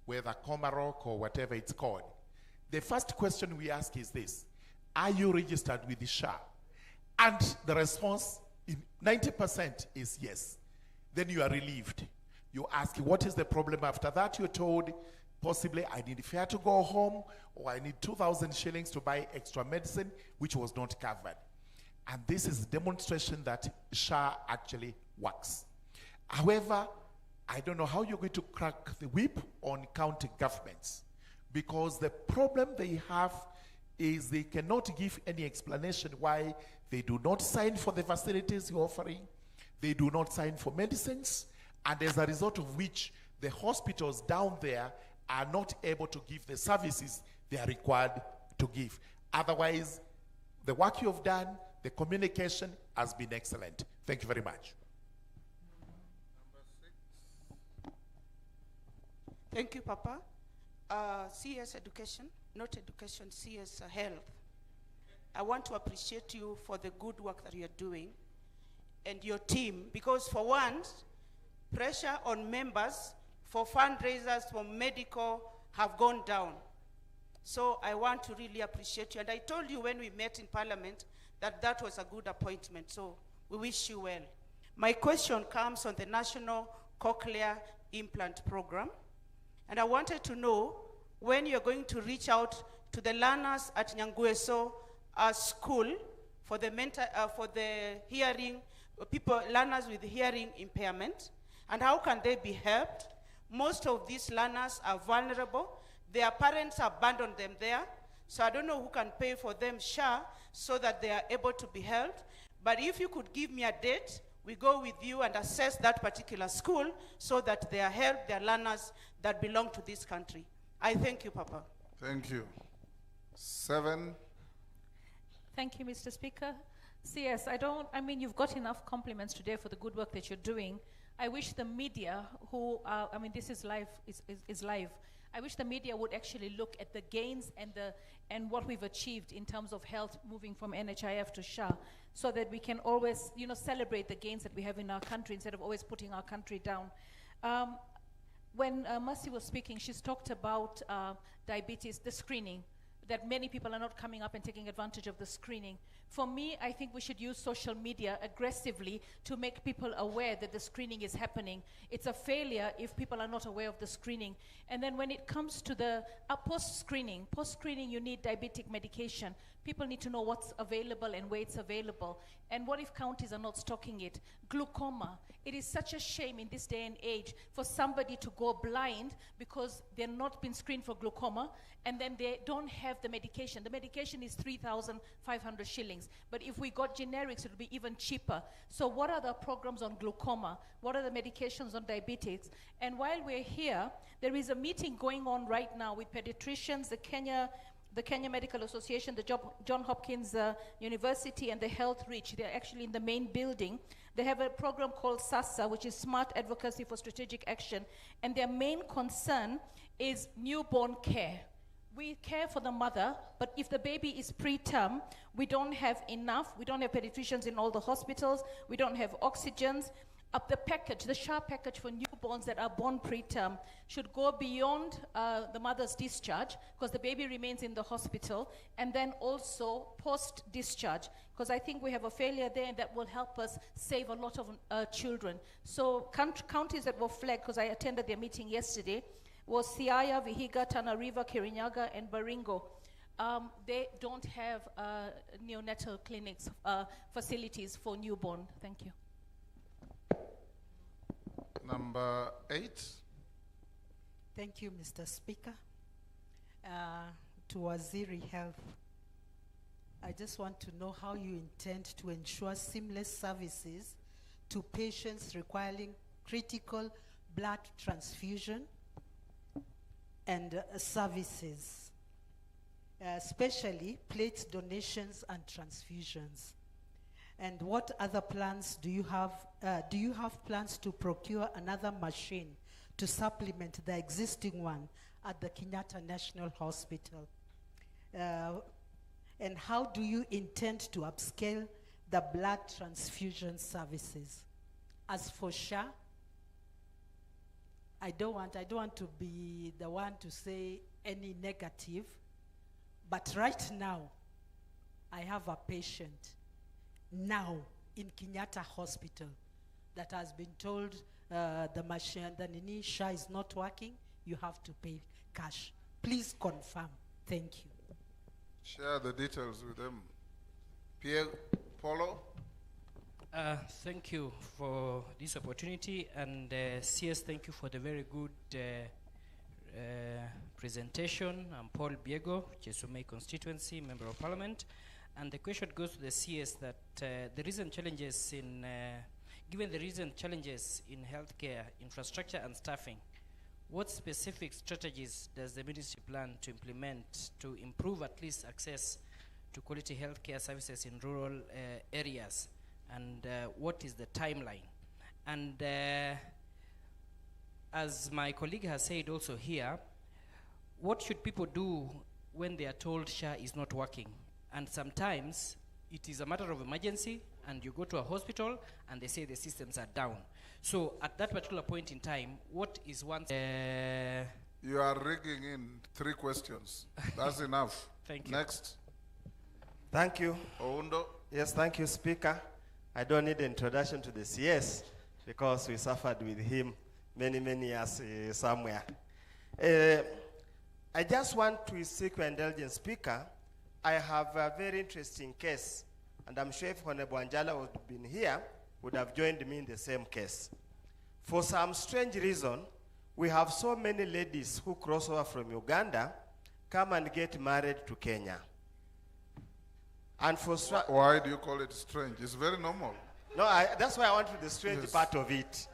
whether Comarock or whatever it's called, the first question we ask is this: are you registered with the SHA? And the response in 90% is yes. Then you are relieved. You ask, what is the problem? After that, you're told, possibly I need fare to go home, or I need 2,000 shillings to buy extra medicine, which was not covered. And this is a demonstration that SHA actually works. However, I don't know how you're going to crack the whip on county governments, because the problem they have is they cannot give any explanation why they do not sign for the facilities you're offering, they do not sign for medicines, and as a result of which the hospitals down there are not able to give the services they are required to give. Otherwise, the work you have done, the communication has been excellent. Thank you very much. Thank you, Papa. CS Education, not education, CS Health. I want to appreciate you for the good work that you're doing and your team, because for once, pressure on members for fundraisers for medical have gone down. So I want to really appreciate you. And I told you when we met in Parliament that that was a good appointment. So we wish you well. My question comes on the National Cochlear Implant Program. And I wanted to know when you're going to reach out to the learners at Nyangweso school for the hearing, learners with hearing impairment, and how can they be helped? Most of these learners are vulnerable. Their parents abandoned them there, so I don't know who can pay for them SHA so that they are able to be helped. But if you could give me a date, we go with you and assess that particular school so that they are helped, their learners that belong to this country. I thank you, Papa. Thank you. 7. Thank you, Mr. Speaker. CS, I mean, you've got enough compliments today for the good work that you're doing. I wish the media this is live, is live. I wish the media would actually look at the gains and what we've achieved in terms of health moving from NHIF to SHA, so that we can always, celebrate the gains that we have in our country instead of always putting our country down. When Mercy was speaking, she's talked about diabetes, the screening, that many people are not coming up and taking advantage of the screening. For me, I think we should use social media aggressively to make people aware that the screening is happening. It's a failure if people are not aware of the screening. And then when it comes to the post-screening, you need diabetic medication. People need to know what's available and where it's available. And what if counties are not stocking it? Glaucoma. It is such a shame in this day and age for somebody to go blind because they're not been screened for glaucoma, and then they don't have the medication. The medication is 3,500 shillings. But if we got generics, it would be even cheaper. So what are the programs on glaucoma? What are the medications on diabetics? And while we're here, there is a meeting going on right now with pediatricians, the Kenya Medical Association, the John Hopkins University, and the Health Reach. They're actually in the main building. They have a program called SASA, which is Smart Advocacy for Strategic Action, and their main concern is newborn care. We care for the mother, but if the baby is preterm, we don't have enough. We don't have pediatricians in all the hospitals. We don't have oxygens. The package, the SHA package for newborns that are born preterm should go beyond the mother's discharge, because the baby remains in the hospital, and then also post-discharge, because I think we have a failure there, and that will help us save a lot of children. So counties that were flagged, because I attended their meeting yesterday, was Siaya, Vihiga, Tana River, Kirinyaga, and Baringo. They don't have neonatal clinics, facilities for newborn. Thank you. Number 8. Thank you, Mr. Speaker. To Waziri Health, I just want to know how you intend to ensure seamless services to patients requiring critical blood transfusion and services, especially plate donations and transfusions. And what other plans do you have? Do you have plans to procure another machine to supplement the existing one at the Kenyatta National Hospital? And how do you intend to upscale the blood transfusion services. As for SHA, I don't want to be the one to say any negative, but right now, I have a patient now in Kenyatta Hospital that has been told the machine, the Nini SHA is not working, you have to pay cash. Please confirm. Thank you. Share the details with them. Pierre, Paulo? Thank you for this opportunity, and CS, thank you for the very good presentation. I'm Paul Biego, Chesumei constituency, Member of Parliament, and the question goes to the CS that the recent challenges in, given the recent challenges in healthcare infrastructure and staffing, what specific strategies does the ministry plan to implement to improve at least access to quality healthcare services in rural areas? And what is the timeline? And as my colleague has said also here, what should people do when they are told SHA is not working? And sometimes it is a matter of emergency, and you go to a hospital and they say the systems are down. So at that particular point in time, what is one... You are rigging in 3 questions. That's enough. Thank you. Next. Thank you. Oundo. Yes, thank you, Speaker. I don't need introduction to the CS because we suffered with him many years somewhere. I just want to seek your indulgence, Speaker. I have a very interesting case, and I'm sure if Honorable Anjala would have been here, would have joined me in the same case. For some strange reason, we have so many ladies who cross over from Uganda, come and get married to Kenya. And for why do you call it strange? It's very normal. No, that's why I want to the strange part of it.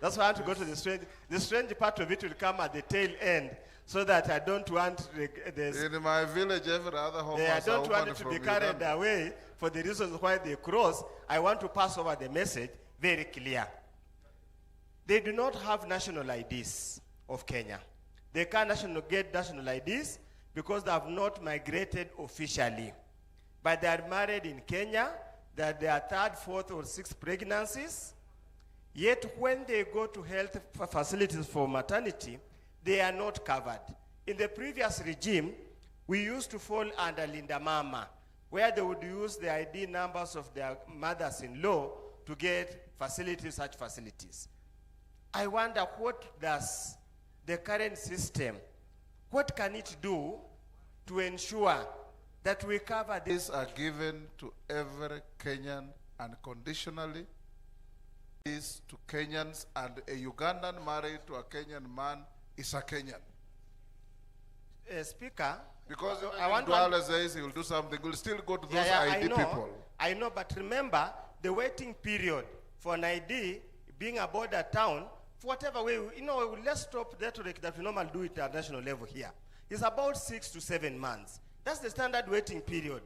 That's why I want to go to the strange. The strange part of it will come at the tail end, so that I don't want in my village, every other home. I don't want it to be carried away for the reasons why they cross. I want to pass over the message very clear. They do not have national IDs of Kenya. They can't get national IDs because they have not migrated officially. But they are married in Kenya, that they are 3rd, 4th, or 6th pregnancies. Yet when they go to health facilities for maternity, they are not covered. In the previous regime, we used to fall under Linda Mama, where they would use the ID numbers of their mothers-in-law to get such facilities. I wonder, what does the current system, what can it do to ensure that we cover these are given to every Kenyan unconditionally, is to Kenyans, and a Ugandan married to a Kenyan man is a Kenyan. Speaker, because I want to says he will do something, we'll still go to those ID people. I know, but remember, the waiting period for an ID being a border town, for whatever way, let's stop the rhetoric that we normally do it at national level here. It's about 6 to 7 months. That's the standard waiting period.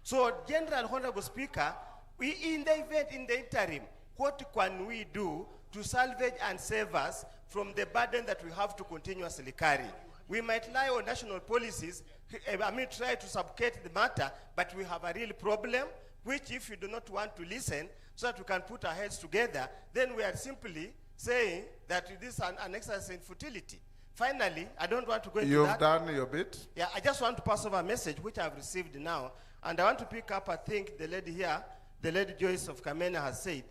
So, General Honorable Speaker, in the interim, what can we do to salvage and save us from the burden that we have to continuously carry? We might lie on national policies, try to subjugate the matter, but we have a real problem, which if you do not want to listen, so that we can put our heads together, then we are simply saying that this is an exercise in futility. Finally, I don't want to go into that. You've done your bit. Yeah, I just want to pass over a message which I've received now. And I want to pick up, I think the lady here, the lady Joyce of Kamena has said,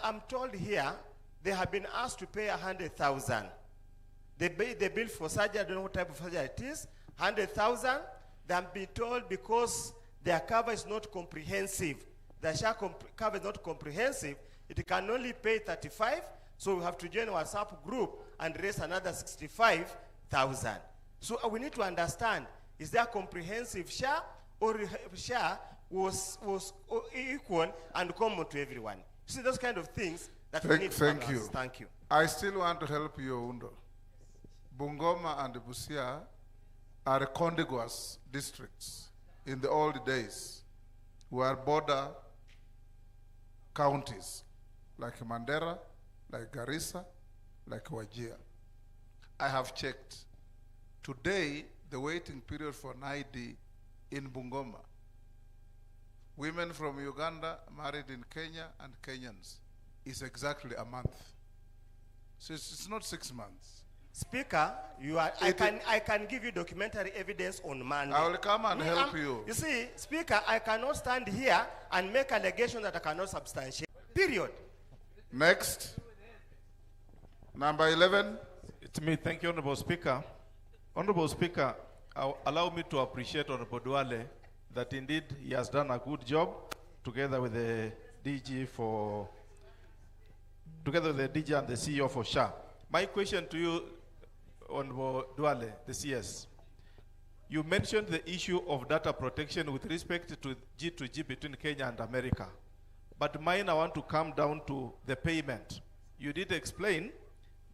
I'm told here, they have been asked to pay 100,000. They bill for surgery, I don't know what type of surgery it is, 100,000. They have been told because their cover is not comprehensive, the SHA cover is not comprehensive, it can only pay 35, so we have to join a WhatsApp group and raise another 65,000. So we need to understand, is there comprehensive SHA, or SHA was equal and common to everyone? See, those kind of things that we need to balance. Thank you. I still want to help you, Undo. Bungoma and Busia are contiguous districts in the old days, were border counties, like Mandera, like Garissa, like Wajir. I have checked. Today, the waiting period for an ID in Bungoma Women from Uganda married in Kenya and Kenyans is exactly a month. So it's not 6 months. Speaker, I can give you documentary evidence on Monday. I will come and help you. You see, Speaker, I cannot stand here and make allegations that I cannot substantiate. Period. Next. Number 11. It's me. Thank you, Honorable Speaker. Honorable Speaker, allow me to appreciate Honorable Duale that indeed he has done a good job together with the DG and the CEO for SHA. My question to you, Honorable Duale, the CS. You mentioned the issue of data protection with respect to G2G between Kenya and America. But mine, I want to come down to the payment. You did explain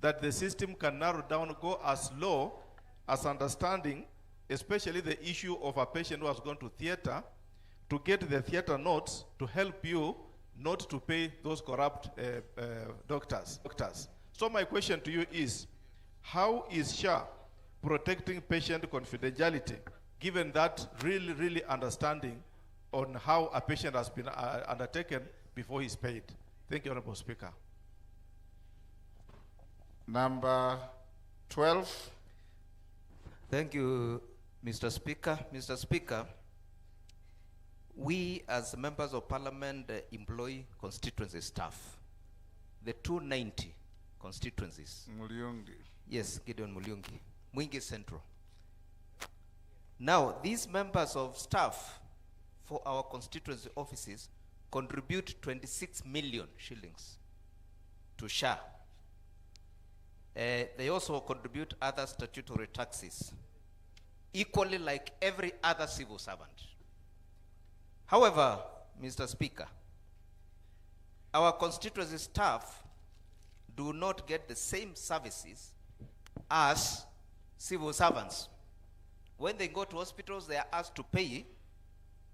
that the system can narrow down, go as low as understanding, especially the issue of a patient who has gone to theater, to get the theater notes to help you not to pay those corrupt doctors. So my question to you is, how is SHA protecting patient confidentiality, given that really understanding on how a patient has been undertaken before he's paid? Thank you, Honorable Speaker. Number 12. Thank you, Mr. Speaker. Mr. Speaker, we as members of Parliament employ constituency staff. The 290 constituencies. Mulyungi. Yes, Gideon Mulyungi. Mwingi Central. Now, these members of staff for our constituency offices contribute 26 million shillings to SHA. They also contribute other statutory taxes, equally like every other civil servant. However, Mr. Speaker, our constituency staff do not get the same services as civil servants. When they go to hospitals, they are asked to pay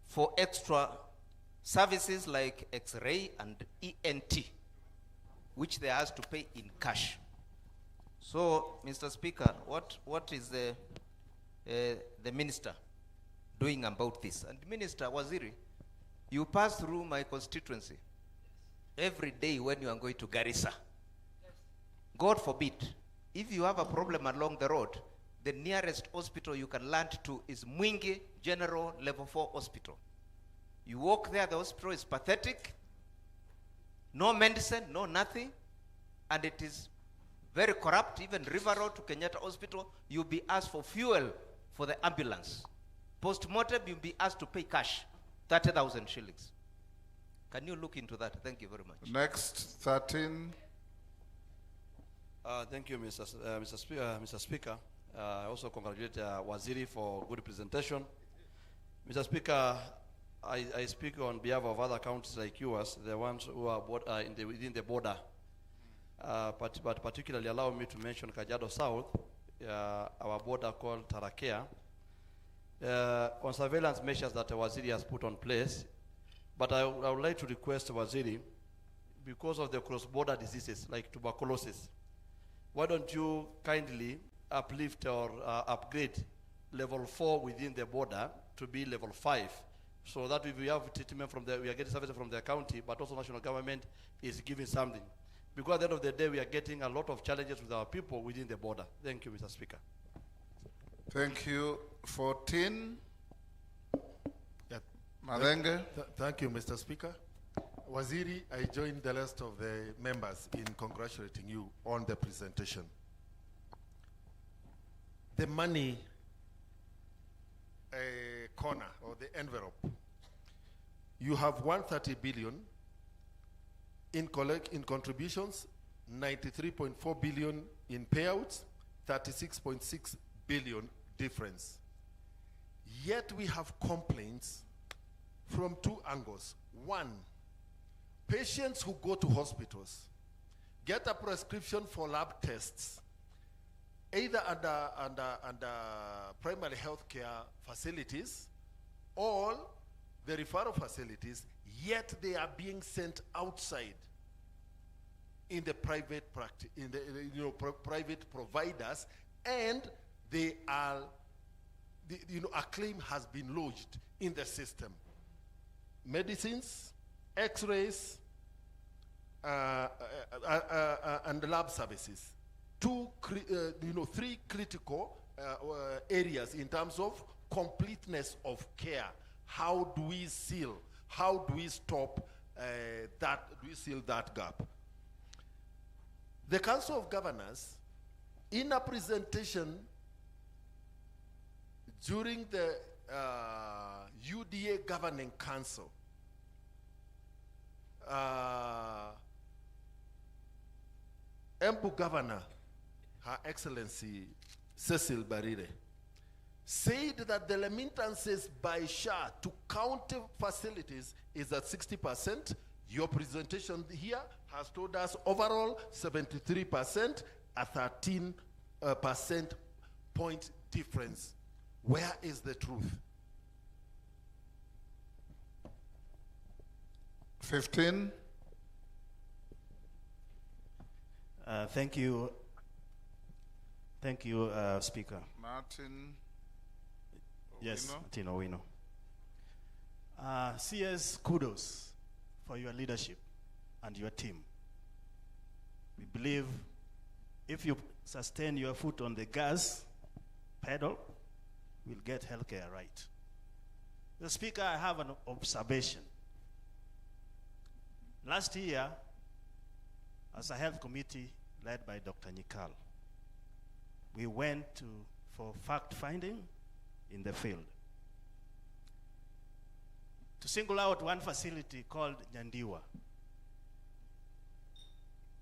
for extra services like X-ray and ENT, which they are asked to pay in cash. So, Mr. Speaker, what is the minister doing about this? And Minister Waziri, you pass through my constituency every day when you are going to Garissa. God forbid, if you have a problem along the road, the nearest hospital you can land to is Mwingi General Level 4 Hospital. You walk there, the hospital is pathetic, no medicine, no nothing, and it is very corrupt. Even River Road to Kenyatta Hospital, you'll be asked for fuel for the ambulance. Post-mortem, you'll be asked to pay cash, 30,000 shillings. Can you look into that? Thank you very much. Next, 13. Thank you, Mr. Speaker. I also congratulate Waziri for good presentation. Mr. Speaker, I speak on behalf of other counties like yours, the ones who are within the border. But particularly allow me to mention Kajiado South, our border called Tarakea. On surveillance measures that Waziri has put on place, but I would like to request Waziri, because of the cross-border diseases like tuberculosis, why don't you kindly uplift or upgrade level 4 within the border to be level 5, so that if we have treatment from we are getting services from the county, but also national government is giving something. Because at the end of the day, we are getting a lot of challenges with our people within the border. Thank you, Mr. Speaker. Thank you. 14. Yeah. Madenge. Thank you, Mr. Speaker. Waziri, I join the rest of the members in congratulating you on the presentation. The money corner or the envelope, you have 130 billion in contributions, 93.4 billion in payouts, 36.6 billion difference. Yet we have complaints from two angles. One, patients who go to hospitals get a prescription for lab tests, either under primary health care facilities or the referral facilities, yet they are being sent outside in the private practice, in the private providers, and they are, a claim has been lodged in the system. medicines, x-rays, and lab services. Three critical areas in terms of completeness of care. How do we seal? How do we stop that? Do we seal that gap? The Council of Governors, in a presentation during the UDA Governing Council, Embu Governor, Her Excellency Cecil Barire, said that the remittances by SHA to county facilities is at 60%. Your presentation here has told us overall 73%, a 13% point difference. Where is the truth? 15. Thank you. Thank you, Speaker. Martin. Yes, Owino. Martin Owino. CS, kudos for your leadership and your team. We believe if you sustain your foot on the gas pedal, we'll get healthcare right. The Speaker, I have an observation. Last year, as a health committee led by Dr. Nikal, we went for fact-finding in the field. To single out one facility called Nyandiwa.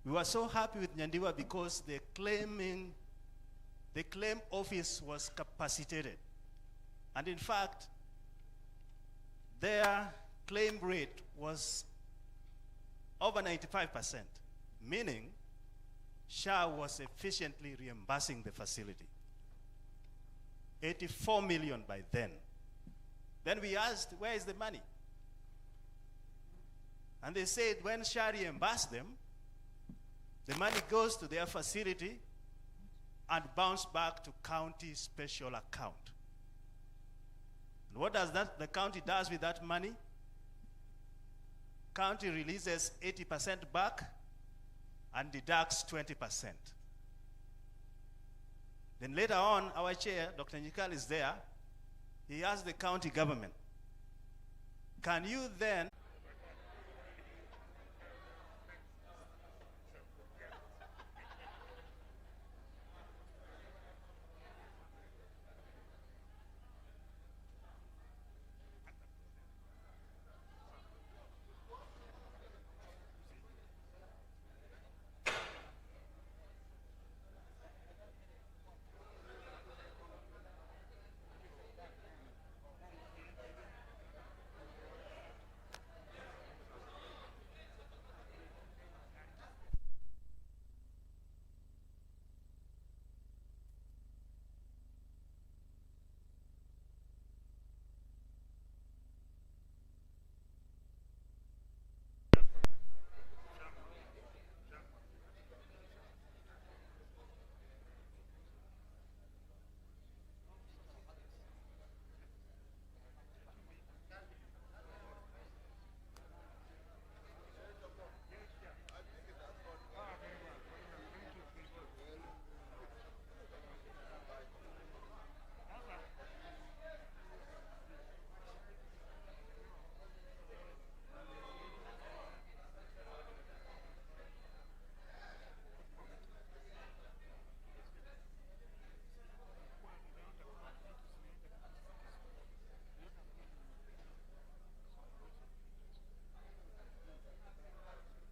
We were so happy with Nyandiwa because the claim office was capacitated. And in fact, their claim rate was over 95%, meaning SHA was efficiently reimbursing the facility. 84 million by then. Then we asked, where is the money? And they said when SHA reimbursed them, the money goes to their facility and bounce back to county special account. And what does the county does with that money? County releases 80% back and deducts 20%. Then later on, our chair, Dr. Nikal, is there. He asked the county government, can you then